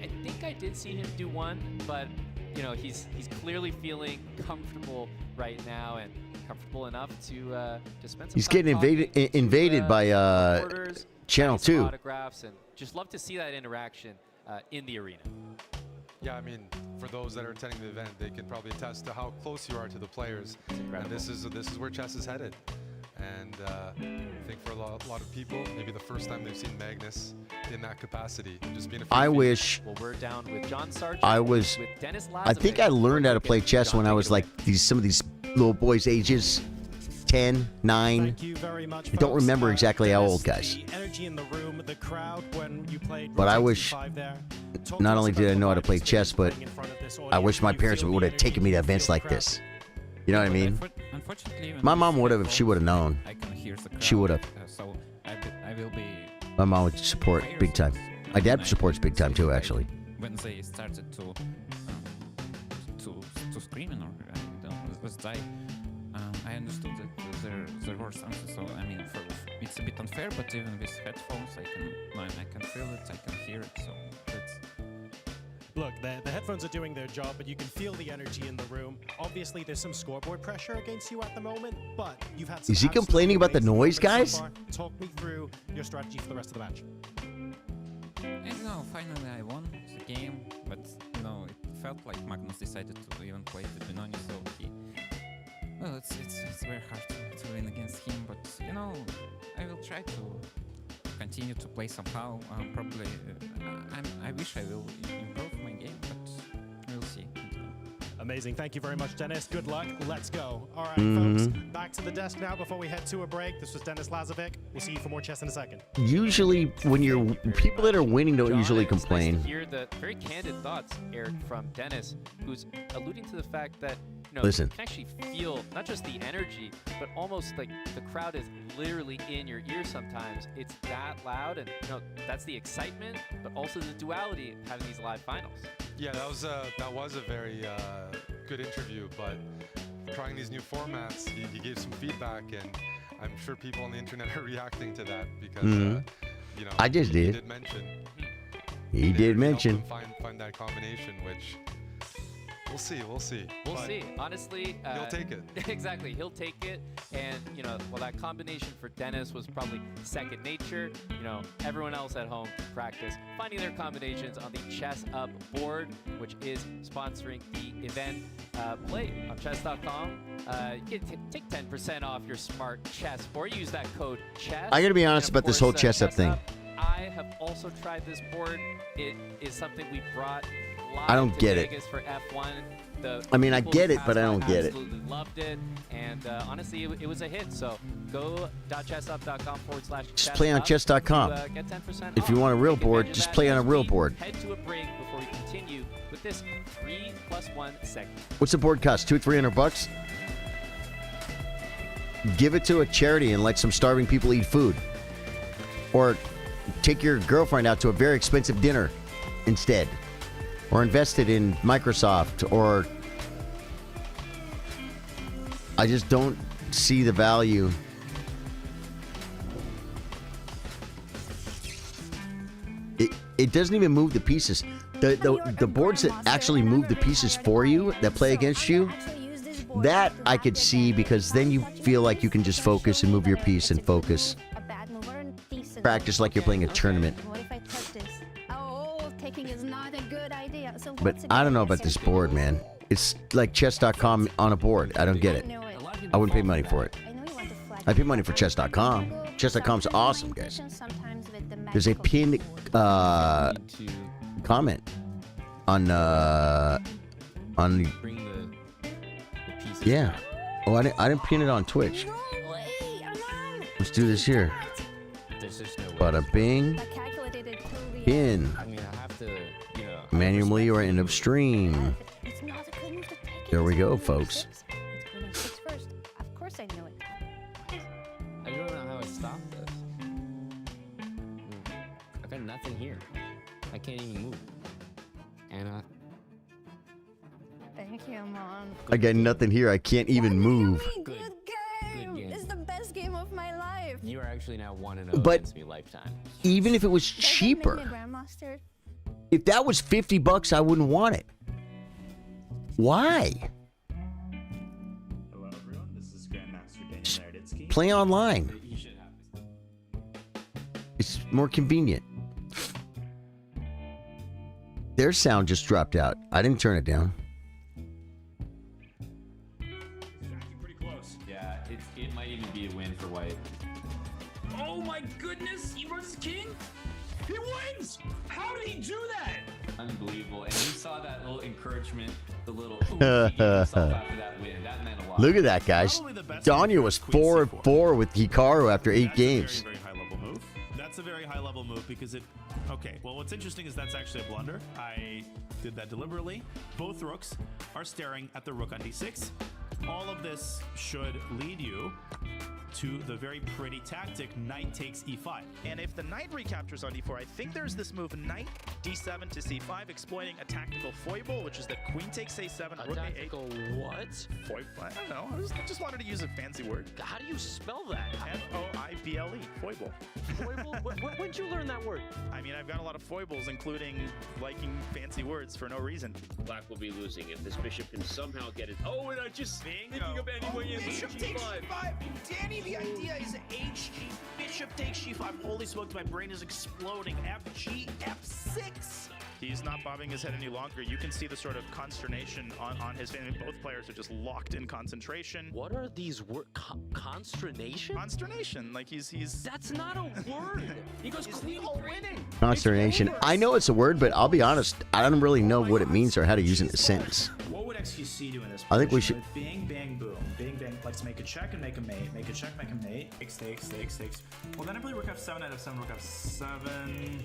I think I did see him do one, but he's clearly feeling comfortable right now and comfortable enough to spend some He's time getting invaded by reporters, Channel some 2. autographs, and just love to see that interaction in the arena. Yeah, I mean, for those that are attending the event, they can probably attest to how close you are to the players. And this is where chess is headed. And I think for a lot of people, maybe the first time they've seen Magnus in that capacity, just being a I wish. Well, we're down with John Sargent, with Dennis I think I learned how to play chess when I was like some of these little boys' ages, 10, 9. Thank you very much, I don't folks. remember exactly how old, guys. The energy in the room, the crowd when you played. But I wish not only did I know how to play chess, but I wish my parents would have taken me to events like this. You know what I mean? Unfortunately, My mom would have if she would have known. I can hear the crowd, She would have. So I will be. My mom would support big time. My dad supports big time too, actually. When they started to screaming or was die, I understood that there were something. So I mean, it's a bit unfair, but even with headphones, I can feel it, I can hear it. So that's. Look, the headphones are doing their job, but you can feel the energy in the room. Obviously, there's some scoreboard pressure against you at the moment, but you've had some Is he complaining about the noise, guys? so far. Talk me through your strategy for the rest of the match. I don't know, finally I won the game, but it felt like Magnus decided to even play the Benoni, so well, it's very hard to win against him, but I will try to continue to play somehow. Probably, I wish I will improve my game, but we'll see. Amazing. Thank you very much, Dennis. Good luck. Let's go. All right, Mhm. folks. Back to the desk now before we head to a break. This was Dennis Lazavik. We'll see you for more chess in a second. Usually, when you're people that are winning don't John, usually it's nice complain. to hear the very candid thoughts, Eric, from Dennis, who's alluding to the fact that Listen. you can actually feel not just the energy, but almost like the crowd is literally in your ear sometimes. It's that loud, and that's the excitement, but also the duality of having these live finals. Yeah, that was a very good interview, but trying these new formats, he gave some feedback, and I'm sure people on the internet are reacting to that because, Mhm. you know, I just he did. did mention. He did help mention. him find that combination, which we'll see. We'll see. Honestly, he'll take it. Exactly, he'll take it. And you know, well, that combination for Dennis was probably second nature. You know, everyone else at home can practice finding their combinations on the Chess Up board, which is sponsoring the event. Play on chess.com. You can take 10% off your smart chess, or use that code CHESS. I gotta be honest And of about this course, whole Chess Up thing. I have also tried this board. It is something we brought live I don't to get it. Vegas for F1. I mean, I people get who it, but I passed don't by get it. absolutely loved it, and honestly, it was a hit. So go .chessup.com/. Just play on chess.com. Get 10% If you off. want a real Take board, advantage just of play that on a as real we board. Head to a break before we continue with this 3+1 segment. What's the board cost? $200-300? Give it to a charity and let some starving people eat food. Or take your girlfriend out to a very expensive dinner instead. Or invest it in Microsoft. Or I just don't see the value. It doesn't even move the pieces. The boards that actually move the pieces for you, that play against you, that I could see, because then you feel like you can just focus and move your piece and focus. Practice like you're playing a tournament. What if I touch this? Oh, taking is not a good idea. So But I don't know about this board, man. It's like chess.com on a board. I don't get it. I wouldn't pay money for it. I pay money for chess.com. Chess.com's awesome, guys. There's a pinned comment on yeah. Oh, I didn't pin it on Twitch. Let's do this here. There's just no way. Bada bing. Pin. I mean, I have to, you know. Manually or end of stream. There we go, folks. Of course I knew it. I don't know how I stop this. I've got nothing here. I can't even move. Anna. Thank you, Mom. I got nothing here. I can't even move. Good game. It's the best game of my life. You are actually now 1-0 But against me lifetime. even if it was Make me a cheaper, grandmaster. if that was $50, I wouldn't want it. Why? Hello, everyone. This is Grandmaster Naroditsky. Play online. You should have It's more convenient. Their sound just dropped out. I didn't turn it down. Pretty close. Yeah, it might even be a win for White. Oh my goodness! He runs the king. He wins. How did he do that? Unbelievable. And you saw that little encouragement, the little ooh, he gave himself after that win. That meant a lot. Look at that, guys. Danya was 4-4 with Hikaru after 8 games. Very high level move. That's a very high level move because it. Okay, well, what's interesting is that's actually a blunder. I did that deliberately. Both rooks are staring at the rook on d6. All of this should lead you to the very pretty tactic, knight takes e5. And if the knight recaptures on d4, I think there's this move knight d7 to c5, exploiting a tactical foible, which is that queen takes a7, rook a8. What? Foible? I don't know. I just wanted to use a fancy word. How do you spell that? F-O-I-B-L-E, foible. Foible? When'd you learn that word? I mean, I've got a lot of foibles, including liking fancy words for no reason. Black will be losing if this bishop can somehow get it. Oh, and I just thinking of any way in Bishop takes g5. Danny, the idea is HG. Bishop takes g5. Holy smokes, my brain is exploding. FG, F6. He's not bobbing his head any longer. You can see the sort of consternation on his face. Both players are just locked in concentration. What are these words? Consternation? Consternation. Like he's. That's not a word. He goes queen winning. Consternation. I know it's a word, but I'll be honest, I don't really know what it means or how to use it in a sentence. What would XQC do in this? I think we position? should- Bing, bang, boom. Bing, bang. Let's make a check and make a mate. Make a check, make a mate. Takes. Well, then I play rook f7, knight f7, rook f7.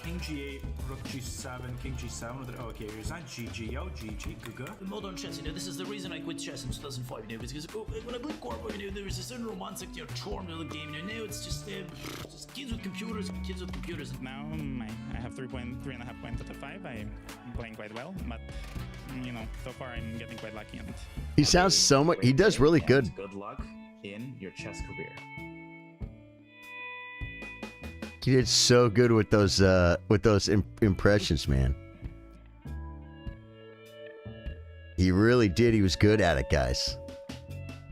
King g8, rook g7, king g7. Oh, okay, here's not GG. Oh, GG. Good. In modern chess, this is the reason I quit chess in 2005, because when I played Corpo, there was a certain romantic, charm to the game. Now it's just kids with computers. Now I have 3.5 points out of 5. I'm playing quite well, but so far I'm getting quite lucky on it. He sounds so much. He does really good. Good luck. in your chess career. He did so good with those impressions, man. He really did. He was good at it, guys.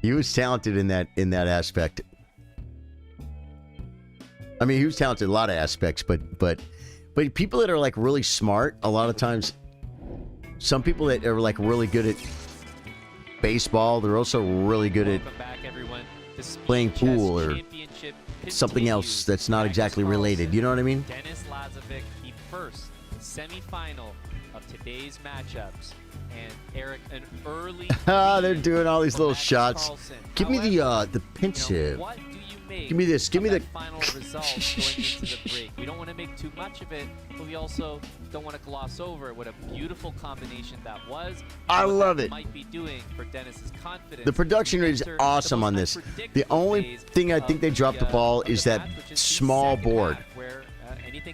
He was talented in that aspect. I mean, he was talented in a lot of aspects, but people that are like really smart, a lot of times, some people that are like really good at baseball, they're also really good at playing pool or something else that's not exactly related. You know what I mean? Denis Lazavik, the first semifinal of today's matchups. And Eric, an early they're doing all these little shots. Give me the pensive. What do you make? Give me this. Give me the final result going into the break. We don't want to make too much of it, but we also don't want to gloss over what a beautiful combination that was. I love it. Might be doing for Denis's confidence. The production rate is awesome on this. The only thing I think they dropped the ball is that small board.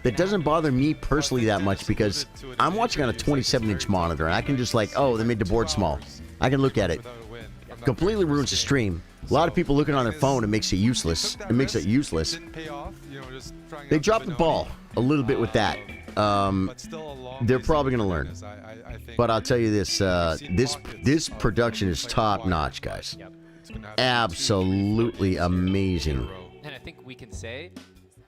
That doesn't bother me personally that much because I'm watching on a 27-inch monitor and I can just like, oh, they made the board small. I can look at it. Completely ruins the stream. A lot of people looking on their phone, it makes it useless. It makes it useless. They dropped the ball a little bit with that. They're probably going to learn. But I'll tell you this, this production is top notch, guys. Absolutely amazing. And I think we can say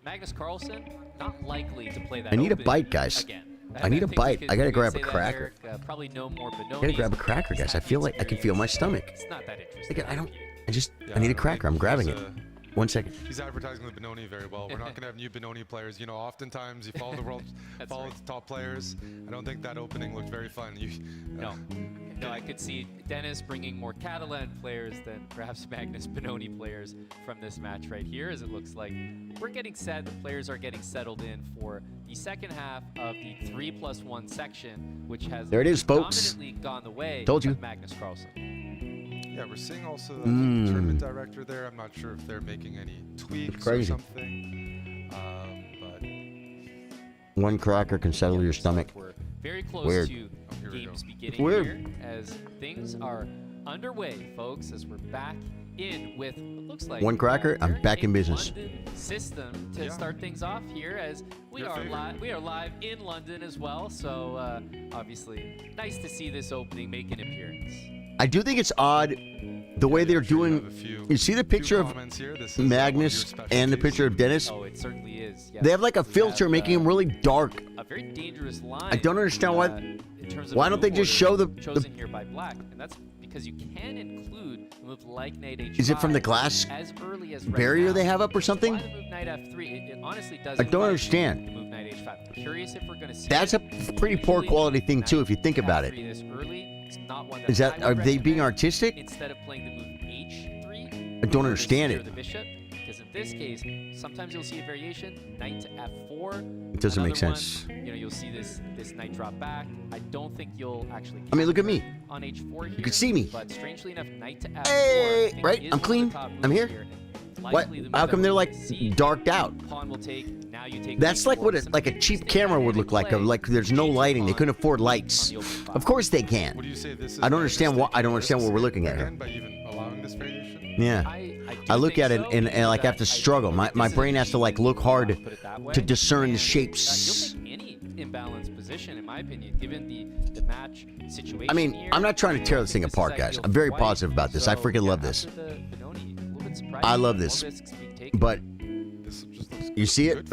Magnus Carlsen, not likely to play that. I need a open bite, guys. Again. I need a bite. I gotta grab a cracker. Probably no more I gotta grab a cracker, guys. I feel like I can feel my stomach. It's not that interesting. I need a cracker. I'm grabbing it. 1 second. He's advertising the Benoni very well. We're not going to have new Benoni players. You know, oftentimes you follow the world, follow the top players. I don't think that opening looked very fun. No, I could see Denis bringing more Catalan players than perhaps Magnus Benoni players from this match right here, as it looks like we're getting set. The players are getting settled in for the second half of the 3+1 section, which has there it is, folks. dominantly gone the way Told you. of Magnus Carlsen. Yeah, we're seeing also the tournament director there. I'm not sure if they're making any tweaks or something. But one cracker can settle your stomach. We're very close Weird. to games beginning Weird. here as things are underway, folks, as we're back in with what looks like One cracker, I'm back in business. System to start things off here as we are live in London as well. So obviously nice to see this opening make an appearance. I do think it's odd the way they're doing. You see the picture of Magnus and the picture of Denis? Oh, it certainly is. Yes. They have like a filter making him really dark. A very dangerous line. I don't understand why. In terms of Why don't they just show the chosen here by black? And that's because you can include a move like knight h5. Is it from the glass as early as barrier now. they have up or something? Why the move knight f3? It honestly does. I don't understand. The move knight h5. Curious if we're going to see. That's a pretty poor quality thing too, if you think about it. This early, it's not one Is that? I Are would they being recommend artistic? Instead of playing the move h3. I don't understand secure it. The bishop, because in this case, sometimes you'll see a variation, knight to f4. It doesn't make Another sense. One, you'll see this knight drop back. I don't think you'll actually. I mean, look at me. On h4 here, You can see me. But strangely enough, knight to f4. Hey, right? I'm clean. I'm here. What? How come they're like darked out? Pawn will take. Now you take. That's like what like a cheap camera would look like. Like there's no lighting. They couldn't afford lights. Of course they can. I don't understand what what we're looking at here. by even allowing this variation? Yeah. I look at it and like I have to struggle. My brain has to like look hard to discern the shapes. Any imbalanced position, in my opinion, given the match situation. I mean, I'm not trying to tear this thing apart, guys. I'm very positive about this. I freaking love this. I love this. But you see it?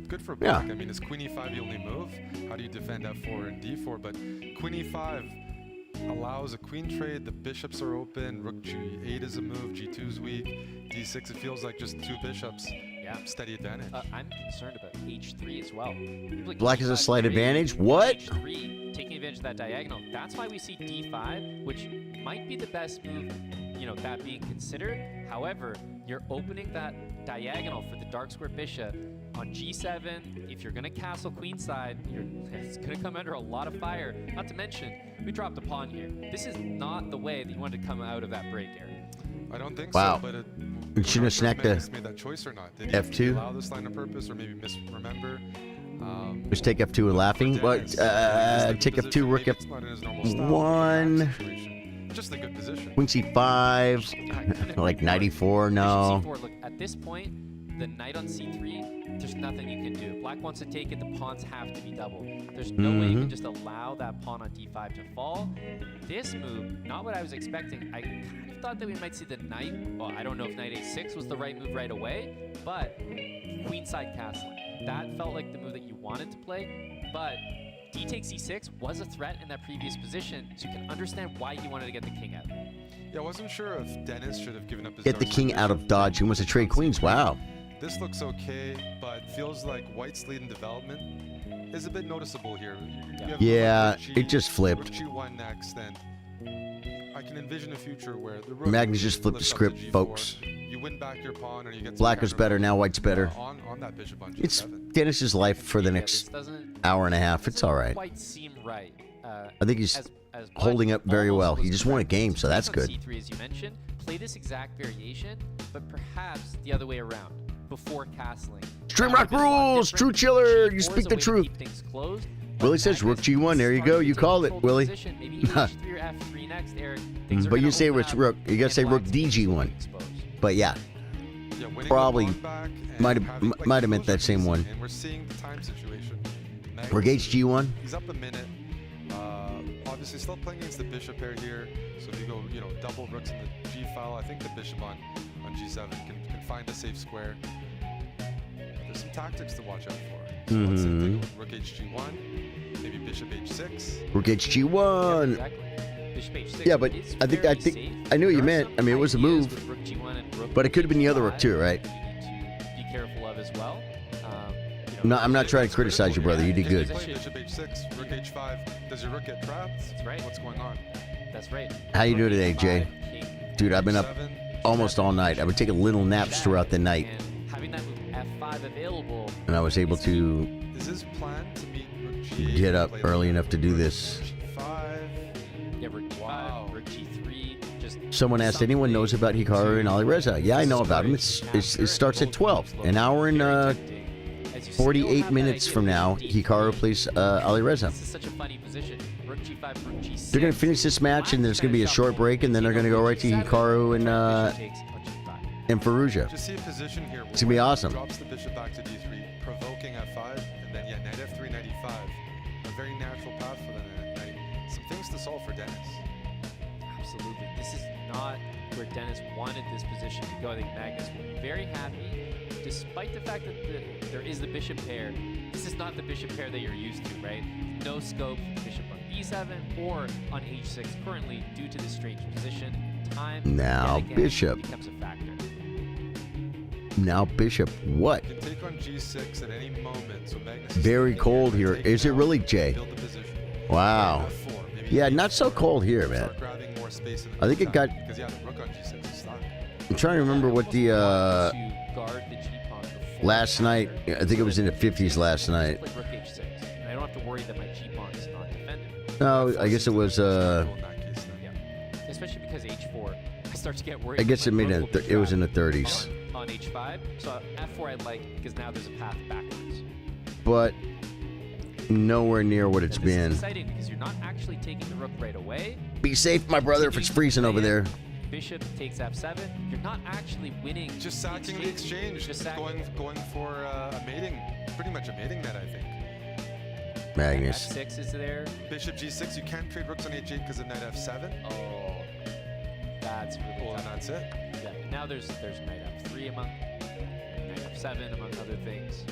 Good for black. I mean, it's queen e5 the only move. How do you defend f4 and d4? But queen e5 allows a queen trade. The bishops are open. Rook g8 is a move. g2 is weak. d6, it feels like just two bishops. Yeah, steady advantage. I'm concerned about h3 as well. Black has a slight advantage. What? H3, taking advantage of that diagonal. That's why we see d5, which might be the best move, that being considered. However, you're opening that diagonal for the dark square bishop on g7. If you're going to castle queenside, it's going to come under a lot of fire. Not to mention, we dropped a pawn here. This is not the way that you wanted to come out of that break, Eric. I don't think wow. so, but you shouldn't have snacked the made that choice or not. Did F2. he allow this line on purpose or maybe misremember? Just take F2 and laughing. What? Take F2, rook F1. just a good position. Queen C5, like 94, no. Bishop C4, look, at this point, the knight on C3, there's nothing you can do. Black wants to take it, the pawns have to be double. There's no way you can just allow that pawn on D5 to fall. This move, not what I was expecting. I kind of thought that we might see the knight. Well, I don't know if knight A6 was the right move right away, but queenside castling. That felt like the move that you wanted to play, but D takes E6 was a threat in that previous position, so you can understand why he wanted to get the king out. Yeah, I wasn't sure if Dennis should have given up his Get the king out of dodge. He wants to trade queens. Wow. This looks okay, but feels like White's lead in development is a bit noticeable here. You have Yeah, Rook G, it just flipped. Rook G1 next, and I can envision a future where the Rook Magnus just flipped the lifts up script, to G4, folks. You win back your pawn, or you get some Black is counter better, now White's better. on that bishop on G7. It's Dennis's life for the next hour and a half. It's all right. Quite seem right. I think he's as holding up very well. He just won a game, so that's good. C3, as you mentioned, play this exact variation, but perhaps the other way around, before castling. Stream Rock rules! True Chiller! You speak the truth. Willie says Rook G1. There you go. You called it, Willie. Maybe H3 or F3 next, Eric. But you say it's Rook. You gotta say Rook DG1. But yeah, probably might have meant that same one. And we're seeing the time situation. Rook H-G1. He's up a minute. Obviously, still playing against the bishop pair here. So if you go, double rooks in the G file, I think the bishop on G7 can find a safe square. There's some tactics to watch out for. So let's say take a look. Rook H-G1, maybe bishop H6. Rook H-G1. Yeah, exactly. Bishop H6 Yeah, but I think I knew what you meant. I mean, it was a move, Rook G1 and Rook but it could have been the other rook too, right? be careful of as well. I'm not trying to criticize you, brother. You did good. Bishop H6, Rook H5. Does your rook get trapped? That's right. What's going on? That's right. How you doing today, Jay? Dude, I've been up almost all night. I've been taking little naps throughout the night, Having that move F5 available. and I was able to Is his plan to meet Rook G8? get up early enough to do this. Yeah, Rook G5, Rook G3. Just Someone asked, anyone knows about Hikaru and Alireza? Yeah, I know about him. It starts at 12. An hour and 48 minutes from now, Hikaru plays Alireza. This is such a funny position. Rook G5, Rook G6. They're going to finish this match, and there's going to be a short break, and then they're going to go right to Hikaru and Firouzja. Just see a position here. It's going to be awesome. Drops the bishop back to D3, provoking F5, and then knight F3, knight E5. A very natural path for the knight. Some things to solve for Dennis. Absolutely. This is not where Dennis wanted this position to go. I think Magnus will be very happy, despite the fact that there is the bishop pair. This is not the bishop pair that you're used to, right? No scope for bishop on B7 or on H6 currently due to this strange position. Time Now yet again bishop. becomes a factor. Now bishop. What? You can take on G6 at any moment, so Magnus Very cold here. Is it really, Jay? Wow. Yeah, not so cold here, man. I think it got. Because yeah, the rook on G6 is stuck. I'm trying to remember what the Guard the G pawn before last night. I think it was in the 50s last night. like Rook H6. And I don't have to worry that my G pawn is not defended. No, I guess it was. Yeah. Especially because H4, I start to get worried. I guess that it my made rook will be it was in the trapped 30s, on H5. So F4 I like because now there's a path backwards. but nowhere near what it's And this been. is exciting because you're not actually taking the rook right away. Be safe, my brother, if it's freezing over there. Bishop takes F7. You're not actually winning. Just sacking the exchange. Just going for a mating, pretty much a mating net, I think. Magnus. F6 is there. Bishop G6. You can't trade rooks on H8 because of knight F7. Oh, that's really Well, tough. and that's it. Yeah, and now there's knight F3 among knight F7 among other things.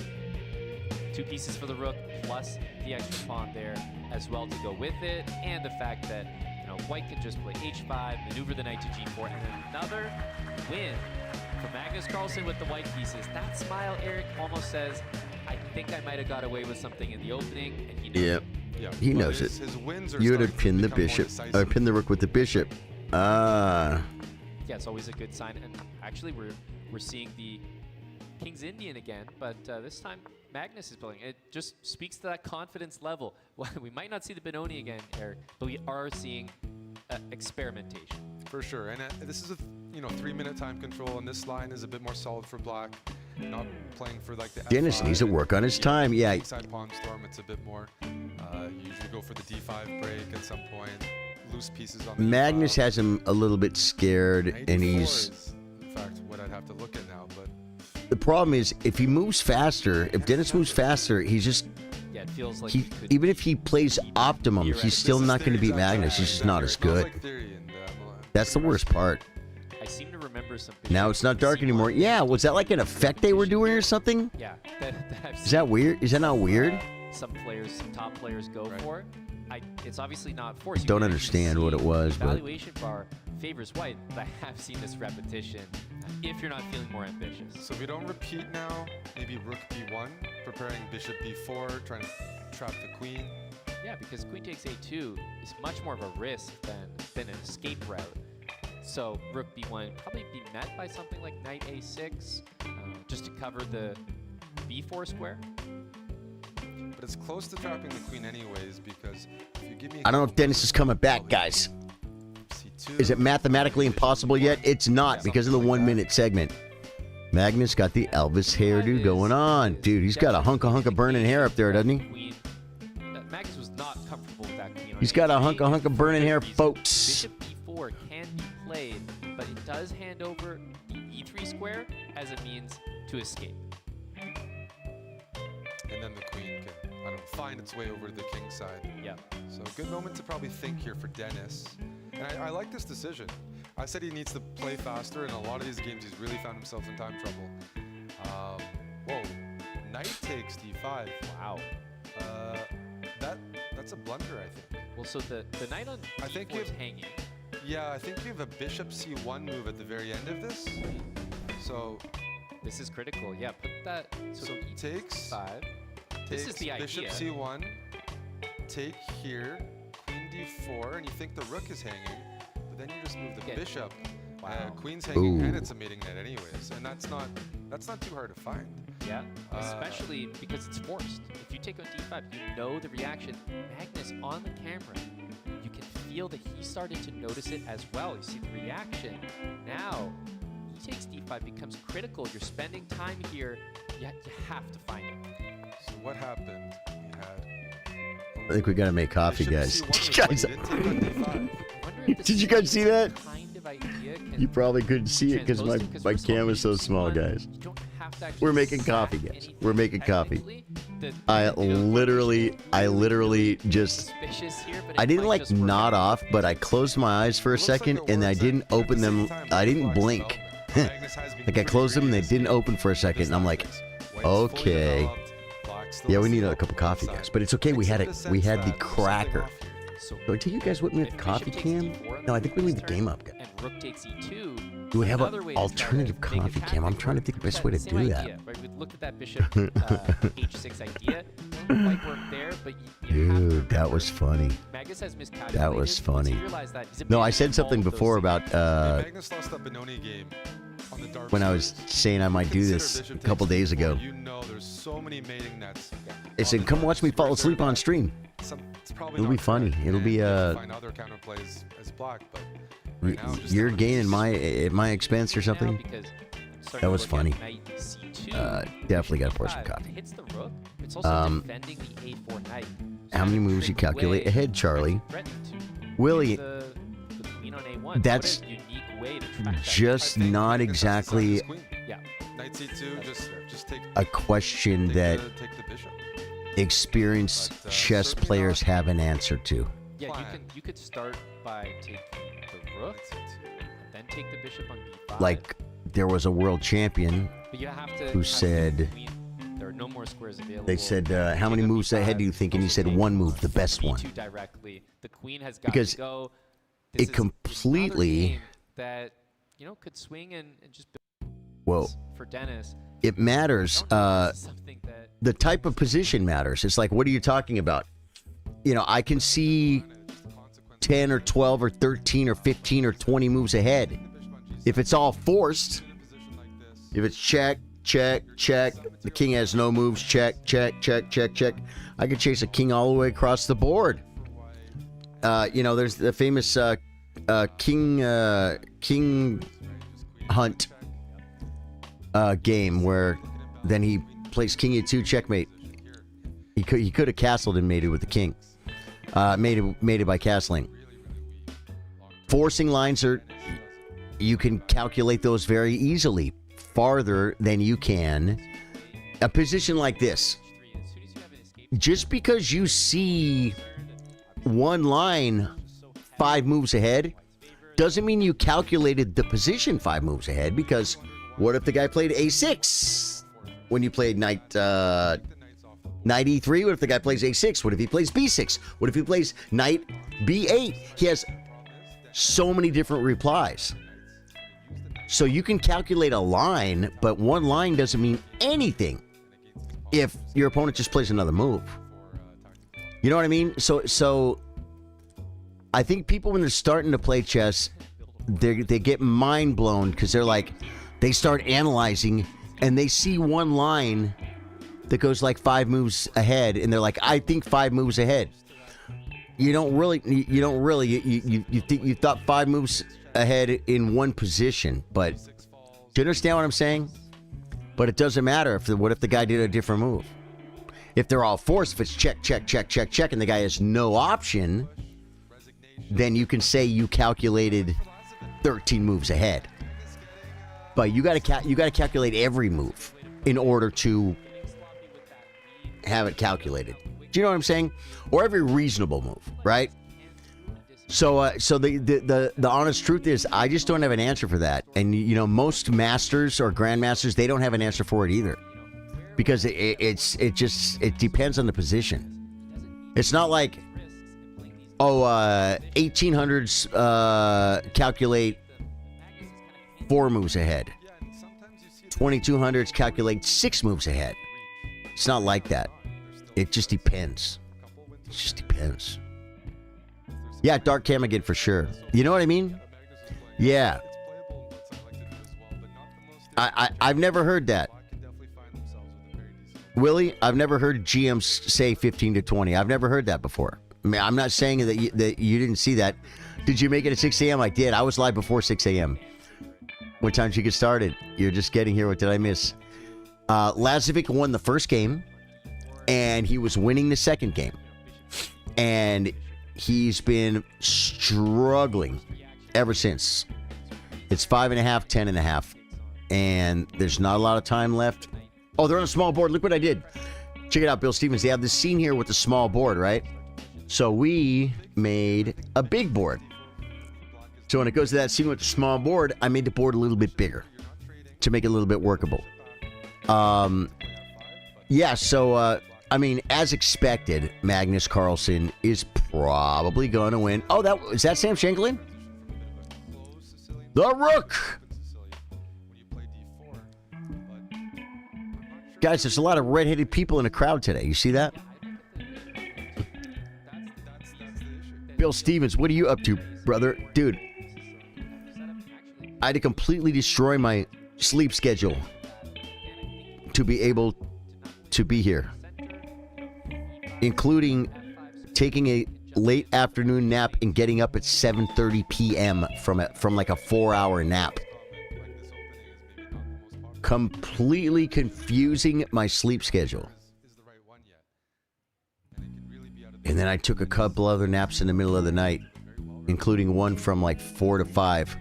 2 pieces for the rook plus the extra pawn there as well to go with it, and the fact that White can just play H5, maneuver the knight to G4, and another win for Magnus Carlsen with the white pieces. That smile, Eric, almost says, I think I might have got away with something in the opening, and he knows Yep. it. Yeah. He Well, knows his it. wins are You would have starting to pinned the become more bishop, decisive. or pinned the rook with the bishop. Ah. Yeah, it's always a good sign. And actually, we're seeing the King's Indian again, but this time Magnus is playing. It just speaks to that confidence level. Well, we might not see the Benoni again, Eric, but we are seeing experimentation. For sure, and this is a 3-minute time control, and this line is a bit more solid for black. Not playing for like the Dennis F5 needs to work on his time. Yeah. Side pawn storm, it's a bit more. You usually go for the D5 break at some point. loose pieces on the Magnus e-file. has him a little bit scared, and 94 he's. is, in fact, what I'd have to look at now. But The problem is, if he moves faster, if Dennis moves faster, he's just. Yeah, it feels like He, you could even if he plays optimum, he's still not going to beat Magnus. He's just not as good. That's the worst part. I seem to remember some. Now it's not dark anymore. Yeah, was that like an effect they were doing or something? Yeah, that I've Is that weird? Is that not weird? Some players, some top players go for. It's obviously not forced. I don't understand what it was, but Valuation bar favors white, but I have seen this repetition. If you're not feeling more ambitious. So we don't repeat now. Maybe rook b1, preparing bishop b4, trying to trap the queen. Yeah, because queen takes a2 is much more of a risk than an escape route. So rook b1 probably be met by something like knight a6, just to cover the b4 square. But it's close to trapping the queen anyways, because if you give me... I don't know if Dennis is coming back, guys. Is it mathematically impossible yet? It's not because of the 1 minute segment. Magnus got the Elvis hairdo going on. Dude, he's got a hunk of burning hair up there, doesn't he? Magnus was not comfortable with that queen. He's got a hunk of burning hair, folks. Bishop e4 can be played, but it does hand over the e3 square as a means to escape. And then the queen can, I don't know, find its way over to the king's side. Yeah. So good moment to probably think here for Dennis. And I like this decision. I said he needs to play faster, and a lot of these games he's really found himself in time trouble. Whoa, knight takes d5. Wow. That's a blunder, I think. Well, so the knight on d4 is hanging. Yeah, I think you have a bishop c1 move at the very end of this. So this is critical. Yeah, put that. So takes 5. This is the bishop idea. c1. Take here, queen d4, and you think the rook is hanging, but then you just move the bishop. Wow. Queen's hanging, Ooh. and it's a mating net anyways, and that's not too hard to find. Yeah, especially because it's forced. If you take on d5, you know the reaction. Magnus on the camera, you can feel that he started to notice it as well. You see the reaction. Now, he takes d5 becomes critical. You're spending time here. You have to find it. So what happened? We had. I think we gotta make coffee, guys. Did you guys see that? You probably couldn't see it because my camera's so small, guys. We're making coffee, guys. We're making coffee. I literally just. I didn't like nod off, but I closed my eyes for a second and I didn't open them. I didn't blink. Like I closed them and they didn't open for a second, and I'm like, okay. Yeah, we need a cup of coffee, guys. But it's okay. We had it. We had the cracker. Do I take you guys with me with the coffee cam? No, I think we leave the game up, guys. And rook takes e2. Do we have an alternative coffee cam? I'm trying to think of the best way to do that. Right? We looked at that bishop h6 idea. It might work there, but you have to Dude, that was funny. Magnus has miscalculated. That was funny. Once he realized that, he's No, I abandoned said something all of before those about Magnus lost that Benoni game on the dark when I was saying I might do this a couple days ago. You know, there's so many mating nets. I said, come watch me fall asleep on stream. It's probably It'll be funny. It'll be find other counterplays as black, but right now, just you're gaining at my expense or something. That was funny. Definitely got to pour some coffee. Hits the rook. It's also defending the a4 knight. How many moves you calculate ahead, Charlie? Willie, that's just not exactly yeah. Knight c2, just take a question that experienced chess players have an answer to. Yeah, you could start by taking the rook, and then take the bishop on b5. Like there was a world champion but you have to who said there are no more squares available. they said how many moves ahead do you think? And he said one move, the best one. Directly. The queen has got Because to go. it completely that could swing and just well for Dennis. It matters. The type of position matters. It's like, what are you talking about? I can see 10 or 12 or 13 or 15 or 20 moves ahead. If it's all forced, if it's check, check, check, the king has no moves, check, check, check, check, check. I could chase a king all the way across the board. There's the famous king hunt game where then he plays king e2 checkmate. He could have castled and mated with the king. Mated by castling. Forcing lines you can calculate those very easily, farther than you can a position like this. Just because you see one line 5 moves ahead doesn't mean you calculated the position 5 moves ahead, because what if the guy played A6 when you played knight E3? What if the guy plays A6? What if he plays B6? What if he plays knight B8? He has so many different replies. So you can calculate a line, but one line doesn't mean anything if your opponent just plays another move. You know what I mean? So I think people, when they're starting to play chess, they get mind blown, because they start analyzing and they see one line that goes like 5 moves ahead, and they're like, I think 5 moves ahead. You think you thought 5 moves ahead in one position, but do you understand what I'm saying? But it doesn't matter what if the guy did a different move. If they're all forced, if it's check, check, check, check, check, and the guy has no option, then you can say you calculated 13 moves ahead. But you got to calculate every move in order to have it calculated. Do you know what I'm saying? Or every reasonable move, right? So the honest truth is, I just don't have an answer for that. And most masters or grandmasters, they don't have an answer for it either, because it depends on the position. It's not like 1800s calculate 4 moves ahead. 2200s calculate 6 moves ahead. It's not like that. It just depends. It just depends. Yeah, Dark Cam again for sure. You know what I mean? Yeah. I've never heard that. Willie, I've never heard GMs say 15 to 20. I've never heard that before. I mean, I'm not saying that you didn't see that. Did you make it at 6 a.m.? I did. I was live before 6 a.m. What time did you get started? You're just getting here. What did I miss? Lazavik won the first game, and he was winning the second game. And he's been struggling ever since. It's 5.5, 10.5. And there's not a lot of time left. Oh, they're on a small board. Look what I did. Check it out, Bill Stevens. They have this scene here with the small board, right? So we made a big board. So when it goes to that scene with the small board, I made the board a little bit bigger to make it a little bit workable. Yeah, so, I mean, as expected, Magnus Carlsen is probably going to win. Oh, is that Sam Shankland? The Rook! Guys, there's a lot of red-headed people in the crowd today. You see that? Bill Stevens, what are you up to, brother? Dude, I had to completely destroy my sleep schedule to be able to be here, including taking a late afternoon nap and getting up at 7:30 p.m. from like a 4-hour nap. Completely confusing my sleep schedule. And then I took a couple other naps in the middle of the night, including one from like 4 to 5.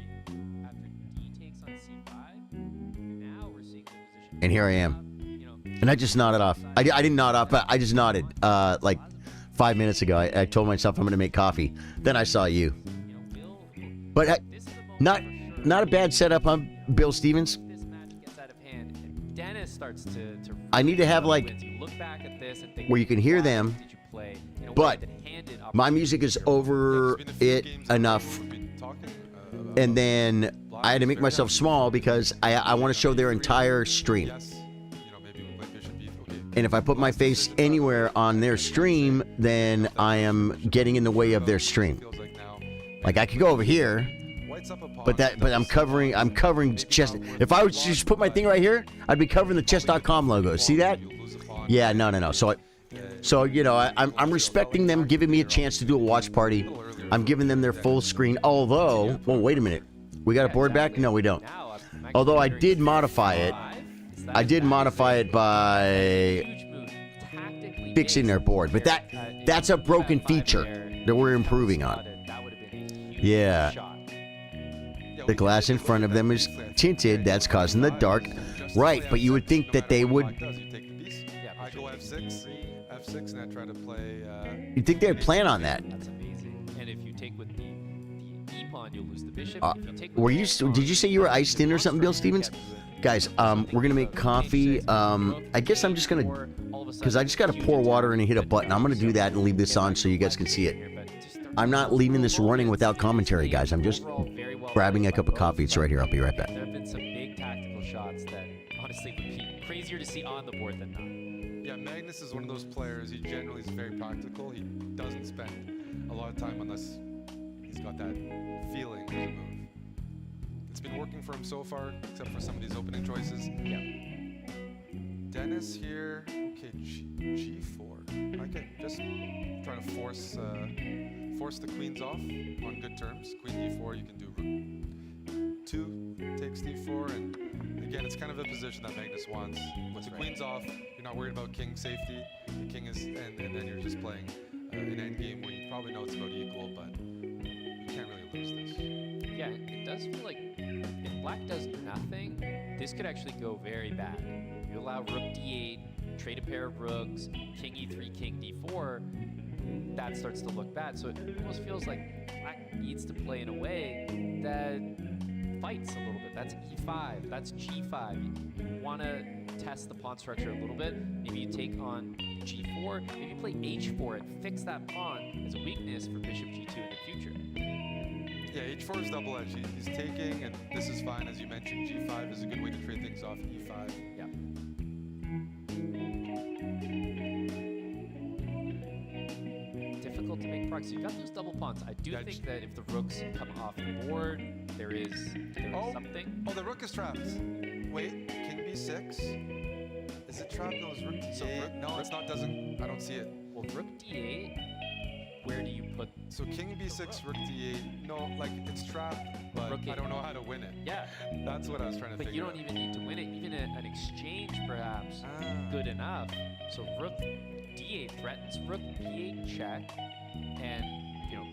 And here I am. And I just nodded off. I didn't nod off, but I just nodded like 5 minutes ago. I told myself I'm going to make coffee. Then I saw you. But not a bad setup, huh, Bill Stevens? Dennis starts to I need to have like look back at this and think, where you can hear them, but my music is over it enough. And then I had to make myself small because I want to show their entire stream. And if I put my face anywhere on their stream, then I am getting in the way of their stream. Like I could go over here, but I'm covering chess. If I would just put my thing right here, I'd be covering the chess.com logo. See that? Yeah, no. So you know, I'm respecting them giving me a chance to do a watch party. I'm giving them their full screen. Although, well, wait a minute. We got a board back? No, we don't. Although I did modify it. I did modify it by fixing their board, but that's a broken feature that we're improving on. Yeah. The glass in front of them is tinted. That's causing the dark. Right, but you would think that they would... I go F6, and I try to play... You'd think they'd plan on that. That's amazing. And if you take with the E pawn, you'll lose the bishop. If you take with Were the you? F pawn, Did you say you were iced in or something, Bill Stevens? Guys, we're gonna make coffee. I guess I'm just gonna, because I just gotta pour water in and hit a button. I'm gonna do that and leave this on so you guys can see it. I'm not leaving this running without commentary, guys. I'm just grabbing a cup of coffee. It's right here. I'll be right back. There have been some big tactical shots that honestly would be crazier to see on the board than not. Yeah, Magnus is one of those players. He generally is very practical. He doesn't spend a lot of time unless he's got that feeling there's a move. It's been working for him so far, except for some of these opening choices. Yeah. Dennis here. Okay, G4. I can just try to force the queens off on good terms. Queen D4. You can do rook 2 takes D4, and again, it's kind of a position that Magnus wants. With the queens off, you're not worried about king safety. The king is, and then you're just playing an endgame where you probably know it's about equal, but you can't really lose this. Yeah, it does feel like if black does nothing, this could actually go very bad. You allow rook d8, trade a pair of rooks, king e3, king d4, that starts to look bad. So it almost feels like black needs to play in a way that fights a little bit. That's e5, that's g5. You want to test the pawn structure a little bit. Maybe you take on g4, maybe you play h4 and fix that pawn as a weakness for bishop g2 in the future. Yeah, h4 is double-edged. He's taking, and this is fine. As you mentioned, g5 is a good way to trade things off e5. Yeah. Difficult to make progress. You've got those double pawns. I do think that if the rooks come off the board, there is something. Oh, the rook is trapped. Wait, king b6. Is it trapped? No, it's rook d8. No, it's not. Doesn't. I don't see it. Well, rook d8. Where do you put? So king b6, rook d8. No, like it's trapped, but I don't know how to win it. Yeah, that's what I was trying to but figure you out. don't even need to win it. Even an exchange, perhaps, good enough. So rook d8 threatens rook b8 check, and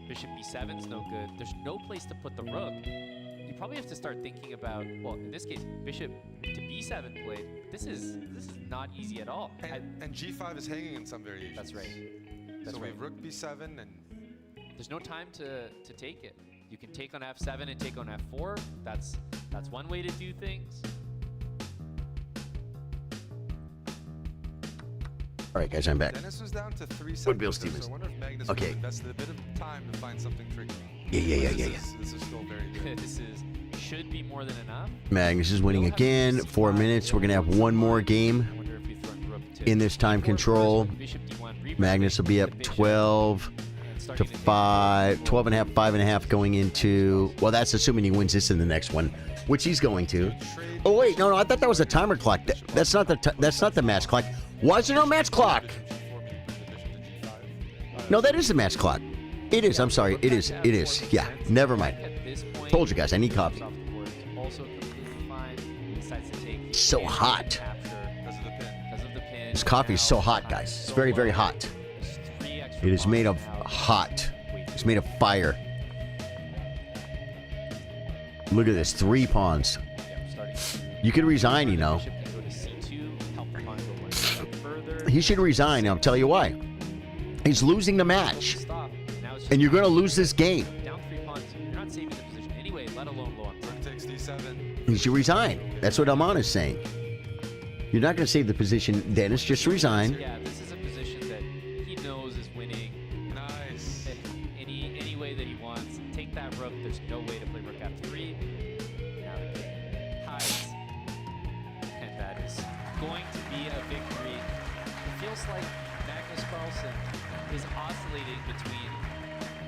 bishop b7 is no good. There's no place to put the rook. You probably have to start thinking about, well, in this case, bishop to b7 played. This is not easy at all. And g5 is hanging in some variations. That's right. So we have rook b7, and there's no time to take it. You can take on f7 and take on f4. That's one way to do things. All right, guys, I'm back. Dennis was down to 3 seconds. What Bill Stevens? So I wonder if Magnus Okay. would have invested a bit of time to find something tricky. Yeah. This is still very good. This should be more than enough. Magnus is winning again. 4 minutes. We're gonna have one more game in this time control. Magnus will be up 12 to 5, 12 and a half, 5 and a half going into. Well, that's assuming he wins this in the next one, which he's going to. Oh wait, no, I thought that was a timer clock. That's not the match clock. Why is there no match clock? No, that is the match clock. It is. I'm sorry. It is. Yeah. Never mind. Told you guys. I need coffee. It's so hot. This coffee is so hot, guys. It's very, very hot. It is made of hot. It's made of fire. Look at this. 3 pawns. You could resign, He should resign. I'll tell you why. He's losing the match. And you're going to lose this game. Down 3 pawns. You're not saving the position anyway, let alone low on rook takes d7. He should resign. That's what Aman is saying. You're not going to save the position, Dennis. Just resign. Yeah, this is a position that he knows is winning. Nice. Any way that he wants. Take that rook. There's no way to play rook f3. Now the king hides. And that is going to be a victory. It feels like Magnus Carlsen is oscillating between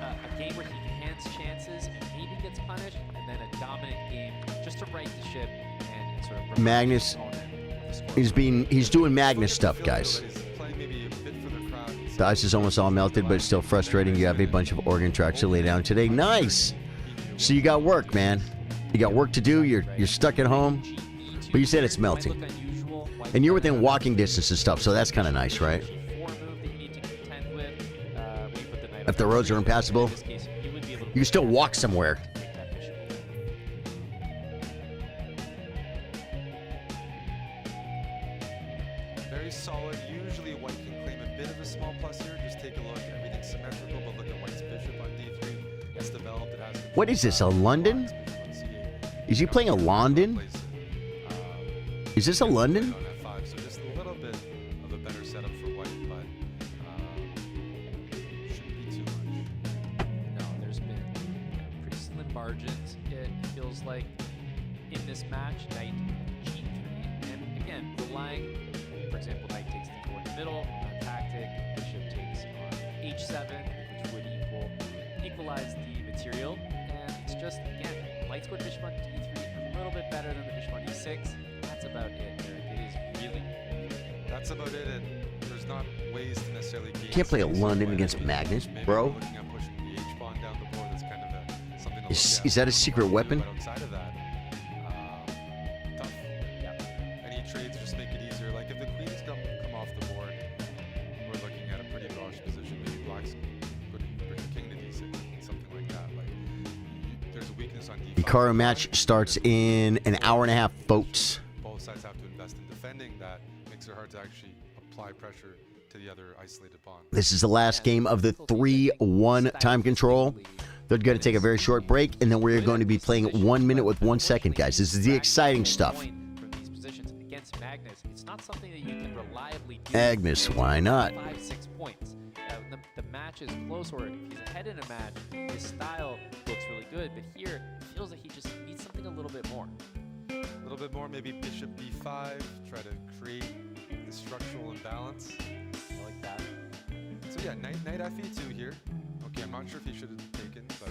a game where he hands chances and maybe gets punished, and then a dominant game just to right the ship and sort of Magnus he's doing Magnus stuff, guys. The ice is almost all melted, but it's still frustrating. You have a bunch of organ tracks to lay down today. Nice. So you got work, man. You got work to do. You're stuck at home, but you said it's melting, and you're within walking distance and stuff. So that's kind of nice, right? If the roads are impassable, you can still walk somewhere. Very solid. Usually white can claim a bit of a small plus here. Just take a look. Everything's symmetrical, but look at white's bishop on d3. It's developed. It has What is this, a London? Is he playing a London? Is this a London? on f5, so just a little bit of a better setup for white, but shouldn't be too much. No, there's been pretty slim margins. It feels like in this match, knight g3, and again, relying, for example, knight takes d4 in the middle, tactic, bishop takes on h7, which would equalize the material, and it's just, again, light squared bishop on d3, a little bit better than the bishop on d6. That's about it, Eric. It is really. That's about it, and there's not ways to necessarily gain. Can't play a space London for white. against I mean, Magnus, maybe bro. looking at pushing the h-pawn down the board, that's kind of something to Is look at. that a secret weapon? But outside of that, tough. Yeah. Any trades just make it easier. Like if the queens come off the board, we're looking at a pretty gauche position. Maybe black's bring king to d6, something like that. Like there's a weakness on d5. Hikaru match starts in an hour and a half, folks. Both sides have to invest in defending. That makes it hard to actually apply pressure to the other isolated pawn. This is the last game of the 3-1 time control. They're going to take a very short break, and then we're going to be playing 1 minute with 1 second, guys. This is the exciting stuff. From these positions against Magnus, it's not something that you can reliably do. Agnes, why not? 5-6 points. The match is close, or if he's ahead in a match, his style looks really good, but here it feels like he just needs something a little bit more. A little bit more, maybe bishop b5, try to create the structural imbalance. I like that. So yeah, knight fe2 here. Okay, I'm not sure if he should have taken, but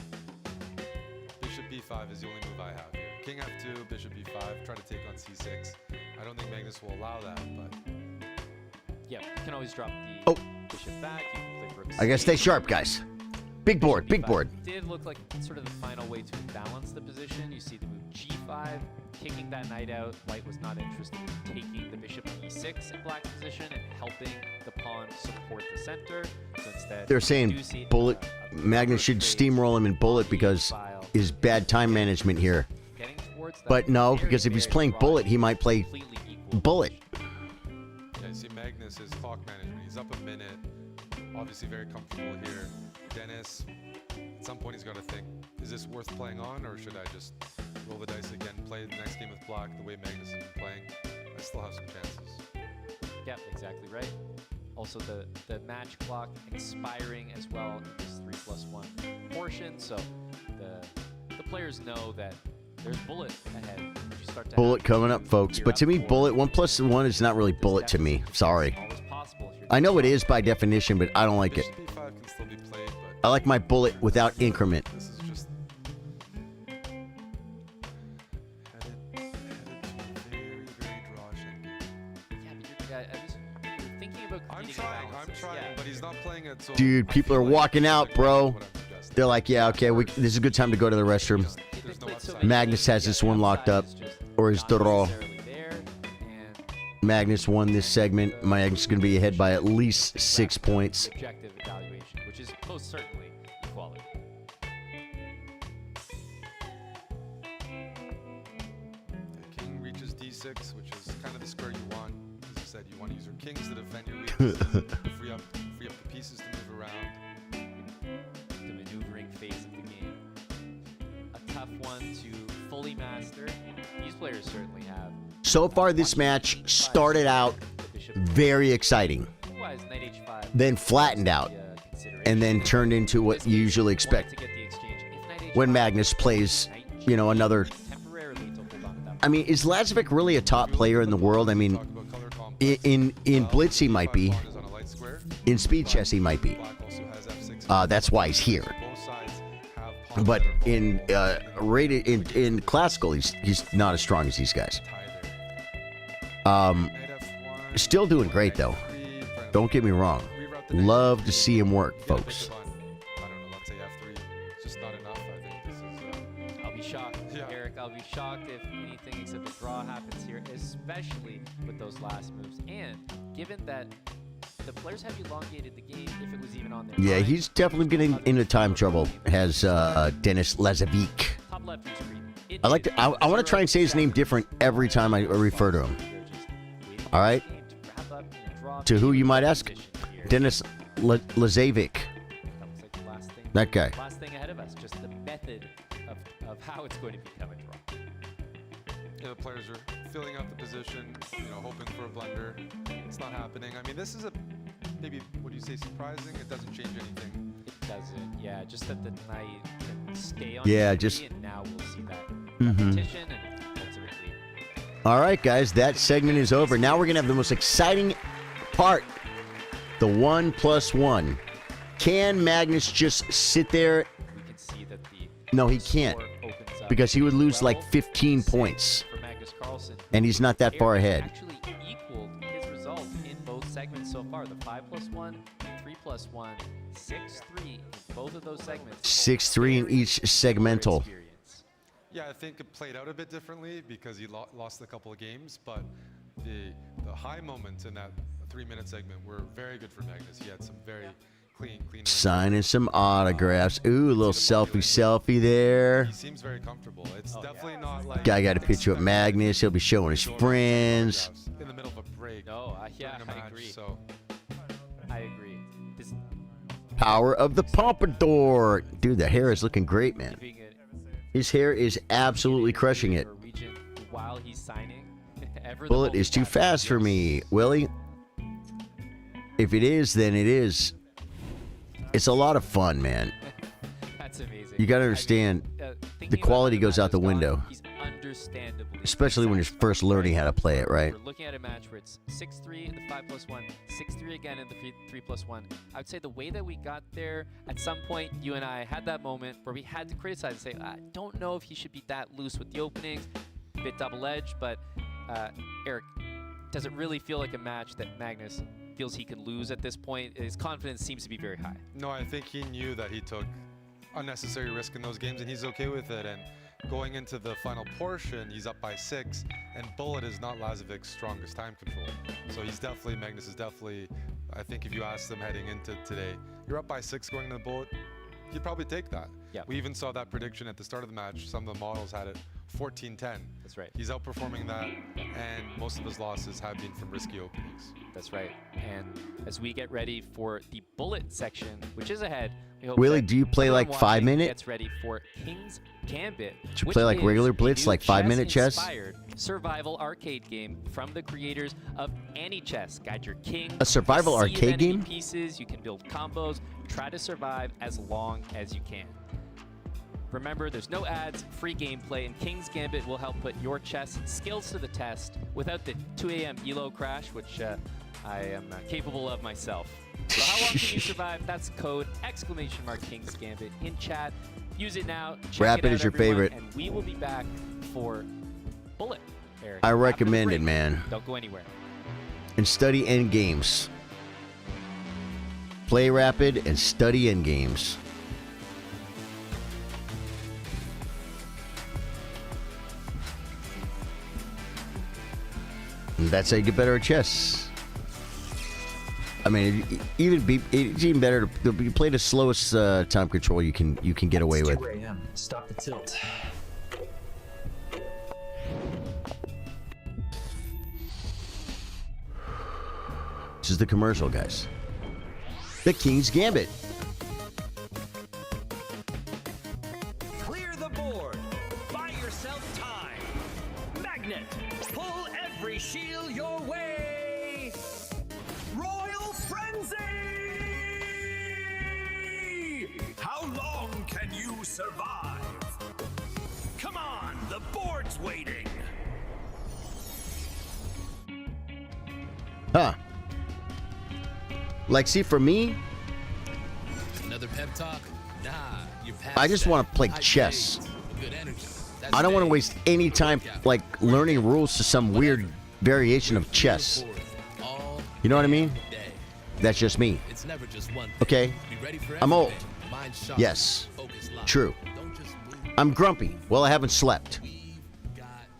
bishop b5 is the only move I have here. King f2, bishop b5, try to take on c6. I don't think Magnus will allow that, but Yeah, you can always drop the bishop back. You can play rook I gotta stay c8. sharp, guys. Big board, big board. Did look like sort of the final way to balance the position. You see the move g5, kicking that knight out. White was not interested in taking the bishop e6 in black's position and helping the pawn support the center. So instead, They're you saying do see Bullet Magnus should steamroll him in Bullet because his bad time management here. getting towards that. But no, because if he's playing Bullet, he might play Bullet. yeah, you see Magnus, his clock management, he's up a minute, obviously very comfortable here. Dennis, at some point he's got to think, is this worth playing on, or should I just roll the dice again, play the next game with black the way Magnus has been playing? I still have some chances. Yeah, exactly right. Also, the match clock expiring as well in this 3+1 portion, so the players know that there's Bullet ahead. You start to Bullet have coming up, folks. But to me, Bullet 1+1 is not really Bullet to me. Sorry. I know it is by definition, but I don't like it. Bishop b5 can still be played, but I like my Bullet without increment. this is just headed to a very, very drawish endgame. you're thinking about I'm competing trying, balances. but he's not playing it, so Dude, people are walking out, bro. They're like, yeah, okay, this is a good time to go to the restroom. Magnus has this one locked up, or his draw. Magnus won this segment. Magnus is going to be ahead by at least 6 points. Objective evaluation, which is most certainly equality. King reaches d6, which is kind of the square you want. As I said, you want to use your kings to defend your weaknesses, free up the pieces to move around. The maneuvering phase of the game. A tough one to fully master. These players certainly have. So far, this match started out very exciting, Otherwise, knight h5. then flattened out, and then turned into what you usually expect when Magnus plays, you know, another. I mean, is Lazavik really a top player in the world? I mean, in Blitz he might be, in Speed Chess he might be. That's why he's here. But in rated in classical, he's not as strong as these guys. Still doing great though. Don't get me wrong. Love to see him work, folks. Let's say f3. It's just not enough. I think this is. I'll be shocked, Eric. I'll be shocked if anything except a draw happens here, especially with those last moves. And given that the players have elongated the game, if it was even on their Yeah, mind, he's definitely getting into time trouble. Has Dennis Lazavik. top left is green. I like to. I want to try and say his name different every time I refer to him. All right. To wrap up To who you might ask? Dennis Lazavik. That guy. Last thing ahead of us, just the method of how it's going to become a draw. Yeah, the players are filling out the position, hoping for a blunder. It's not happening. I mean, this is maybe, would you say, surprising? It doesn't change anything. It doesn't, yeah. Just that the knight can stay on and now we'll see that repetition and ultimately. All right, guys, that segment is over. Now we're going to have the most exciting part, the 1+1. Can Magnus just sit there? We can see that No, he can't, because he would lose like 15 points, for Magnus Carlsen. and he's not that far ahead. Actually equaled his result in both segments so far. The 5+1, 3+1, 6-3 in both of those segments. 6-3 in each segmental. Yeah, I think it played out a bit differently because he lost a couple of games, but the high moments in that 3-minute segment were very good for Magnus. He had some very clean. Signing some autographs. Ooh, a little selfie there. He seems very comfortable. It's definitely not like Guy got a picture with Magnus. He'll be showing his friends. in the middle of a break. No, yeah, during a match, agree. So I agree. This Power of the pompadour. Dude, the hair is looking great, man. His hair is absolutely crushing it. while he's signing. Bullet is too fast for me, Willie. If it is, then it is. It's a lot of fun, man. That's amazing. You got to understand, the quality goes out the window. He's understandably, Especially when you're first learning how to play it, right? We're looking at a match where it's 6-3 in the 5+1, 6-3 again in the 3+1. I would say the way that we got there, at some point, you and I had that moment where we had to criticize and say, I don't know if he should be that loose with the openings, a bit double-edged, but Eric, does it really feel like a match that Magnus feels he can lose at this point? His confidence seems to be very high. no, I think he knew that he took unnecessary risk in those games, and he's okay with it. And going into the final portion, he's up by 6, and Bullet is not Lazavik's strongest time control. So Magnus is definitely, I think if you asked them heading into today, you're up by 6 going to the Bullet, you'd probably take that. Yeah. We even saw that prediction at the start of the match. Some of the models had it 14-10. That's right. He's outperforming that, and most of his losses have been from risky openings. That's right. And as we get ready for the Bullet section, which is ahead, we hope Willie, that do you play everyone like 5 watching minute? Gets ready for King's Gambit. Do you which play like is regular a Blitz, new like 5-minute chess? chess-inspired survival arcade game from the creators of AnyChess. Guide your king. A survival a sea of arcade enemy game? Pieces. You can build combos. Try to survive as long as you can. Remember, there's no ads, free gameplay, and King's Gambit will help put your chess skills to the test without the 2 a.m. ELO crash, which I am capable of myself. So how long can you survive? That's the code, !King's Gambit in chat. Use it now. Check Rapid it out, is your everyone, favorite. And we will be back for Bullet, Eric. I after the recommend it, break. man. Don't go anywhere. And study end games. Play rapid and study end games. And that's how you get better at chess. I mean, it's even better to you play the slowest time control you can get away with. 2 a.m. Stop the tilt. This is the commercial, guys. The King's Gambit. Clear the board. Buy yourself time. Magnet. Pull every shield your way. Royal Frenzy! How long can you survive? Come on, the board's waiting. Huh. Like, see, for me, Another pep talk? Nah, you're past I just that. want to play High chess. grades, good energy. I don't want to waste any time, like, learning rules to some weird variation of chess. You know what I mean? That's just me. It's never just one thing. Okay? Be ready for I'm old. everything. Mind sharp. Yes. Focus locked. True. I'm grumpy. Well, I haven't slept.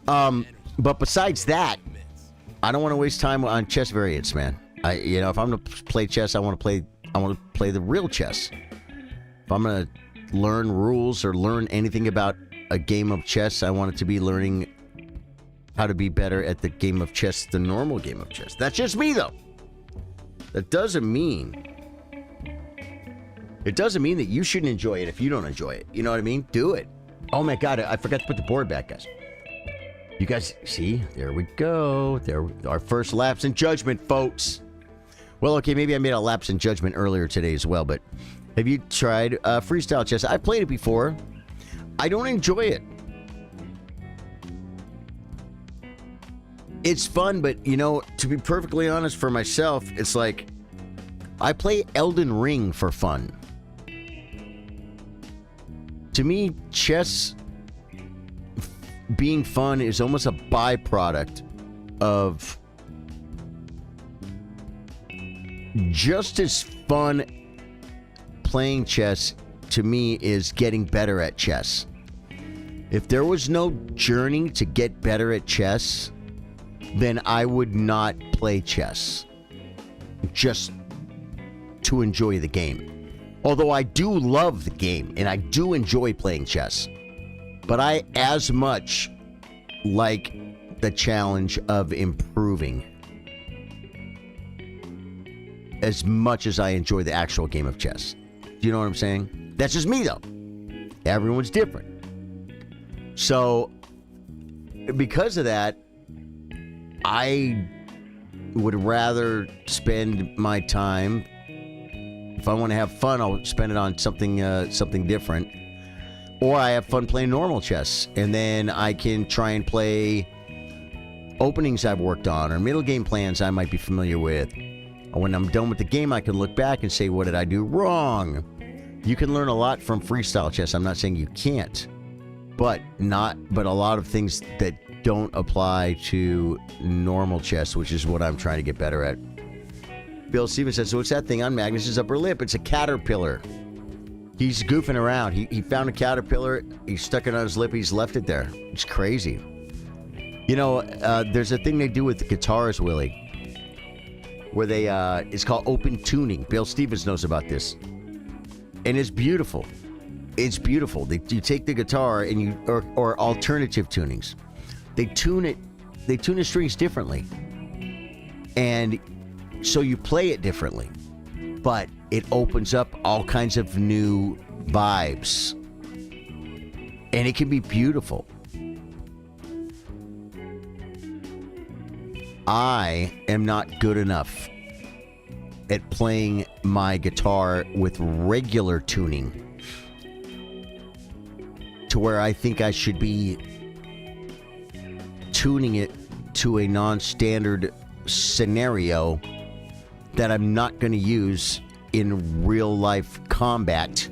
But besides that, I don't want to waste time on chess variants, man. If I'm gonna play chess, I want to play the real chess. If I'm gonna learn rules or learn anything about a game of chess, I want it to be learning how to be better at the game of chess, the normal game of chess. That's just me, though. That doesn't mean... It doesn't mean that you shouldn't enjoy it if you don't enjoy it. You know what I mean? Do it. Oh my God, I forgot to put the board back, guys. You guys, see? There we go. There, our first lapse in judgment, folks. Well, okay, maybe I made a lapse in judgment earlier today as well, but have you tried freestyle chess? I've played it before. I don't enjoy it. It's fun, but, you know, to be perfectly honest for myself, it's like I play Elden Ring for fun. To me, chess being fun is almost a byproduct of just as fun playing chess to me is getting better at chess. If there was no journey to get better at chess, then I would not play chess just to enjoy the game. Although I do love the game and I do enjoy playing chess, but I as much like the challenge of improving as much as I enjoy the actual game of chess. Do you know what I'm saying? That's just me though. Everyone's different. So because of that, I would rather spend my time, if I want to have fun, I'll spend it on something different. Or I have fun playing normal chess, and then I can try and play openings I've worked on or middle game plans I might be familiar with. And when I'm done with the game, I can look back and say, what did I do wrong? You can learn a lot from freestyle chess. I'm not saying you can't, but a lot of things that don't apply to normal chess, which is what I'm trying to get better at. Bill Stevens says, so what's that thing on Magnus's upper lip? It's a caterpillar. He's goofing around. He found a caterpillar. He stuck it on his lip. He's left it there. It's crazy. You know, there's a thing they do with the guitars, Willie, where they, it's called open tuning. Bill Stevens knows about this. And it's beautiful. It's beautiful. You take the guitar and or alternative tunings. They tune the strings differently. And so you play it differently. But it opens up all kinds of new vibes. And it can be beautiful. I am not good enough at playing my guitar with regular tuning to where I think I should be tuning it to a non-standard scenario that I'm not going to use in real life combat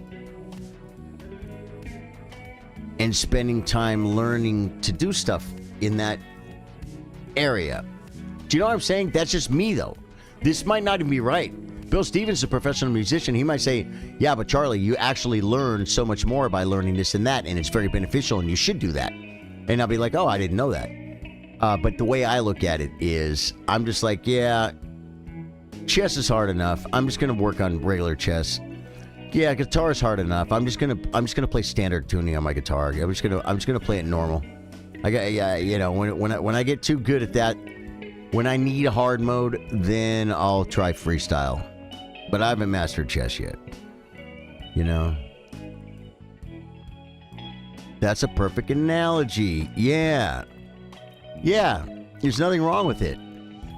and spending time learning to do stuff in that area. Do you know what I'm saying? That's just me though. This might not even be right. Bill Stevens is a professional musician. He might say, yeah, but Charlie, you actually learn so much more by learning this and that, and it's very beneficial, and you should do that. And I'll be like, oh, I didn't know that. But the way I look at it is, I'm just like, yeah, chess is hard enough. I'm just gonna work on regular chess. Yeah, guitar is hard enough. I'm just gonna play standard tuning on my guitar. I'm just gonna play it normal. You know, when I get too good at that, when I need a hard mode, then I'll try freestyle. But I haven't mastered chess yet. You know? That's a perfect analogy. Yeah. Yeah. There's nothing wrong with it.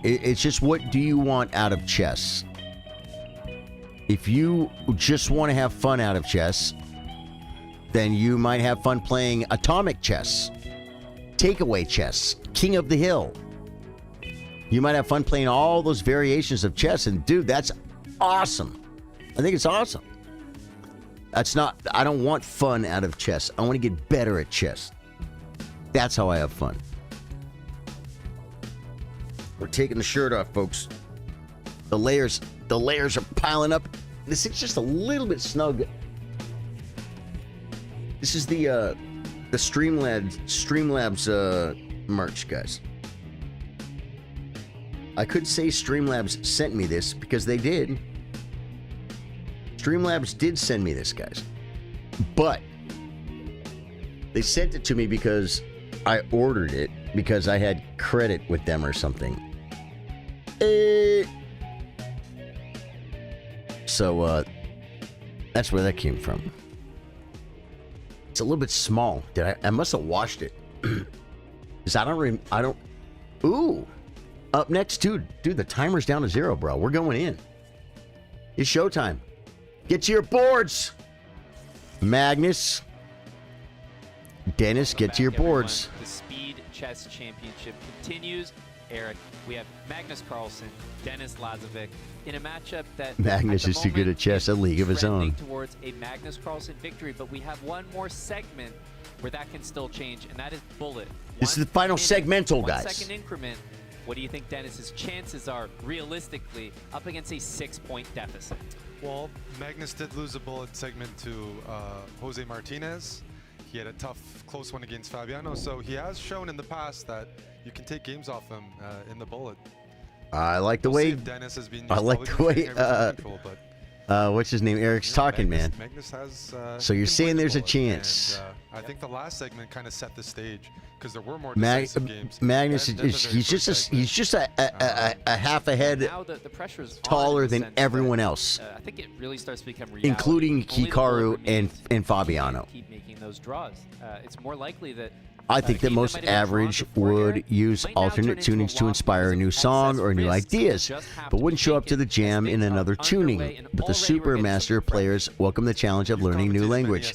It's just, what do you want out of chess? If you just want to have fun out of chess, then you might have fun playing atomic chess, takeaway chess, king of the hill. You might have fun playing all those variations of chess, and dude, that's awesome. I think it's awesome. I don't want fun out of chess. I want to get better at chess. That's how I have fun. We're taking the shirt off, folks. The layers are piling up. This is just a little bit snug. This is the Streamlabs merch, guys. I could say Streamlabs sent me this because they did. Streamlabs did send me this, guys. But they sent it to me because I ordered it because I had credit with them or something. So that's where that came from. It's a little bit small. I must have washed it. Cause I don't. Ooh. Up next, dude, the timer's down to 0, bro. We're going in. It's showtime. Get to your boards. Magnus. Dennis, get to your boards. The Speed Chess Championship continues. Eric, we have Magnus Carlsen, Dennis Lazavik in a matchup that Magnus is too good at chess, a league of his own. Towards a Magnus Carlsen victory, but we have one more segment where that can still change, and that is bullet. This is the final segmental, guys. 1 second increment. What do you think Dennis's chances are realistically up against a 6-point deficit? Well, Magnus did lose a bullet segment to Jose Martinez. He had a tough, close one against Fabiano, so he has shown in the past that you can take games off him in the bullet. I like the way. Dennis has been. I like the way. What's his name? Eric's talking, man. Magnus has. So you're saying there's a chance? And, I think the last segment kind of set the stage because there were more decisive games. Magnus he's just a half a head now the pressure's taller than everyone else. I think it really starts to become reality. Including Hikaru and Fabiano. Keep making those draws. It's more likely that. I think that most average would use alternate tunings to inspire a new song or new ideas, but wouldn't show up to the jam in another tuning. But the Supermaster players welcome the challenge of learning new language.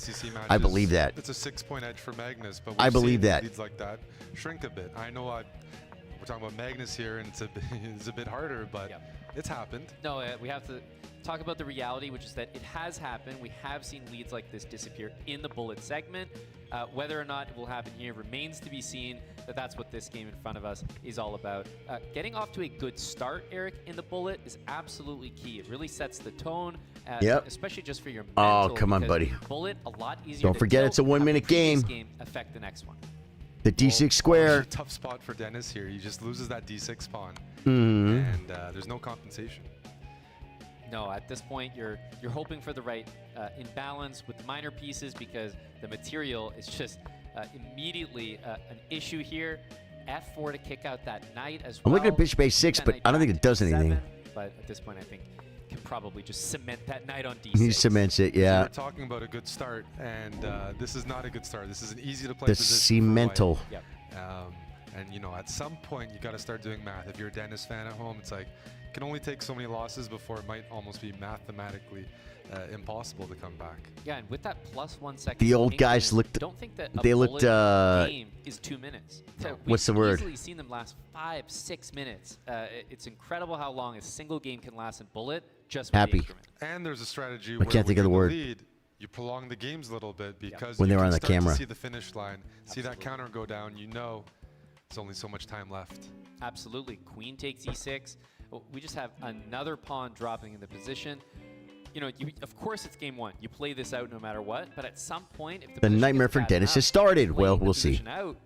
I believe that. It's a 6-point edge for Magnus, but I believe that. Leads like that shrink a bit. I know we're talking about Magnus here, and it's a bit harder, but it's happened. No, we have to talk about the reality, which is that it has happened. We have seen leads like this disappear in the bullet segment. Whether or not it will happen here remains to be seen, but that's what this game in front of us is all about. Getting off to a good start, Eric, in the bullet is absolutely key. It really sets the tone, especially just for your mental. Oh, come on, buddy. Bullet, a lot easier Don't forget it's a 1-minute game. Affect the next one. The D6 square. Tough spot for Dennis here. He just loses that D6 pawn, and there's no compensation. No, at this point, you're hoping for the right imbalance with the minor pieces because the material is just immediately an issue here. F4 to kick out that knight as well. I'm looking at bishop a6, but I don't think it does anything. But at this point, I think can probably just cement that knight on D6. He cements it, yeah. So we're talking about a good start, and this is not a good start. This is an easy to play The position. cemental. Yep. And you know, at some point, you got to start doing math. If you're a Dennis fan at home, it's like it can only take so many losses before it might almost be mathematically impossible to come back. Yeah, and with that +1 second, The old guys looked. Don't think that they looked. Game is 2 minutes. So What's the word? We've easily seen them last 5-6 minutes. It's incredible how long a single game can last in bullet. Just with the Happy. increment. And there's a strategy I where can't think when of the you're in word. lead, you prolong the games a little bit because When you they were can on the start camera. to see the finish line, see that counter go down. You know, there's only so much time left. Absolutely. Queen takes e6. We just have another pawn dropping in the position. You know, of course it's game one. You play this out no matter what, but at some point, if the position nightmare gets for bad Dennis enough, has started. playing Well, the we'll see. position out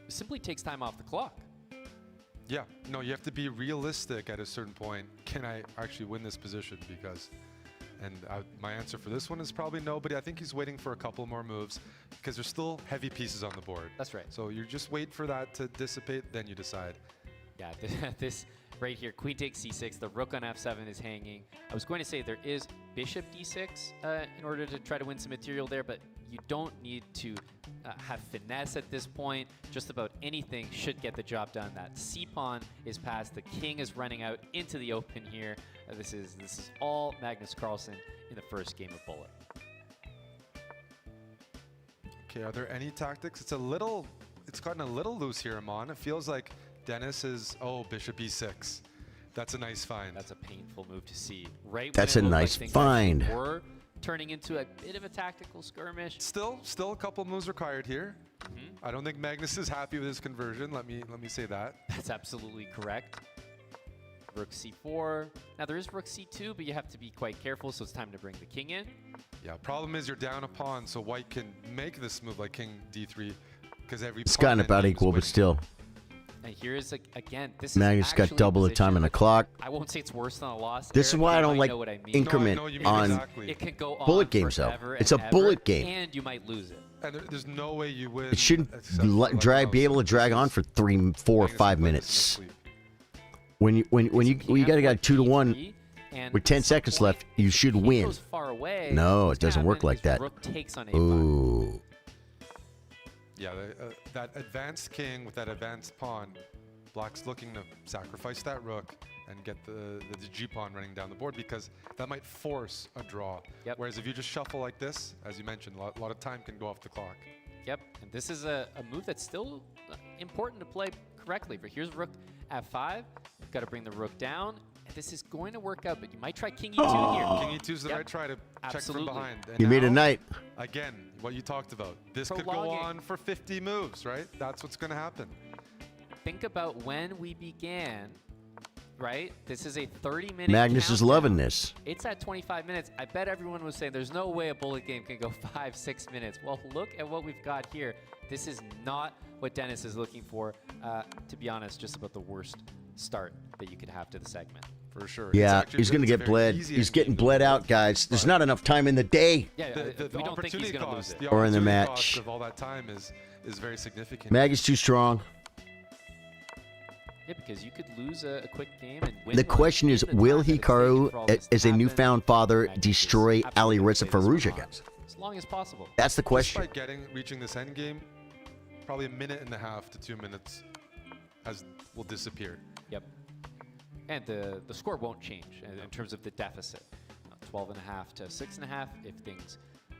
simply takes time off the clock. Yeah, no, you have to be realistic at a certain point. Can I actually win this position? Because, my answer for this one is probably no, but I think he's waiting for a couple more moves because there's still heavy pieces on the board. That's right. So you just wait for that to dissipate, then you decide. Yeah, this right here, queen takes c6, the rook on f7 is hanging. I was going to say there is bishop d6 in order to try to win some material there, but you don't need to have finesse at this point. Just about anything should get the job done. That c-pawn is passed. The king is running out into the open here. This is all Magnus Carlsen in the first game of bullet. Okay, are there any tactics? It's gotten a little loose here, Amon. It feels like Dennis is, bishop e6. That's a nice find. That's a painful move to see. Right. That's a nice find. We're turning into a bit of a tactical skirmish. Still a couple moves required here. I don't think Magnus is happy with his conversion. Let me say that. That's absolutely correct. Rook c4. Now there is rook c2, but you have to be quite careful, so it's time to bring the king in. Yeah, problem is you're down a pawn, so white can make this move like king d3 because every It's gotten about equal, but still. And here is again, this Magnus is got double the time on the clock. I won't say it's worse than a loss. This is why I don't like increment on it can go on bullet games, though. It's a bullet game. And you might lose it. And there's no way you win. It shouldn't be able to drag on for 3, 4, 5 minutes. When you got a guy 2-1, And With 10 seconds left, you should if he win. goes far away, No, what's it doesn't gonna work happen like is that. Rook takes on A5. Ooh. Yeah, that advanced king with that advanced pawn, Black's looking to sacrifice that rook and get the G pawn running down the board because that might force a draw. Yep. Whereas if you just shuffle like this, as you mentioned, a lot of time can go off the clock. Yep, and this is a move that's still important to play correctly. But here's rook F5. You've got to bring the rook down. And this is going to work out, but you might try king E2 here. King E2 is the right try to check from behind. And You made a now, knight. Again, what you talked about. This could go Prolonging. on for 50 moves, right? That's what's going to happen. Think about when we began, right? This is a 30-minute Magnus is countdown. loving this. It's at 25 minutes. I bet everyone was saying there's no way a bullet game can go 5-6 minutes. Well, look at what we've got here. This is not what Dennis is looking for. To be honest, just about the worst start that you could have to the segment. For sure. Yeah, he's going to get bled. He's getting bled out, guys. There's not enough time in the day. Yeah, The we don't think he's opportunity going to lose cost, it. the Or in the opportunity match. cost of all that time is very significant. Mag is too strong. Yeah, because you could lose a quick game and win. The one question is, in the will time that it's Hikaru, taken for all this to as a happen. newfound father, Magnus is destroy absolutely Ali gonna Reza play this one Firouzja hard, again? as long as possible. That's the question. Just by reaching this end game, probably 1.5 minutes to 2 minutes will disappear. Yep. And the score won't change in terms of the deficit. 12.5 to 6.5 if things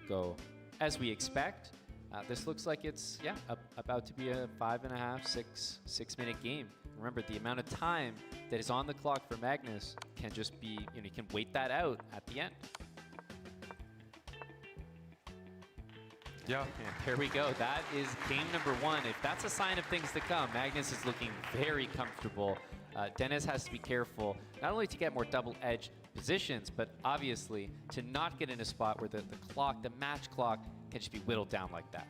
go as we expect. This looks like it's about to be a 5.5, 6 minute game. Remember, the amount of time that is on the clock for Magnus can just be, you can wait that out at the end. Yeah. And there we go. That is game number 1. If that's a sign of things to come, Magnus is looking very comfortable. Dennis has to be careful, not only to get more double-edged positions, but obviously to not get in a spot where the match clock can just be whittled down like that.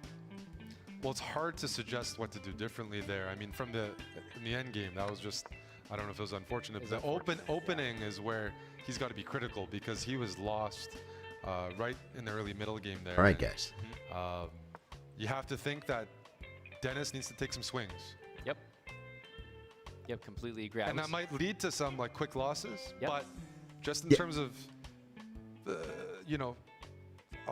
Well, it's hard to suggest what to do differently there. I mean, in the end game, that was just, I don't know if it was unfortunate. But the opening is where he's got to be critical because he was lost right in the early middle game there. All right, guys. You have to think that Dennis needs to take some swings. Yep, completely agree. And that might lead to some quick losses, but just in Yeah. terms of, a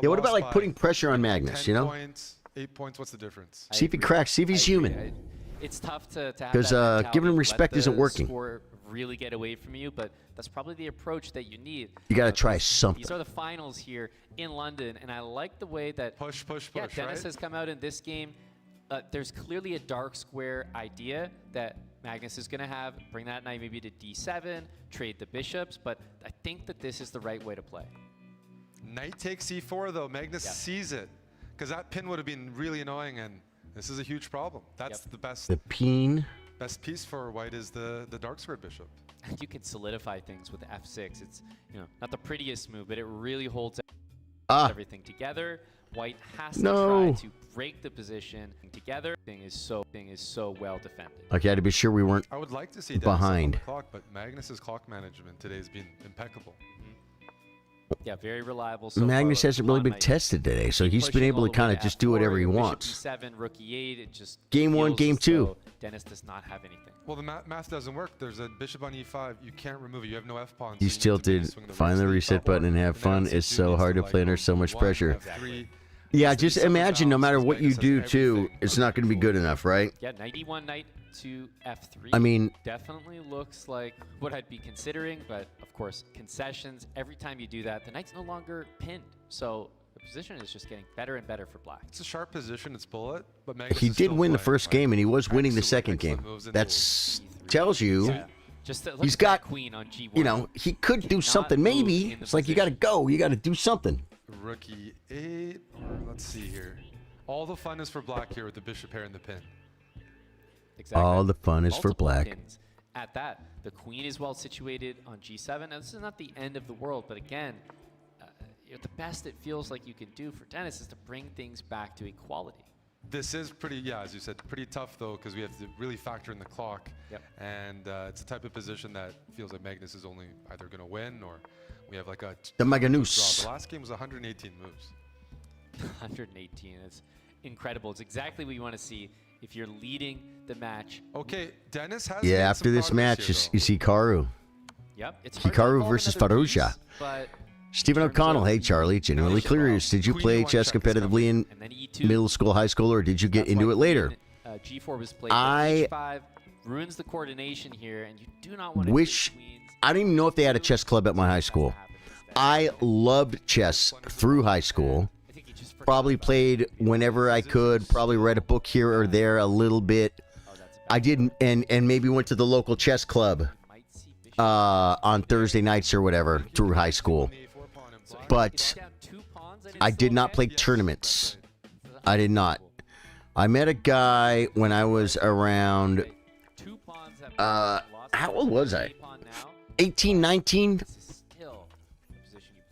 What about loss like by putting pressure on Magnus, 10 points, 8 points, what's the difference? See if he cracks, see if he's human. It's tough to have 'Cause, that mentality, giving him let respect the isn't working. Score really get away from you, but that's probably the approach that you need. You got to try These something. are the finals here in London, and I like the way that push, Dennis right? has come out in this game. There's clearly a dark square idea that Magnus is going to have. Bring that knight maybe to d7, trade the bishops, but I think that this is the right way to play. Knight takes c4 though. Magnus sees it because that pin would have been really annoying, and this is a huge problem. That's the best. The pin. Best piece for white is the dark square bishop. You can solidify things with f6. It's not the prettiest move, but it really holds everything together. White has to try to break the position together. Thing is so well defended. Okay, I had to be sure we weren't I would like to see Dennis behind. on the clock, but Magnus's clock management today has been impeccable. Yeah, very reliable. So Magnus far. hasn't really been Pawn might tested today, so keep he's been pushing able all to the way kind of just do F4, whatever he bishop wants. E7, rook E8. It just Game 1, feels game as 2. though Dennis does not have anything. Well, the math doesn't work. There's a bishop on e5. You can't remove it. You have no f-pawn. He's tilted. Find the reset button and have fun. It's so hard to play under so much pressure. Yeah, just imagine no matter what you do, too, it's not going to be good enough, right? Yeah, knight E1, knight to F3. I mean, definitely looks like what I'd be considering, but of course, concessions. Every time you do that, the knight's no longer pinned. So the position is just getting better and better for black. It's a sharp position. It's bullet, but Magnus he is did still win the playing, first right? game, and he was winning the second Excellent game. moves in That's tells you Just look he's at got, that queen on G1. he could do Cannot something. move Maybe in the it's like you got to go. You got to do something. Rook e8. Let's see here. All the fun is for black here with the bishop pair and the pin. Exactly. All the fun is for Multiple black. pins. At that, the queen is well situated on G7. Now, this is not the end of the world, but again, the best it feels like you can do for Dennis is to bring things back to equality. This is pretty, as you said, pretty tough though, because we have to really factor in the clock. Yep. And it's a type of position that feels like Magnus is only either going to win or we have like a The draw. Magnus. The last game was 118 moves. 118. It's incredible. It's exactly what you want to see if you're leading the match. Okay, Dennis has Yeah, made after some this progress match, here, you see Karu. Yep. It's hard to Hikaru evolve versus another piece, Firouzja. but Stephen O'Connell, hey Charlie, genuinely curious. Did you play chess competitively in middle school, high school, or did you get into it later? G4 was played. H5 ruins the coordination here, and you do not want to Wish I didn't even know if they had a chess club at my high school. I loved chess through high school. Probably played whenever I could. Probably read a book here or there a little bit. I didn't, and maybe went to the local chess club on Thursday nights or whatever through high school. But I did not play tournaments. I did not. I met a guy when I was around, how old was I? 18, 19?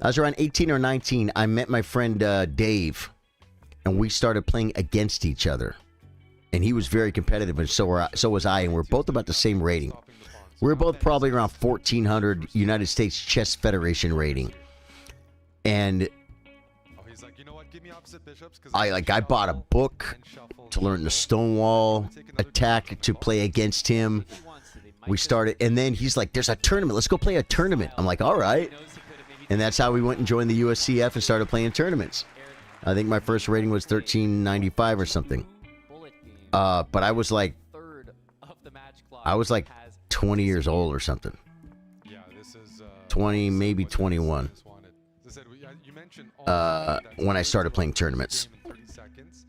I was around 18 or 19. I met my friend Dave, and we started playing against each other. And he was very competitive, and so was I, and we're both about the same rating. We're both probably around 1,400 United States Chess Federation rating. And I bought a book to learn the Stonewall attack to play against him. We started, and then he's like, "There's a tournament. Let's go play a tournament." I'm like, "All right." And that's how we went and joined the USCF and started playing tournaments. I think my first rating was 1395 or something. But I was like 20 years old or something. 20, maybe 21. When I started playing tournaments.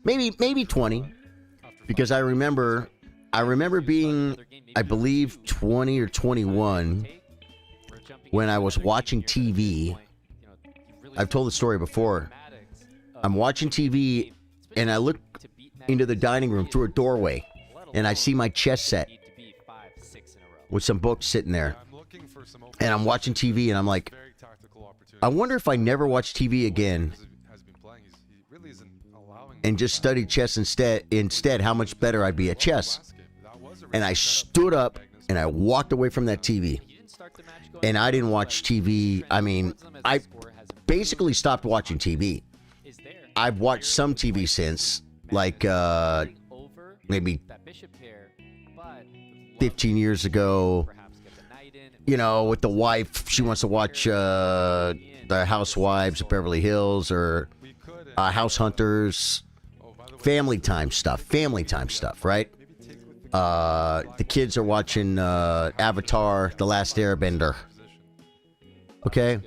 Maybe 20. Because I remember being, I believe, 20 or 21 when I was watching TV. I've told the story before. I'm watching TV and I look into the dining room through a doorway and I see my chess set with some books sitting there. And I'm watching TV and I'm like, I wonder if I never watch TV again and just studied chess instead how much better I'd be at chess. And I stood up and I walked away from that TV. And I didn't watch TV. I mean, I basically stopped watching TV. I've watched some TV since, like maybe 15 years ago. You know, with the wife, she wants to watch the Housewives of Beverly Hills or House Hunters, family time stuff, right? The kids are watching Avatar, The Last Airbender. Okay?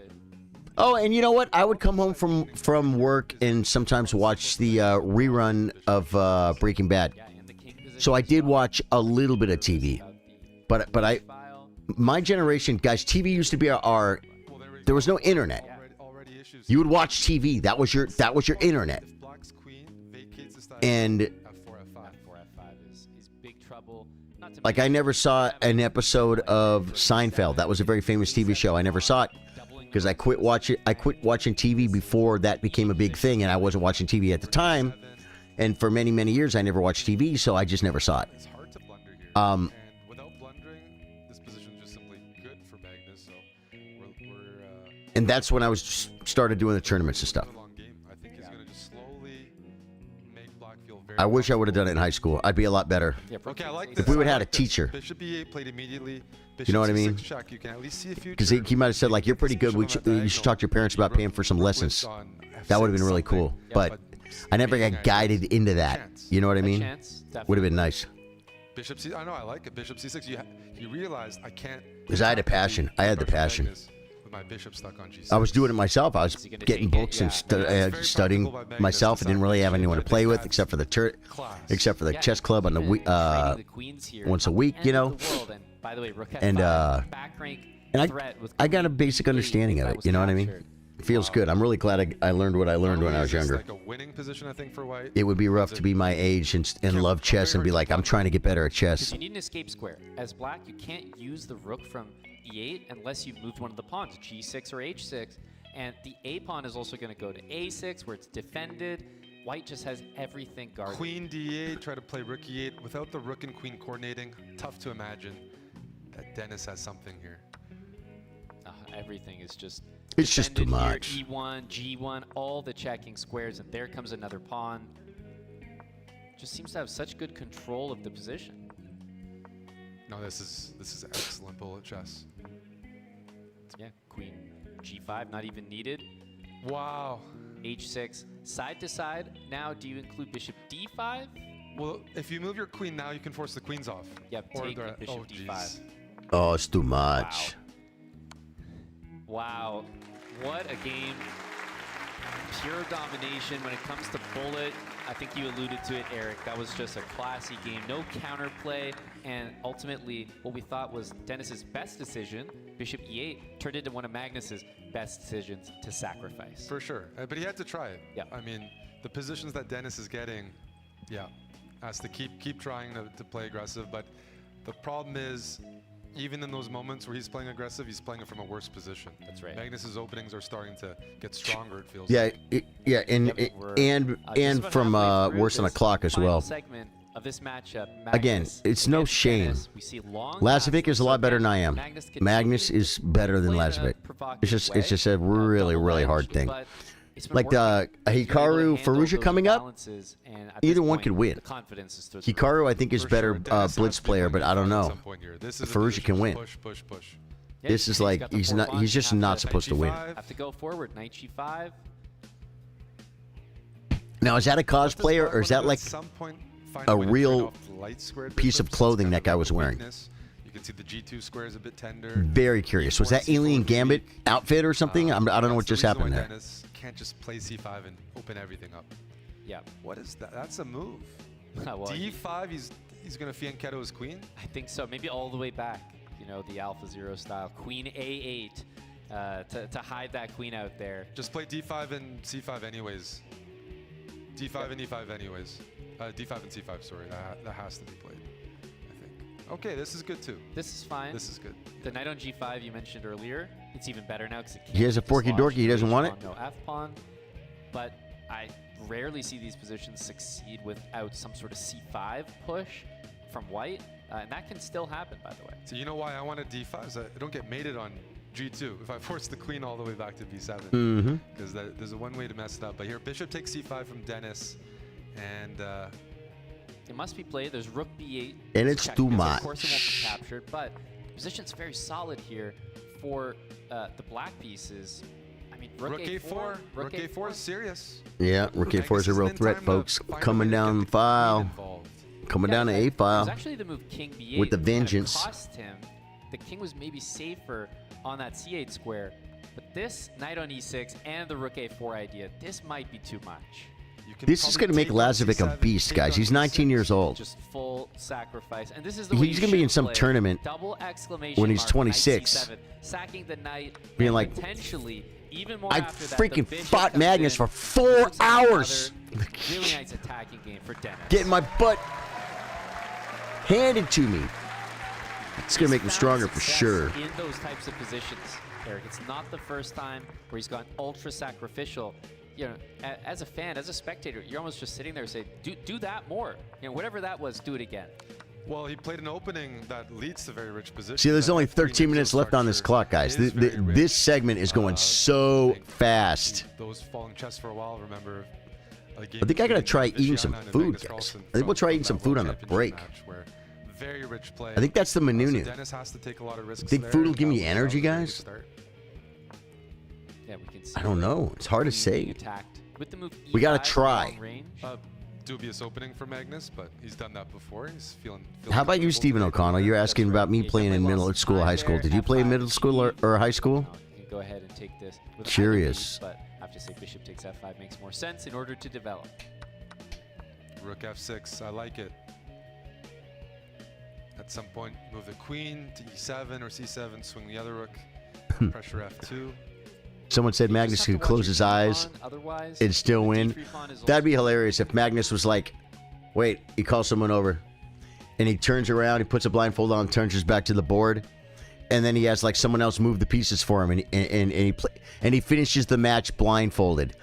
Oh, and you know what? I would come home from work and sometimes watch the rerun of Breaking Bad. So I did watch a little bit of TV. But my generation, guys, TV used to be there was no internet. You would watch TV. That was your internet. And like, I never saw an episode of Seinfeld. That was a very famous TV show. I never saw it because I quit watching TV before that became a big thing, and I wasn't watching TV at the time. And for many, many years, I never watched TV, so I just never saw it. And that's when I started doing the tournaments and stuff. I wish I would have done it in high school. I'd be a lot better. Okay, I like this. If we would have had a teacher. Bishop E8 played immediately. You know what I mean? Check. You can at least see a future. Because he might have said, like, "You're pretty good. You should talk to your parents about paying for some lessons." That would have been really cool. But I never got guided into that. You know what I mean? Would have been nice. Bishop C. I know, I like it. Bishop C6. You realize I can't. Because I had a passion. I had the passion. With my bishop stuck on G6. I was doing it myself. I was getting books and studying myself. I didn't really have anyone to play with except for the chess club on the once a week, you know. And I got a basic understanding of it. You know what I mean? It feels good. I'm really glad I learned what I learned when I was younger. Like a winning position, I think, for white. It would be rough to be my age and love chess and be like, I'm trying to get better at chess. You need an escape square. As black, you can't use the rook from E8 unless you've moved one of the pawns, G6 or H6. And the A pawn is also going to go to A6 where it's defended. White just has everything guarded. Queen D8, try to play rook E8 without the rook and queen coordinating. Tough to imagine that Dennis has something here. Everything is just... It's just too much. Here, E1, G1, all the checking squares, and there comes another pawn. Just seems to have such good control of the position. No, this is excellent bullet chess. Yeah, queen g5, not even needed. Wow. h6, side to side. Now, do you include bishop d5? Well, if you move your queen now, you can force the queens off. Yep, Or take the- bishop oh, d5. jeez. Oh, it's too much. Wow, what a game. Pure domination when it comes to bullet. I think you alluded to it, Eric. That was just a classy game. No counterplay, and ultimately what we thought was Dennis's best decision, bishop e8, turned into one of Magnus's best decisions to sacrifice. For sure. But he had to try it. Yeah. I mean, the positions that Dennis is getting, yeah, has to keep trying to play aggressive. But the problem is, even in those moments where he's playing aggressive, he's playing it from a worse position. That's right. Magnus's openings are starting to get stronger, it feels Yeah, like. and from worse on a clock as well. Segment of this matchup, Again, Magnus it's no against shame. Dennis. We see long Lazavik is a lot better than I am. Magnus Magnus is better than Lazavik. It's just a really hard thing. Like the Hikaru Firouzja coming up, either one could win. Hikaru, I think, is better blitz player, but I don't know. Firouzja can win. Push. This is like he's just not supposed to win. Have to go forward, knight g5. Now, is that a cosplayer or is that like a real piece of clothing that guy was wearing? You can see the G2 square is a bit tender. Very curious. Was that Alien Gambit outfit or something? I don't know what just happened there. Dennis can't just play c5 and open everything up. Yeah. What is that? That's a move. Well, d5, he's going to fianchetto his queen? I think so. Maybe all the way back. You know, the Alpha Zero style. Queen a8 to hide that queen out there. Just play d5 and c5 anyways. d5 and e5 anyways. d5 and c5, sorry. That has to be played, I think. Okay, this is good too. This is fine. This is good. The knight on g5 you mentioned earlier, it's even better now because it can't. He has a forky dorky. He doesn't want it. No f-pawn. But I rarely see these positions succeed without some sort of c5 push from white. And that can still happen, by the way. So you know why I wanted d5? So I don't get mated on g2 if I force the queen all the way back to b7. Because there's a one way to mess it up. But here, bishop takes c5 from Dennis. And it must be played. There's rook b8. And it's too much. Of course it won't be captured, but the position's very solid here for the black pieces. I mean, rook a4. Rook a4 is serious. Yeah, rook a4 is a real threat, folks. Coming down the file. Coming down to a It file. was actually the move king b8 with the vengeance. That cost him. The king was maybe safer on that c8 square, but this knight on e6 and the rook a4 idea, this might be too much. This is going to make Lazavik a beast, guys. He's 19 years old. Just full sacrifice, and this is the way He's going to be in some tournament when he's 26. Sacking the knight, being like, potentially even more I after that, freaking the bishop fought comes Magnus in, for 4 hours. Really nice attacking game for Dennis. Getting my butt handed to me. It's going to make him stronger for sure. In those types of positions, Eric, it's not the first time where he's gone ultra sacrificial. You know, as a fan, as a spectator, you're almost just sitting there saying, do that more. You know, whatever that was, do it again. Well, he played an opening that leads to very rich positions. See, there's only 13 minutes left on this clock, guys. This segment is going so fast. Those following chess for a while, remember. I think I got to try eating some food, guys. I think we'll try eating some food on the break. Very rich play. I think that's the Manunu. Dennis has to take a lot of risks. Think food will give me energy, guys? Yeah, we can see I don't know. It's hard to say. With the move We got to try. Dubious opening for Magnus, but he's done that before. He's feeling How about you, Stephen O'Connell? You're asking about me playing in middle school or high school. Did you play in middle school or high school? You can go ahead and take this. With Curious. But I have to say bishop takes f5 makes more sense in order to develop. Rook f6. I like it. At some point, move the queen to e7 or c7, swing the other rook, pressure f2. Someone said Magnus could close his eyes and still win. That'd be hilarious if Magnus was like, wait, he calls someone over and he turns around, he puts a blindfold on, turns his back to the board, and then he has like someone else move the pieces for him and he finishes the match blindfolded.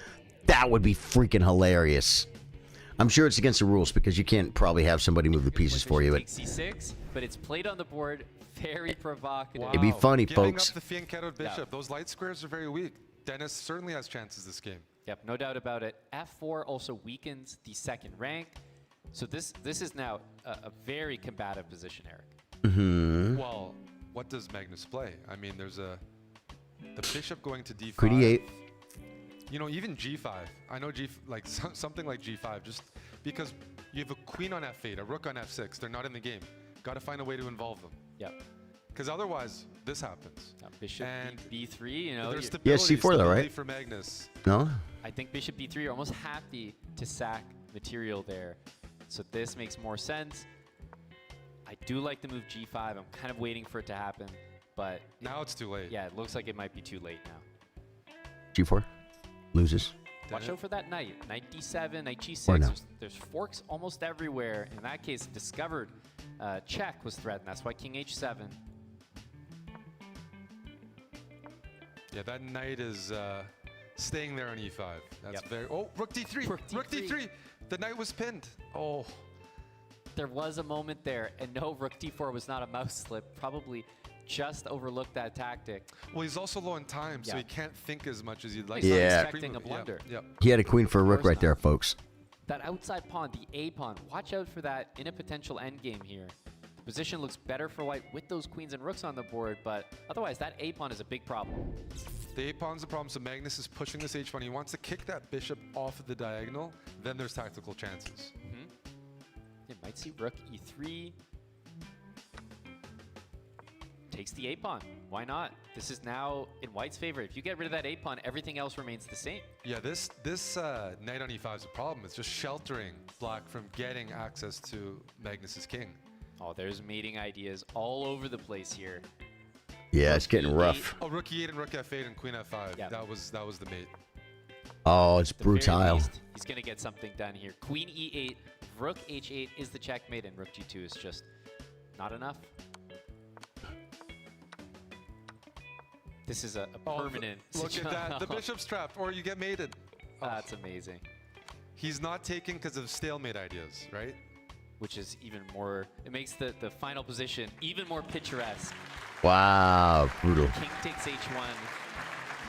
That would be freaking hilarious. I'm sure it's against the rules because you can't probably have somebody move the pieces for you. c6, but it's played on the board. Very provocative. It'd be funny, Giving folks. up the fianchettoed bishop. Those light squares are very weak. Dennis certainly has chances this game. Yep, no doubt about it. f4 also weakens the second rank. So this is now a very combative position, Eric. Mm-hmm. Well, what does Magnus play? I mean, there's a The bishop going to d5. Queen e8. You know, even g5. I know something like g5, just because you have a queen on f8, a rook on f6. They're not in the game. Got to find a way to involve them. Yep. Because otherwise, this happens. Bishop and b3, you know. There's Yeah, stability, c4 though, right? for Magnus. No? I think bishop b3, you're almost happy to sack material there. So this makes more sense. I do like the move g5. I'm kind of waiting for it to happen, but now it's too late. Yeah, it looks like it might be too late now. G4 loses. Watch out for that knight. Knight d7, knight g6. Or no. There's forks almost everywhere. In that case, discovered check was threatened. That's why king h7. Yeah, that knight is staying there on e5. That's Yep. very... Oh, rook d3. Rook d3. The knight was pinned. Oh. There was a moment there, and no, rook d4 was not a mouse slip. Probably just overlooked that tactic. Well, he's also low in time, so Yeah. he can't think as much as you'd like. He's not Yeah. expecting a blunder. Yep. He had a queen for a rook course right there, folks. That outside pawn, the A pawn, watch out for that in a potential endgame here. The position looks better for white with those queens and rooks on the board, but otherwise that A pawn is a big problem. The a-pawn's the problem, so Magnus is pushing this h1. He wants to kick that bishop off of the diagonal, then there's tactical chances. It might see rook e3. Takes the a-pawn. Why not? This is now in white's favor. If you get rid of that a-pawn, everything else remains the same. Yeah, this knight on e5 is a problem. It's just sheltering black from getting access to Magnus's king. Oh, there's mating ideas all over the place here. Yeah, it's getting rough. Oh, rook e8 and rook f8 and queen f5. Yeah. That was the mate. Oh, it's At the very brutal. least, he's going to get something done here. Queen e8, rook h8 is the checkmate, and rook g2 is just not enough. This is a permanent Look at that. The bishop's trapped, or you get mated. Oh. That's amazing. He's not taking because of stalemate ideas, right? Which is even more, it makes the final position even more picturesque. Wow, brutal. King takes h1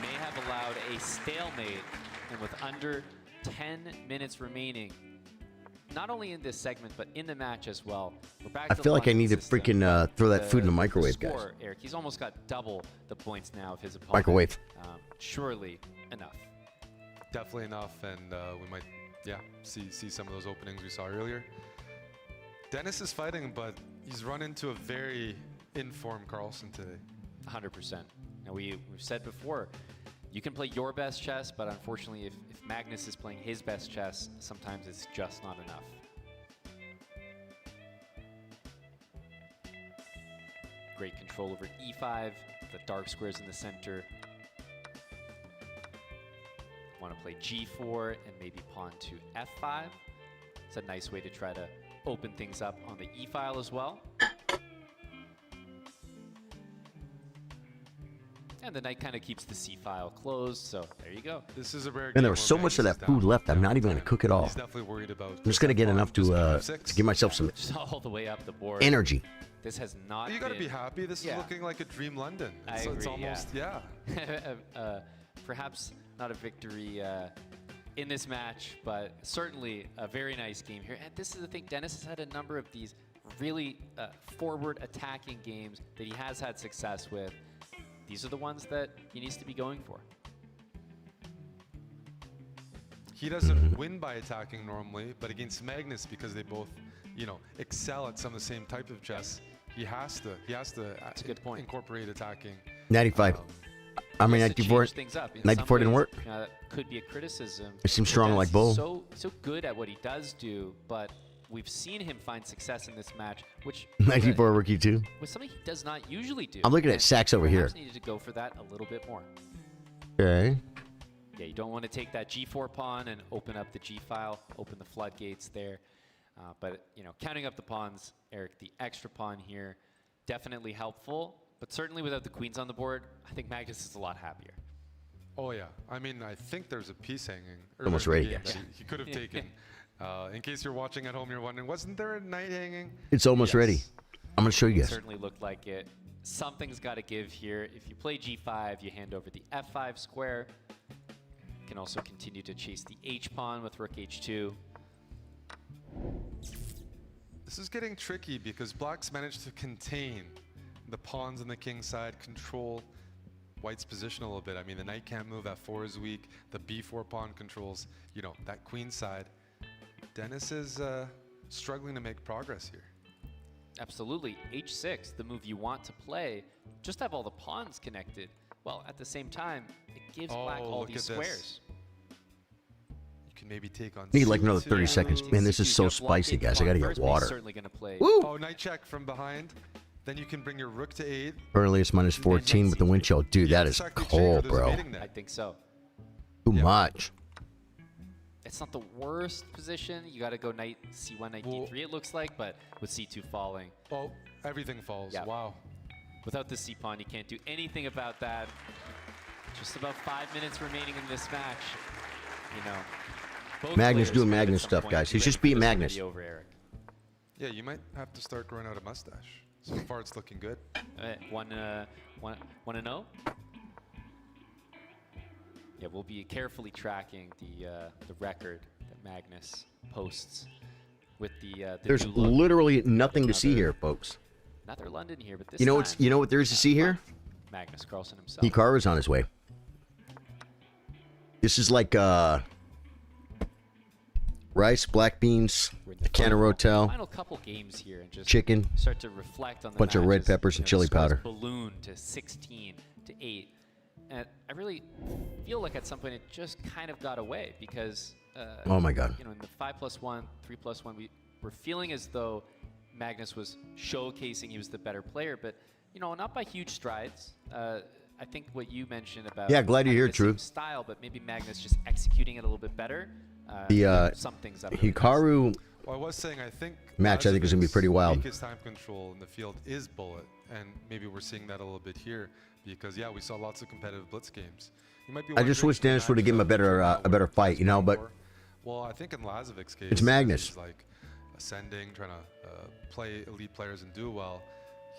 may have allowed a stalemate, and with under 10 minutes remaining, not only in this segment, but in the match as well. We're back I to feel like I London need to system. freaking throw that food in the microwave, guys. Score, Eric, he's almost got double the points now of his opponent. Microwave. Surely enough. Definitely enough, and we might, see some of those openings we saw earlier. Dennis is fighting, but he's run into a very informed Carlsen today. 100%. Now we've said before, you can play your best chess, but unfortunately, if Magnus is playing his best chess, sometimes it's just not enough. Great control over e5, the dark squares in the center. Want to play g4 and maybe pawn to f5. It's a nice way to try to open things up on the e file as well. And the knight kind of keeps the c file closed, so there you go. This is a rare And game there was where so much of Magnus that is food down. left, I'm not even going to cook it all. He's definitely worried about. I'm just going to get enough to give myself some Just all the way up the board. energy. This has not You got to been- be happy. This is Yeah. looking like a dream London. I It's, it's agree, almost, yeah. Perhaps not a victory in this match, but certainly a very nice game here. And this is the thing, Dennis has had a number of these really forward attacking games that he has had success with. These are the ones that he needs to be going for. He doesn't win by attacking normally, but against Magnus, because they both, excel at some of the same type of chess, he has to That's a good point. incorporate attacking. 95. I mean, He has to 94. change things up. In 94 some didn't ways, work. that could be a criticism. It seems strong Dennis like is bull. So good at what he does do, but we've seen him find success in this match, which 94 rookie too. was something he does not usually do. I'm looking at and sacks over here. perhaps needed to go for that a little bit more. Okay. Yeah, you don't want to take that g4 pawn and open up the g file, open the floodgates there. But counting up the pawns, Eric, the extra pawn here, definitely helpful. But certainly without the queens on the board, I think Magnus is a lot happier. Oh yeah, I mean, I think there's a piece hanging. Almost earlier in ready. the game that he could have taken. In case you're watching at home, you're wondering, wasn't there a knight hanging? It's almost Yes. ready. I'm going to show you It guys. certainly looked like it. Something's got to give here. If you play g5, you hand over the f5 square. You can also continue to chase the h pawn with rook h2. This is getting tricky because Black's managed to contain the pawns on the king side, control White's position a little bit. I mean, the knight can't move, f4 is weak, the b4 pawn controls, you know, that queen side. Dennis is struggling to make progress here. Absolutely. H6, the move you want to play, just have all the pawns connected. Well, at the same time, it gives black all look these at this. squares. You can maybe take on Need like another c2. 30 seconds. Man, this is so spicy, guys. I gotta get water. Woo! Oh, knight check from behind. Then you can bring your rook to 8. Earliest -14 with the wind chill. Dude, that is cold, bro. I think so. Too much. It's not the worst position. You got to go knight c1, knight d3, it looks like, but with c2 falling. Oh, everything falls. Yeah. Wow. Without the c-pawn, you can't do anything about that. Just about 5 minutes remaining in this match. You know, both Magnus players doing could at Magnus some stuff, point guys. be He's ready just for beating this one Magnus. to be over, Eric. Yeah, you might have to start growing out a mustache. So far, it's looking good. 1-0. Yeah, we'll be carefully tracking the record that Magnus posts with the There's new look. literally nothing to see here, folks. Another London here, but this You know time, what's you know what there is to see here? Magnus Carlsen himself. Hikaru's on his way. This is like rice, black beans, a can of Rotel, Final couple games here and just chicken, start to reflect on the bunch of red matches. peppers and You know, chili the scores powder. balloon to 16 to 8. And I really feel like at some point it just kind of got away because Oh my God. You know, in the 5+1, 3+1, we were feeling as though Magnus was showcasing he was the better player, but you know, not by huge strides. I think what you mentioned about Yeah, glad you're having here, the True. same style, but maybe Magnus just executing it a little bit better. Some things up really Hikaru Well, I was saying, I think match I think is gonna be pretty wild. Weakest time control in the field is bullet, and maybe we're seeing that a little bit here because yeah, we saw lots of competitive blitz games. You might be I just wondering wish if the Dennis would have given him a better fight, you know, but well, I think in Lazavik's case, it's Magnus. He's like ascending, trying to play elite players and do well.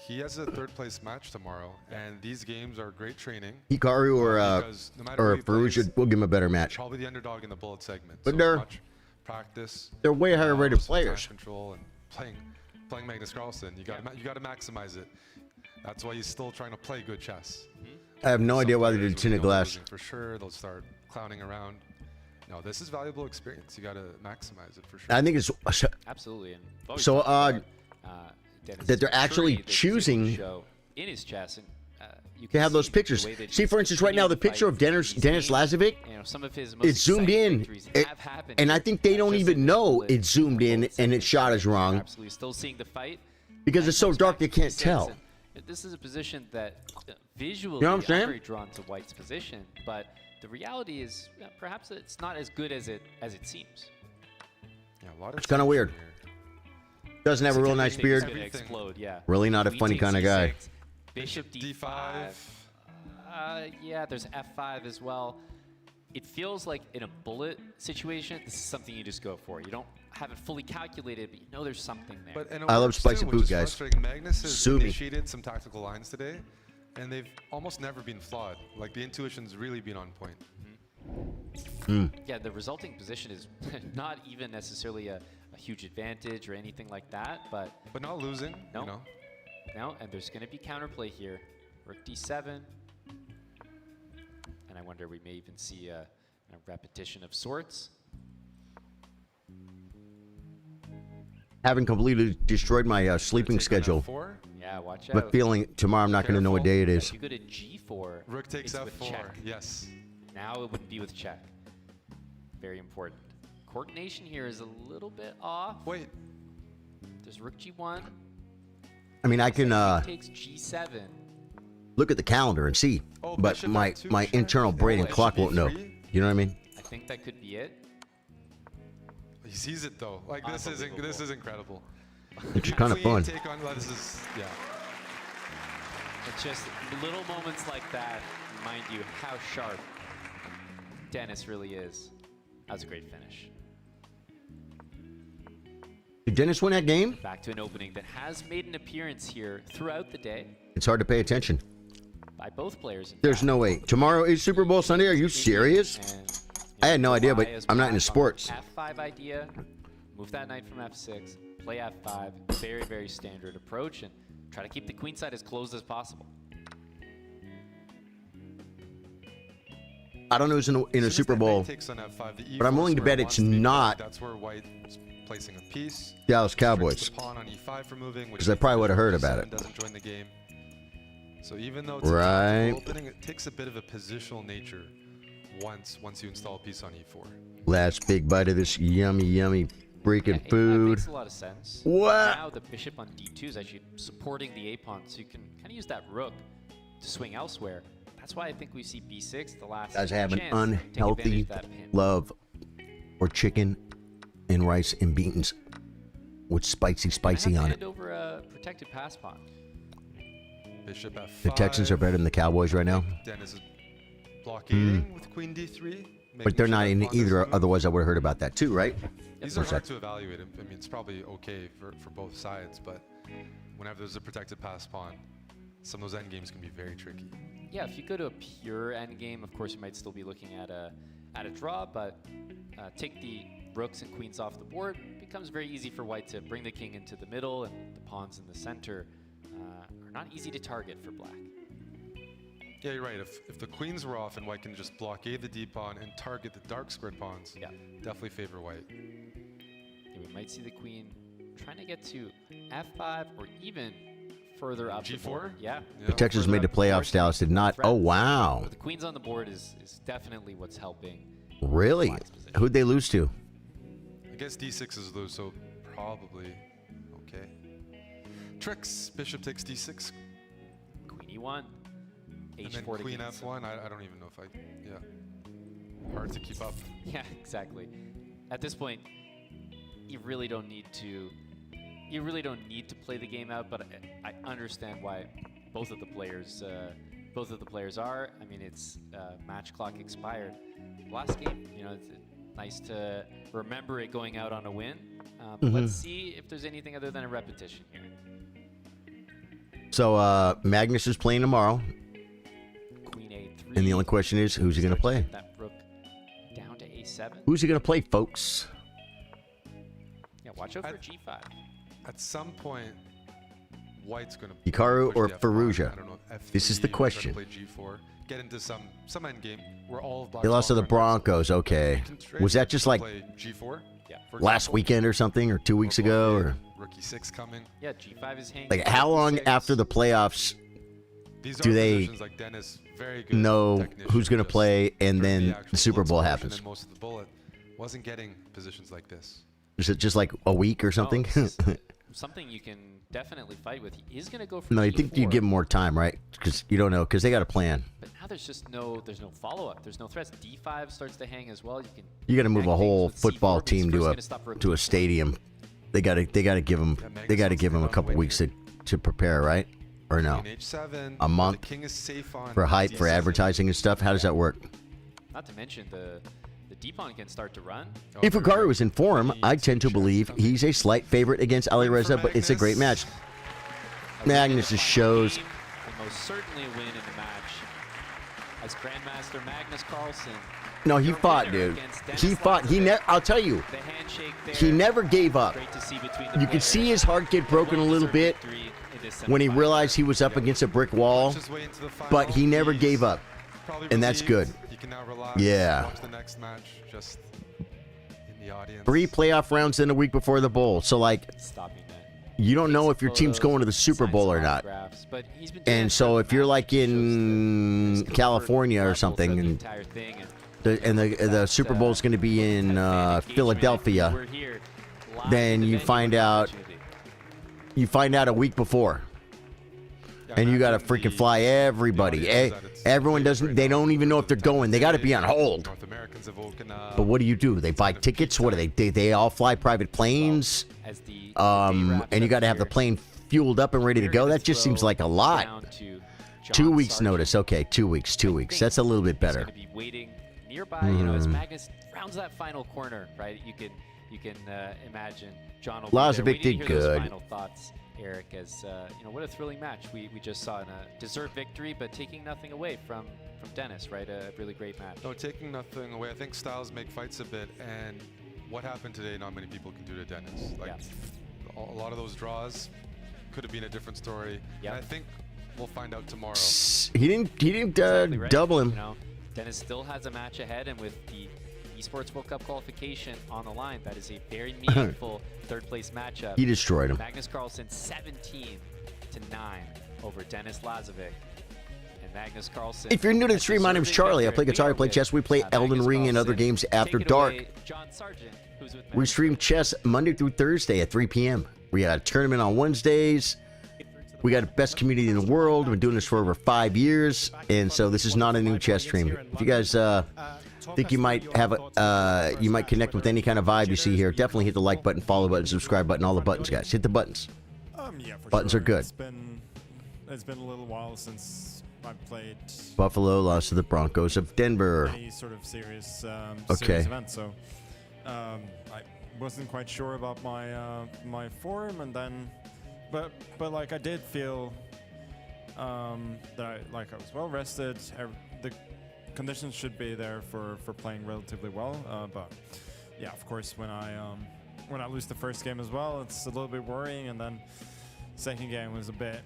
He has a third place match tomorrow, and these games are great training. Hikaru because no matter who he Firouzja plays, will give him a better match. Probably the underdog in the bullet segment. But so they're- much practice. they're way higher rated some time players. Control and playing Magnus Carlsen. You got to maximize it. That's why he's still trying to play good chess. I have no Some idea why they players did tinted will know they're glass. losing for sure. They'll start clowning around. No, this is valuable experience. You got to maximize it for sure. I think it's Absolutely. And I've always so talked odd about, Dennis's that they're actually maturity that he's able to choosing show in his chess, and you to can have those see the pictures. way that See, he's for instance, right now the continuing to picture of fight Dennis these Lazavik, games. You know, some of his most it's zoomed exciting in, victories have happened and I think they don't even know it's zoomed in and its shot is wrong absolutely still seeing the fight because it's so dark they can't Sense, tell. and this is a position that visually You know what I'm saying? I'm very drawn to White's position, but the reality is perhaps it's not as good as it seems. Yeah, a lot of It's kind of weird. Doesn't have a real nice Everything's beard. gonna explode, yeah. Really not a Queen funny takes kind of guy. C6, Bishop D5. Yeah, there's F5 as well. It feels like in a bullet situation, this is something you just go for. You don't have it fully calculated, but you know there's something there. But, and it I love works spicy too, food, which is guys. frustrating. Magnus has Sue me. initiated some tactical lines today, and they've almost never been flawed. Like the intuition's really been on point. Yeah, the resulting position is not even necessarily a huge advantage or anything like that, but not losing. No, you know? no, and there's going to be counterplay here. Rook D7, and I wonder we may even see a repetition of sorts. Haven't completely destroyed my sleeping schedule. Yeah, watch But out. feeling tomorrow I'm not going to know what day it is. If you go to G4, Rook takes it's with F4. check. Yes. Now it wouldn't be with check. Very important. Coordination here is a little bit off. Wait. There's Rook G1. I mean, I can Takes G7. look at the calendar and see, Oh, but bishop my F2 my check. internal brain and Bishop clock won't know. E3. You know what I mean? I think that could be it. He sees it though. Like this is incredible. It's Good kind of clean fun. Take on this is yeah. It's just little moments like that remind you how sharp Dennis really is. That was a great finish. Did Dennis win that game? Back to an opening that has made an appearance here throughout the day It's hard to pay attention. by both players. in There's fact. no way. Tomorrow is Super Bowl Sunday. Are you serious? And, I had no idea, but Why is I'm not black into on sports. F5 idea. Move that knight from F6. Play F5. Very, very standard approach, and try to keep the queen side as closed as possible. I don't know who's in a Super Bowl, Takes on F5, the but I'm E4 willing to square bet wants it's to be not blocked. That's where White is placing a piece. Dallas Cowboys. Tricks the pawn on E5 for moving, which 'Cause I probably would have heard E7 about it. Doesn't join the game. So even though it's Right. a tactical opening, it takes a bit of a positional nature once you install a piece on E4. Last big bite of this yummy freaking A5 food. makes a lot of sense. What? Now the bishop on D2 is actually supporting the A pawn, so you can kind of use that rook to swing elsewhere. That's why I think we see B6 the last Guys have an chance to take advantage unhealthy of that pin. love for chicken and rice and beans with spicy I on hand it. over a protected pass pawn. Bishop F5. The Texans are better than the Cowboys right now. Dennis is blockading with Queen D3. But they're not in either, otherwise I would have heard about that too, right? These are hard to evaluate. I mean, it's probably okay for both sides, but whenever there's a protected pass pawn, some of those endgames can be very tricky. Yeah, if you go to a pure endgame, of course you might still be looking at a draw, but take the rooks and queens off the board, it becomes very easy for white to bring the king into the middle, and the pawns in the center are not easy to target for black. Yeah, you're right. If the queens were off and white can just blockade the D pawn and target the dark squared pawns, definitely favor white. Yeah, we might see the queen trying to get to F5 or even further up the board. G4? Yeah. The Texans made the playoffs. Dallas did not. Oh, wow. But the queens on the board is definitely what's helping. Really? Who'd they lose to? I guess D6 is loose, so probably okay. Tricks. Bishop takes D6. Queen E1. And then H4 Queen against. F1. I don't even know if yeah. Hard to keep up. Yeah, exactly. At this point, you really don't need to play the game out, but I understand why both of the players are. I mean, it's match clock expired. Last game, it's nice to remember it going out on a win. But let's see if there's anything other than a repetition here. So Magnus is playing tomorrow. Queen A3. And the only question is, who's he going to play? That rook down to A7. Who's he going to play, folks? Yeah, watch out for G5. At some point, white's going to Hikaru or F5. Firouzja? I don't know. F3, This is the try to question. Play G4, get into some endgame where all of They lost to the Broncos. Okay. Was that just like play G4? Yeah. last weekend or something, or 2 weeks ago, or Rookie 6 coming. Yeah, G5 is hanging. like how long after the playoffs These do are they positions like Dennis, very good know technician, who's going to just play, and for then actual the Super blitz Bowl motion, happens? And most of the bullet wasn't getting positions like this. Is it just like a week or something? Something you can definitely fight with. He is going to go for No, you G4. think you give them more time, right? Because you don't know, because they got a plan. But now there's just no follow-up. There's no threats. D5 starts to hang as well. You got to move a whole football team first to gonna stop rook a stadium. They got to give them a couple weeks to prepare, right? Or no? Queen H7, A month the king is safe on for hype, for D6. advertising and stuff. How does that work? Not to mention the D-pawn can start to run. If Hikaru is in form, I tend to believe he's a slight favorite against Ali Reza, but it's a great match. Magnus just shows. And most certainly a win in the match. As Grandmaster Magnus Carlsen. No, he fought, dude. He fought. I'll tell you, The handshake there. he never gave up. Great to see between the You could see his heart get broken a little bit when he realized he was up against a brick wall, but he never gave up, and that's good. He can now relax, Yeah. watch the next match just in the audience. 3 playoff rounds in a week before the bowl, so like, you don't know if your team's going to the Super Bowl or not. And so if you're like in California or something, and the Super Bowl is going to be in Philadelphia, then you find out a week before, and you got to freaking fly everybody. Everyone they don't even know if they're going. They got to be on hold. But what do? They buy tickets. What do they all fly private planes? And you got to have the plane fueled up and ready to go. That just seems like a lot. 2 weeks notice. Okay, 2 weeks. That's a little bit better. Be waiting nearby, as Magnus rounds that final corner, right? You can imagine John will be there Lazavik waiting to did hear those good. final thoughts, Eric, as what a thrilling match we just saw in a deserved victory, but taking nothing away from Dennis, right? A really great match. No, taking nothing away. I think styles make fights a bit, and what happened today, not many people can do to Dennis. Like a lot of those draws could have been a different story. And I think we'll find out tomorrow. He didn't double him. Dennis still has a match ahead, and with the Esports World Cup qualification on the line, that is a very meaningful third-place matchup. He destroyed him. Magnus Carlsen 17-9 over Dennis Lazavik. And Magnus Carlsen. If you're new to the stream, my name's Charlie. I play guitar, I play chess, we play Elden Ring and other games after dark. John Sargent, who's with We stream chess Monday through Thursday at 3 p.m. We got a tournament on Wednesdays. We got the best community in the world. We've been doing this for over 5 years, and so this is not a new chess stream. If you guys think you might have you might connect with any kind of vibe you see here, definitely hit the like button, follow button, subscribe button, all the buttons, guys. Hit the buttons. Yeah, for Buttons sure. are good. It's been a little while since I played Buffalo lost to the Broncos of Denver. any sort of serious, Okay. serious event, so I wasn't quite sure about my my form, and then, but like I did feel that I was well rested. The conditions should be there for playing relatively well, but yeah, of course, when I lose the first game as well, it's a little bit worrying, and then second game was a bit.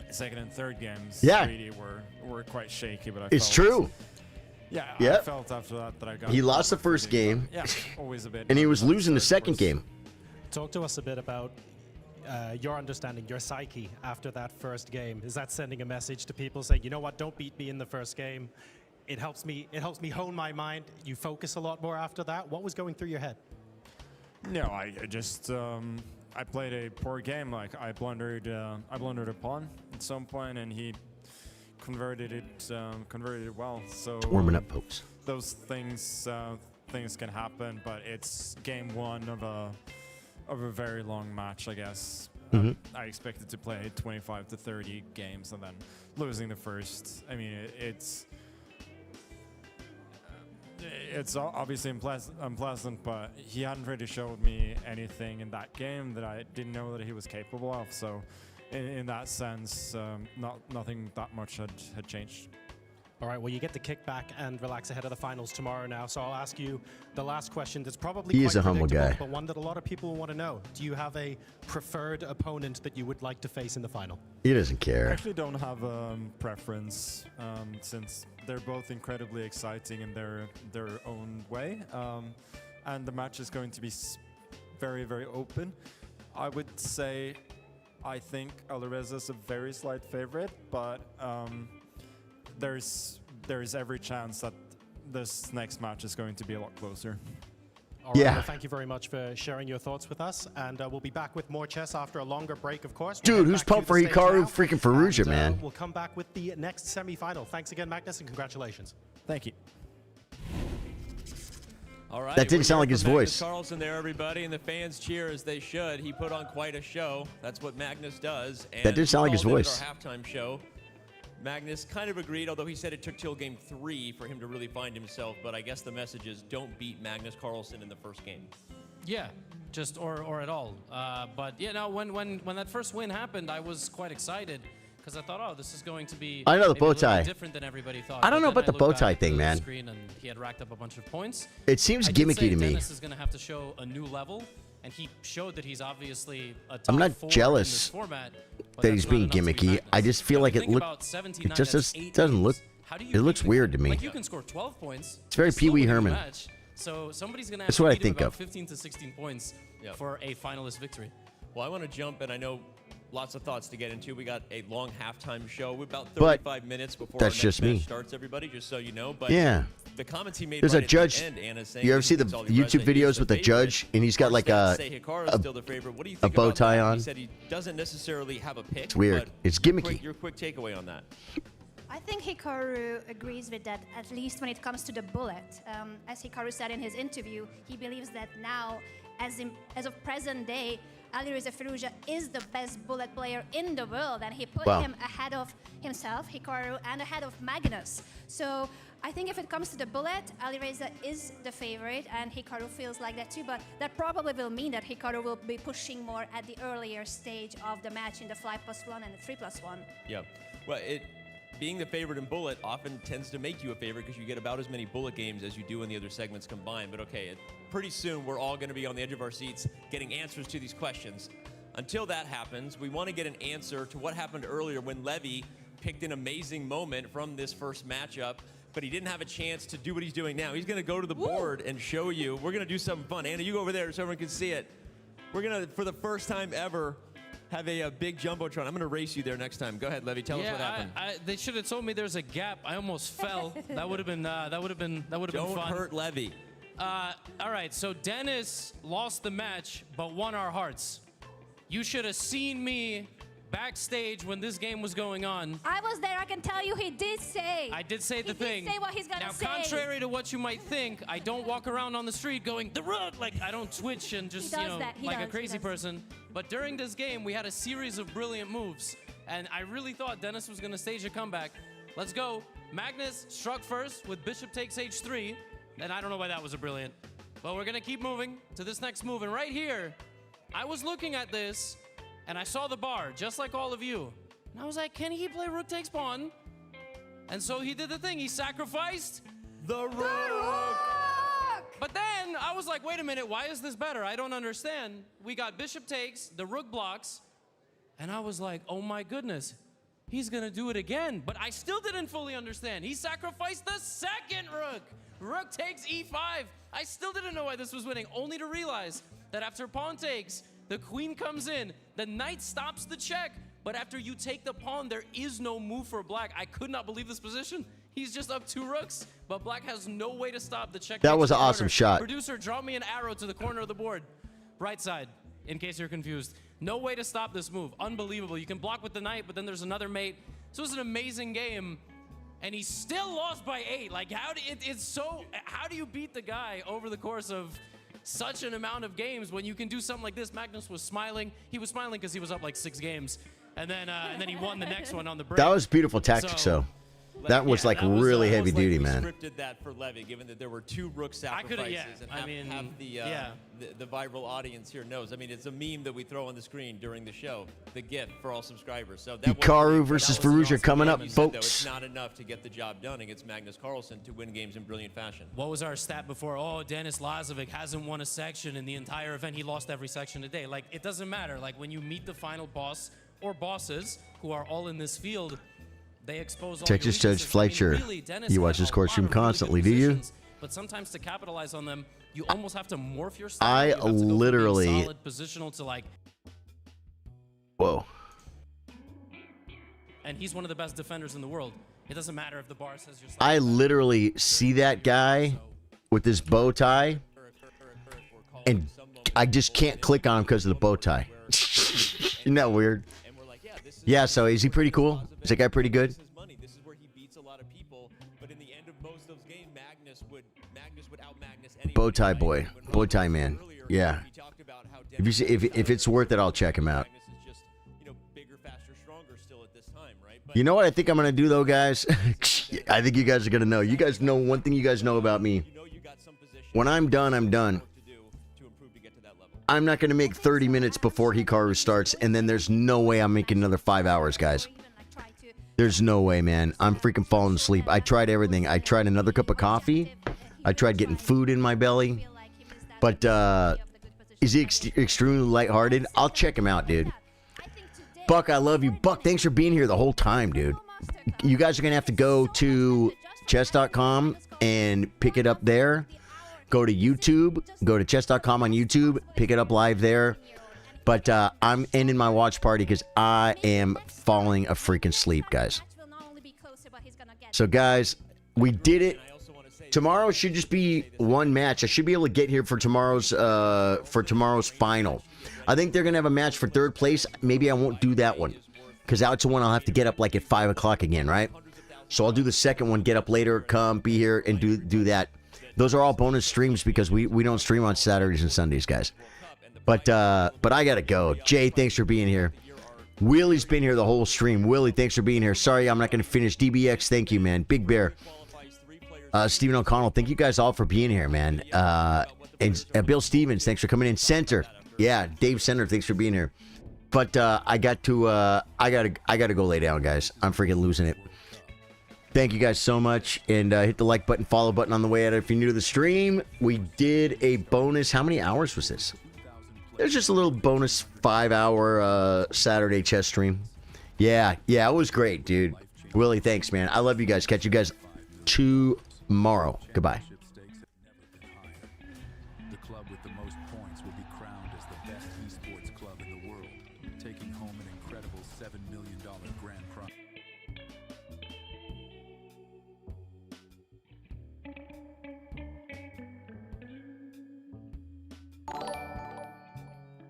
Second and third games really were quite shaky, but It's true. Yeah, Yep. I felt after that I got. He lost the first game, Yeah, always a bit. and he was losing the second game. Talk to us a bit about your understanding, your psyche after that first game. Is that sending a message to people saying, you know what, don't beat me in the first game? It helps me hone my mind. You focus a lot more after that. What was going through your head? No, I just I played a poor game. Like I blundered a pawn at some point, and he converted it well. So Warming up, folks. Those things can happen, but it's game one of a very long match, I guess. Mhm. I expected to play 25 to 30 games, and then losing the first. I mean, it's obviously unpleasant, but he hadn't really showed me anything in that game that I didn't know that he was capable of. So, in that sense, nothing that much had changed. All right, well, you get to kick back and relax ahead of the finals tomorrow now. So I'll ask you the last question that's probably He quite is a humble predictable, guy. but one that a lot of people want to know. Do you have a preferred opponent that you would like to face in the final? He doesn't I care. actually don't have a preference, since they're both incredibly exciting in their own way, and the match is going to be very, very open. I would say I think Alireza is a very slight favorite, but there's every chance that this next match is going to be a lot closer. All right, well, thank you very much for sharing your thoughts with us, and we'll be back with more chess after a longer break, of course. We'll Dude, head who's back to pumped the for stage Hikaru now, freaking Firouzja, and, man? We'll come back with the next semi-final. Thanks again, Magnus, and congratulations. Thank you. All right. That didn't sound like his Magnus voice. Carlsen there, everybody, and the fans cheer as they should. He put on quite a show. That's what Magnus does. And That did sound like his we called it voice. Our halftime show. Magnus kind of agreed, although he said it took till game 3 for him to really find himself. But I guess the message is don't beat Magnus Carlsen in the first game. Yeah, just or at all. But yeah, no, when that first win happened, I was quite excited because I thought, oh, this is going to be I know the maybe bow a little tie. different than everybody thought. I don't But know then about the looked bow back tie at thing, the man. Screen and he had racked up a bunch of points. It seems I did gimmicky say to me. Dennis is going to have to show a new level, and he showed that he's obviously a top I'm not 4 jealous in this format, but that he's that's not being enough to be gimmicky. Magnus. I just feel like it Think look. about 17-9, It just that's does, 8 doesn't look. games. How do you It looks beat weird to me. Like you can score 12 points. It's very still Pee Wee win the Herman. match. So somebody's going to have That's to what I beat him think about of. 15 to 16 points Yep. for a finalist victory. Well, I want to jump, and I know lots of thoughts to get into. We got a long halftime show. We're about But 35 minutes before that's our next just match me. starts, everybody, just so you know. But Yeah. the comments he made There's right a judge. at the end, Anna, saying You ever he see the thinks Alireza YouTube is videos with the favorite. judge, and he's got Our like stats say Hikaru's still the favorite. What do you think bow about tie that? on? He said he doesn't necessarily have a pick. It's weird. but It's your gimmicky. your quick takeaway on that. I think Hikaru agrees with that, at least when it comes to the bullet. As Hikaru said in his interview, he believes that now, as of present day, Alireza Firouzja is the best bullet player in the world, and he put Wow. him ahead of himself, Hikaru, and ahead of Magnus. So I think if it comes to the bullet, Alireza is the favorite, and Hikaru feels like that too, but that probably will mean that Hikaru will be pushing more at the earlier stage of the match in the 5+1 and the 3+1. Yeah. Well, being the favorite in bullet often tends to make you a favorite because you get about as many bullet games as you do in the other segments combined. But okay, pretty soon we're all going to be on the edge of our seats getting answers to these questions. Until that happens, we want to get an answer to what happened earlier when Levy picked an amazing moment from this first matchup, but he didn't have a chance to do what he's doing now. He's going to go to the board and show you. We're going to do something fun. Anna, you go over there so everyone can see it. We're going to, for the first time ever, have a big Jumbotron. I'm going to race you there next time. Go ahead, Levy. Tell us what happened. They should have told me there's a gap. I almost fell. That would have been fun. Don't hurt Levy. All right, so Dennis lost the match, but won our hearts. You should have seen me backstage when this game was going on. I was there. I can tell you he did say. I did say the thing. He did say what he's going to say. Now, contrary to what you might think, I don't walk around on the street going, the Rook! Like, I don't twitch and just, like a crazy person. But during this game, we had a series of brilliant moves. And I really thought Dennis was going to stage a comeback. Let's go. Magnus struck first with Bishop takes H3. And I don't know why that was a brilliant. But we're going to keep moving to this next move. And right here, I was looking at this, and I saw the bar, just like all of you. And I was like, can he play Rook takes pawn? And so he did the thing. He sacrificed the Rook. But then I was like, wait a minute, why is this better? I don't understand. We got Bishop takes, the Rook blocks, and I was like, oh my goodness, he's going to do it again. But I still didn't fully understand. He sacrificed the second Rook. Rook takes E5. I still didn't know why this was winning, only to realize that after pawn takes, the queen comes in, the knight stops the check, but after you take the pawn, there is no move for black. I could not believe this position. He's just up 2 rooks, but black has no way to stop the check. That was an awesome shot. Producer, draw me an arrow to the corner of the board. Right side, in case you're confused. No way to stop this move. Unbelievable. You can block with the knight, but then there's another mate. This was an amazing game, and he still lost by 8. Like, how do you beat the guy over the course of such an amount of games when you can do something like this? Magnus was smiling. He was smiling because he was up like 6 games. And then he won the next one on the break. That was beautiful tactics, though. That was like really heavy duty, man. We scripted that for Levy, given that there were 2 Rook sacrifices, and half the viral audience here knows. I mean, it's a meme that we throw on the screen during the show, the GIF for all subscribers. So that Hikaru versus Firouzja coming up, folks. folks. It's not enough to get the job done against Magnus Carlsen to win games in brilliant fashion. What was our stat before? Oh, Dennis Lazavik hasn't won a section in the entire event. He lost every section today. Like, it doesn't matter. Like, when you meet the final boss or bosses who are all in this field, they expose all Texas your Judge weaknesses. Fletcher. I mean, really, Dennis You had watch this a court lot stream of really good constantly, do you? positions, but sometimes to capitalize on them, you almost have to morph your style. I You have to go from being literally- solid positional to like. Whoa. And he's one of the best defenders in the world. It doesn't matter if the bar says you're. I literally see that guy with this bow tie, and I just can't click on him because of the bow tie. Isn't that weird? Yeah, so is he pretty cool? Is that guy pretty good? This is where he beats a lot of people, but in the end of most of those games, Magnus would out-Magnus anyone. Bow tie boy. Bow tie man. Yeah. If you see, if it's worth it, I'll check him out. You know what I think I'm gonna do though, guys? I think you guys are gonna know. You guys know one thing you guys know about me. When I'm done, I'm done. I'm not gonna make 30 minutes before Hikaru starts, and then there's no way I'm making another 5 hours, guys. There's no way, man. I'm freaking falling asleep. I tried everything. I tried another cup of coffee. I tried getting food in my belly. But is he extremely lighthearted? I'll check him out, dude. Buck, I love you. Buck, thanks for being here the whole time, dude. You guys are going to have to go to chess.com and pick it up there. Go to YouTube. Go to chess.com on YouTube. Pick it up live there. But I'm ending my watch party because I am falling a freaking sleep, guys. So, guys, we did it. Tomorrow should just be one match. I should be able to get here for tomorrow's final. I think they're going to have a match for 3rd place. Maybe I won't do that one because that's the one I'll have to get up like at 5 o'clock again, right? So I'll do the second one, get up later, come, be here, and do that. Those are all bonus streams because we don't stream on Saturdays and Sundays, guys. But I got to go. Jay, thanks for being here. Willie's been here the whole stream. Willie, thanks for being here. Sorry, I'm not going to finish. DBX, thank you, man. Big Bear. Stephen O'Connell, thank you guys all for being here, man. And Bill Stevens, thanks for coming in. Center. Yeah, Dave Center, thanks for being here. But I got to go lay down, guys. I'm freaking losing it. Thank you guys so much, and hit the like button, follow button on the way out. If you're new to the stream, we did a bonus. How many hours was this? It was just a little bonus 5-hour Saturday chess stream. Yeah, it was great, dude. Willie, thanks, man. I love you guys. Catch you guys tomorrow. Goodbye.